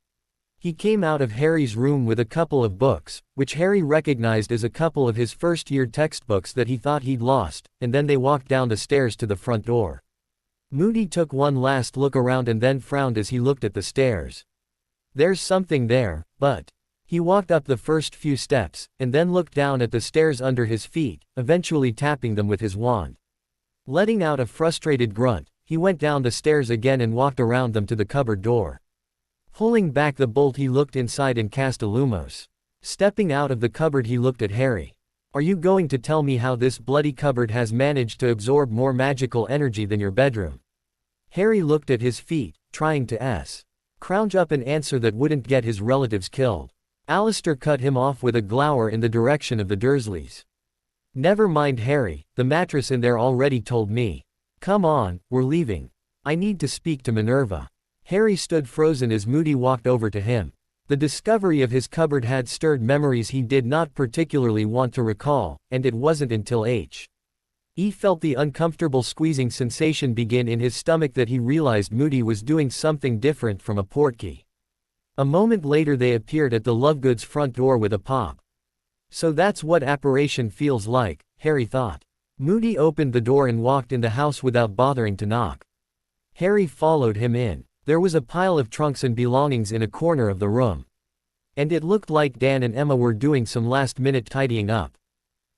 He came out of Harry's room with a couple of books, which Harry recognized as a couple of his first-year textbooks that he thought he'd lost, and then they walked down the stairs to the front door. Moody took one last look around and then frowned as he looked at the stairs. There's something there, but... He walked up the first few steps, and then looked down at the stairs under his feet, eventually tapping them with his wand. Letting out a frustrated grunt, he went down the stairs again and walked around them to the cupboard door. Pulling back the bolt, he looked inside and cast a Lumos. Stepping out of the cupboard, he looked at Harry. Are you going to tell me how this bloody cupboard has managed to absorb more magical energy than your bedroom? Harry looked at his feet, trying to scrounge up an answer that wouldn't get his relatives killed. Alistair cut him off with a glower in the direction of the Dursleys. Never mind, Harry, the mattress in there already told me. Come on, we're leaving. I need to speak to Minerva. Harry stood frozen as Moody walked over to him. The discovery of his cupboard had stirred memories he did not particularly want to recall, and it wasn't until he felt the uncomfortable squeezing sensation begin in his stomach that he realized Moody was doing something different from a portkey. A moment later they appeared at the Lovegoods' front door with a pop. So that's what apparition feels like, Harry thought. Moody opened the door and walked in the house without bothering to knock. Harry followed him in. There was a pile of trunks and belongings in a corner of the room. And it looked like Dan and Emma were doing some last-minute tidying up.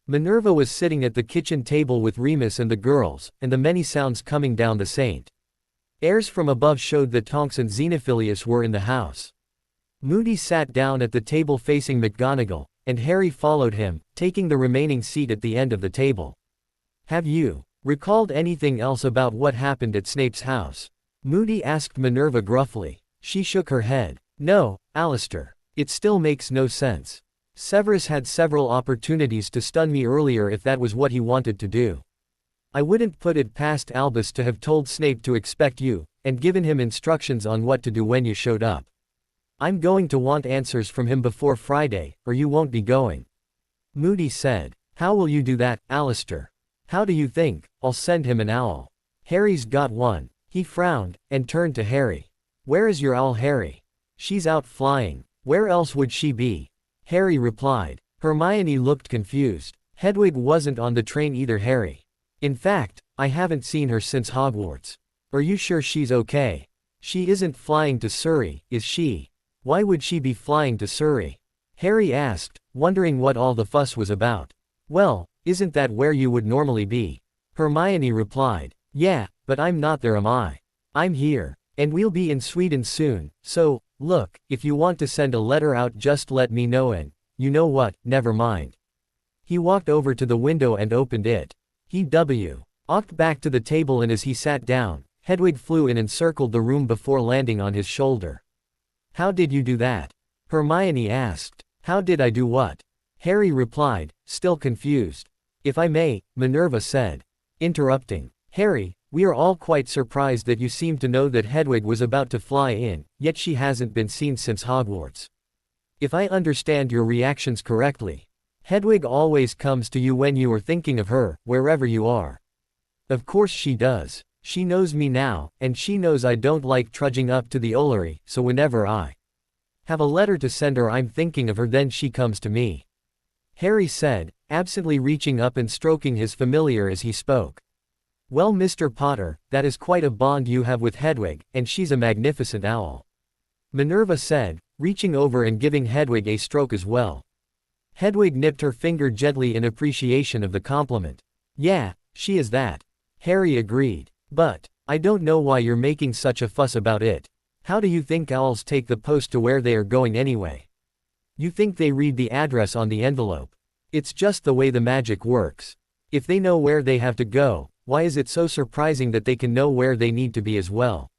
Minerva was sitting at the kitchen table with Remus and the girls, and the many sounds coming down the St. Airs from above showed that Tonks and Xenophilius were in the house. Moody sat down at the table facing McGonagall, and Harry followed him, taking the remaining seat at the end of the table. Have you recalled anything else about what happened at Snape's house? Moody asked Minerva gruffly. She shook her head. No, Alistair. It still makes no sense. Severus had several opportunities to stun me earlier if that was what he wanted to do. I wouldn't put it past Albus to have told Snape to expect you, and given him instructions on what to do when you showed up. I'm going to want answers from him before Friday, or you won't be going. Moody said. How will you do that, Alistair? How do you think? I'll send him an owl. Harry's got one. He frowned, and turned to Harry. Where is your owl, Harry? She's out flying. Where else would she be? Harry replied. Hermione looked confused. Hedwig wasn't on the train either, Harry. In fact, I haven't seen her since Hogwarts. Are you sure she's okay? She isn't flying to Surrey, is she? Why would she be flying to Surrey? Harry asked, wondering what all the fuss was about. Well, isn't that where you would normally be? Hermione replied. Yeah, but I'm not there, am I? I'm here. And we'll be in Sweden soon, so, look, if you want to send a letter out just let me know and, you know what, never mind. He walked over to the window and opened it. He walked back to the table and as he sat down, Hedwig flew in and circled the room before landing on his shoulder. How did you do that? Hermione asked. How did I do what? Harry replied, still confused. If I may, Minerva said. Interrupting. Harry, we are all quite surprised that you seem to know that Hedwig was about to fly in, yet she hasn't been seen since Hogwarts. If I understand your reactions correctly, Hedwig always comes to you when you are thinking of her, wherever you are. Of course she does. She knows me now, and she knows I don't like trudging up to the Ollery, so whenever I have a letter to send her I'm thinking of her, then she comes to me. Harry said, absently reaching up and stroking his familiar as he spoke. Well, Mr. Potter, that is quite a bond you have with Hedwig, and she's a magnificent owl. Minerva said, reaching over and giving Hedwig a stroke as well. Hedwig nipped her finger gently in appreciation of the compliment. Yeah, she is that. Harry agreed. But, I don't know why you're making such a fuss about it. How do you think owls take the post to where they are going anyway? You think they read the address on the envelope? It's just the way the magic works. If they know where they have to go, why is it so surprising that they can know where they need to be as well?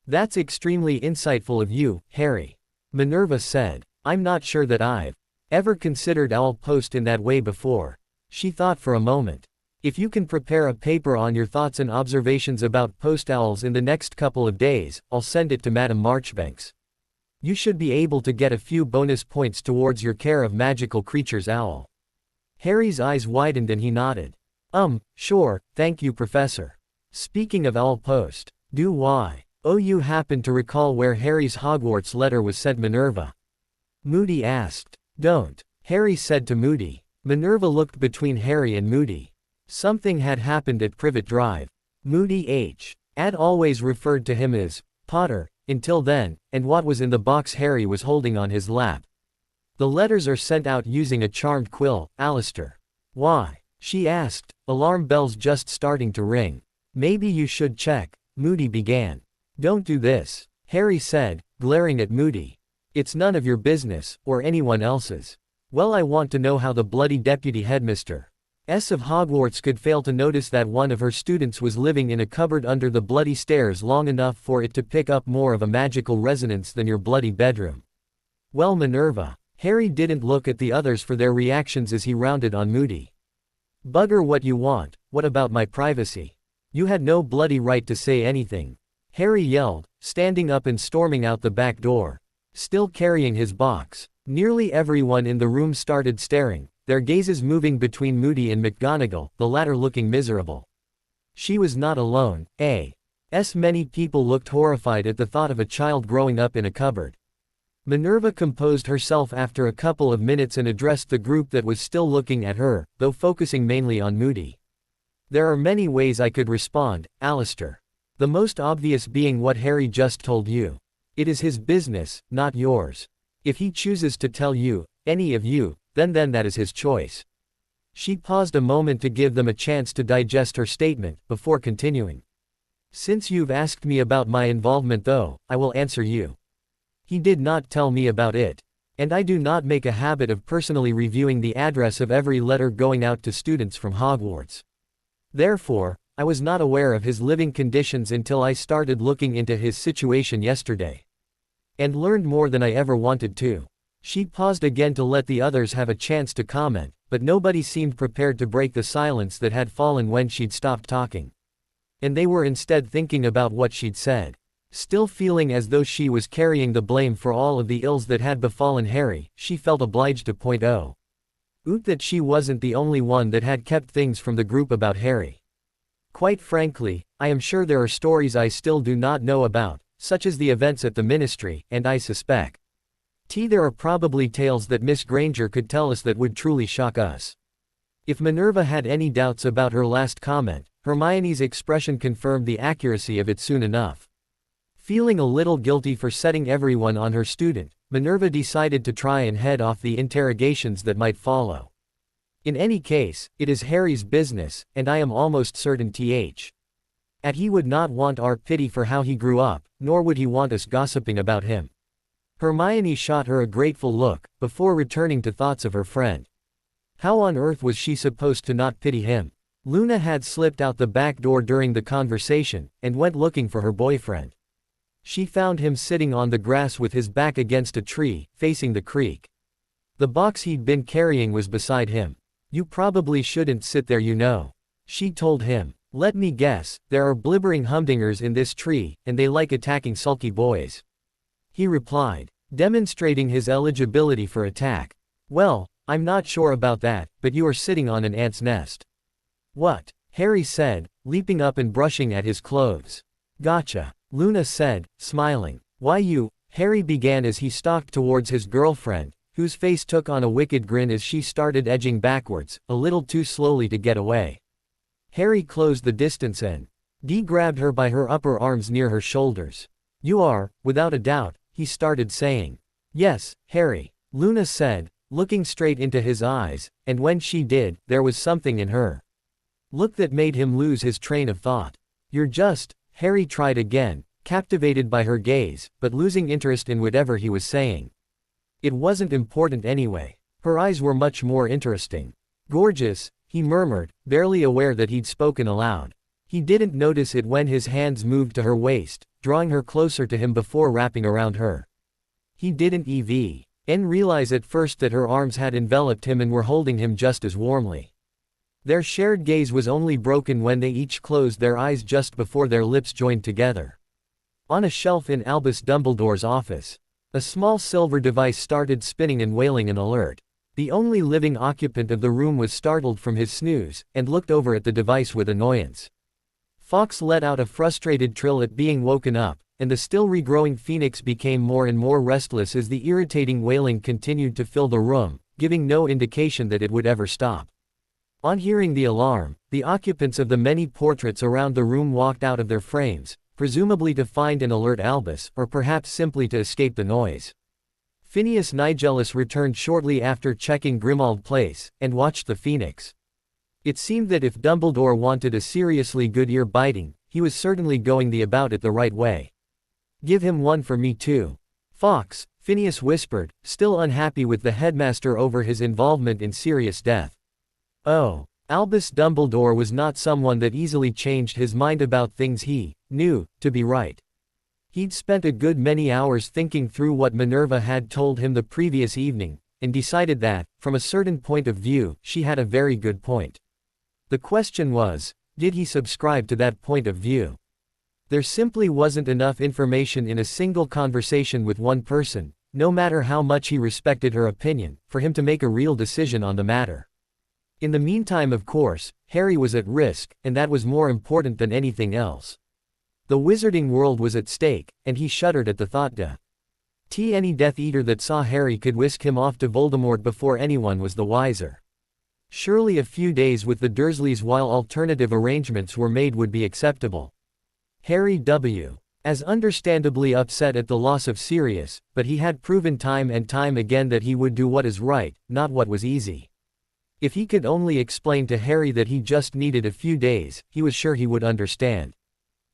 That's extremely insightful of you, Harry. Minerva said. I'm not sure that I've ever considered owl post in that way before. She thought for a moment. If you can prepare a paper on your thoughts and observations about post owls in the next couple of days, I'll send it to Madame Marchbanks. You should be able to get a few bonus points towards your care of magical creatures owl. Harry's eyes widened and he nodded. Sure, thank you, Professor. Speaking of I'll post. Do why? Oh, you happen to recall where Harry's Hogwarts letter was sent, Minerva? Moody asked. Don't. Harry said to Moody. Minerva looked between Harry and Moody. Something had happened at Privet Drive. Moody had always referred to him as Potter until then, and what was in the box Harry was holding on his lap. The letters are sent out using a charmed quill, Alistair. Why? She asked, alarm bells just starting to ring. Maybe you should check, Moody began. Don't do this, Harry said, glaring at Moody. It's none of your business, or anyone else's. Well, I want to know how the bloody deputy headmistress of Hogwarts could fail to notice that one of her students was living in a cupboard under the bloody stairs long enough for it to pick up more of a magical resonance than your bloody bedroom. Well, Minerva. Harry didn't look at the others for their reactions as he rounded on Moody. Bugger what you want, what about my privacy? You had no bloody right to say anything, Harry yelled, standing up and storming out the back door. Still carrying his box. Nearly everyone in the room started staring, their gazes moving between Moody and McGonagall, the latter looking miserable. She was not alone, many people looked horrified at the thought of a child growing up in a cupboard. Minerva composed herself after a couple of minutes and addressed the group that was still looking at her, though focusing mainly on Moody. There are many ways I could respond, Alistair. The most obvious being what Harry just told you. It is his business, not yours. If he chooses to tell you, any of you, then that is his choice. She paused a moment to give them a chance to digest her statement, before continuing. Since you've asked me about my involvement though, I will answer you. He did not tell me about it. And I do not make a habit of personally reviewing the address of every letter going out to students from Hogwarts. Therefore, I was not aware of his living conditions until I started looking into his situation yesterday. And learned more than I ever wanted to. She paused again to let the others have a chance to comment, but nobody seemed prepared to break the silence that had fallen when she'd stopped talking. And they were instead thinking about what she'd said. Still feeling as though she was carrying the blame for all of the ills that had befallen Harry, she felt obliged to point out that she wasn't the only one that had kept things from the group about Harry. Quite frankly, I am sure there are stories I still do not know about, such as the events at the Ministry, and I suspect there are probably tales that Miss Granger could tell us that would truly shock us. If Minerva had any doubts about her last comment, Hermione's expression confirmed the accuracy of it soon enough. Feeling a little guilty for setting everyone on her student, Minerva decided to try and head off the interrogations that might follow. In any case, it is Harry's business, and I am almost certain he would not want our pity for how he grew up, nor would he want us gossiping about him. Hermione shot her a grateful look, before returning to thoughts of her friend. How on earth was she supposed to not pity him? Luna had slipped out the back door during the conversation, and went looking for her boyfriend. She found him sitting on the grass with his back against a tree, facing the creek. The box he'd been carrying was beside him. You probably shouldn't sit there, you know. She told him. Let me guess, there are blibbering humdingers in this tree, and they like attacking sulky boys. He replied, demonstrating his eligibility for attack. Well, I'm not sure about that, but you are sitting on an ant's nest. What? Harry said, leaping up and brushing at his clothes. Gotcha, Luna said, smiling. Why you? Harry began as he stalked towards his girlfriend, whose face took on a wicked grin as she started edging backwards, a little too slowly to get away. Harry closed the distance and grabbed her by her upper arms near her shoulders. You are, without a doubt, he started saying. Yes, Harry, Luna said, looking straight into his eyes, and when she did, there was something in her look that made him lose his train of thought. You're just, Harry tried again, captivated by her gaze, but losing interest in whatever he was saying. It wasn't important anyway. Her eyes were much more interesting. Gorgeous, he murmured, barely aware that he'd spoken aloud. He didn't notice it when his hands moved to her waist, drawing her closer to him before wrapping around her. He didn't even realize at first that her arms had enveloped him and were holding him just as warmly. Their shared gaze was only broken when they each closed their eyes just before their lips joined together. On a shelf in Albus Dumbledore's office, a small silver device started spinning and wailing an alert. The only living occupant of the room was startled from his snooze, and looked over at the device with annoyance. Fawkes let out a frustrated trill at being woken up, and the still regrowing phoenix became more and more restless as the irritating wailing continued to fill the room, giving no indication that it would ever stop. On hearing the alarm, the occupants of the many portraits around the room walked out of their frames, presumably to find and alert Albus, or perhaps simply to escape the noise. Phineas Nigellus returned shortly after checking Grimmauld Place, and watched the phoenix. It seemed that if Dumbledore wanted a seriously good ear-biting, he was certainly going about it the right way. "Give him one for me too, Fawkes," Phineas whispered, still unhappy with the headmaster over his involvement in Sirius' death. Oh, Albus Dumbledore was not someone that easily changed his mind about things he knew to be right. He'd spent a good many hours thinking through what Minerva had told him the previous evening, and decided that, from a certain point of view, she had a very good point. The question was, did he subscribe to that point of view? There simply wasn't enough information in a single conversation with one person, no matter how much he respected her opinion, for him to make a real decision on the matter. In the meantime, of course, Harry was at risk, and that was more important than anything else. The wizarding world was at stake, and he shuddered at the thought. Any Death Eater that saw Harry could whisk him off to Voldemort before anyone was the wiser. Surely a few days with the Dursleys while alternative arrangements were made would be acceptable. Harry W. as understandably upset at the loss of Sirius, but he had proven time and time again that he would do what is right, not what was easy. If he could only explain to Harry that he just needed a few days, he was sure he would understand.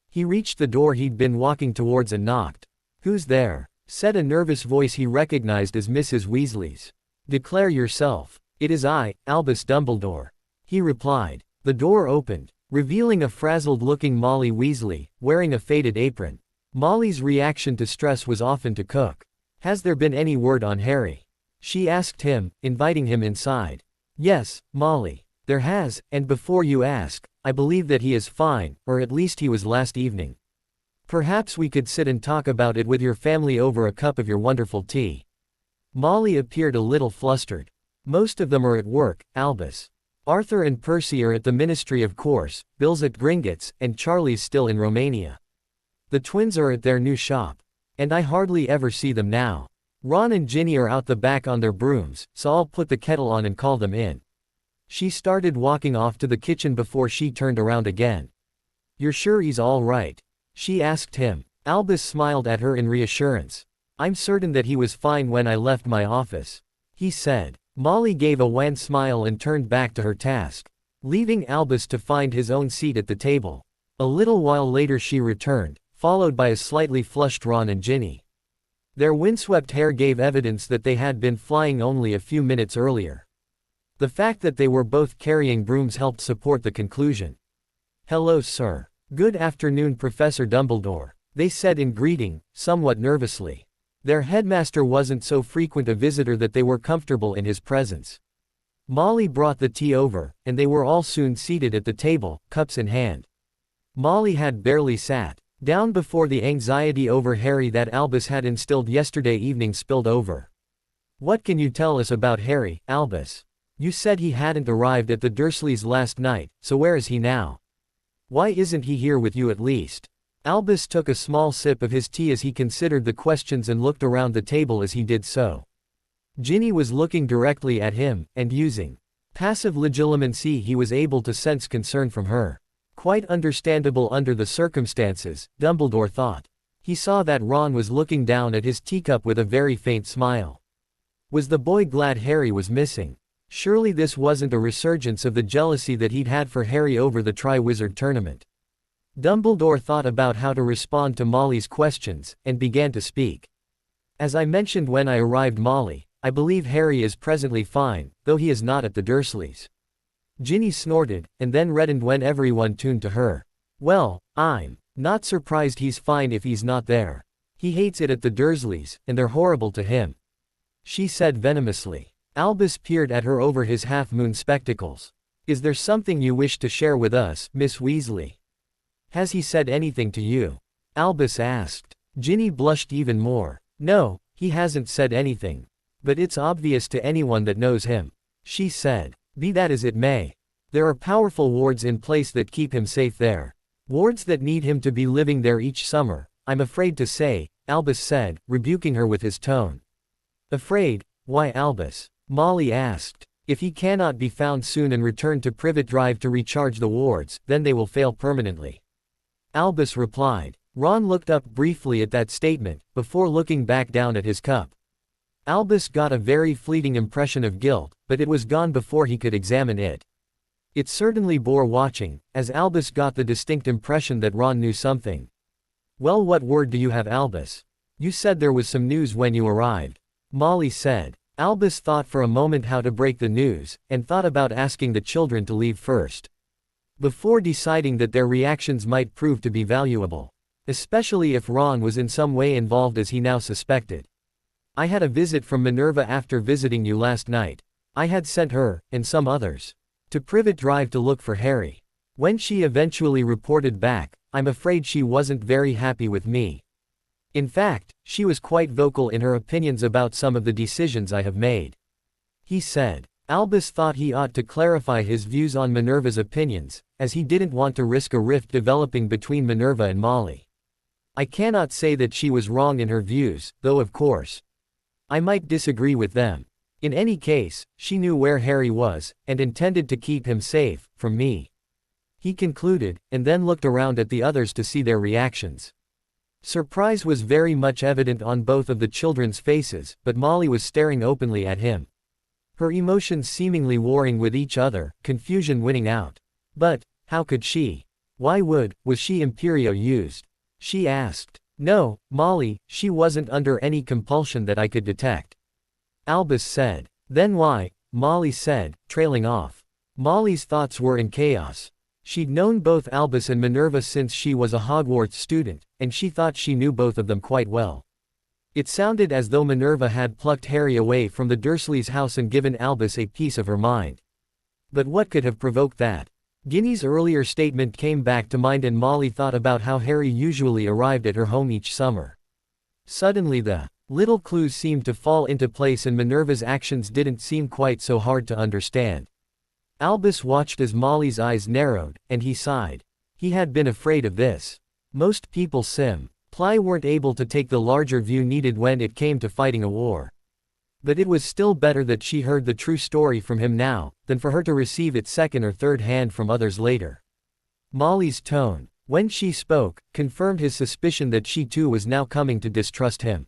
He reached the door he'd been walking towards and knocked. "Who's there?" said a nervous voice he recognized as Mrs. Weasley's. "Declare yourself." "It is I, Albus Dumbledore," he replied. The door opened, revealing a frazzled-looking Molly Weasley, wearing a faded apron. Molly's reaction to stress was often to cook. "Has there been any word on Harry?" she asked him, inviting him inside. "Yes, Molly. There has, and before you ask, I believe that he is fine, or at least he was last evening. Perhaps we could sit and talk about it with your family over a cup of your wonderful tea." Molly appeared a little flustered. "Most of them are at work, Albus. Arthur and Percy are at the Ministry, of course, Bill's at Gringotts, and Charlie's still in Romania. The twins are at their new shop. And I hardly ever see them now. Ron and Ginny are out the back on their brooms, so I'll put the kettle on and call them in." She started walking off to the kitchen before she turned around again. "You're sure he's all right?" she asked him. Albus smiled at her in reassurance. "I'm certain that he was fine when I left my office," he said. Molly gave a wan smile and turned back to her task, leaving Albus to find his own seat at the table. A little while later she returned, followed by a slightly flushed Ron and Ginny. Their windswept hair gave evidence that they had been flying only a few minutes earlier. The fact that they were both carrying brooms helped support the conclusion. "Hello, sir." "Good afternoon, Professor Dumbledore," they said in greeting, somewhat nervously. Their headmaster wasn't so frequent a visitor that they were comfortable in his presence. Molly brought the tea over, and they were all soon seated at the table, cups in hand. Molly had barely sat down before the anxiety over Harry that Albus had instilled yesterday evening spilled over. "What can you tell us about Harry, Albus? You said he hadn't arrived at the Dursleys last night, so where is he now? Why isn't he here with you at least?" Albus took a small sip of his tea as he considered the questions and looked around the table as he did so. Ginny was looking directly at him, and using passive legilimency he was able to sense concern from her. Quite understandable under the circumstances, Dumbledore thought. He saw that Ron was looking down at his teacup with a very faint smile. Was the boy glad Harry was missing? Surely this wasn't a resurgence of the jealousy that he'd had for Harry over the Triwizard Tournament. Dumbledore thought about how to respond to Molly's questions, and began to speak. "As I mentioned when I arrived, Molly, I believe Harry is presently fine, though he is not at the Dursleys." Ginny snorted, and then reddened when everyone tuned to her. "Well, I'm not surprised he's fine if he's not there. He hates it at the Dursleys, and they're horrible to him," she said venomously. Albus peered at her over his half-moon spectacles. "Is there something you wish to share with us, Miss Weasley? Has he said anything to you?" Albus asked. Ginny blushed even more. "No, he hasn't said anything. But it's obvious to anyone that knows him," she said. "Be that as it may. There are powerful wards in place that keep him safe there. Wards that need him to be living there each summer, I'm afraid to say, Albus said, rebuking her with his tone. Afraid? Why Albus? Molly asked. If he cannot be found soon and return to Privet Drive to recharge the wards, then they will fail permanently. Albus replied. Ron looked up briefly at that statement, before looking back down at his cup. Albus got a very fleeting impression of guilt, but it was gone before he could examine it. It certainly bore watching, as Albus got the distinct impression that Ron knew something. Well, what word do you have, Albus? You said there was some news when you arrived. Molly said. Albus thought for a moment how to break the news, and thought about asking the children to leave first, before deciding that their reactions might prove to be valuable. Especially if Ron was in some way involved as he now suspected. I had a visit from Minerva after visiting you last night. I had sent her, and some others, to Privet Drive to look for Harry. When she eventually reported back, I'm afraid she wasn't very happy with me. In fact, she was quite vocal in her opinions about some of the decisions I have made. He said. Albus thought he ought to clarify his views on Minerva's opinions, as he didn't want to risk a rift developing between Minerva and Molly. I cannot say that she was wrong in her views, though of course, I might disagree with them. In any case, she knew where Harry was, and intended to keep him safe, from me. He concluded, and then looked around at the others to see their reactions. Surprise was very much evident on both of the children's faces, but Molly was staring openly at him. Her emotions seemingly warring with each other, confusion winning out. But, how could she? Why was she Imperio used? She asked. No, Molly, she wasn't under any compulsion that I could detect. Albus said. Then why? Molly said, trailing off. Molly's thoughts were in chaos. She'd known both Albus and Minerva since she was a Hogwarts student, and she thought she knew both of them quite well. It sounded as though Minerva had plucked Harry away from the Dursleys' house and given Albus a piece of her mind. But what could have provoked that? Ginny's earlier statement came back to mind and Molly thought about how Harry usually arrived at her home each summer. Suddenly the little clues seemed to fall into place and Minerva's actions didn't seem quite so hard to understand. Albus watched as Molly's eyes narrowed, and he sighed. He had been afraid of this. Most people simply weren't able to take the larger view needed when it came to fighting a war. But it was still better that she heard the true story from him now, than for her to receive it second or third hand from others later. Molly's tone, when she spoke, confirmed his suspicion that she too was now coming to distrust him.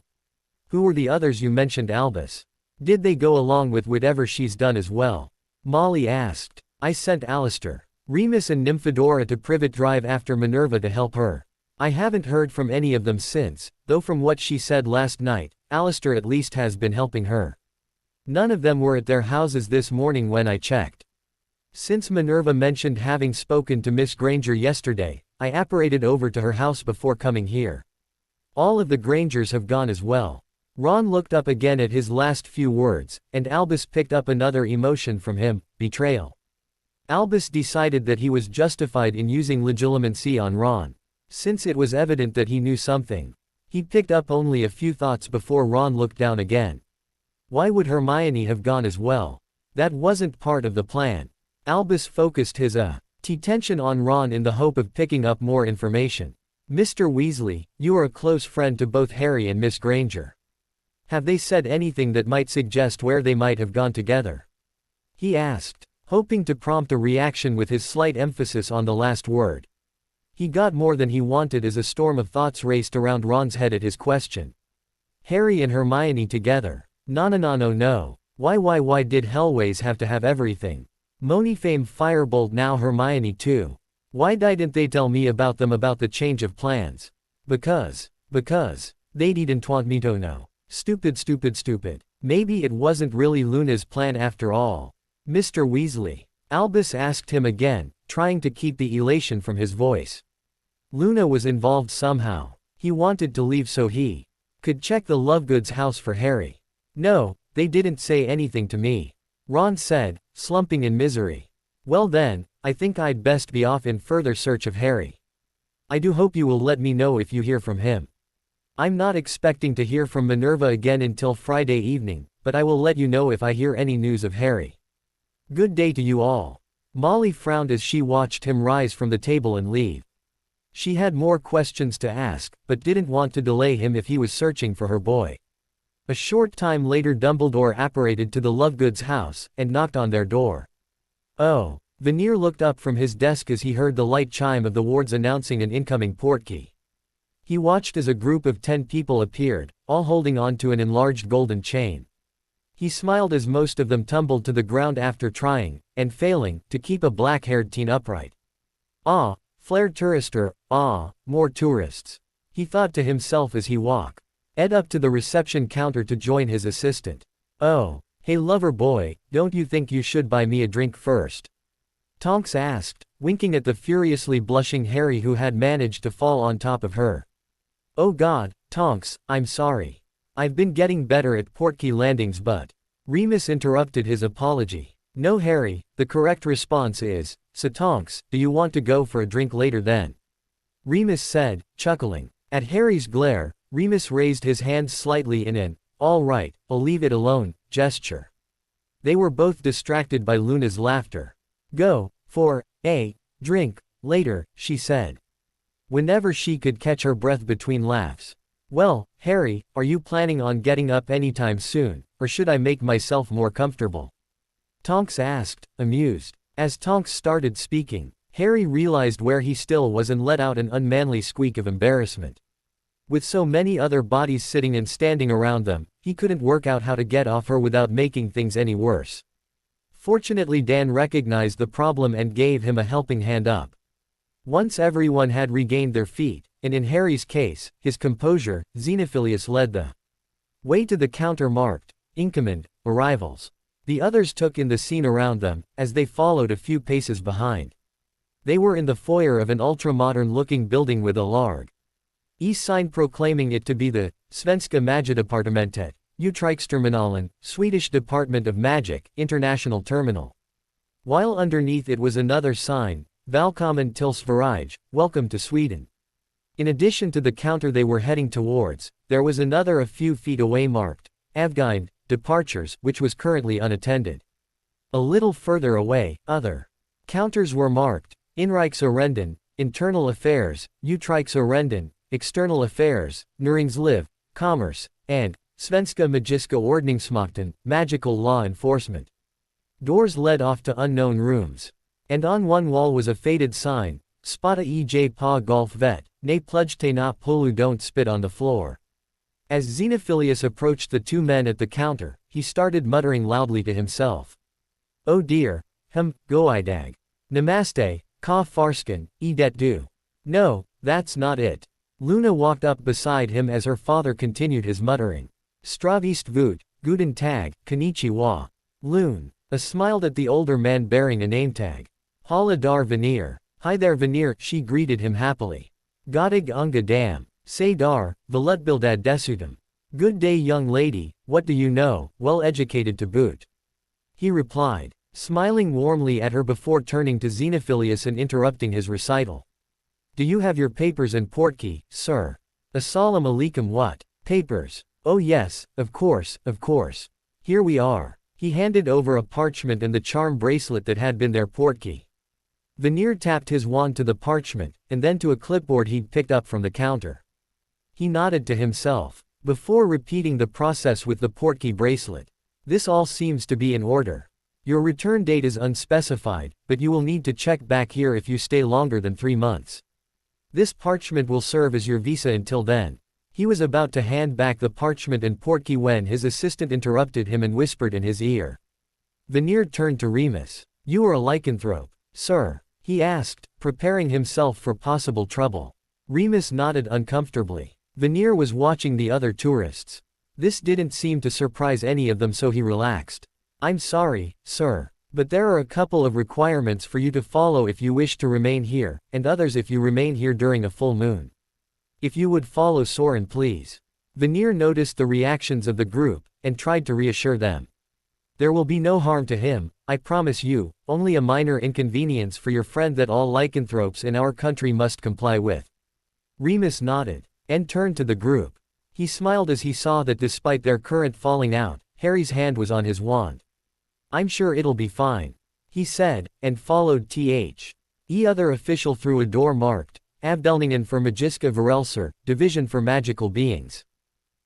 Who were the others you mentioned, Albus? Did they go along with whatever she's done as well? Molly asked. I sent Alistair, Remus and Nymphadora to Privet Drive after Minerva to help her. I haven't heard from any of them since, though from what she said last night, Alistair at least has been helping her. None of them were at their houses this morning when I checked. Since Minerva mentioned having spoken to Miss Granger yesterday, I apparated over to her house before coming here. All of the Grangers have gone as well. Ron looked up again at his last few words, and Albus picked up another emotion from him, betrayal. Albus decided that he was justified in using legilimency on Ron. Since it was evident that he knew something. He picked up only a few thoughts before Ron looked down again. Why would Hermione have gone as well? That wasn't part of the plan. Albus focused his attention on Ron in the hope of picking up more information. Mr. Weasley, you are a close friend to both Harry and Miss Granger. Have they said anything that might suggest where they might have gone together? He asked, hoping to prompt a reaction with his slight emphasis on the last word. He got more than he wanted as a storm of thoughts raced around Ron's head at his question. Harry and Hermione together. No. Why did Hellways have to have everything? Moneyfame Firebolt, now Hermione too. Why didn't they tell me about the change of plans? Because they didn't want me to know. Stupid. Maybe it wasn't really Luna's plan after all. Mr. Weasley. Albus asked him again, trying to keep the elation from his voice. Luna was involved somehow. He wanted to leave so he could check the Lovegoods house for Harry. No, they didn't say anything to me. Ron said, slumping in misery. Well then, I think I'd best be off in further search of Harry. I do hope you will let me know if you hear from him. I'm not expecting to hear from Minerva again until Friday evening, but I will let you know if I hear any news of Harry. Good day to you all. Molly frowned as she watched him rise from the table and leave. She had more questions to ask, but didn't want to delay him if he was searching for her boy. A short time later Dumbledore apparated to the Lovegoods' house, and knocked on their door. Oh! Veneer looked up from his desk as he heard the light chime of the wards announcing an incoming portkey. He watched as a group of 10 people appeared, all holding on to an enlarged golden chain. He smiled as most of them tumbled to the ground after trying, and failing, to keep a black-haired teen upright. Ah, flared tourister, ah, more tourists. He thought to himself as he walked up to the reception counter to join his assistant. Oh, hey lover boy, don't you think you should buy me a drink first? Tonks asked, winking at the furiously blushing Harry who had managed to fall on top of her. Oh God, Tonks, I'm sorry. I've been getting better at portkey landings but… Remus interrupted his apology. No Harry, the correct response is, so Tonks, do you want to go for a drink later then? Remus said, chuckling. At Harry's glare, Remus raised his hands slightly in an, all right, I'll leave it alone, gesture. They were both distracted by Luna's laughter. Go, for a drink, later, she said. Whenever she could catch her breath between laughs. Well, Harry, are you planning on getting up anytime soon, or should I make myself more comfortable? Tonks asked, amused. As Tonks started speaking, Harry realized where he still was and let out an unmanly squeak of embarrassment. With so many other bodies sitting and standing around them, he couldn't work out how to get off her without making things any worse. Fortunately Dan recognized the problem and gave him a helping hand up. Once everyone had regained their feet, and in Harry's case, his composure, Xenophilius led the way to the counter marked, Incommand, Arrivals. The others took in the scene around them, as they followed a few paces behind. They were in the foyer of an ultra-modern-looking building with a large sign proclaiming it to be the Svenska Magidepartementet, Utrikesterminalen, Swedish Department of Magic, International Terminal. While underneath it was another sign, Välkommen till Sverige, Welcome to Sweden. In addition to the counter they were heading towards, there was another a few feet away marked, Avgind, Departures, which was currently unattended. A little further away, other counters were marked, Inrikesarenden, Internal Affairs, Utrikesarenden, External Affairs, Näringsliv, Commerce, and Svenska Magiska Ordningsmakten, Magical Law Enforcement. Doors led off to unknown rooms. And on one wall was a faded sign, Spada ej pa golf vet, ne plujte na polu don't spit on the floor. As Xenophilius approached the 2 men at the counter, he started muttering loudly to himself. Oh dear, goidag. Namaste, ka farsken, edet du. No, that's not it. Luna walked up beside him as her father continued his muttering. Stravist Voot, Guten Tag, Konnichiwa. Loon smiled at the older man bearing a name tag. Hala dar Veneer. Hi there Veneer, she greeted him happily. Godig unga dam. Say dar, Velutbildad desudum. Good day young lady, what do you know, well educated to boot. He replied, smiling warmly at her before turning to Xenophilius and interrupting his recital. Do you have your papers and portkey, sir? Assalamu alaikum what? Papers? Oh yes, of course, of course. Here we are. He handed over a parchment and the charm bracelet that had been their portkey. Veneer tapped his wand to the parchment, and then to a clipboard he'd picked up from the counter. He nodded to himself, before repeating the process with the portkey bracelet. This all seems to be in order. Your return date is unspecified, but you will need to check back here if you stay longer than 3 months. This parchment will serve as your visa until then. He was about to hand back the parchment and portkey when his assistant interrupted him and whispered in his ear. Veneer turned to Remus. You are a lycanthrope, sir? He asked, preparing himself for possible trouble. Remus nodded uncomfortably. Veneer was watching the other tourists. This didn't seem to surprise any of them so he relaxed. I'm sorry, sir, but there are a couple of requirements for you to follow if you wish to remain here, and others if you remain here during a full moon. If you would follow Soren please. Veneer noticed the reactions of the group, and tried to reassure them. There will be no harm to him, I promise you, only a minor inconvenience for your friend that all lycanthropes in our country must comply with. Remus nodded, and turned to the group. He smiled as he saw that despite their current falling out, Harry's hand was on his wand. I'm sure it'll be fine, he said, and followed the other official through a door marked, Afdelningen for Magiska Verelser, Division for Magical Beings.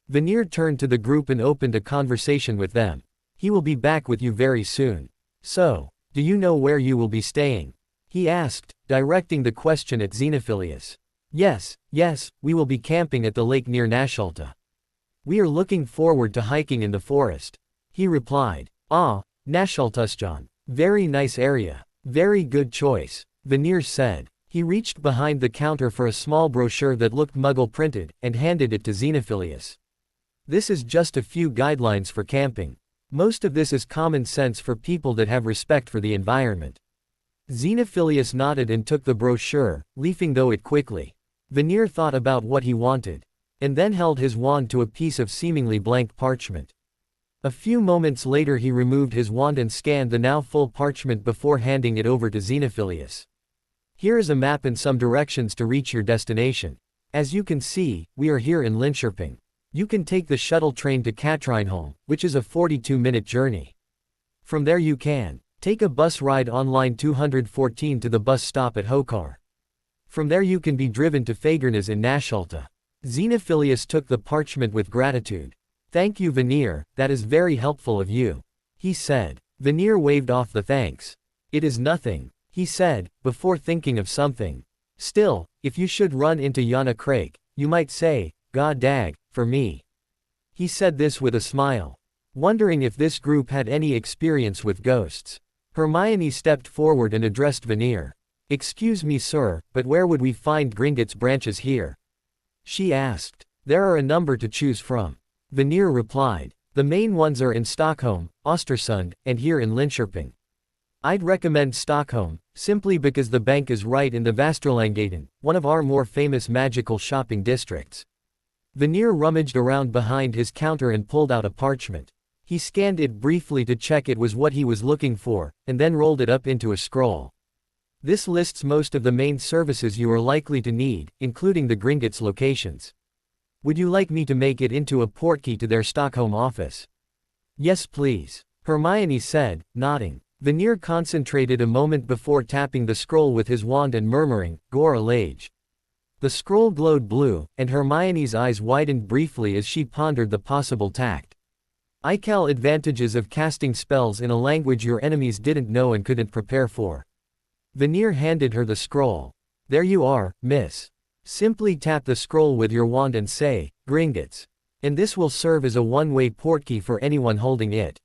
Vanir turned to the group and opened a conversation with them. He will be back with you very soon. So, do you know where you will be staying? He asked, directing the question at Xenophilius. Yes, we will be camping at the lake near Nashalta. We are looking forward to hiking in the forest. He replied. Ah, Nashaltusjan. Very nice area. Very good choice. Vanir said. He reached behind the counter for a small brochure that looked Muggle printed, and handed it to Xenophilius. This is just a few guidelines for camping. Most of this is common sense for people that have respect for the environment. Xenophilius nodded and took the brochure, leafing through it quickly. Vanir thought about what he wanted, and then held his wand to a piece of seemingly blank parchment. A few moments later he removed his wand and scanned the now full parchment before handing it over to Xenophilius. Here is a map and some directions to reach your destination. As you can see, we are here in Linköping. You can take the shuttle train to Katrineholm, which is a 42-minute journey. From there you can take a bus ride on line 214 to the bus stop at Hokar. From there you can be driven to Fagernes in Nashalta. Xenophilius took the parchment with gratitude. Thank you Vanir, that is very helpful of you. He said. Vanir waved off the thanks. It is nothing, he said, before thinking of something. Still, if you should run into Yana Craik, you might say, God dag, for me. He said this with a smile, wondering if this group had any experience with ghosts. Hermione stepped forward and addressed Vanir. Excuse me sir, but where would we find Gringotts branches here? She asked. There are a number to choose from. Vanir replied. The main ones are in Stockholm, Östersund, and here in Linköping. I'd recommend Stockholm, simply because the bank is right in the Västerlänggatan, one of our more famous magical shopping districts. Vanir rummaged around behind his counter and pulled out a parchment. He scanned it briefly to check it was what he was looking for, and then rolled it up into a scroll. This lists most of the main services you are likely to need, including the Gringotts locations. Would you like me to make it into a portkey to their Stockholm office? Yes please, Hermione said, nodding. Vanir concentrated a moment before tapping the scroll with his wand and murmuring, Gora Lage. The scroll glowed blue, and Hermione's eyes widened briefly as she pondered the possible tact. Ical advantages of casting spells in a language your enemies didn't know and couldn't prepare for. Vanir handed her the scroll. There you are, miss. Simply tap the scroll with your wand and say, Gringotts. And this will serve as a one-way portkey for anyone holding it.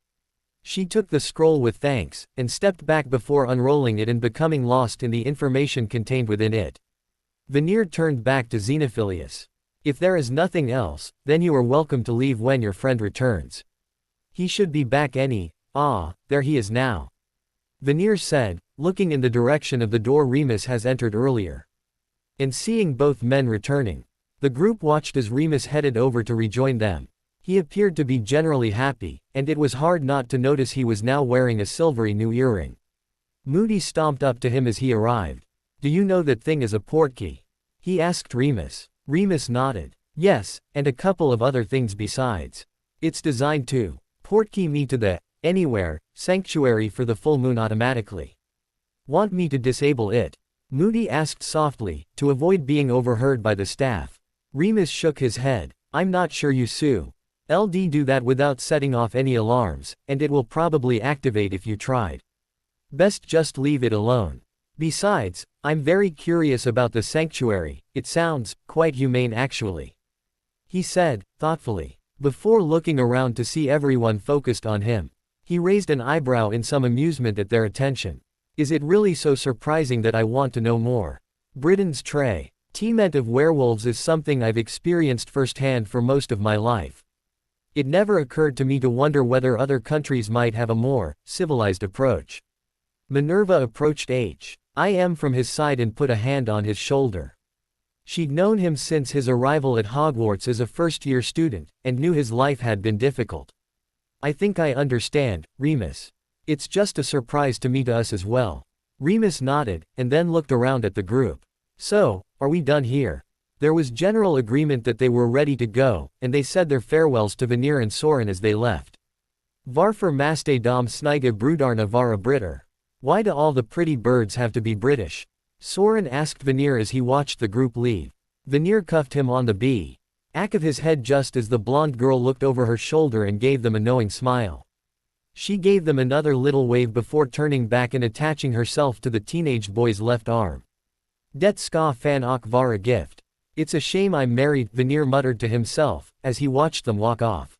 She took the scroll with thanks, and stepped back before unrolling it and becoming lost in the information contained within it. Vanir turned back to Xenophilius. If there is nothing else, then you are welcome to leave when your friend returns. He should be back there he is now. Vanir said, looking in the direction of the door Remus has entered earlier. And seeing both men returning, the group watched as Remus headed over to rejoin them. He appeared to be generally happy, and it was hard not to notice he was now wearing a silvery new earring. Moody stomped up to him as he arrived. Do you know that thing is a portkey? He asked Remus. Remus nodded. Yes, and a couple of other things besides. It's designed to portkey me to the anywhere sanctuary for the full moon automatically. Want me to disable it? Moody asked softly, to avoid being overheard by the staff. Remus shook his head. I'm not sure you LD do that without setting off any alarms, and it will probably activate if you tried. Best just leave it alone. Besides, I'm very curious about the sanctuary, it sounds quite humane actually. He said, thoughtfully. Before looking around to see everyone focused on him, he raised an eyebrow in some amusement at their attention. Is it really so surprising that I want to know more? Britain's treatment of werewolves is something I've experienced firsthand for most of my life. It never occurred to me to wonder whether other countries might have a more civilized approach. Minerva approached H.I.M. from his side and put a hand on his shoulder. She'd known him since his arrival at Hogwarts as a first-year student, and knew his life had been difficult. I think I understand, Remus. It's just a surprise to meet us as well. Remus nodded, and then looked around at the group. So, are we done here? There was general agreement that they were ready to go, and they said their farewells to Vanir and Soren as they left. Varför måste de snygga brudarna vara britter? Why do all the pretty birds have to be British? Soren asked Veneer as he watched the group leave. Veneer cuffed him on the back of his head just as the blonde girl looked over her shoulder and gave them a knowing smile. She gave them another little wave before turning back and attaching herself to the teenage boy's left arm. Det ska fan och vara gift. It's a shame I'm married, Veneer muttered to himself, as he watched them walk off.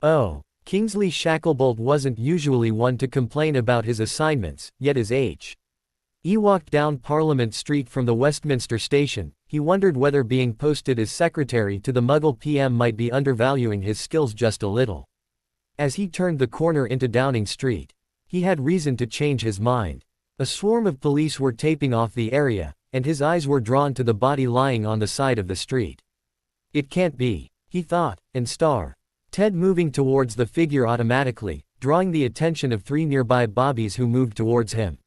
Oh. Kingsley Shacklebolt wasn't usually one to complain about his assignments, yet as he walked down Parliament Street from the Westminster station, he wondered whether being posted as secretary to the Muggle PM might be undervaluing his skills just a little. As he turned the corner into Downing Street, he had reason to change his mind. A swarm of police were taping off the area, and his eyes were drawn to the body lying on the side of the street. It can't be, he thought, and Ted moving towards the figure automatically, drawing the attention of 3 nearby bobbies who moved towards him.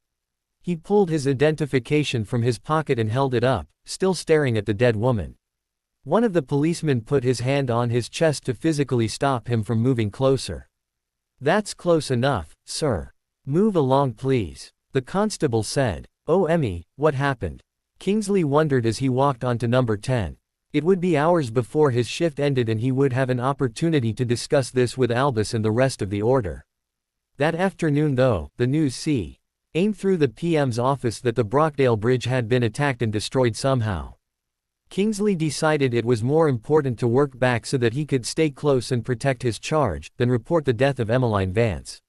He pulled his identification from his pocket and held it up, still staring at the dead woman. One of the policemen put his hand on his chest to physically stop him from moving closer. That's close enough, sir. Move along please, the constable said. Oh Emmy, what happened? Kingsley wondered as he walked onto number 10. It would be hours before his shift ended and he would have an opportunity to discuss this with Albus and the rest of the order. That afternoon though, the news came through the PM's office that the Brockdale Bridge had been attacked and destroyed somehow. Kingsley decided it was more important to work back so that he could stay close and protect his charge, than report the death of Emmeline Vance.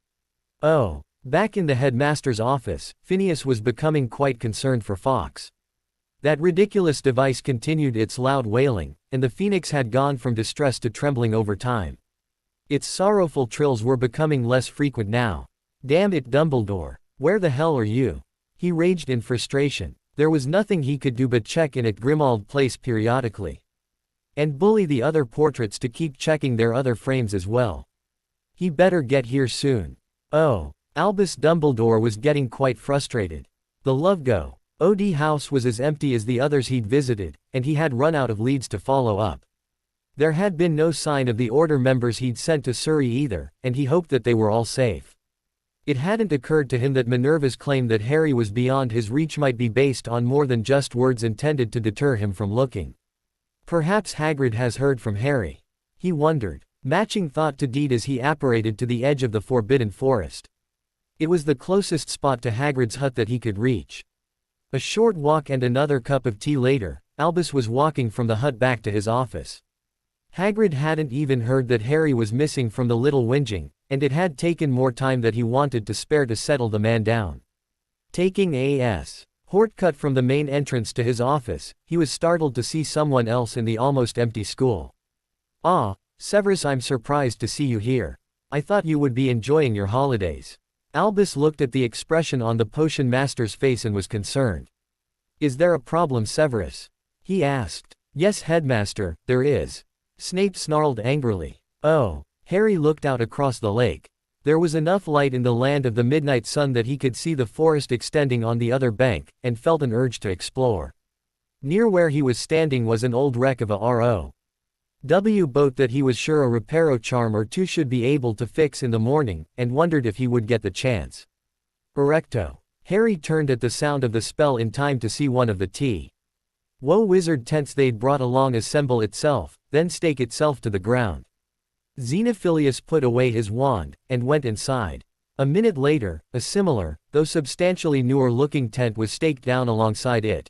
Oh. Back in the headmaster's office, Phineas was becoming quite concerned for Fawkes. That ridiculous device continued its loud wailing, and the phoenix had gone from distress to trembling over time. Its sorrowful trills were becoming less frequent now. Damn it, Dumbledore. Where the hell are you? He raged in frustration. There was nothing he could do but check in at Grimmauld Place periodically. And bully the other portraits to keep checking their other frames as well. He better get here soon. Oh. Albus Dumbledore was getting quite frustrated. The Lovegood OD house was as empty as the others he'd visited, and he had run out of leads to follow up. There had been no sign of the order members he'd sent to Surrey either, and he hoped that they were all safe. It hadn't occurred to him that Minerva's claim that Harry was beyond his reach might be based on more than just words intended to deter him from looking. Perhaps Hagrid has heard from Harry. He wondered, matching thought to deed as he apparated to the edge of the Forbidden Forest. It was the closest spot to Hagrid's hut that he could reach. A short walk and another cup of tea later, Albus was walking from the hut back to his office. Hagrid hadn't even heard that Harry was missing from the Little Whinging, and it had taken more time than he wanted to spare to settle the man down. Taking a shortcut from the main entrance to his office, he was startled to see someone else in the almost empty school. Ah, Severus, I'm surprised to see you here. I thought you would be enjoying your holidays. Albus looked at the expression on the potion master's face and was concerned. Is there a problem, Severus? He asked. Yes, headmaster, there is. Snape snarled angrily. Oh. Harry looked out across the lake. There was enough light in the land of the midnight sun that he could see the forest extending on the other bank, and felt an urge to explore. Near where he was standing was an old wreck of a ROW boat that he was sure a reparo charm or two should be able to fix in the morning, and wondered if he would get the chance. Erecto. Harry turned at the sound of the spell in time to see one of the Woe wizard tents they'd brought along assemble itself, then stake itself to the ground. Xenophilius put away his wand, and went inside. A minute later, a similar, though substantially newer-looking tent was staked down alongside it.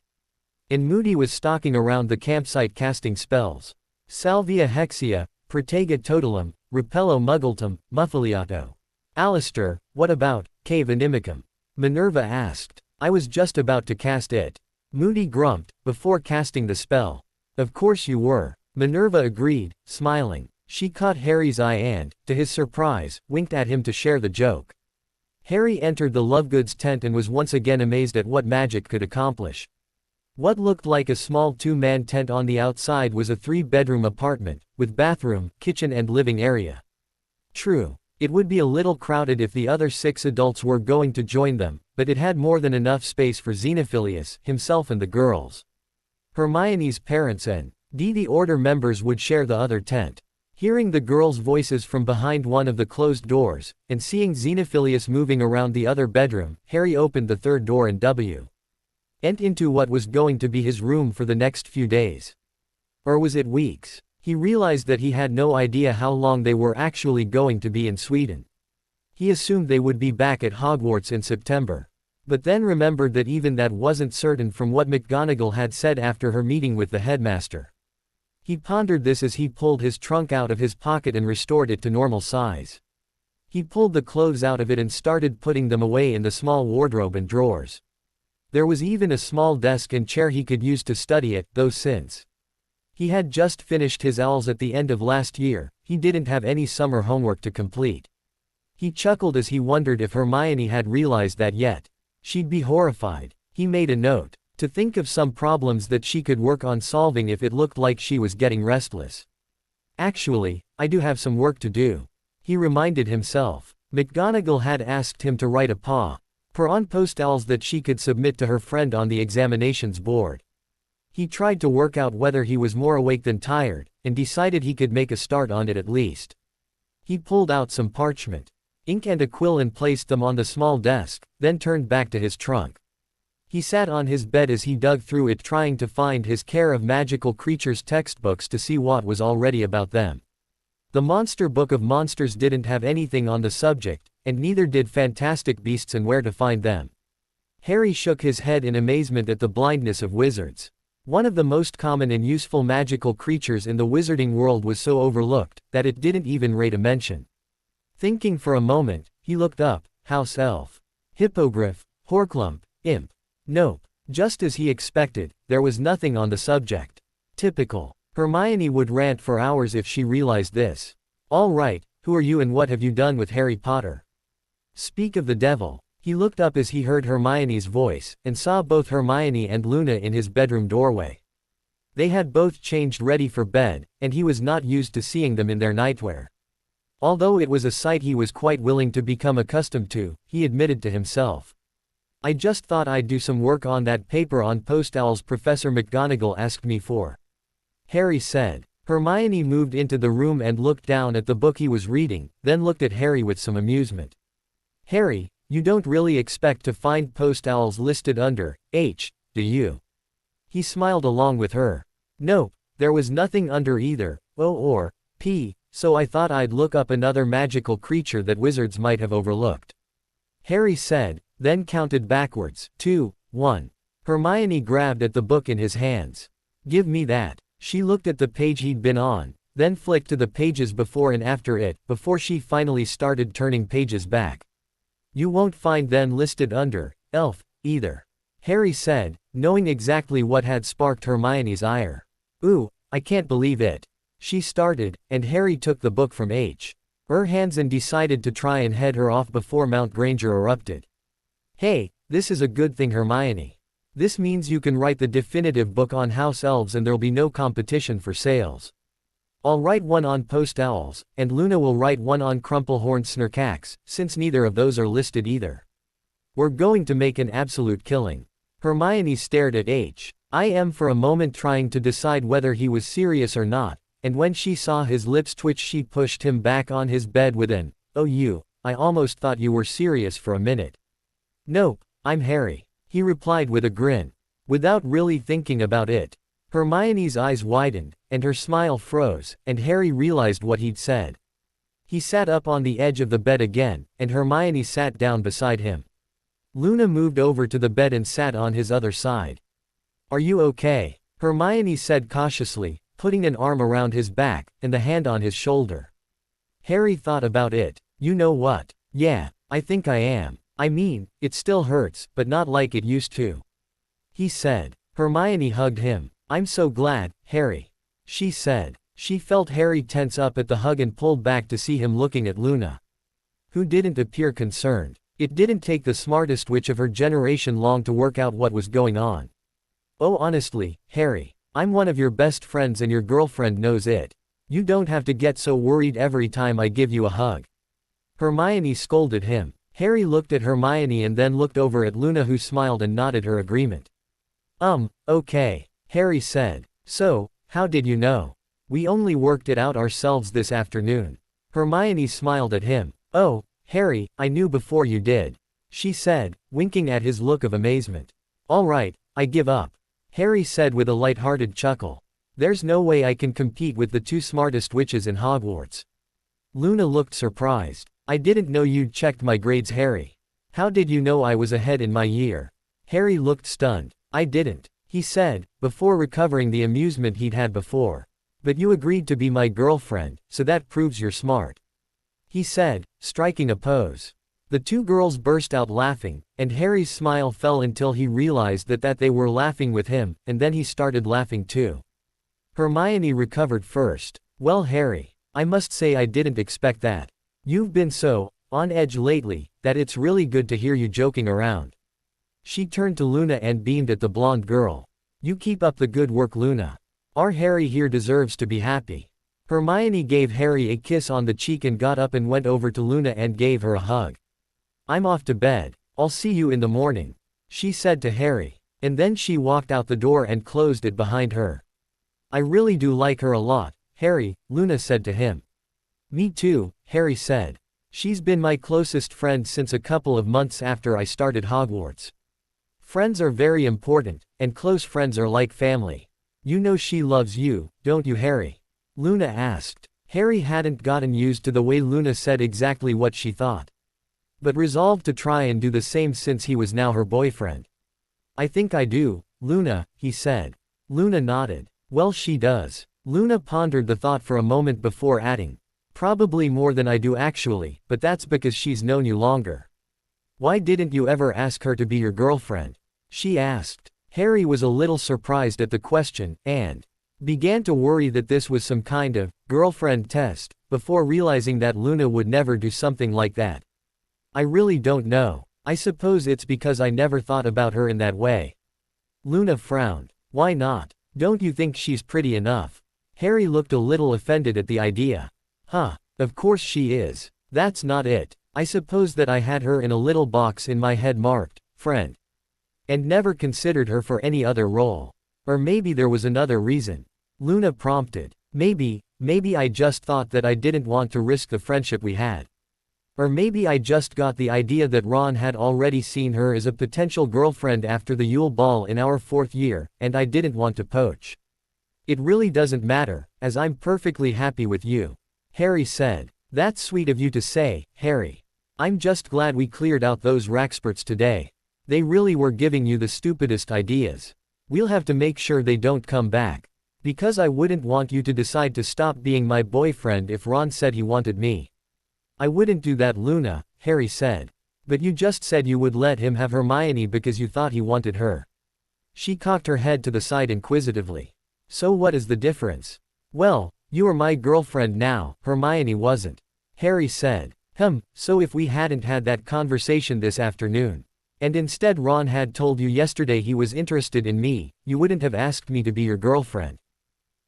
And Moody was stalking around the campsite casting spells. Salvia Hexia, Protega Totalum, Repello Muggletum, Muffiliato. Alistair, what about Cave Inimicum? Minerva asked. I was just about to cast it. Moody grumped, before casting the spell. Of course you were. Minerva agreed, smiling. She caught Harry's eye and, to his surprise, winked at him to share the joke. Harry entered the Lovegood's tent and was once again amazed at what magic could accomplish. What looked like a small two-man tent on the outside was a 3-bedroom apartment, with bathroom, kitchen and living area. True, it would be a little crowded if the other 6 adults were going to join them, but it had more than enough space for Xenophilius, himself and the girls. Hermione's parents and the Order members would share the other tent. Hearing the girls' voices from behind one of the closed doors, and seeing Xenophilius moving around the other bedroom, Harry opened the third door and and into what was going to be his room for the next few days. Or was it weeks? He realized that he had no idea how long they were actually going to be in Sweden. He assumed they would be back at Hogwarts in September. But then remembered that even that wasn't certain from what McGonagall had said after her meeting with the headmaster. He pondered this as he pulled his trunk out of his pocket and restored it to normal size. He pulled the clothes out of it and started putting them away in the small wardrobe and drawers. There was even a small desk and chair he could use to study at, though since he had just finished his ALS at the end of last year, he didn't have any summer homework to complete. He chuckled as he wondered if Hermione had realized that yet. She'd be horrified. He made a note to think of some problems that she could work on solving if it looked like she was getting restless. Actually, I do have some work to do, he reminded himself. McGonagall had asked him to write a for on post ALS that she could submit to her friend on the examinations board. He tried to work out whether he was more awake than tired, and decided he could make a start on it at least. He pulled out some parchment, ink and a quill and placed them on the small desk, then turned back to his trunk. He sat on his bed as he dug through it trying to find his Care of Magical Creatures textbooks to see what was already about them. The Monster Book of Monsters didn't have anything on the subject, and neither did Fantastic Beasts and Where to Find Them. Harry shook his head in amazement at the blindness of wizards. One of the most common and useful magical creatures in the wizarding world was so overlooked, that it didn't even rate a mention. Thinking for a moment, he looked up, House Elf. Hippogriff, Horklump, Imp. Nope. Just as he expected, there was nothing on the subject. Typical. Hermione would rant for hours if she realized this. All right, who are you and what have you done with Harry Potter? Speak of the devil. He looked up as he heard Hermione's voice, and saw both Hermione and Luna in his bedroom doorway. They had both changed ready for bed, and he was not used to seeing them in their nightwear. Although it was a sight he was quite willing to become accustomed to, he admitted to himself. I just thought I'd do some work on that paper on post ALS Professor McGonagall asked me for, Harry said. Hermione moved into the room and looked down at the book he was reading, then looked at Harry with some amusement. Harry, you don't really expect to find post ALS listed under H, do you? He smiled along with her. Nope, there was nothing under either O or P, so I thought I'd look up another magical creature that wizards might have overlooked. Harry said, then counted backwards, 2, 1. Hermione grabbed at the book in his hands. Give me that. She looked at the page he'd been on, then flicked to the pages before and after it, before she finally started turning pages back. You won't find them listed under elf, either, Harry said, knowing exactly what had sparked Hermione's ire. Ooh, I can't believe it. She started, and Harry took the book from her hands and decided to try and head her off before Mount Granger erupted. Hey, this is a good thing, Hermione. This means you can write the definitive book on house elves and there'll be no competition for sales. I'll write one on post ALS, and Luna will write one on Crumplehorn Snurkax, since neither of those are listed either. We're going to make an absolute killing. Hermione stared at him for a moment trying to decide whether he was serious or not, and when she saw his lips twitch she pushed him back on his bed with an, oh I almost thought you were serious for a minute. Nope, I'm Harry, he replied with a grin. Without really thinking about it. Hermione's eyes widened, and her smile froze, and Harry realized what he'd said. He sat up on the edge of the bed again, and Hermione sat down beside him. Luna moved over to the bed and sat on his other side. Are you okay? Hermione said cautiously, putting an arm around his back, and the hand on his shoulder. Harry thought about it. You know what? Yeah, I think I am. I mean, it still hurts, but not like it used to. He said. Hermione hugged him. I'm so glad, Harry. She said. She felt Harry tense up at the hug and pulled back to see him looking at Luna, who didn't appear concerned. It didn't take the smartest witch of her generation long to work out what was going on. Oh, honestly, Harry, I'm one of your best friends and your girlfriend knows it. You don't have to get so worried every time I give you a hug. Hermione scolded him. Harry looked at Hermione and then looked over at Luna, who smiled and nodded her agreement. Okay, Harry said. So, how did you know? We only worked it out ourselves this afternoon. Hermione smiled at him. Oh, Harry, I knew before you did. She said, winking at his look of amazement. All right, I give up. Harry said with a light-hearted chuckle. There's no way I can compete with the two smartest witches in Hogwarts. Luna looked surprised. I didn't know you'd checked my grades, Harry. How did you know I was ahead in my year? Harry looked stunned. I didn't, he said, before recovering the amusement he'd had before. But you agreed to be my girlfriend, so that proves you're smart, he said, striking a pose. The two girls burst out laughing, and Harry's smile fell until he realized that they were laughing with him, and then he started laughing too. Hermione recovered first. Well, Harry, I must say I didn't expect that. You've been so on edge lately that it's really good to hear you joking around. She turned to Luna and beamed at the blonde girl. You keep up the good work, Luna. Our Harry here deserves to be happy. Hermione gave Harry a kiss on the cheek and got up and went over to Luna and gave her a hug. I'm off to bed. I'll see you in the morning, she said to Harry. And then she walked out the door and closed it behind her. I really do like her a lot, Harry, Luna said to him. Me too, Harry said. She's been my closest friend since a couple of months after I started Hogwarts. Friends are very important, and close friends are like family. You know she loves you, don't you, Harry? Luna asked. Harry hadn't gotten used to the way Luna said exactly what she thought, but resolved to try and do the same since he was now her boyfriend. I think I do, Luna, he said. Luna nodded. Well, she does. Luna pondered the thought for a moment before adding. Probably more than I do actually, but that's because she's known you longer. Why didn't you ever ask her to be your girlfriend? She asked. Harry was a little surprised at the question, and began to worry that this was some kind of girlfriend test, before realizing that Luna would never do something like that. I really don't know. I suppose it's because I never thought about her in that way. Luna frowned. Why not? Don't you think she's pretty enough? Harry looked a little offended at the idea. Of course she is. That's not it. I suppose that I had her in a little box in my head marked, friend, and never considered her for any other role. Or maybe there was another reason. Luna prompted. Maybe I just thought that I didn't want to risk the friendship we had. Or maybe I just got the idea that Ron had already seen her as a potential girlfriend after the Yule Ball in our 4th year, and I didn't want to poach. It really doesn't matter, as I'm perfectly happy with you, Harry said. That's sweet of you to say, Harry. I'm just glad we cleared out those Raxperts today. They really were giving you the stupidest ideas. We'll have to make sure they don't come back. Because I wouldn't want you to decide to stop being my boyfriend if Ron said he wanted me. I wouldn't do that, Luna, Harry said. But you just said you would let him have Hermione because you thought he wanted her. She cocked her head to the side inquisitively. So what is the difference? Well, you are my girlfriend now, Hermione wasn't, Harry said. So if we hadn't had that conversation this afternoon, and instead Ron had told you yesterday he was interested in me, you wouldn't have asked me to be your girlfriend.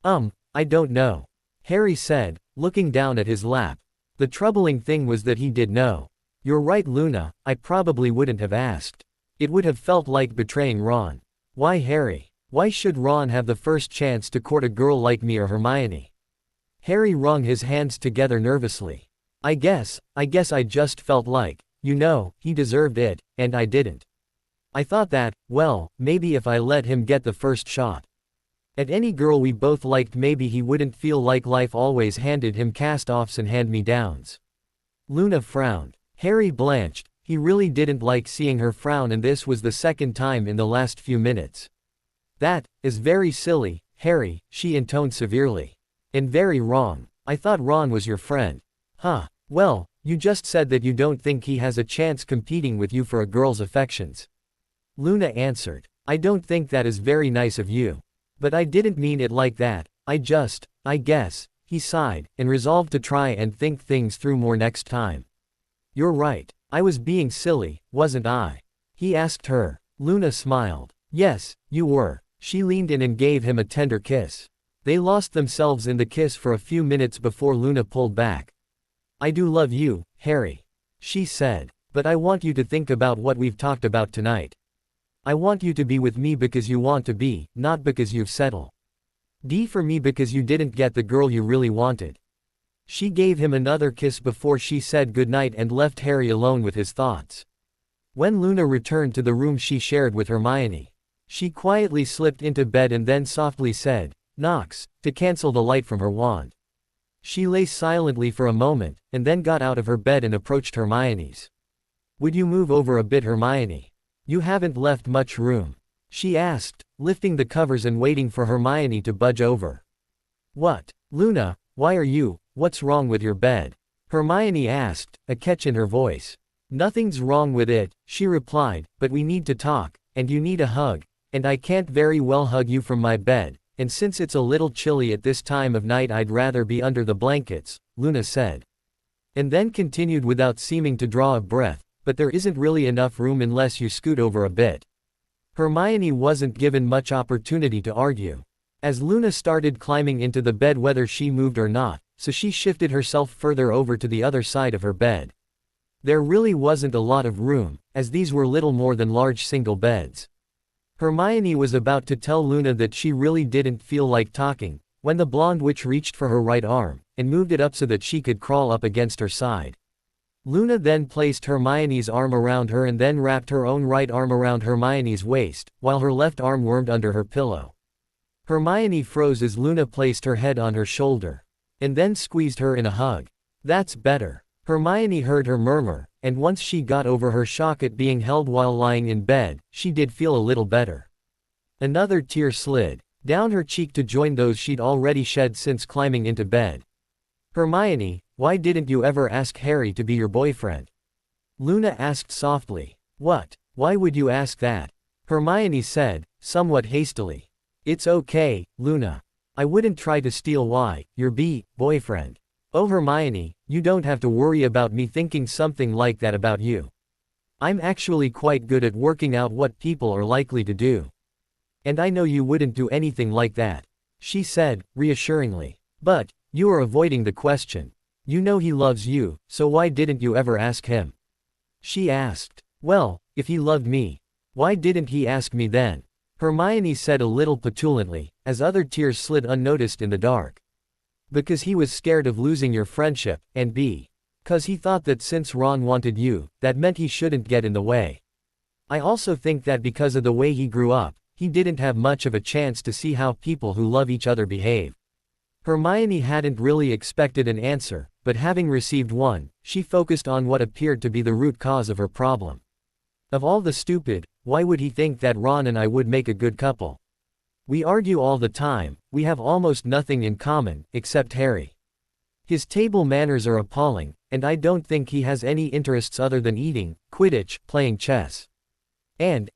I don't know, Harry said, looking down at his lap. The troubling thing was that he did know. You're right, Luna, I probably wouldn't have asked. It would have felt like betraying Ron. Why, Harry? Why should Ron have the first chance to court a girl like me or Hermione? Harry wrung his hands together nervously. I guess I just felt like, he deserved it, and I didn't. I thought that, well, maybe if I let him get the first shot at any girl we both liked, maybe he wouldn't feel like life always handed him cast-offs and hand-me-downs. Luna frowned. Harry blanched. He really didn't like seeing her frown, and this was the second time in the last few minutes. That is very silly, Harry, she intoned severely. And very wrong. I thought Ron was your friend. Well, you just said that you don't think he has a chance competing with you for a girl's affections. Luna answered. I don't think that is very nice of you. But I didn't mean it like that, I guess, he sighed, and resolved to try and think things through more next time. You're right. I was being silly, wasn't I? He asked her. Luna smiled. Yes, you were. She leaned in and gave him a tender kiss. They lost themselves in the kiss for a few minutes before Luna pulled back. I do love you, Harry, she said. But I want you to think about what we've talked about tonight. I want you to be with me because you want to be, not because you've settled. For me because you didn't get the girl you really wanted. She gave him another kiss before she said goodnight and left Harry alone with his thoughts. When Luna returned to the room she shared with Hermione, She quietly slipped into bed and then softly said, "Nox," to cancel the light from her wand. She lay silently for a moment, and then got out of her bed and approached Hermione's. "Would you move over a bit, Hermione? You haven't left much room," she asked, lifting the covers and waiting for Hermione to budge over. "What? Luna, why are you, what's wrong with your bed?" Hermione asked, a catch in her voice. "Nothing's wrong with it," she replied, "but we need to talk, and you need a hug, and I can't very well hug you from my bed, and since it's a little chilly at this time of night I'd rather be under the blankets," Luna said. And then continued without seeming to draw a breath, "But there isn't really enough room unless you scoot over a bit." Hermione wasn't given much opportunity to argue. As Luna started climbing into the bed whether she moved or not, so she shifted herself further over to the other side of her bed. There really wasn't a lot of room, as these were little more than large single beds. Hermione was about to tell Luna that she really didn't feel like talking, when the blonde witch reached for her right arm, and moved it up so that she could crawl up against her side. Luna then placed Hermione's arm around her and then wrapped her own right arm around Hermione's waist, while her left arm wormed under her pillow. Hermione froze as Luna placed her head on her shoulder, and then squeezed her in a hug. "That's better," Hermione heard her murmur, and once she got over her shock at being held while lying in bed, she did feel a little better. Another tear slid down her cheek to join those she'd already shed since climbing into bed. "Hermione, why didn't you ever ask Harry to be your boyfriend?" Luna asked softly. "What? Why would you ask that?" Hermione said, somewhat hastily. "It's okay, Luna. I wouldn't try to steal your boyfriend. Oh Hermione, you don't have to worry about me thinking something like that about you. I'm actually quite good at working out what people are likely to do. And I know you wouldn't do anything like that," she said, reassuringly. "But, you are avoiding the question. You know he loves you, so why didn't you ever ask him?" she asked. "Well, if he loved me, why didn't he ask me then?" Hermione said a little petulantly, as other tears slid unnoticed in the dark. "Because he was scared of losing your friendship, and because he thought that since Ron wanted you, that meant he shouldn't get in the way. I also think that because of the way he grew up, he didn't have much of a chance to see how people who love each other behave." Hermione hadn't really expected an answer, but having received one, she focused on what appeared to be the root cause of her problem. "Of all the stupid, why would he think that Ron and I would make a good couple? We argue all the time, we have almost nothing in common, except Harry. His table manners are appalling, and I don't think he has any interests other than eating, Quidditch, playing chess. And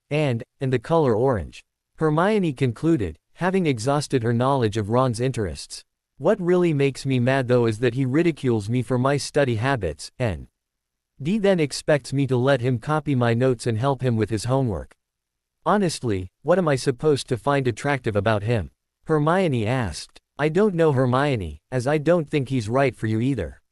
the color orange," Hermione concluded, having exhausted her knowledge of Ron's interests. "What really makes me mad though is that he ridicules me for my study habits, and then expects me to let him copy my notes and help him with his homework. Honestly, what am I supposed to find attractive about him?" Hermione asked. "I don't know Hermione, as I don't think he's right for you either,"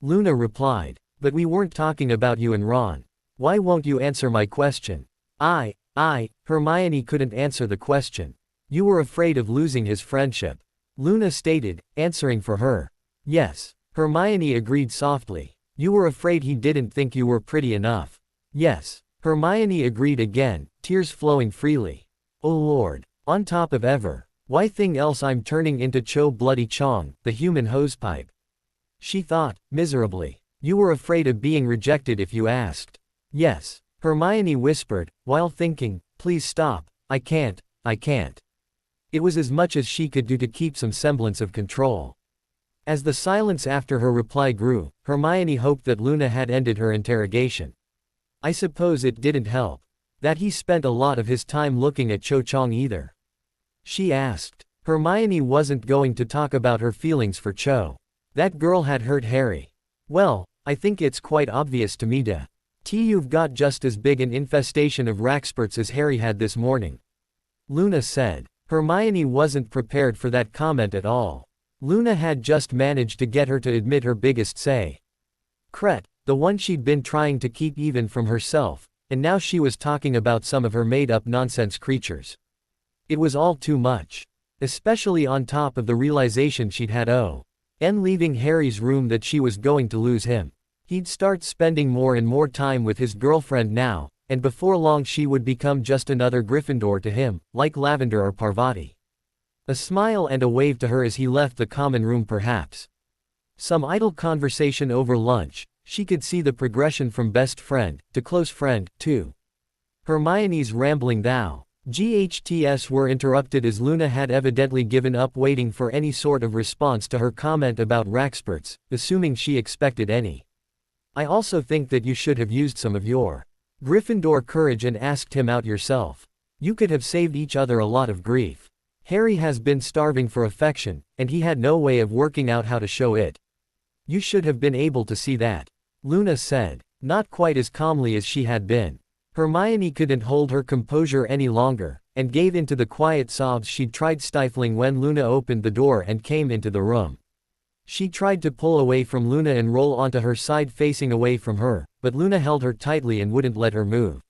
Luna replied. "But we weren't talking about you and Ron. Why won't you answer my question?" Hermione couldn't answer the question. "You were afraid of losing his friendship," Luna stated, answering for her. "Yes," Hermione agreed softly. "You were afraid he didn't think you were pretty enough." "Yes," Hermione agreed again, tears flowing freely. "Oh Lord. On top of everything else I'm turning into Cho Bloody Chong, the human hosepipe," she thought, miserably. "You were afraid of being rejected if you asked." "Yes," Hermione whispered, while thinking, "Please stop, I can't. It was as much as she could do to keep some semblance of control. As the silence after her reply grew, Hermione hoped that Luna had ended her interrogation. "I suppose it didn't help that he spent a lot of his time looking at Cho Chong either?" she asked. Hermione wasn't going to talk about her feelings for Cho. That girl had hurt Harry. "Well, I think it's quite obvious to me you've got just as big an infestation of Raxperts as Harry had this morning," Luna said. Hermione wasn't prepared for that comment at all. Luna had just managed to get her to admit her biggest secret, the one she'd been trying to keep even from herself, and now she was talking about some of her made-up nonsense creatures. It was all too much. Especially on top of the realization she'd had leaving Harry's room that she was going to lose him. He'd start spending more and more time with his girlfriend now, and before long she would become just another Gryffindor to him, like Lavender or Parvati. A smile and a wave to her as he left the common room perhaps. Some idle conversation over lunch. She could see the progression from best friend, to close friend, to Hermione's rambling thou. GHTS were interrupted as Luna had evidently given up waiting for any sort of response to her comment about Raxperts, assuming she expected any. I also think that you should have used some of your Gryffindor courage and asked him out yourself. You could have saved each other a lot of grief. Harry has been starving for affection, and he had no way of working out how to show it. You should have been able to see that, Luna said, not quite as calmly as she had been. Hermione couldn't hold her composure any longer, and gave in to the quiet sobs she'd tried stifling when Luna opened the door and came into the room. She tried to pull away from Luna and roll onto her side facing away from her, but Luna held her tightly and wouldn't let her move.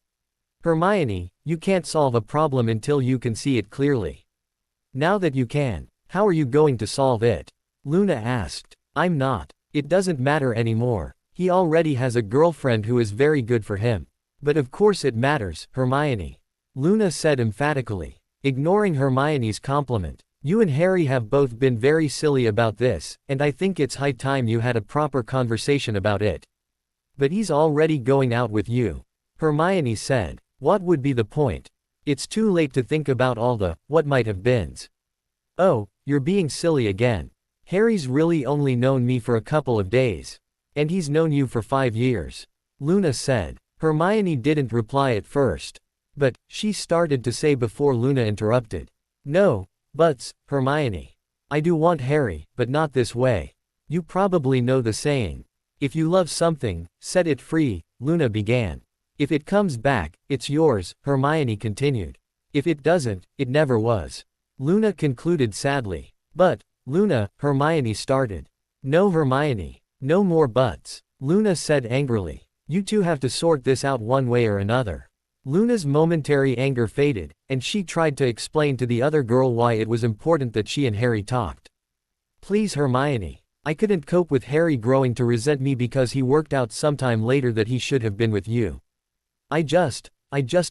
Hermione, you can't solve a problem until you can see it clearly. Now that you can, how are you going to solve it? Luna asked. I'm not. It doesn't matter anymore. He already has a girlfriend who is very good for him. But of course it matters, Hermione. Luna said emphatically, ignoring Hermione's compliment. You and Harry have both been very silly about this, and I think it's high time you had a proper conversation about it. But he's already going out with you. Hermione said. What would be the point? It's too late to think about all the, what might have beens. Oh, you're being silly again. Harry's really only known me for a couple of days. And he's known you for 5 years. Luna said. Hermione didn't reply at first. But, she started to say before Luna interrupted. No, buts, Hermione. I do want Harry, but not this way. You probably know the saying. If you love something, set it free, Luna began. If it comes back, it's yours, Hermione continued. If it doesn't, it never was. Luna concluded sadly. But, Luna, Hermione started. No, Hermione. No more buts. Luna said angrily. You two have to sort this out one way or another. Luna's momentary anger faded, and she tried to explain to the other girl why it was important that she and Harry talked. Please, Hermione. I couldn't cope with Harry growing to resent me because he worked out sometime later that he should have been with you. I just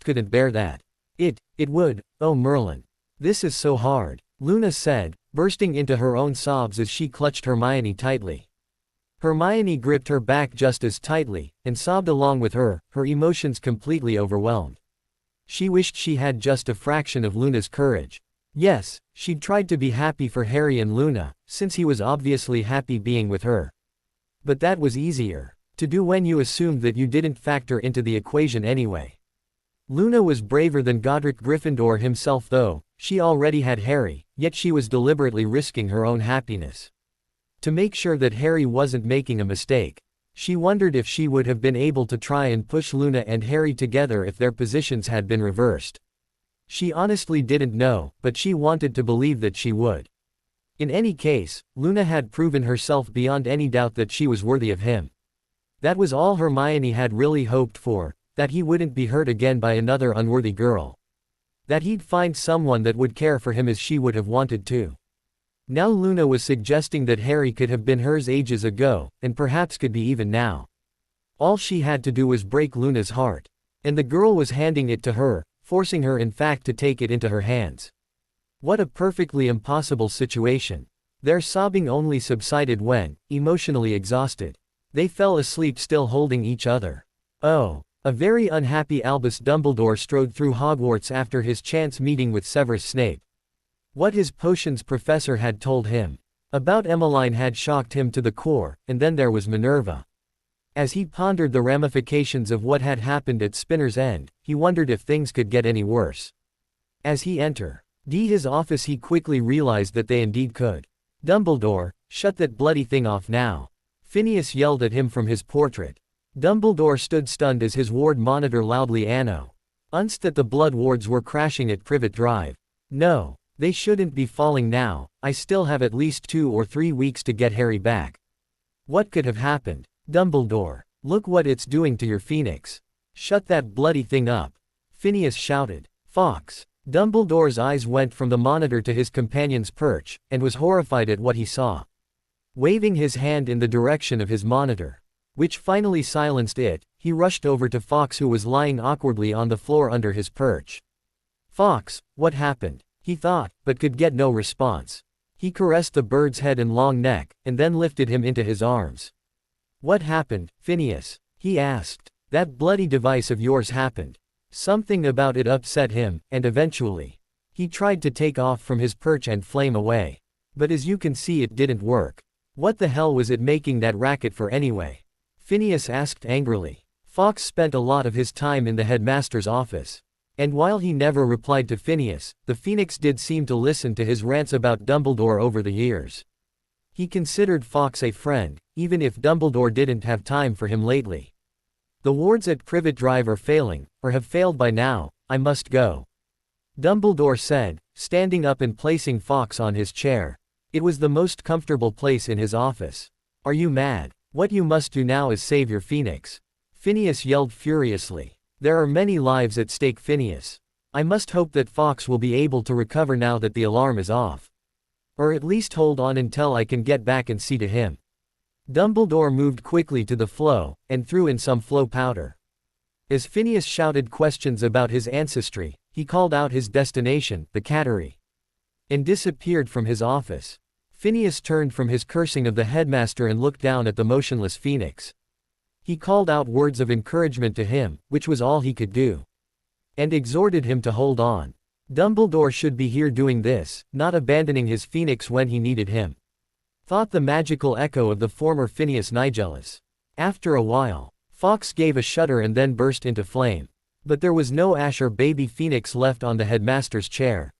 couldn't bear that. It would, oh Merlin. This is so hard, Luna said, bursting into her own sobs as she clutched Hermione tightly. Hermione gripped her back just as tightly, and sobbed along with her, her emotions completely overwhelmed. She wished she had just a fraction of Luna's courage. Yes, she'd tried to be happy for Harry and Luna, since he was obviously happy being with her. But that was easier to do when you assumed that you didn't factor into the equation anyway. Luna was braver than Godric Gryffindor himself though, she already had Harry, yet she was deliberately risking her own happiness. To make sure that Harry wasn't making a mistake. She wondered if she would have been able to try and push Luna and Harry together if their positions had been reversed. She honestly didn't know, but she wanted to believe that she would. In any case, Luna had proven herself beyond any doubt that she was worthy of him. That was all Hermione had really hoped for, that he wouldn't be hurt again by another unworthy girl. That he'd find someone that would care for him as she would have wanted to. Now Luna was suggesting that Harry could have been hers ages ago, and perhaps could be even now. All she had to do was break Luna's heart. And the girl was handing it to her, forcing her in fact to take it into her hands. What a perfectly impossible situation. Their sobbing only subsided when, emotionally exhausted, they fell asleep still holding each other. Oh, a very unhappy Albus Dumbledore strode through Hogwarts after his chance meeting with Severus Snape. What his potions professor had told him about Emmeline had shocked him to the core, and then there was Minerva. As he pondered the ramifications of what had happened at Spinner's End, he wondered if things could get any worse. As he entered his office he quickly realized that they indeed could. Dumbledore, shut that bloody thing off now. Phineas yelled at him from his portrait. Dumbledore stood stunned as his ward monitor loudly announced that the blood wards were crashing at Privet Drive. No. They shouldn't be falling now. I still have at least 2 or 3 weeks to get Harry back. What could have happened? Dumbledore, look what it's doing to your phoenix. Shut that bloody thing up. Phineas shouted. Fawkes. Dumbledore's eyes went from the monitor to his companion's perch, and was horrified at what he saw. Waving his hand in the direction of his monitor, which finally silenced it, he rushed over to Fawkes, who was lying awkwardly on the floor under his perch. "Fawkes, what happened?" he thought, but could get no response. He caressed the bird's head and long neck, and then lifted him into his arms. "What happened, Phineas?" he asked. "That bloody device of yours happened. Something about it upset him, and eventually, he tried to take off from his perch and flame away. But as you can see, it didn't work. What the hell was it making that racket for anyway?" Phineas asked angrily. Fawkes spent a lot of his time in the headmaster's office. And while he never replied to Phineas, the Phoenix did seem to listen to his rants about Dumbledore over the years. He considered Fawkes a friend, even if Dumbledore didn't have time for him lately. "The wards at Privet Drive are failing, or have failed by now. I must go," Dumbledore said, standing up and placing Fawkes on his chair. It was the most comfortable place in his office. "Are you mad? What you must do now is save your Phoenix," Phineas yelled furiously. "There are many lives at stake, Phineas. I must hope that Fawkes will be able to recover now that the alarm is off. Or at least hold on until I can get back and see to him." Dumbledore moved quickly to the flow, and threw in some flow powder. As Phineas shouted questions about his ancestry, he called out his destination, the Cattery, and disappeared from his office. Phineas turned from his cursing of the headmaster and looked down at the motionless Phoenix. He called out words of encouragement to him, which was all he could do, and exhorted him to hold on. Dumbledore should be here doing this, not abandoning his Phoenix when he needed him, thought the magical echo of the former Phineas Nigellus. After a while, Fawkes gave a shudder and then burst into flame. But there was no Ash or baby Phoenix left on the headmaster's chair.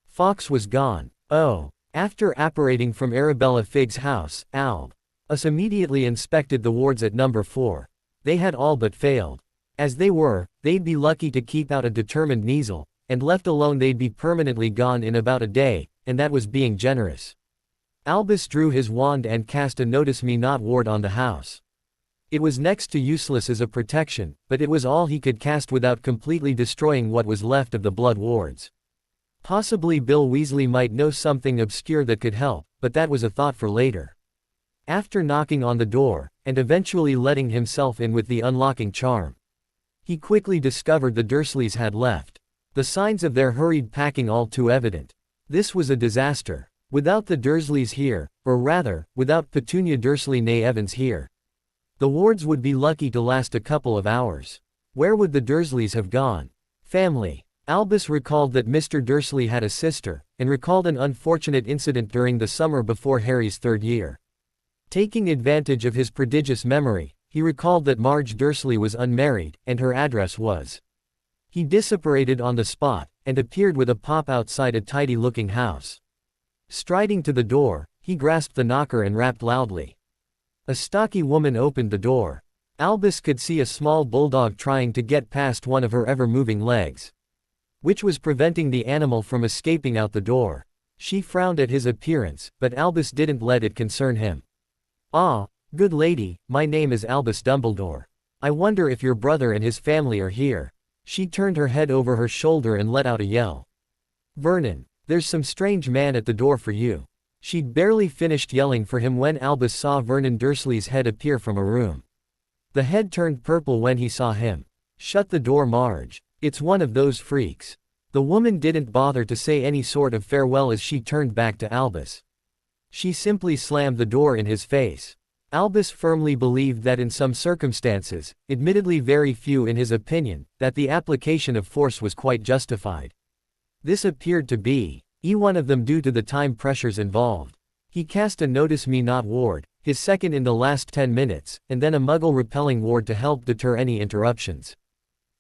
Fawkes was gone. Oh. After apparating from Arabella Figg's house, Albus immediately inspected the wards at number 4. They had all but failed. As they were, they'd be lucky to keep out a determined Kneazle, and left alone they'd be permanently gone in about a day, and that was being generous. Albus drew his wand and cast a Notice Me Not ward on the house. It was next to useless as a protection, but it was all he could cast without completely destroying what was left of the blood wards. Possibly Bill Weasley might know something obscure that could help, but that was a thought for later. After knocking on the door, and eventually letting himself in with the unlocking charm, he quickly discovered the Dursleys had left. The signs of their hurried packing all too evident. This was a disaster. Without the Dursleys here, or rather, without Petunia Dursley née Evans here, the wards would be lucky to last a couple of hours. Where would the Dursleys have gone? Family. Albus recalled that Mr. Dursley had a sister, and recalled an unfortunate incident during the summer before Harry's 3rd year. Taking advantage of his prodigious memory, he recalled that Marge Dursley was unmarried, and her address was. He disapparated on the spot, and appeared with a pop outside a tidy-looking house. Striding to the door, he grasped the knocker and rapped loudly. A stocky woman opened the door. Albus could see a small bulldog trying to get past one of her ever-moving legs, which was preventing the animal from escaping out the door. She frowned at his appearance, but Albus didn't let it concern him. "Ah, good lady, my name is Albus Dumbledore. I wonder if your brother and his family are here." She turned her head over her shoulder and let out a yell. "Vernon, there's some strange man at the door for you." She'd barely finished yelling for him when Albus saw Vernon Dursley's head appear from a room. The head turned purple when he saw him. "Shut the door, Marge. It's one of those freaks." The woman didn't bother to say any sort of farewell as she turned back to Albus. She simply slammed the door in his face. Albus firmly believed that in some circumstances, admittedly very few in his opinion, that the application of force was quite justified. This appeared to be one of them due to the time pressures involved. He cast a Notice Me Not ward, his second in the last 10 minutes, and then a Muggle-repelling ward to help deter any interruptions.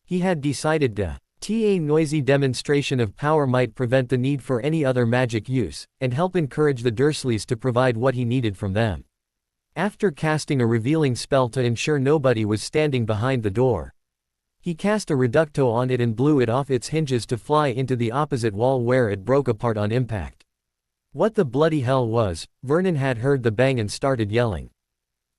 He had decided that a noisy demonstration of power might prevent the need for any other magic use, and help encourage the Dursleys to provide what he needed from them. After casting a revealing spell to ensure nobody was standing behind the door, he cast a Reducto on it and blew it off its hinges to fly into the opposite wall where it broke apart on impact. What the bloody hell was? Vernon had heard the bang and started yelling.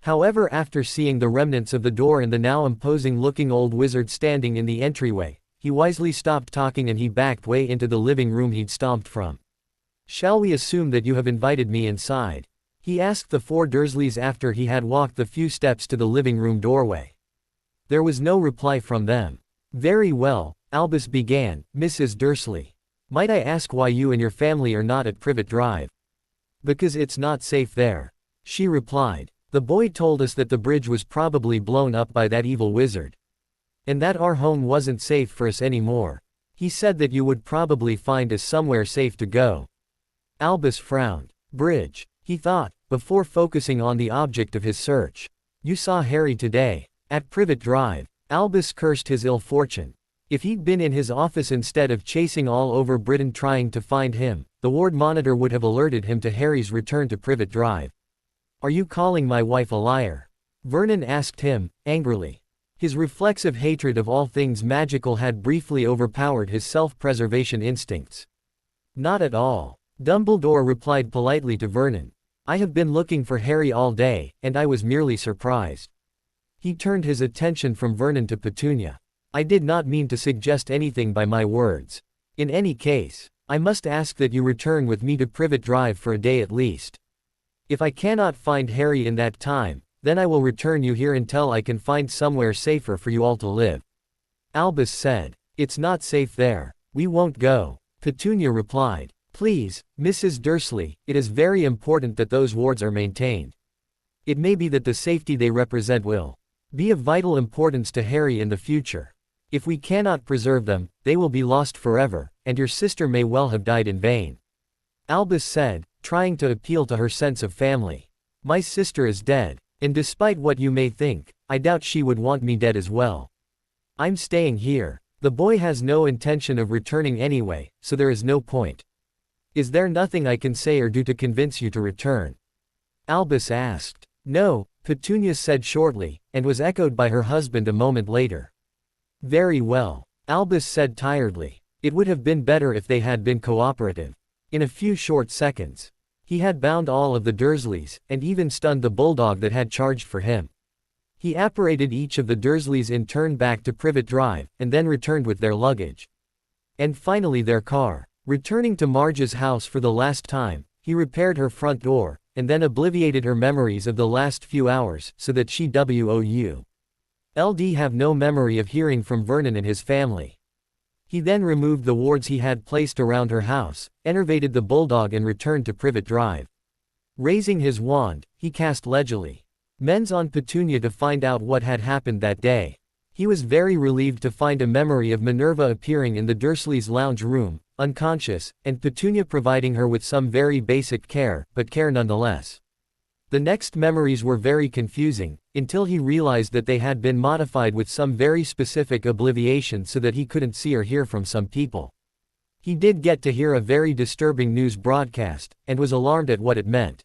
However, after seeing the remnants of the door and the now imposing-looking old wizard standing in the entryway, he wisely stopped talking and he backed way into the living room he'd stomped from. "Shall we assume that you have invited me inside?" he asked the 4 Dursleys after he had walked the few steps to the living room doorway. There was no reply from them. Very well, Albus began, Mrs. Dursley. Might I ask why you and your family are not at Privet Drive? Because it's not safe there. She replied. The boy told us that the bridge was probably blown up by that evil wizard. And that our home wasn't safe for us anymore. He said that you would probably find us somewhere safe to go. Albus frowned. Bridge, he thought, before focusing on the object of his search. You saw Harry today. At Privet Drive. Albus cursed his ill fortune. If he'd been in his office instead of chasing all over Britain trying to find him, the ward monitor would have alerted him to Harry's return to Privet Drive. Are you calling my wife a liar? Vernon asked him, angrily. His reflexive hatred of all things magical had briefly overpowered his self-preservation instincts. Not at all. Dumbledore replied politely to Vernon. I have been looking for Harry all day, and I was merely surprised. He turned his attention from Vernon to Petunia. I did not mean to suggest anything by my words. In any case, I must ask that you return with me to Privet Drive for a day at least. If I cannot find Harry in that time, then I will return you here until I can find somewhere safer for you all to live. Albus said. It's not safe there. We won't go. Petunia replied. Please, Mrs. Dursley, it is very important that those wards are maintained. It may be that the safety they represent will be of vital importance to Harry in the future. If we cannot preserve them, they will be lost forever, and your sister may well have died in vain. Albus said, trying to appeal to her sense of family. My sister is dead, and despite what you may think, I doubt she would want me dead as well. I'm staying here. The boy has no intention of returning anyway, so there is no point. Is there nothing I can say or do to convince you to return? Albus asked. No, Petunia said shortly, and was echoed by her husband a moment later. Very well, Albus said tiredly. It would have been better if they had been cooperative. In a few short seconds, he had bound all of the Dursleys, and even stunned the bulldog that had charged for him. He apparated each of the Dursleys in turn back to Privet Drive, and then returned with their luggage. And finally their car. Returning to Marge's house for the last time, he repaired her front door, and then obliterated her memories of the last few hours, so that she would have no memory of hearing from Vernon and his family. He then removed the wards he had placed around her house, enervated the bulldog and returned to Privet Drive. Raising his wand, he cast Legally Mens on Petunia to find out what had happened that day. He was very relieved to find a memory of Minerva appearing in the Dursleys' lounge room, unconscious, and Petunia providing her with some very basic care, but care nonetheless. The next memories were very confusing, until he realized that they had been modified with some very specific obliviation so that he couldn't see or hear from some people. He did get to hear a very disturbing news broadcast, and was alarmed at what it meant.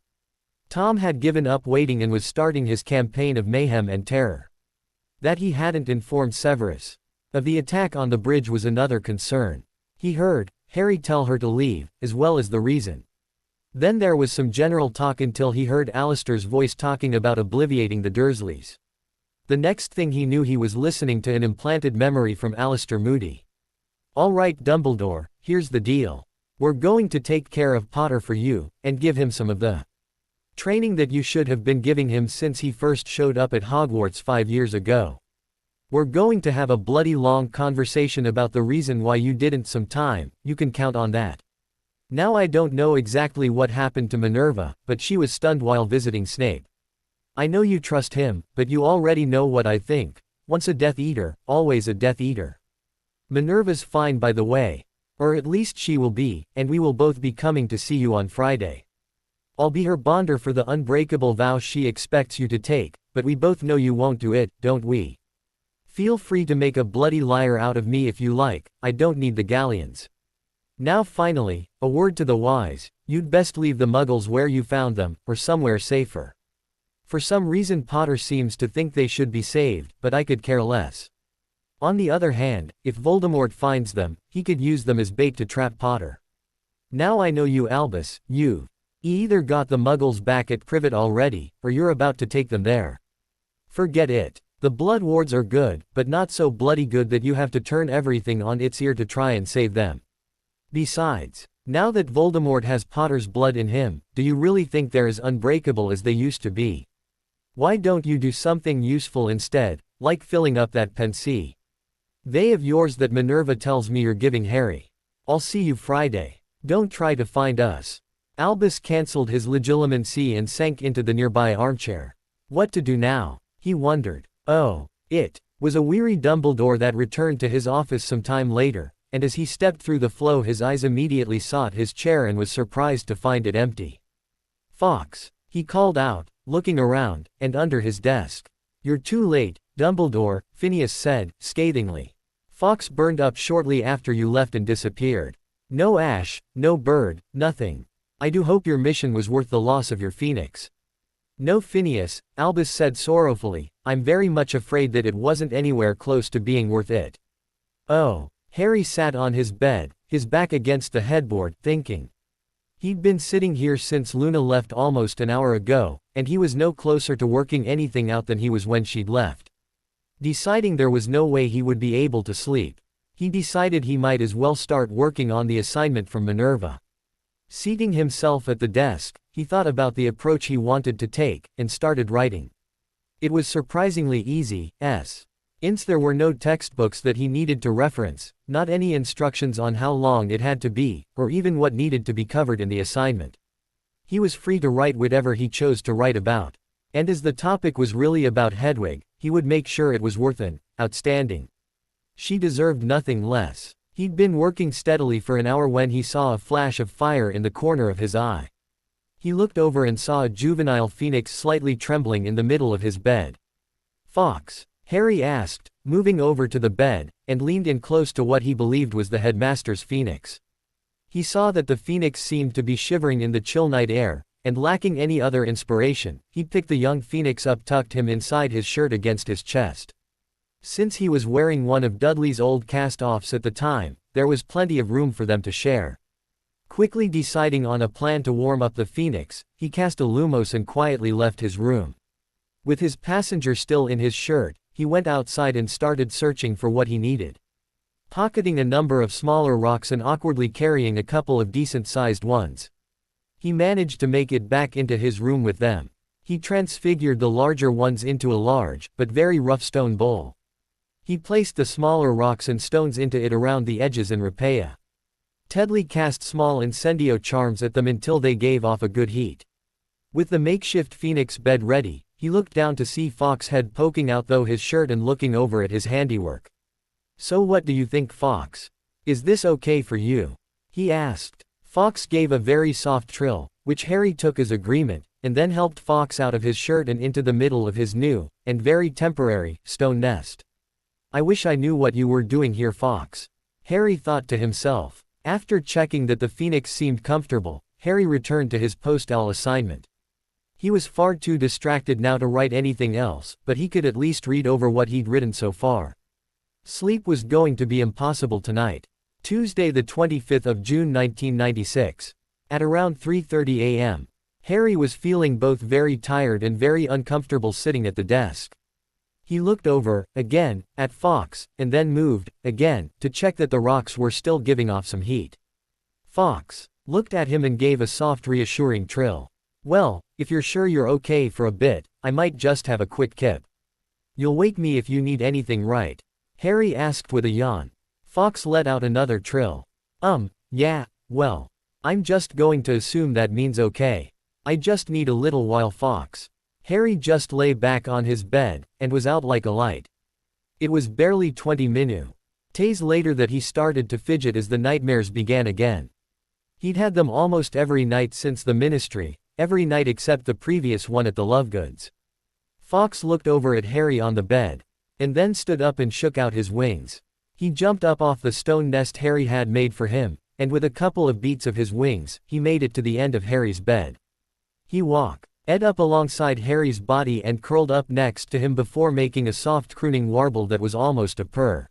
Tom had given up waiting and was starting his campaign of mayhem and terror. That he hadn't informed Severus of the attack on the bridge was another concern. He heard Harry tell her to leave, as well as the reason. Then there was some general talk until he heard Alistair's voice talking about obliviating the Dursleys. The next thing he knew, he was listening to an implanted memory from Alistair Moody. All right, Dumbledore, here's the deal. We're going to take care of Potter for you, and give him some of the training that you should have been giving him since he first showed up at Hogwarts 5 years ago. We're going to have a bloody long conversation about the reason why you didn't some time, you can count on that. Now I don't know exactly what happened to Minerva, but she was stunned while visiting Snape. I know you trust him, but you already know what I think. Once a Death Eater, always a Death Eater. Minerva's fine by the way. Or at least she will be, and we will both be coming to see you on Friday. I'll be her bonder for the unbreakable vow she expects you to take, but we both know you won't do it, don't we? Feel free to make a bloody liar out of me if you like, I don't need the galleons. Now finally, a word to the wise, you'd best leave the Muggles where you found them, or somewhere safer. For some reason Potter seems to think they should be saved, but I could care less. On the other hand, if Voldemort finds them, he could use them as bait to trap Potter. Now I know you, Albus, you've either got the Muggles back at Privet already, or you're about to take them there. Forget it. The Blood Wards are good, but not so bloody good that you have to turn everything on its ear to try and save them. Besides, now that Voldemort has Potter's blood in him, do you really think they're as unbreakable as they used to be? Why don't you do something useful instead, like filling up that pensée? They of yours that Minerva tells me you're giving Harry. I'll see you Friday. Don't try to find us. Albus cancelled his legilimency and sank into the nearby armchair. What to do now? He wondered. Oh, it was a weary Dumbledore that returned to his office some time later, and as he stepped through the flow his eyes immediately sought his chair and was surprised to find it empty. Fawkes, he called out, looking around, and under his desk. You're too late, Dumbledore, Phineas said, scathingly. Fawkes burned up shortly after you left and disappeared. No ash, no bird, nothing. I do hope your mission was worth the loss of your phoenix. No, Phineas, Albus said sorrowfully, I'm very much afraid that it wasn't anywhere close to being worth it. Oh. Harry sat on his bed, his back against the headboard, thinking. He'd been sitting here since Luna left almost an hour ago, and he was no closer to working anything out than he was when she'd left. Deciding there was no way he would be able to sleep, he decided he might as well start working on the assignment from Minerva. Seating himself at the desk, he thought about the approach he wanted to take, and started writing. It was surprisingly easy, since there were no textbooks that he needed to reference, not any instructions on how long it had to be, or even what needed to be covered in the assignment. He was free to write whatever he chose to write about. And as the topic was really about Hedwig, he would make sure it was worth an outstanding. She deserved nothing less. He'd been working steadily for an hour when he saw a flash of fire in the corner of his eye. He looked over and saw a juvenile phoenix slightly trembling in the middle of his bed. Fawkes? Harry asked, moving over to the bed, and leaned in close to what he believed was the headmaster's phoenix. He saw that the phoenix seemed to be shivering in the chill night air, and lacking any other inspiration, he picked the young phoenix up, tucked him inside his shirt against his chest. Since he was wearing one of Dudley's old cast-offs at the time, there was plenty of room for them to share. Quickly deciding on a plan to warm up the phoenix, he cast a Lumos and quietly left his room. With his passenger still in his shirt, he went outside and started searching for what he needed. Pocketing a number of smaller rocks and awkwardly carrying a couple of decent-sized ones, he managed to make it back into his room with them. He transfigured the larger ones into a large, but very rough stone bowl. He placed the smaller rocks and stones into it around the edges and repaia. Tedley cast small incendio charms at them until they gave off a good heat. With the makeshift phoenix bed ready, he looked down to see Fawkes' head poking out through his shirt and looking over at his handiwork. So what do you think, Fawkes? Is this okay for you? He asked. Fawkes gave a very soft trill, which Harry took as agreement, and then helped Fawkes out of his shirt and into the middle of his new, and very temporary, stone nest. I wish I knew what you were doing here, Fawkes. Harry thought to himself. After checking that the phoenix seemed comfortable, Harry returned to his post-L assignment. He was far too distracted now to write anything else, but he could at least read over what he'd written so far. Sleep was going to be impossible tonight. Tuesday the 25th of June 1996. At around 3:30 a.m., Harry was feeling both very tired and very uncomfortable sitting at the desk. He looked over, again, at Fawkes, and then moved, again, to check that the rocks were still giving off some heat. Fawkes looked at him and gave a soft reassuring trill. Well, if you're sure you're okay for a bit, I might just have a quick kip. You'll wake me if you need anything, right? Harry asked with a yawn. Fawkes let out another trill. Yeah, well. I'm just going to assume that means okay. I just need a little while, Fawkes. Harry just lay back on his bed, and was out like a light. It was barely 20 minutes later that he started to fidget as the nightmares began again. He'd had them almost every night since the ministry, every night except the previous one at the Lovegoods. Fawkes looked over at Harry on the bed, and then stood up and shook out his wings. He jumped up off the stone nest Harry had made for him, and with a couple of beats of his wings, he made it to the end of Harry's bed. He walked up alongside Harry's body and curled up next to him before making a soft crooning warble that was almost a purr.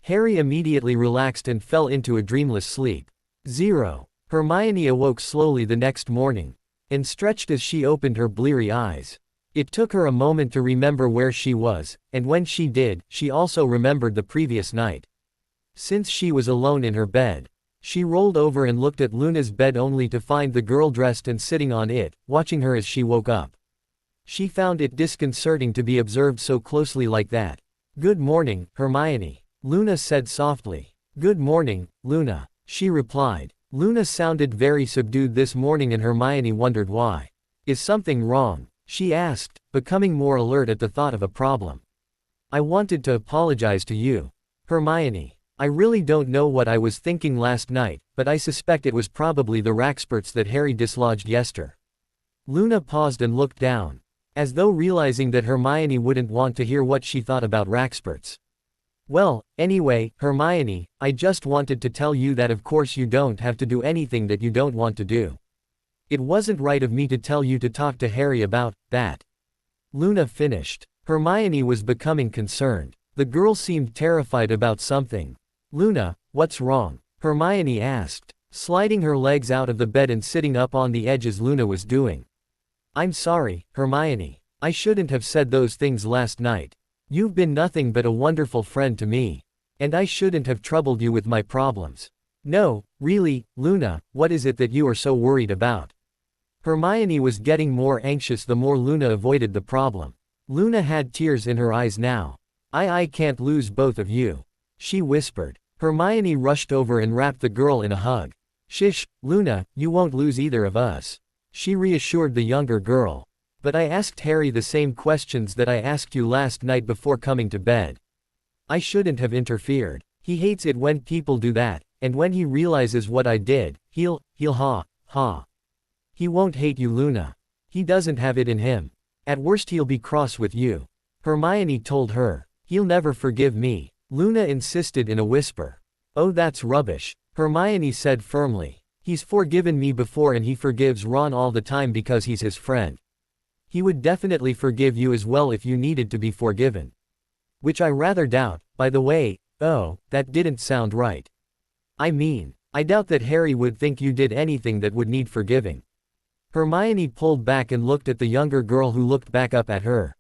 Harry immediately relaxed and fell into a dreamless sleep. 0. Hermione awoke slowly the next morning, and stretched as she opened her bleary eyes. It took her a moment to remember where she was, and when she did, she also remembered the previous night. Since she was alone in her bed, she rolled over and looked at Luna's bed only to find the girl dressed and sitting on it, watching her as she woke up. She found it disconcerting to be observed so closely like that. "Good morning, Hermione," Luna said softly. "Good morning, Luna," she replied. Luna sounded very subdued this morning and Hermione wondered why. "Is something wrong?" she asked, becoming more alert at the thought of a problem. "I wanted to apologize to you, Hermione. I really don't know what I was thinking last night, but I suspect it was probably the Raxperts that Harry dislodged yesterday." Luna paused and looked down, as though realizing that Hermione wouldn't want to hear what she thought about Raxperts. "Well, anyway, Hermione, I just wanted to tell you that of course you don't have to do anything that you don't want to do. It wasn't right of me to tell you to talk to Harry about that," Luna finished. Hermione was becoming concerned. The girl seemed terrified about something. "Luna, what's wrong?" Hermione asked, sliding her legs out of the bed and sitting up on the edge as Luna was doing. "I'm sorry, Hermione. I shouldn't have said those things last night. You've been nothing but a wonderful friend to me. And I shouldn't have troubled you with my problems." "No, really, Luna, what is it that you are so worried about?" Hermione was getting more anxious the more Luna avoided the problem. Luna had tears in her eyes now. I can't lose both of you," she whispered. Hermione rushed over and wrapped the girl in a hug. "Shish, Luna, you won't lose either of us," she reassured the younger girl. "But I asked Harry the same questions that I asked you last night before coming to bed. I shouldn't have interfered. He hates it when people do that, and when he realizes what I did, he'll ha. He won't hate you, Luna. He doesn't have it in him. At worst he'll be cross with you," Hermione told her. "He'll never forgive me," Luna insisted in a whisper. "Oh, that's rubbish," Hermione said firmly. "He's forgiven me before and he forgives Ron all the time because he's his friend. He would definitely forgive you as well if you needed to be forgiven. Which I rather doubt, by the way." "Oh, that didn't sound right. I mean, I doubt that Harry would think you did anything that would need forgiving." Hermione pulled back and looked at the younger girl who looked back up at her.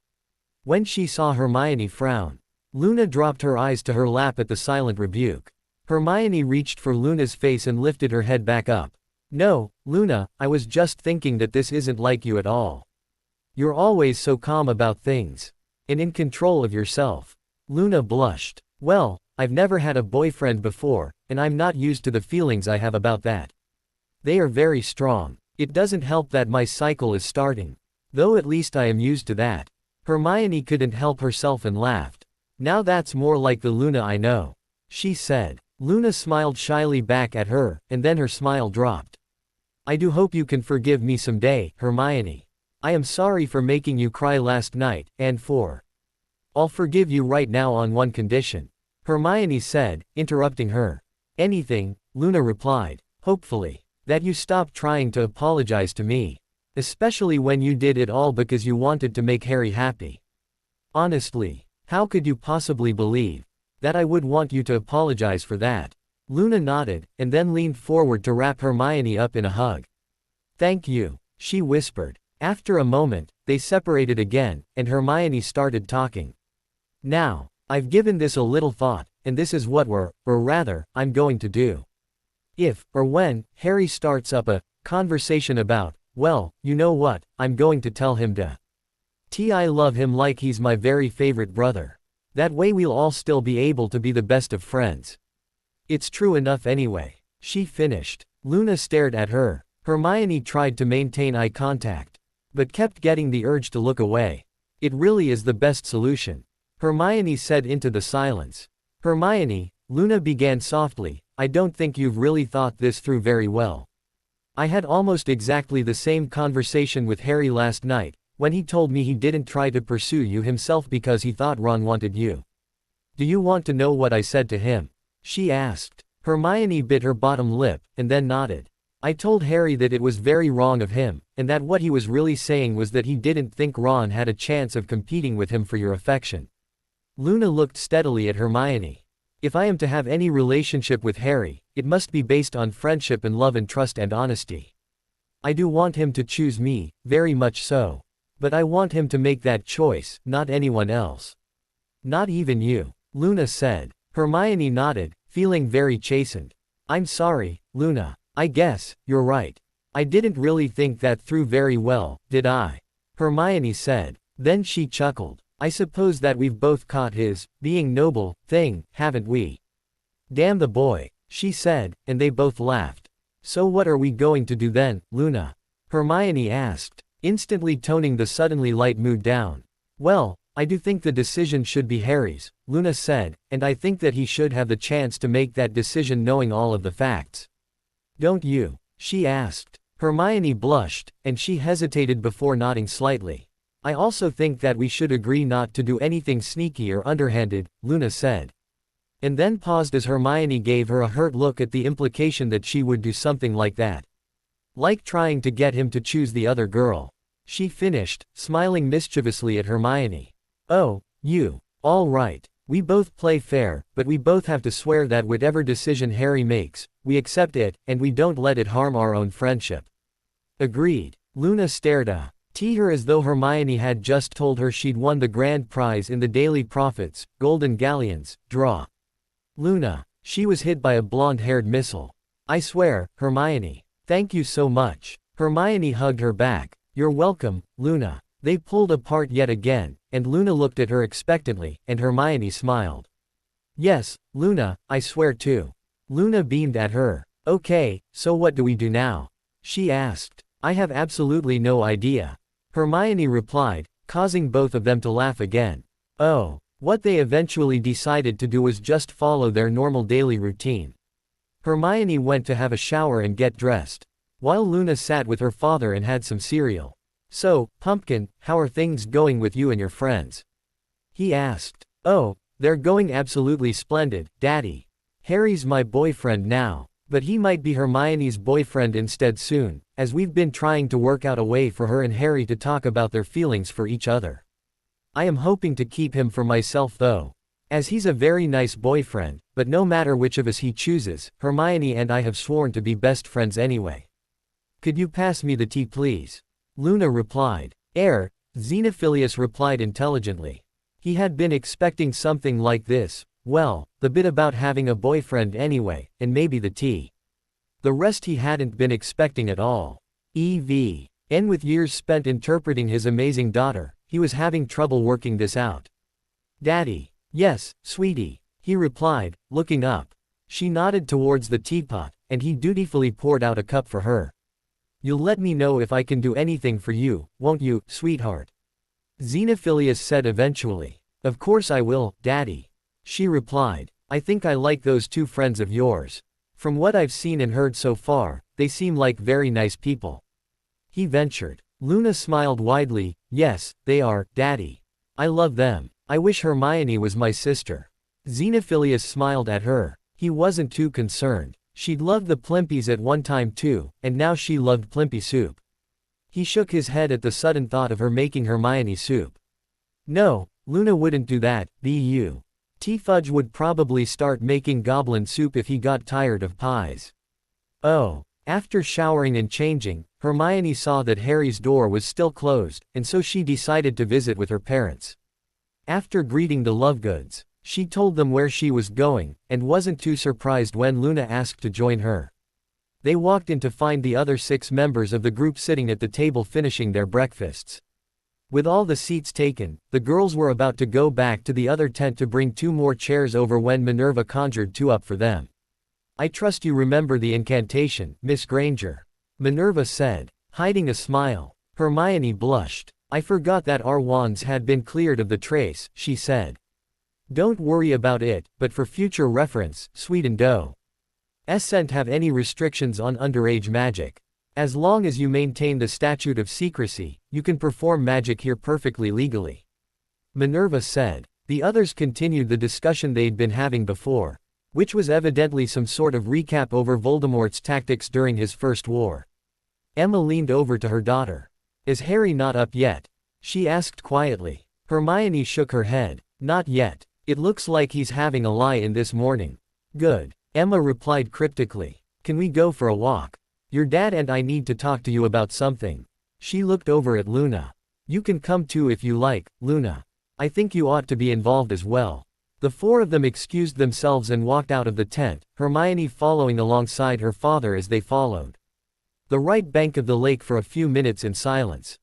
When she saw Hermione frown, Luna dropped her eyes to her lap at the silent rebuke. Hermione reached for Luna's face and lifted her head back up. "No, Luna, I was just thinking that this isn't like you at all. You're always so calm about things. And in control of yourself." Luna blushed. "Well, I've never had a boyfriend before, and I'm not used to the feelings I have about that. They are very strong. It doesn't help that my cycle is starting. Though at least I am used to that." Hermione couldn't help herself and laughed. "Now that's more like the Luna I know," she said. Luna smiled shyly back at her, and then her smile dropped. "I do hope you can forgive me someday, Hermione. I am sorry for making you cry last night, and I'll forgive you right now on one condition," Hermione said, interrupting her. "Anything," Luna replied. "Hopefully. That you stop trying to apologize to me. Especially when you did it all because you wanted to make Harry happy. Honestly, how could you possibly believe that I would want you to apologize for that?" Luna nodded, and then leaned forward to wrap Hermione up in a hug. "Thank you," she whispered. After a moment, they separated again, and Hermione started talking. "Now, I've given this a little thought, and this is what I'm going to do. If, or when, Harry starts up a conversation about, well, you know what, I'm going to tell him I love him like he's my very favorite brother. That way we'll all still be able to be the best of friends. It's true enough anyway," she finished. Luna stared at her. Hermione tried to maintain eye contact, but kept getting the urge to look away. "It really is the best solution," Hermione said into the silence. "Hermione," Luna began softly, "I don't think you've really thought this through very well. I had almost exactly the same conversation with Harry last night, when he told me he didn't try to pursue you himself because he thought Ron wanted you. Do you want to know what I said to him?" she asked. Hermione bit her bottom lip, and then nodded. "I told Harry that it was very wrong of him, and that what he was really saying was that he didn't think Ron had a chance of competing with him for your affection." Luna looked steadily at Hermione. "If I am to have any relationship with Harry, it must be based on friendship and love and trust and honesty. I do want him to choose me, very much so. But I want him to make that choice, not anyone else." "Not even you," Luna said. Hermione nodded, feeling very chastened. "I'm sorry, Luna. I guess you're right. I didn't really think that through very well, did I?" Hermione said. Then she chuckled. I suppose that we've both caught his being noble thing, haven't we? Damn the boy, she said, and they both laughed. So what are we going to do then, Luna? Hermione asked, instantly toning the suddenly light mood down. Well, I do think the decision should be Harry's, Luna said, and I think that he should have the chance to make that decision knowing all of the facts. Don't you? She asked. Hermione blushed, and she hesitated before nodding slightly. I also think that we should agree not to do anything sneaky or underhanded, Luna said. And then paused as Hermione gave her a hurt look at the implication that she would do something like that. Like trying to get him to choose the other girl. She finished, smiling mischievously at Hermione. Oh, you. All right. We both play fair, but we both have to swear that whatever decision Harry makes, we accept it, and we don't let it harm our own friendship. Agreed. Luna stared at her as though Hermione had just told her she'd won the grand prize in the Daily Prophet's Golden Galleons draw. Luna. She was hit by a blonde-haired missile. I swear, Hermione. Thank you so much. Hermione hugged her back. You're welcome, Luna. They pulled apart yet again, and Luna looked at her expectantly, and Hermione smiled. Yes, Luna, I swear too. Luna beamed at her. Okay, so what do we do now? She asked. I have absolutely no idea. Hermione replied, causing both of them to laugh again. Oh. What they eventually decided to do was just follow their normal daily routine. Hermione went to have a shower and get dressed, while Luna sat with her father and had some cereal. So, Pumpkin, how are things going with you and your friends? He asked. Oh, they're going absolutely splendid, Daddy. Harry's my boyfriend now, but he might be Hermione's boyfriend instead soon, as we've been trying to work out a way for her and Harry to talk about their feelings for each other. I am hoping to keep him for myself though, as he's a very nice boyfriend, but no matter which of us he chooses, Hermione and I have sworn to be best friends anyway. Could you pass me the tea please? Luna replied. Xenophilius replied intelligently. He had been expecting something like this, well, the bit about having a boyfriend anyway, and maybe the tea. The rest he hadn't been expecting at all. And with years spent interpreting his amazing daughter, he was having trouble working this out. Daddy. Yes, sweetie, he replied, looking up. She nodded towards the teapot, and he dutifully poured out a cup for her. You'll let me know if I can do anything for you, won't you, sweetheart? Xenophilius said eventually. Of course I will, Daddy. She replied. I think I like those two friends of yours. From what I've seen and heard so far, they seem like very nice people. He ventured. Luna smiled widely. Yes, they are, Daddy. I love them. I wish Hermione was my sister. Xenophilius smiled at her. He wasn't too concerned. She'd loved the Plimpies at one time too, and now she loved Plimpy soup. He shook his head at the sudden thought of her making Hermione soup. No, Luna wouldn't do that, T-Fudge would probably start making goblin soup if he got tired of pies. Oh. After showering and changing, Hermione saw that Harry's door was still closed, and so she decided to visit with her parents. After greeting the Lovegoods, she told them where she was going, and wasn't too surprised when Luna asked to join her. They walked in to find the other 6 members of the group sitting at the table finishing their breakfasts. With all the seats taken, the girls were about to go back to the other tent to bring 2 more chairs over when Minerva conjured 2 up for them. I trust you remember the incantation, Miss Granger. Minerva said, hiding a smile. Hermione blushed. I forgot that our wands had been cleared of the trace, she said. Don't worry about it, but for future reference, Sweet and Doe. S't have any restrictions on underage magic. As long as you maintain the statute of secrecy, you can perform magic here perfectly legally. Minerva said. The others continued the discussion they'd been having before, which was evidently some sort of recap over Voldemort's tactics during his first war. Emma leaned over to her daughter. Is Harry not up yet? She asked quietly. Hermione shook her head. Not yet. It looks like he's having a lie-in this morning. Good. Emma replied cryptically. Can we go for a walk? Your dad and I need to talk to you about something. She looked over at Luna. You can come too if you like, Luna. I think you ought to be involved as well. The 4 of them excused themselves and walked out of the tent, Hermione following alongside her father as they followed the right bank of the lake for a few minutes in silence.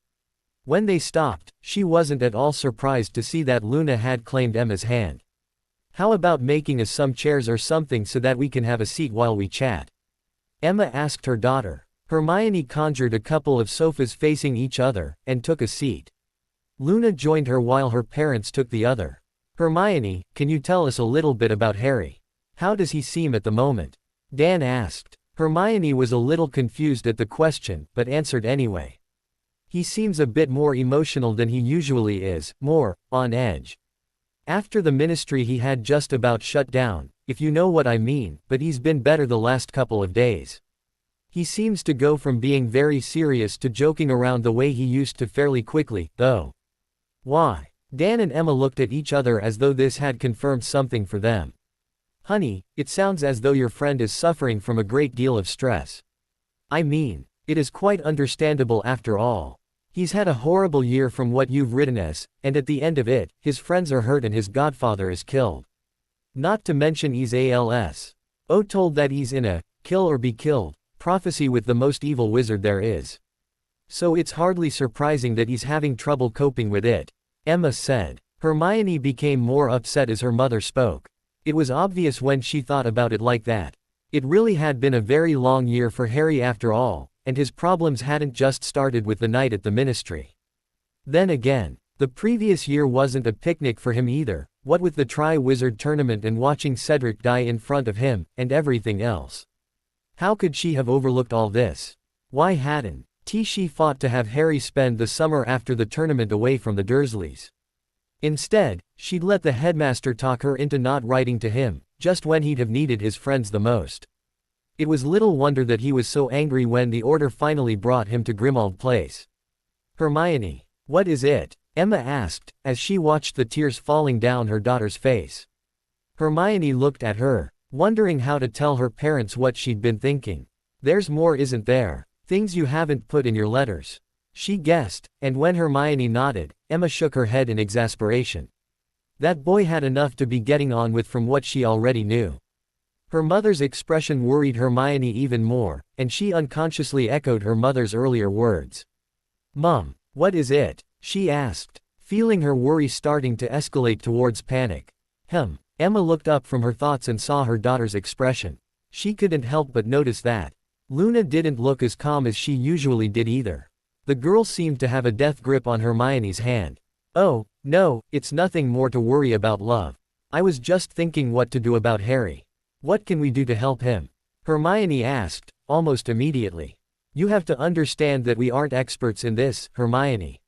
When they stopped, she wasn't at all surprised to see that Luna had claimed Emma's hand. "How about making us some chairs or something so that we can have a seat while we chat?" Emma asked her daughter. Hermione conjured a couple of sofas facing each other, and took a seat. Luna joined her while her parents took the other. "Hermione, can you tell us a little bit about Harry? How does he seem at the moment?" Dan asked. Hermione was a little confused at the question, but answered anyway. "He seems a bit more emotional than he usually is, more on edge. After the ministry he had just about shut down, if you know what I mean, but he's been better the last couple of days. He seems to go from being very serious to joking around the way he used to fairly quickly, though." "Why?" Dan and Emma looked at each other as though this had confirmed something for them. "Honey, it sounds as though your friend is suffering from a great deal of stress. I mean, it is quite understandable after all. He's had a horrible year from what you've written us, and at the end of it, his friends are hurt and his godfather is killed. Not to mention he's told that he's in a kill or be killed prophecy with the most evil wizard there is. So it's hardly surprising that he's having trouble coping with it," Emma said. Hermione became more upset as her mother spoke. It was obvious when she thought about it like that. It really had been a very long year for Harry after all, and his problems hadn't just started with the night at the ministry. Then again, the previous year wasn't a picnic for him either, what with the Tri-Wizard tournament and watching Cedric die in front of him, and everything else. How could she have overlooked all this? Why hadn't she fought to have Harry spend the summer after the tournament away from the Dursleys? Instead, she'd let the headmaster talk her into not writing to him, just when he'd have needed his friends the most. It was little wonder that he was so angry when the order finally brought him to Grimmauld Place. "Hermione, what is it?" Emma asked, as she watched the tears falling down her daughter's face. Hermione looked at her, wondering how to tell her parents what she'd been thinking. "There's more, isn't there? Things you haven't put in your letters," she guessed, and when Hermione nodded, Emma shook her head in exasperation. That boy had enough to be getting on with from what she already knew. Her mother's expression worried Hermione even more, and she unconsciously echoed her mother's earlier words. "Mom, what is it?" she asked, feeling her worry starting to escalate towards panic. Emma looked up from her thoughts and saw her daughter's expression. She couldn't help but notice that Luna didn't look as calm as she usually did either. The girl seemed to have a death grip on Hermione's hand. "Oh, no, it's nothing more to worry about, love. I was just thinking what to do about Harry. What can we do to help him?" Hermione asked, almost immediately. "You have to understand that we aren't experts in this, Hermione.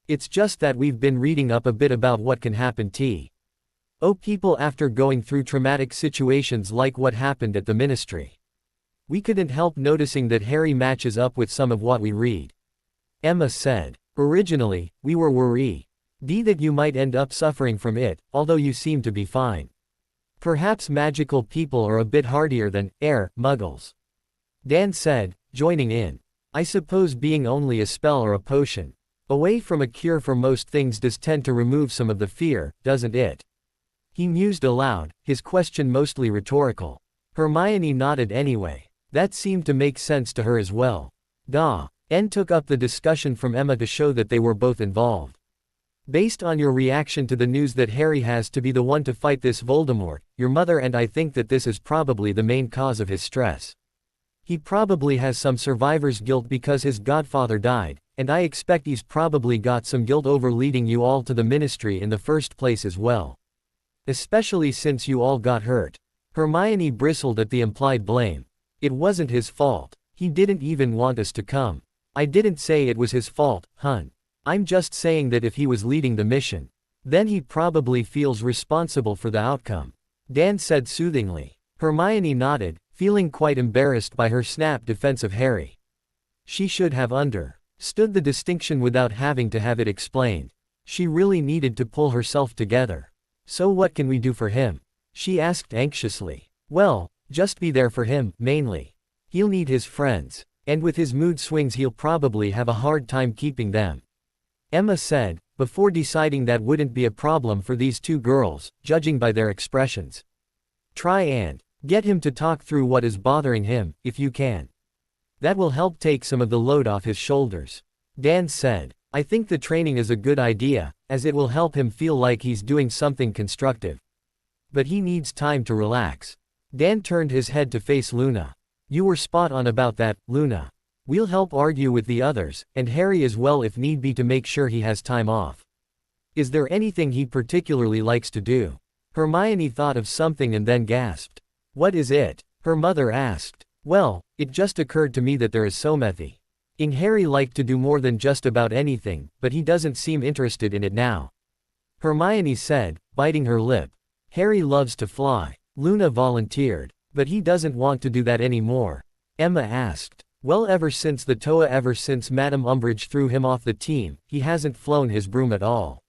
It's just that we've been reading up a bit about what can happen to people after going through traumatic situations like what happened at the ministry. We couldn't help noticing that Harry matches up with some of what we read," Emma said. "Originally, we were worried that you might end up suffering from it, although you seem to be fine. Perhaps magical people are a bit hardier than muggles," Dan said, joining in. "I suppose being only a spell or a potion away from a cure for most things does tend to remove some of the fear, doesn't it?" He mused aloud, his question mostly rhetorical. Hermione nodded anyway. That seemed to make sense to her as well. N took up the discussion from Emma to show that they were both involved. "Based on your reaction to the news that Harry has to be the one to fight this Voldemort, your mother and I think that this is probably the main cause of his stress. He probably has some survivor's guilt because his godfather died, and I expect he's probably got some guilt over leading you all to the ministry in the first place as well. Especially since you all got hurt." Hermione bristled at the implied blame. "It wasn't his fault. He didn't even want us to come. I didn't say it was his fault, hun. I'm just saying that if he was leading the mission, then he probably feels responsible for the outcome," Dan said soothingly. Hermione nodded, feeling quite embarrassed by her snap defense of Harry. She should have understood the distinction without having to have it explained. She really needed to pull herself together. "So what can we do for him?" she asked anxiously. "Well, just be there for him, mainly. He'll need his friends, and with his mood swings he'll probably have a hard time keeping them," Emma said, before deciding that wouldn't be a problem for these two girls, judging by their expressions. "Try and get him to talk through what is bothering him, if you can. That will help take some of the load off his shoulders," Dan said. I think the training is a good idea, as it will help him feel like he's doing something constructive. But he needs time to relax. Dan turned his head to face Luna. You were spot on about that, Luna. We'll help argue with the others, and Harry as well if need be to make sure he has time off. Is there anything he particularly likes to do? Hermione thought of something and then gasped. What is it? Her mother asked. Well, it just occurred to me that there is Somethy. Harry liked to do more than just about anything, but he doesn't seem interested in it now. Hermione said, biting her lip. Harry loves to fly. Luna volunteered. But he doesn't want to do that anymore. Emma asked. Well, ever since Madame Umbridge threw him off the team, he hasn't flown his broom at all.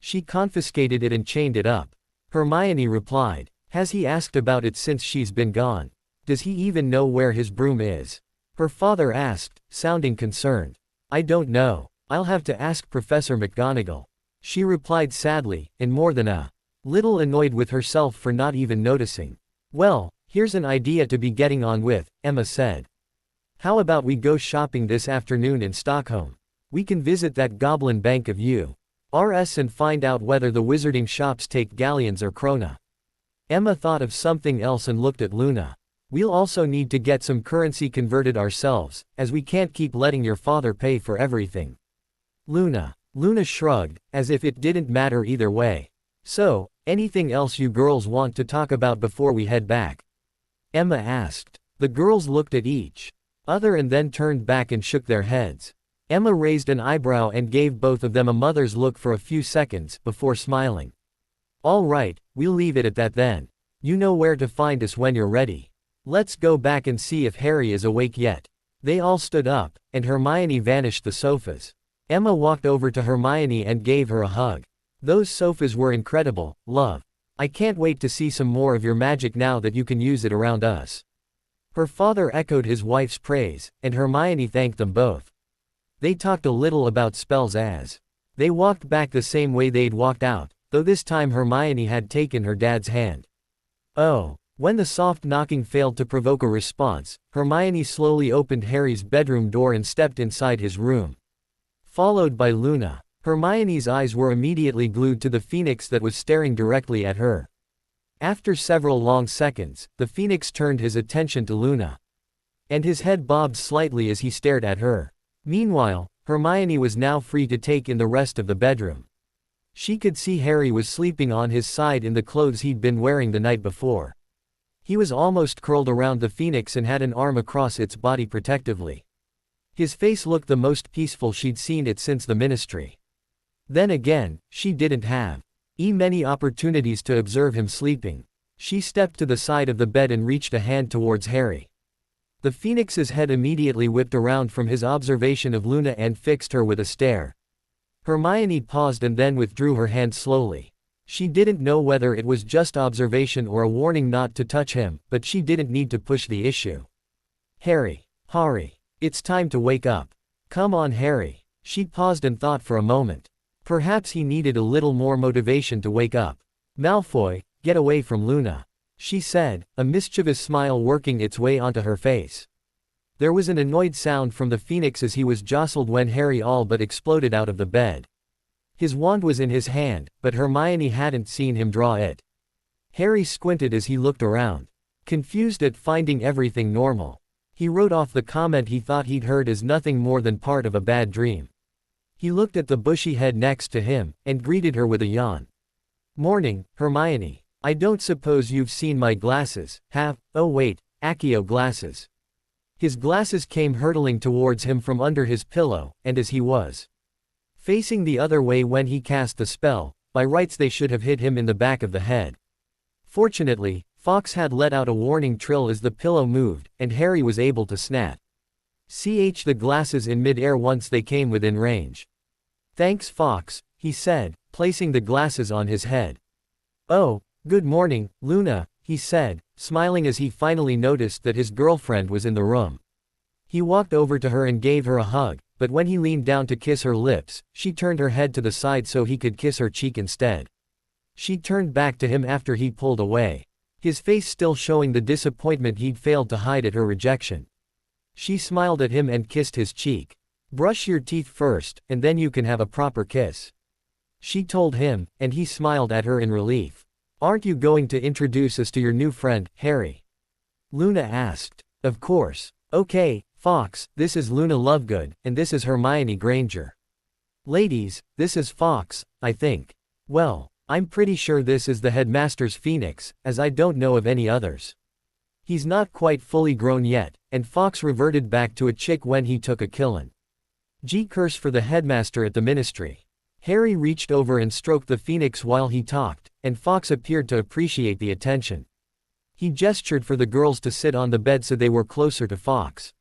She confiscated it and chained it up. Hermione replied. Has he asked about it since she's been gone? Does he even know where his broom is? Her father asked, sounding concerned. I don't know. I'll have to ask Professor McGonagall. She replied sadly, and more than a little annoyed with herself for not even noticing. Well, here's an idea to be getting on with, Emma said. How about we go shopping this afternoon in Stockholm? We can visit that Goblin Bank of URS and find out whether the wizarding shops take galleons or krona. Emma thought of something else and looked at Luna. We'll also need to get some currency converted ourselves, as we can't keep letting your father pay for everything. Luna shrugged, as if it didn't matter either way. So, anything else you girls want to talk about before we head back? Emma asked. The girls looked at each other and then turned back and shook their heads. Emma raised an eyebrow and gave both of them a mother's look for a few seconds, before smiling. All right, we'll leave it at that then. You know where to find us when you're ready. Let's go back and see if Harry is awake yet. They all stood up, and Hermione vanished the sofas. Emma walked over to Hermione and gave her a hug. Those sofas were incredible, love. I can't wait to see some more of your magic now that you can use it around us. Her father echoed his wife's praise, and Hermione thanked them both. They talked a little about spells as they walked back the same way they'd walked out, though this time Hermione had taken her dad's hand. Oh. When the soft knocking failed to provoke a response, Hermione slowly opened Harry's bedroom door and stepped inside his room. Followed by Luna. Hermione's eyes were immediately glued to the phoenix that was staring directly at her. After several long seconds, the phoenix turned his attention to Luna. And his head bobbed slightly as he stared at her. Meanwhile, Hermione was now free to take in the rest of the bedroom. She could see Harry was sleeping on his side in the clothes he'd been wearing the night before. He was almost curled around the phoenix and had an arm across its body protectively. His face looked the most peaceful she'd seen it since the ministry. Then again, she didn't have many opportunities to observe him sleeping. She stepped to the side of the bed and reached a hand towards Harry. The phoenix's head immediately whipped around from his observation of Luna and fixed her with a stare. Hermione paused and then withdrew her hand slowly. She didn't know whether it was just observation or a warning not to touch him, but she didn't need to push the issue. Harry. It's time to wake up. Come on, Harry. She paused and thought for a moment. Perhaps he needed a little more motivation to wake up. Malfoy, get away from Luna. She said, a mischievous smile working its way onto her face. There was an annoyed sound from the phoenix as he was jostled when Harry all but exploded out of the bed. His wand was in his hand, but Hermione hadn't seen him draw it. Harry squinted as he looked around, confused at finding everything normal. He wrote off the comment he thought he'd heard as nothing more than part of a bad dream. He looked at the bushy head next to him, and greeted her with a yawn. Morning, Hermione. I don't suppose you've seen my glasses, have? Oh wait, Accio glasses. His glasses came hurtling towards him from under his pillow, and as he was facing the other way when he cast the spell, by rights they should have hit him in the back of the head. Fortunately, Fawkes had let out a warning trill as the pillow moved, and Harry was able to snatch the glasses in mid-air once they came within range. Thanks, Fawkes, he said, placing the glasses on his head. Oh, good morning, Luna, he said, smiling as he finally noticed that his girlfriend was in the room. He walked over to her and gave her a hug, but when he leaned down to kiss her lips, she turned her head to the side so he could kiss her cheek instead. She turned back to him after he pulled away, his face still showing the disappointment he'd failed to hide at her rejection. She smiled at him and kissed his cheek. Brush your teeth first, and then you can have a proper kiss. She told him, and he smiled at her in relief. Aren't you going to introduce us to your new friend, Harry? Luna asked. Of course. Okay, Fawkes, this is Luna Lovegood, and this is Hermione Granger. Ladies, this is Fawkes, I think. Well, I'm pretty sure this is the headmaster's Phoenix, as I don't know of any others. He's not quite fully grown yet, and Fawkes reverted back to a chick when he took a killin'. Curse for the headmaster at the ministry. Harry reached over and stroked the Phoenix while he talked, and Fawkes appeared to appreciate the attention. He gestured for the girls to sit on the bed so they were closer to Fawkes.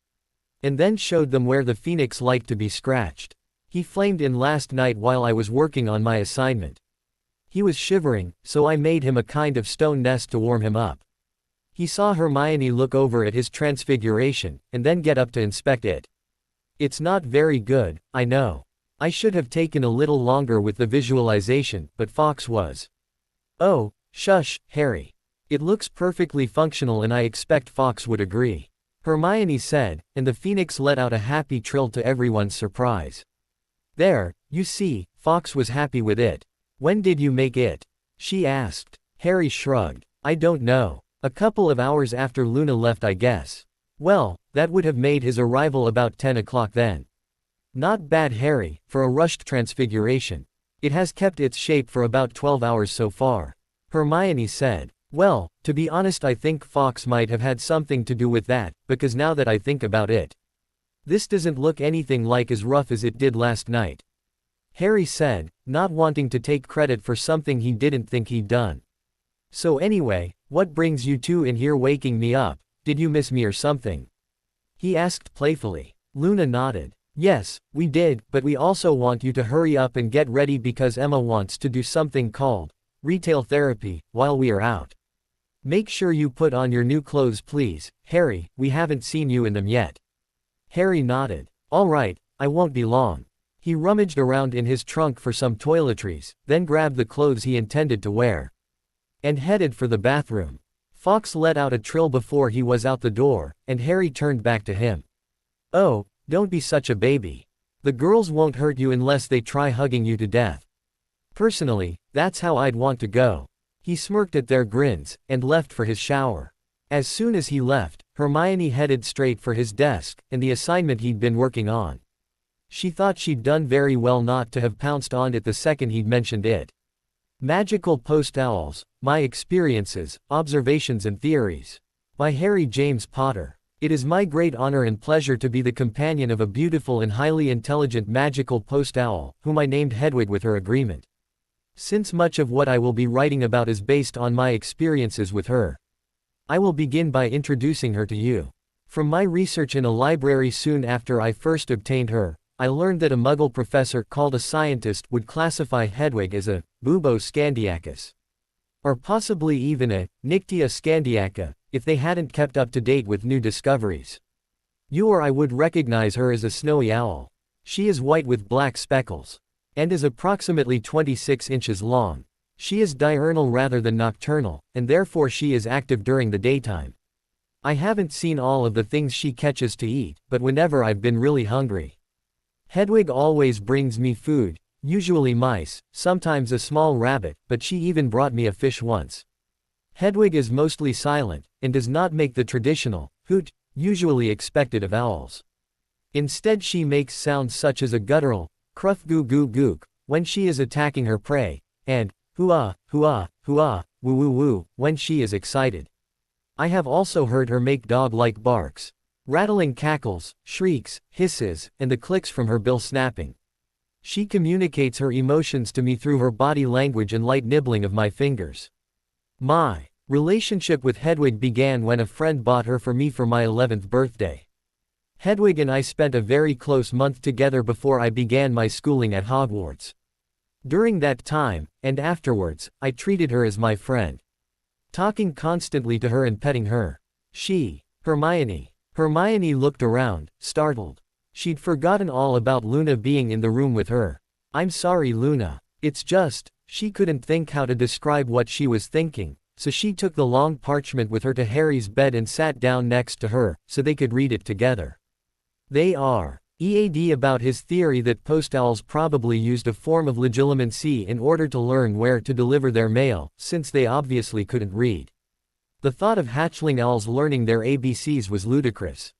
And then showed them where the Phoenix liked to be scratched. He flamed in last night while I was working on my assignment. He was shivering, so I made him a kind of stone nest to warm him up. He saw Hermione look over at his transfiguration, and then get up to inspect it. It's not very good, I know. I should have taken a little longer with the visualization, but Fawkes was. Oh, shush, Harry. It looks perfectly functional and I expect Fawkes would agree. Hermione said, and the Phoenix let out a happy trill to everyone's surprise. There, you see, Fawkes was happy with it. When did you make it? She asked. Harry shrugged. I don't know. A couple of hours after Luna left, I guess. Well, that would have made his arrival about 10 o'clock then. Not bad, Harry, for a rushed transfiguration. It has kept its shape for about 12 hours so far. Hermione said. Well, to be honest, I think Fawkes might have had something to do with that, because now that I think about it, this doesn't look anything like as rough as it did last night. Harry said, not wanting to take credit for something he didn't think he'd done. So anyway, what brings you two in here waking me up? Did you miss me or something? He asked playfully. Luna nodded. Yes, we did, but we also want you to hurry up and get ready because Emma wants to do something called retail therapy while we are out. Make sure you put on your new clothes, please, Harry, we haven't seen you in them yet. Harry nodded. All right, I won't be long. He rummaged around in his trunk for some toiletries, then grabbed the clothes he intended to wear and headed for the bathroom. Fawkes let out a trill before he was out the door, and Harry turned back to him. Oh, don't be such a baby. The girls won't hurt you unless they try hugging you to death. Personally, that's how I'd want to go. He smirked at their grins, and left for his shower. As soon as he left, Hermione headed straight for his desk, and the assignment he'd been working on. She thought she'd done very well not to have pounced on it the second he'd mentioned it. Magical Post Owls, My Experiences, Observations and Theories. By Harry James Potter. It is my great honor and pleasure to be the companion of a beautiful and highly intelligent magical post owl, whom I named Hedwig with her agreement. Since much of what I will be writing about is based on my experiences with her, I will begin by introducing her to you. From my research in a library soon after I first obtained her, I learned that a Muggle professor called a scientist would classify Hedwig as a Bubo Scandiacus. Or possibly even a Nyctia Scandiaca, if they hadn't kept up to date with new discoveries. You or I would recognize her as a snowy owl. She is white with black speckles. And is approximately 26 inches long. She is diurnal rather than nocturnal, and therefore she is active during the daytime. I haven't seen all of the things she catches to eat, but whenever I've been really hungry, Hedwig always brings me food, usually mice, sometimes a small rabbit, but she even brought me a fish once. Hedwig is mostly silent, and does not make the traditional hoot, usually expected of owls. Instead she makes sounds such as a guttural cruf goo goo gook when she is attacking her prey, and hoo-ah, hoo-ah, hoo-ah, woo-woo-woo when she is excited. I have also heard her make dog-like barks, rattling cackles, shrieks, hisses, and the clicks from her bill snapping. She communicates her emotions to me through her body language and light nibbling of my fingers. My relationship with Hedwig began when a friend bought her for me for my 11th birthday. Hedwig and I spent a very close month together before I began my schooling at Hogwarts. During that time, and afterwards, I treated her as my friend, talking constantly to her and petting her. Hermione looked around, startled. She'd forgotten all about Luna being in the room with her. I'm sorry, Luna. It's just, she couldn't think how to describe what she was thinking, so she took the long parchment with her to Harry's bed and sat down next to her, so they could read it together. They are EAD about his theory that post owls probably used a form of legilimency in order to learn where to deliver their mail, since they obviously couldn't read. The thought of hatchling owls learning their ABCs was ludicrous.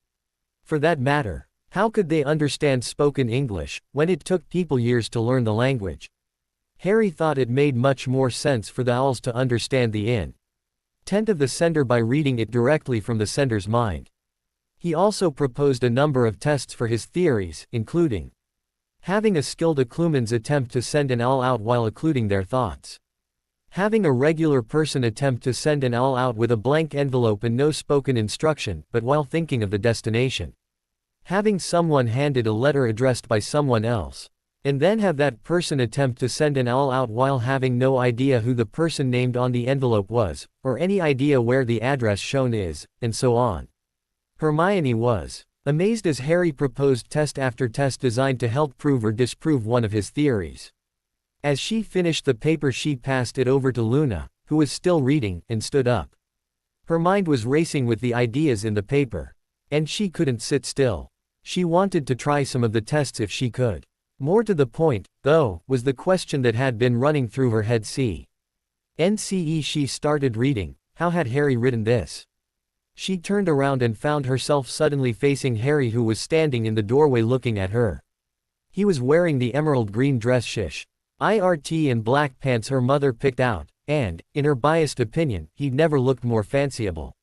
For that matter, how could they understand spoken English, when it took people years to learn the language? Harry thought it made much more sense for the owls to understand the intent of the sender by reading it directly from the sender's mind. He also proposed a number of tests for his theories, including having a skilled occlumen's attempt to send an owl out while occluding their thoughts, having a regular person attempt to send an owl out with a blank envelope and no spoken instruction, but while thinking of the destination, having someone handed a letter addressed by someone else, and then have that person attempt to send an owl out while having no idea who the person named on the envelope was, or any idea where the address shown is, and so on. Hermione was amazed as Harry proposed test after test designed to help prove or disprove one of his theories. As she finished the paper, she passed it over to Luna, who was still reading, and stood up. Her mind was racing with the ideas in the paper. And she couldn't sit still. She wanted to try some of the tests if she could. More to the point, though, was the question that had been running through her head. NCE. She started reading. How had Harry written this? She turned around and found herself suddenly facing Harry, who was standing in the doorway looking at her. He was wearing the emerald green dress IRT and black pants her mother picked out, and, in her biased opinion, he'd never looked more fanciful.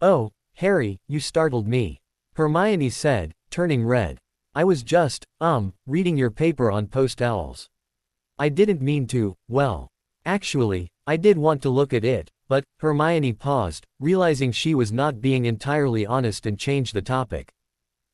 "Oh, Harry, you startled me," Hermione said, turning red. "I was just, reading your paper on post owls. I didn't mean to, well, actually, I did want to look at it, but," Hermione paused, realizing she was not being entirely honest, and changed the topic.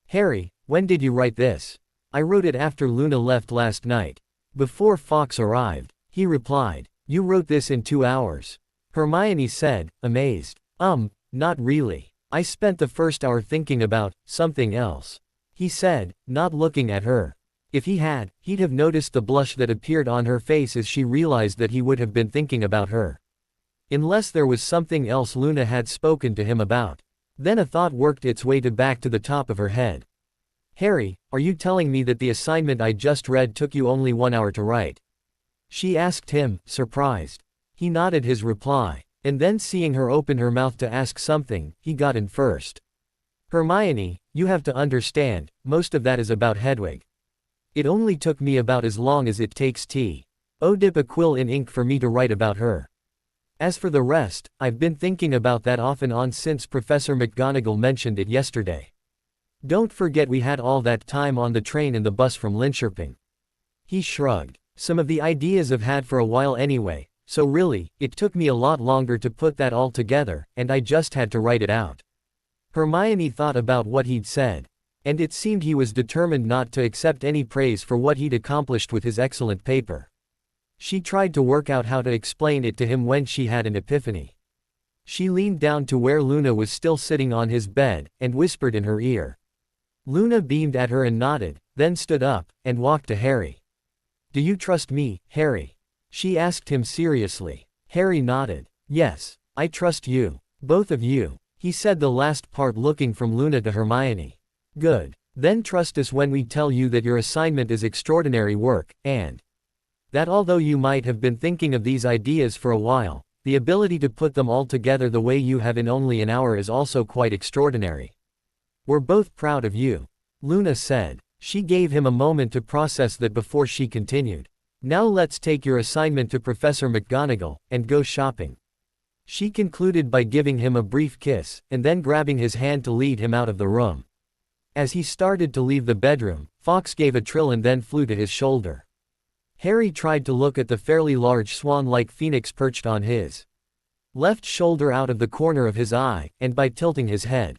"Harry, when did you write this?" "I wrote it after Luna left last night. Before Fawkes arrived," he replied. "You wrote this in 2 hours?" Hermione said, amazed. Not really. I spent the first hour thinking about something else," he said, not looking at her. If he had, he'd have noticed the blush that appeared on her face as she realized that he would have been thinking about her. Unless there was something else Luna had spoken to him about. Then a thought worked its way back to the top of her head. "Harry, are you telling me that the assignment I just read took you only 1 hour to write?" she asked him, surprised. He nodded his reply, and then, seeing her open her mouth to ask something, he got in first. "Hermione, you have to understand, most of that is about Hedwig. It only took me about as long as it takes to dip a quill in ink for me to write about her. As for the rest, I've been thinking about that off and on since Professor McGonagall mentioned it yesterday. Don't forget we had all that time on the train and the bus from Linköping." He shrugged. "Some of the ideas I've had for a while anyway, so really, it took me a lot longer to put that all together, and I just had to write it out." Hermione thought about what he'd said. And it seemed he was determined not to accept any praise for what he'd accomplished with his excellent paper. She tried to work out how to explain it to him when she had an epiphany. She leaned down to where Luna was still sitting on his bed, and whispered in her ear. Luna beamed at her and nodded, then stood up, and walked to Harry. "Do you trust me, Harry?" she asked him seriously. Harry nodded. "Yes, I trust you. Both of you," he said, the last part looking from Luna to Hermione. "Good. Then trust us when we tell you that your assignment is extraordinary work, and that although you might have been thinking of these ideas for a while, the ability to put them all together the way you have in only an hour is also quite extraordinary. We're both proud of you," Luna said. She gave him a moment to process that before she continued. "Now let's take your assignment to Professor McGonagall, and go shopping." She concluded by giving him a brief kiss, and then grabbing his hand to lead him out of the room. As he started to leave the bedroom, Fawkes gave a trill and then flew to his shoulder. Harry tried to look at the fairly large swan-like phoenix perched on his left shoulder out of the corner of his eye, and by tilting his head,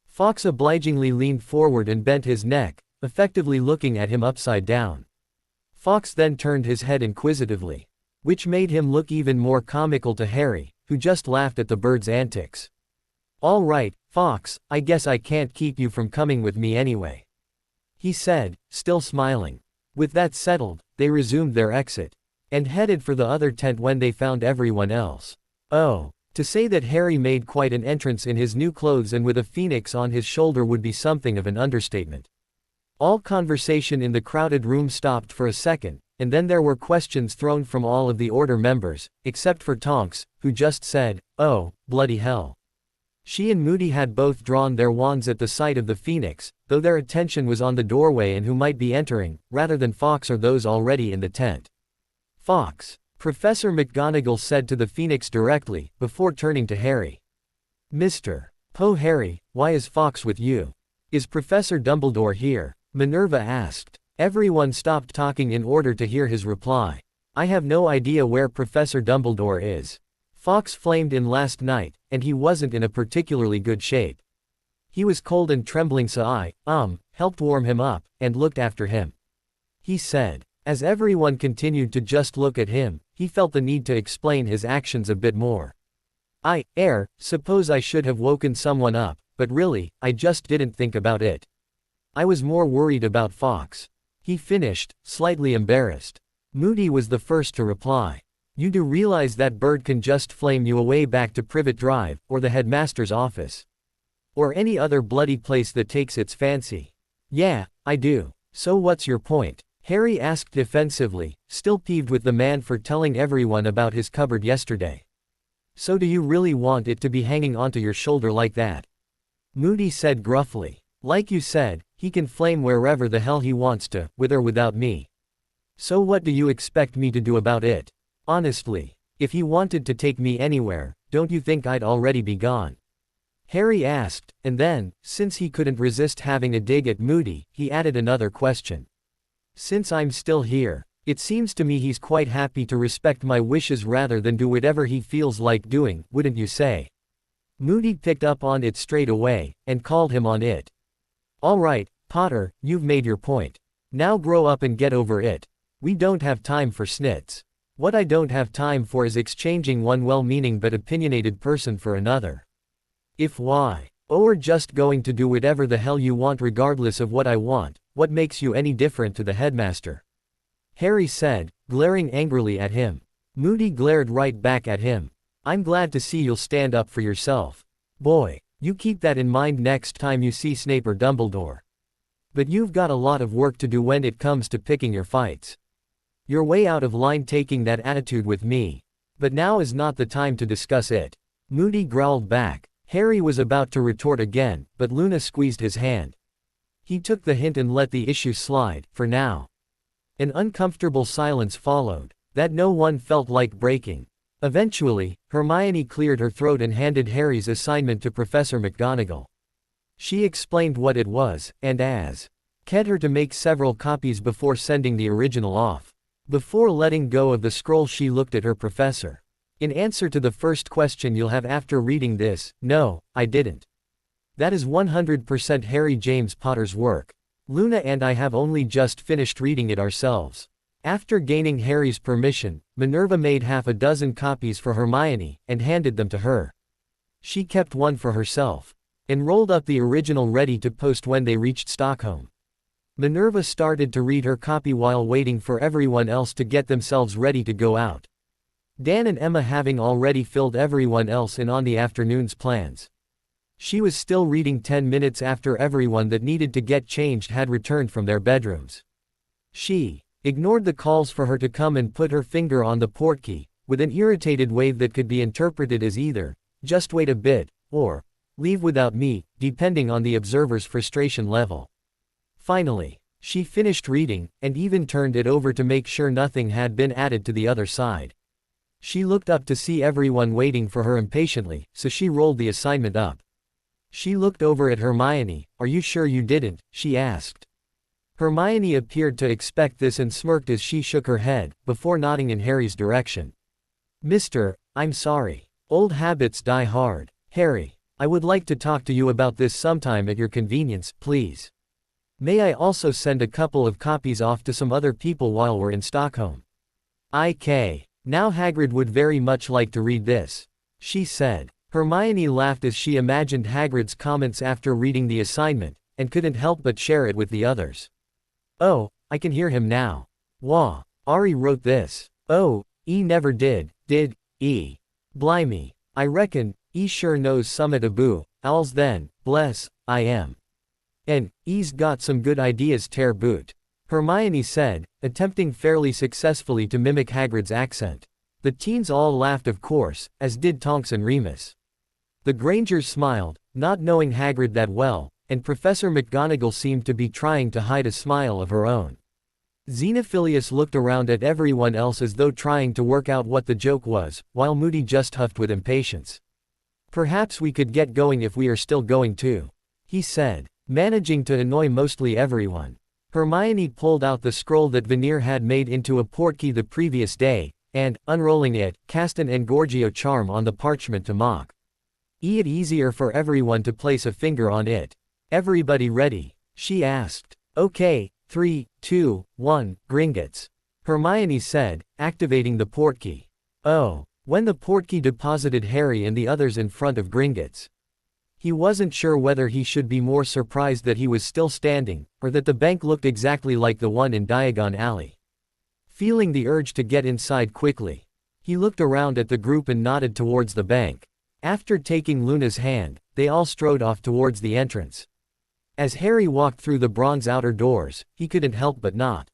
Fawkes obligingly leaned forward and bent his neck, effectively looking at him upside down. Fawkes then turned his head inquisitively, which made him look even more comical to Harry, who just laughed at the bird's antics. "All right, Fawkes, I guess I can't keep you from coming with me anyway," he said, still smiling. With that settled, they resumed their exit, and headed for the other tent when they found everyone else. Oh, to say that Harry made quite an entrance in his new clothes and with a phoenix on his shoulder would be something of an understatement. All conversation in the crowded room stopped for a second, and then there were questions thrown from all of the Order members, except for Tonks, who just said, "Oh, bloody hell." She and Moody had both drawn their wands at the sight of the Phoenix, though their attention was on the doorway and who might be entering, rather than Fawkes or those already in the tent. "Fawkes," Professor McGonagall said to the Phoenix directly, before turning to Harry. "Mr. Poe Harry, why is Fawkes with you? Is Professor Dumbledore here?" Minerva asked. Everyone stopped talking in order to hear his reply. "I have no idea where Professor Dumbledore is. Fawkes flamed in last night, and he wasn't in a particularly good shape. He was cold and trembling, so I, helped warm him up, and looked after him," he said. As everyone continued to just look at him, he felt the need to explain his actions a bit more. Suppose I should have woken someone up, but really, I just didn't think about it. I was more worried about Fawkes," he finished, slightly embarrassed. Moody was the first to reply. "You do realize that bird can just flame you away back to Privet Drive, or the headmaster's office? Or any other bloody place that takes its fancy?" "Yeah, I do. So what's your point?" Harry asked defensively, still peeved with the man for telling everyone about his cupboard yesterday. "So do you really want it to be hanging onto your shoulder like that?" Moody said gruffly. "Like you said, he can flame wherever the hell he wants to, with or without me. So what do you expect me to do about it? Honestly, if he wanted to take me anywhere, don't you think I'd already be gone?" Harry asked, and then, since he couldn't resist having a dig at Moody, he added another question. "Since I'm still here, it seems to me he's quite happy to respect my wishes rather than do whatever he feels like doing, wouldn't you say?" Moody picked up on it straight away, and called him on it. "All right, Potter, you've made your point. Now grow up and get over it. We don't have time for snits. What I don't have time for is exchanging one well-meaning but opinionated person for another. If we're just going to do whatever the hell you want regardless of what I want, what makes you any different to the headmaster?" Harry said, glaring angrily at him. Moody glared right back at him. "I'm glad to see you'll stand up for yourself. Boy, you keep that in mind next time you see Snape or Dumbledore. But you've got a lot of work to do when it comes to picking your fights. You're way out of line taking that attitude with me. But now is not the time to discuss it." Moody growled back. Harry was about to retort again, but Luna squeezed his hand. He took the hint and let the issue slide, for now. An uncomfortable silence followed, that no one felt like breaking. Eventually, Hermione cleared her throat and handed Harry's assignment to Professor McGonagall. She explained what it was, and asked her to make several copies before sending the original off. Before letting go of the scroll, she looked at her professor. "In answer to the first question you'll have after reading this, no, I didn't. That is 100% Harry James Potter's work. Luna and I have only just finished reading it ourselves." After gaining Harry's permission, Minerva made half a dozen copies for Hermione, and handed them to her. She kept one for herself, and rolled up the original ready to post when they reached Stockholm. Minerva started to read her copy while waiting for everyone else to get themselves ready to go out. Dan and Emma having already filled everyone else in on the afternoon's plans. She was still reading 10 minutes after everyone that needed to get changed had returned from their bedrooms. She ignored the calls for her to come and put her finger on the portkey, with an irritated wave that could be interpreted as either, "Just wait a bit," or, "Leave without me," depending on the observer's frustration level. Finally, she finished reading, and even turned it over to make sure nothing had been added to the other side. She looked up to see everyone waiting for her impatiently, so she rolled the assignment up. She looked over at Hermione. "Are you sure you didn't?" she asked. Hermione appeared to expect this and smirked as she shook her head, before nodding in Harry's direction. I'm sorry. Old habits die hard. Harry, I would like to talk to you about this sometime at your convenience, please. May I also send a couple of copies off to some other people while we're in Stockholm? Now Hagrid would very much like to read this," she said. Hermione laughed as she imagined Hagrid's comments after reading the assignment, and couldn't help but share it with the others. "Oh, I can hear him now. Wah, Ari wrote this. Oh, he never did he? Blimey. I reckon, he sure knows summat aboo owls then, bless, I am." And, he's got some good ideas, Ter boot. Hermione said, attempting fairly successfully to mimic Hagrid's accent. The teens all laughed of course, as did Tonks and Remus. The Grangers smiled, not knowing Hagrid that well, and Professor McGonagall seemed to be trying to hide a smile of her own. Xenophilius looked around at everyone else as though trying to work out what the joke was, while Moody just huffed with impatience. Perhaps we could get going if we are still going to, he said, managing to annoy mostly everyone. Hermione pulled out the scroll that Veneer had made into a portkey the previous day, and, unrolling it, cast an Engorgio charm on the parchment to mock it easier for everyone to place a finger on it. Everybody ready? She asked. Okay, 3, 2, 1, Gringotts. Hermione said, activating the portkey. Oh. When the portkey deposited Harry and the others in front of Gringotts. He wasn't sure whether he should be more surprised that he was still standing, or that the bank looked exactly like the one in Diagon Alley. Feeling the urge to get inside quickly, he looked around at the group and nodded towards the bank. After taking Luna's hand, they all strode off towards the entrance. As Harry walked through the bronze outer doors, he couldn't help but not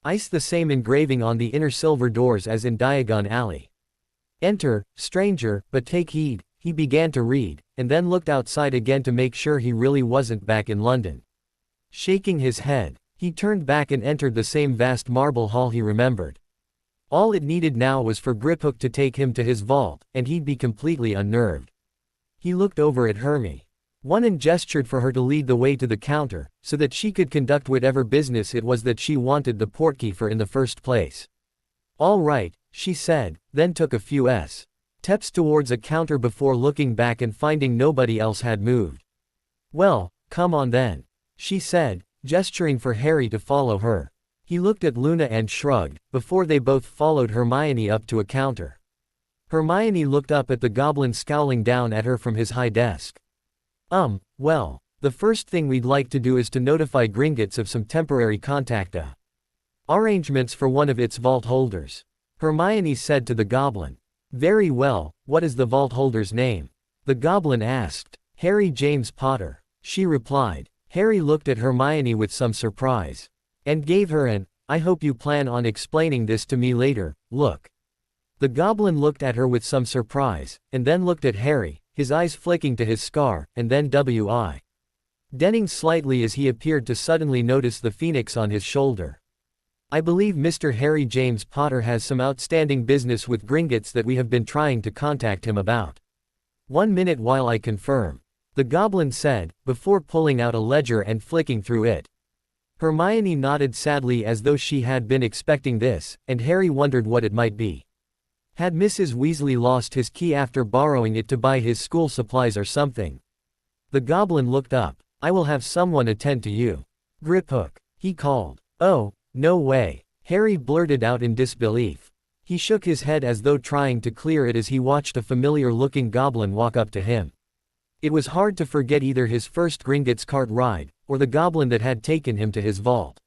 ice the same engraving on the inner silver doors as in Diagon Alley. Enter, stranger, but take heed, he began to read, and then looked outside again to make sure he really wasn't back in London. Shaking his head, he turned back and entered the same vast marble hall he remembered. All it needed now was for Griphook to take him to his vault, and he'd be completely unnerved. He looked over at Hermione and gestured for her to lead the way to the counter, so that she could conduct whatever business it was that she wanted the portkey for in the first place. All right, she said, then took a few steps towards a counter before looking back and finding nobody else had moved. Well, come on then, she said, gesturing for Harry to follow her. He looked at Luna and shrugged, before they both followed Hermione up to a counter. Hermione looked up at the goblin scowling down at her from his high desk. Well, the first thing we'd like to do is to notify Gringotts of some temporary contact arrangements for one of its vault holders. Hermione said to the goblin. Very well, what is the vault holder's name? The goblin asked. Harry James Potter, she replied. Harry looked at Hermione with some surprise. And gave her an, I hope you plan on explaining this to me later, look. The goblin looked at her with some surprise, and then looked at Harry, his eyes flicking to his scar, and then W.I. denning slightly as he appeared to suddenly notice the phoenix on his shoulder. I believe Mr. Harry James Potter has some outstanding business with Gringotts that we have been trying to contact him about. 1 minute while I confirm, the goblin said, before pulling out a ledger and flicking through it. Hermione nodded sadly as though she had been expecting this, and Harry wondered what it might be. Had Mrs. Weasley lost his key after borrowing it to buy his school supplies or something? The goblin looked up. I will have someone attend to you. Griphook, he called. Oh, no way, Harry blurted out in disbelief. He shook his head as though trying to clear it as he watched a familiar-looking goblin walk up to him. It was hard to forget either his first Gringotts cart ride, or the goblin that had taken him to his vault.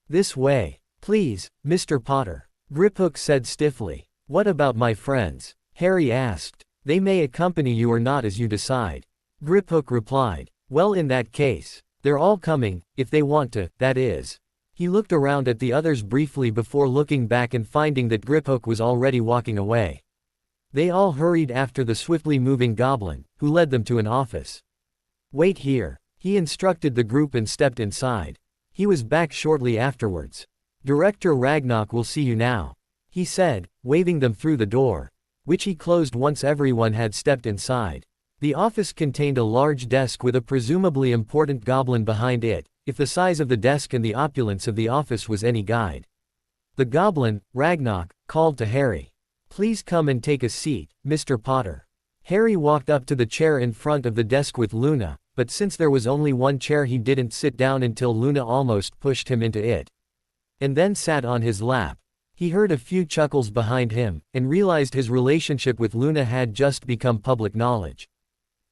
This way, please, Mr. Potter, Griphook said stiffly. What about my friends? Harry asked. They may accompany you or not as you decide. Griphook replied. Well, in that case, they're all coming, if they want to, that is. He looked around at the others briefly before looking back and finding that Griphook was already walking away. They all hurried after the swiftly moving goblin, who led them to an office. Wait here, he instructed the group and stepped inside. He was back shortly afterwards. Director Ragnarok will see you now, he said, waving them through the door, which he closed once everyone had stepped inside. The office contained a large desk with a presumably important goblin behind it, if the size of the desk and the opulence of the office was any guide. The goblin, Ragnarok, called to Harry. Please come and take a seat, Mr. Potter. Harry walked up to the chair in front of the desk with Luna, but since there was only one chair he didn't sit down until Luna almost pushed him into it. And then sat on his lap. He heard a few chuckles behind him, and realized his relationship with Luna had just become public knowledge.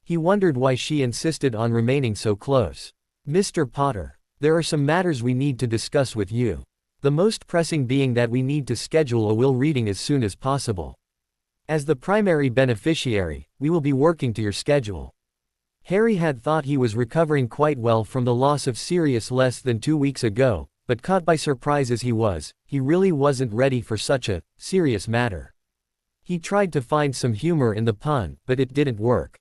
He wondered why she insisted on remaining so close. Mr. Potter, there are some matters we need to discuss with you. The most pressing being that we need to schedule a will reading as soon as possible. As the primary beneficiary, we will be working to your schedule. Harry had thought he was recovering quite well from the loss of Sirius less than 2 weeks ago, but caught by surprise as he was, he really wasn't ready for such a serious matter. He tried to find some humor in the pun, but it didn't work.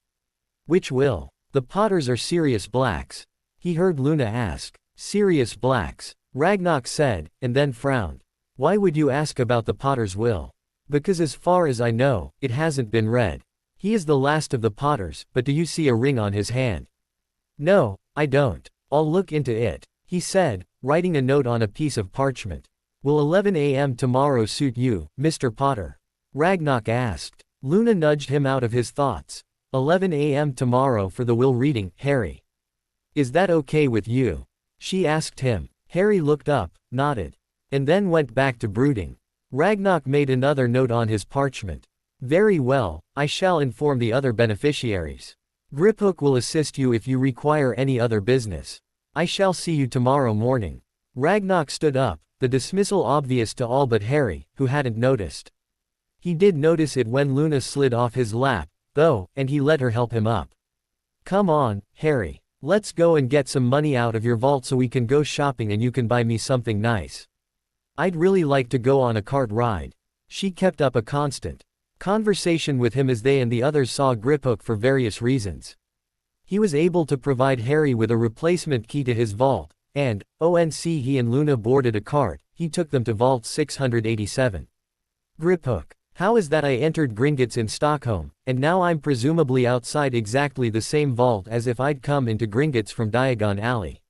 Which will? The Potters are Sirius Blacks? He heard Luna ask. Sirius Blacks, Ragnarok said, and then frowned. Why would you ask about the Potter's will? Because as far as I know, it hasn't been read. He is the last of the Potters, but do you see a ring on his hand? No, I don't. I'll look into it, he said, writing a note on a piece of parchment. Will 11 a.m. tomorrow suit you, Mr. Potter? Ragnarok asked. Luna nudged him out of his thoughts. 11 a.m. tomorrow for the will reading, Harry. Is that okay with you? She asked him. Harry looked up, nodded, and then went back to brooding. Ragnarok made another note on his parchment. Very well, I shall inform the other beneficiaries. Griphook will assist you if you require any other business. I shall see you tomorrow morning. Ragnarok stood up, the dismissal obvious to all but Harry, who hadn't noticed. He did notice it when Luna slid off his lap, though, and he let her help him up. Come on, Harry. Let's go and get some money out of your vault so we can go shopping and you can buy me something nice. I'd really like to go on a cart ride. She kept up a constant conversation with him as they and the others saw Griphook for various reasons. He was able to provide Harry with a replacement key to his vault, and, once he and Luna boarded a cart, he took them to Vault 687. Griphook. How is that I entered Gringotts in Stockholm, and now I'm presumably outside exactly the same vault as if I'd come into Gringotts from Diagon Alley.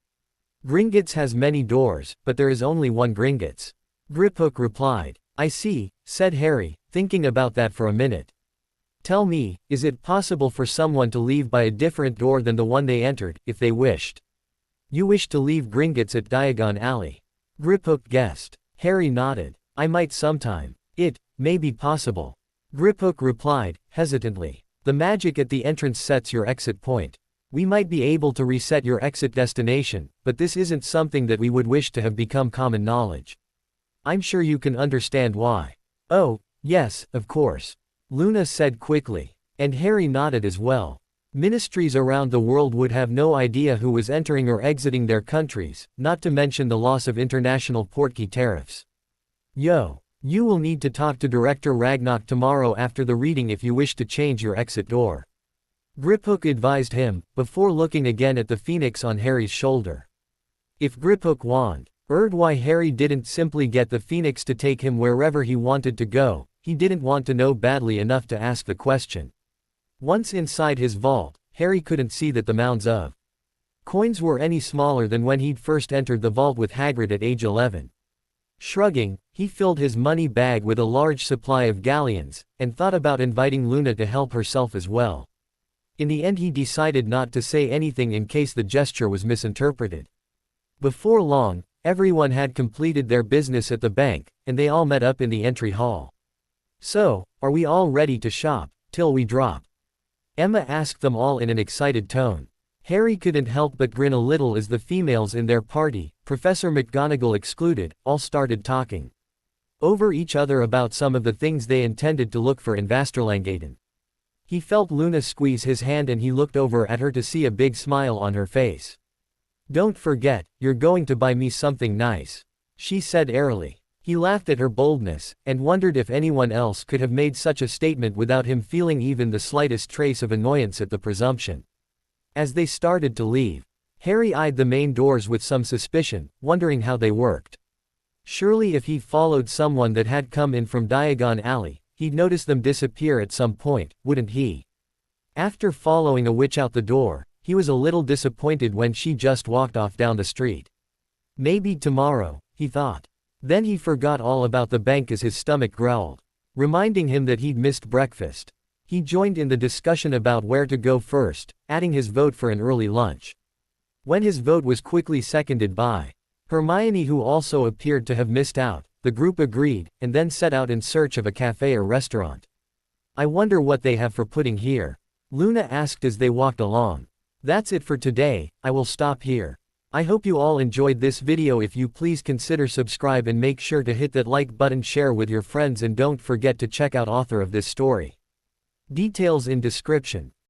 Gringotts has many doors, but there is only one Gringotts. Griphook replied. I see, said Harry, thinking about that for a minute. Tell me, is it possible for someone to leave by a different door than the one they entered, if they wished? You wish to leave Gringotts at Diagon Alley? Griphook guessed. Harry nodded. I might sometime. It may be possible. Griphook replied, hesitantly. The magic at the entrance sets your exit point. We might be able to reset your exit destination, but this isn't something that we would wish to have become common knowledge. I'm sure you can understand why. Oh, yes, of course. Luna said quickly. And Harry nodded as well. Ministries around the world would have no idea who was entering or exiting their countries, not to mention the loss of international portkey tariffs. Yo. You will need to talk to Director Ragnarok tomorrow after the reading if you wish to change your exit door. Griphook advised him, before looking again at the phoenix on Harry's shoulder. If Griphook wand, why Harry didn't simply get the phoenix to take him wherever he wanted to go, he didn't want to know badly enough to ask the question. Once inside his vault, Harry couldn't see that the mounds of coins were any smaller than when he'd first entered the vault with Hagrid at age 11. Shrugging, he filled his money bag with a large supply of galleons, and thought about inviting Luna to help herself as well. In the end he decided not to say anything in case the gesture was misinterpreted. Before long, everyone had completed their business at the bank, and they all met up in the entry hall. So, are we all ready to shop, till we drop? Emma asked them all in an excited tone. Harry couldn't help but grin a little as the females in their party, Professor McGonagall excluded, all started talking over each other about some of the things they intended to look for in Vasterlangaden. He felt Luna squeeze his hand and he looked over at her to see a big smile on her face. Don't forget, you're going to buy me something nice, she said airily. He laughed at her boldness, and wondered if anyone else could have made such a statement without him feeling even the slightest trace of annoyance at the presumption. As they started to leave, Harry eyed the main doors with some suspicion, wondering how they worked. Surely if he followed someone that had come in from Diagon Alley, he'd notice them disappear at some point, wouldn't he? After following a witch out the door, he was a little disappointed when she just walked off down the street. Maybe tomorrow, he thought. Then he forgot all about the bank as his stomach growled, reminding him that he'd missed breakfast. He joined in the discussion about where to go first, adding his vote for an early lunch. When his vote was quickly seconded by Hermione, who also appeared to have missed out, the group agreed, and then set out in search of a cafe or restaurant. I wonder what they have for pudding here, Luna asked as they walked along. That's it for today, I will stop here. I hope you all enjoyed this video. If you please consider subscribe and make sure to hit that like button, share with your friends, and don't forget to check out author of this story. Details in description.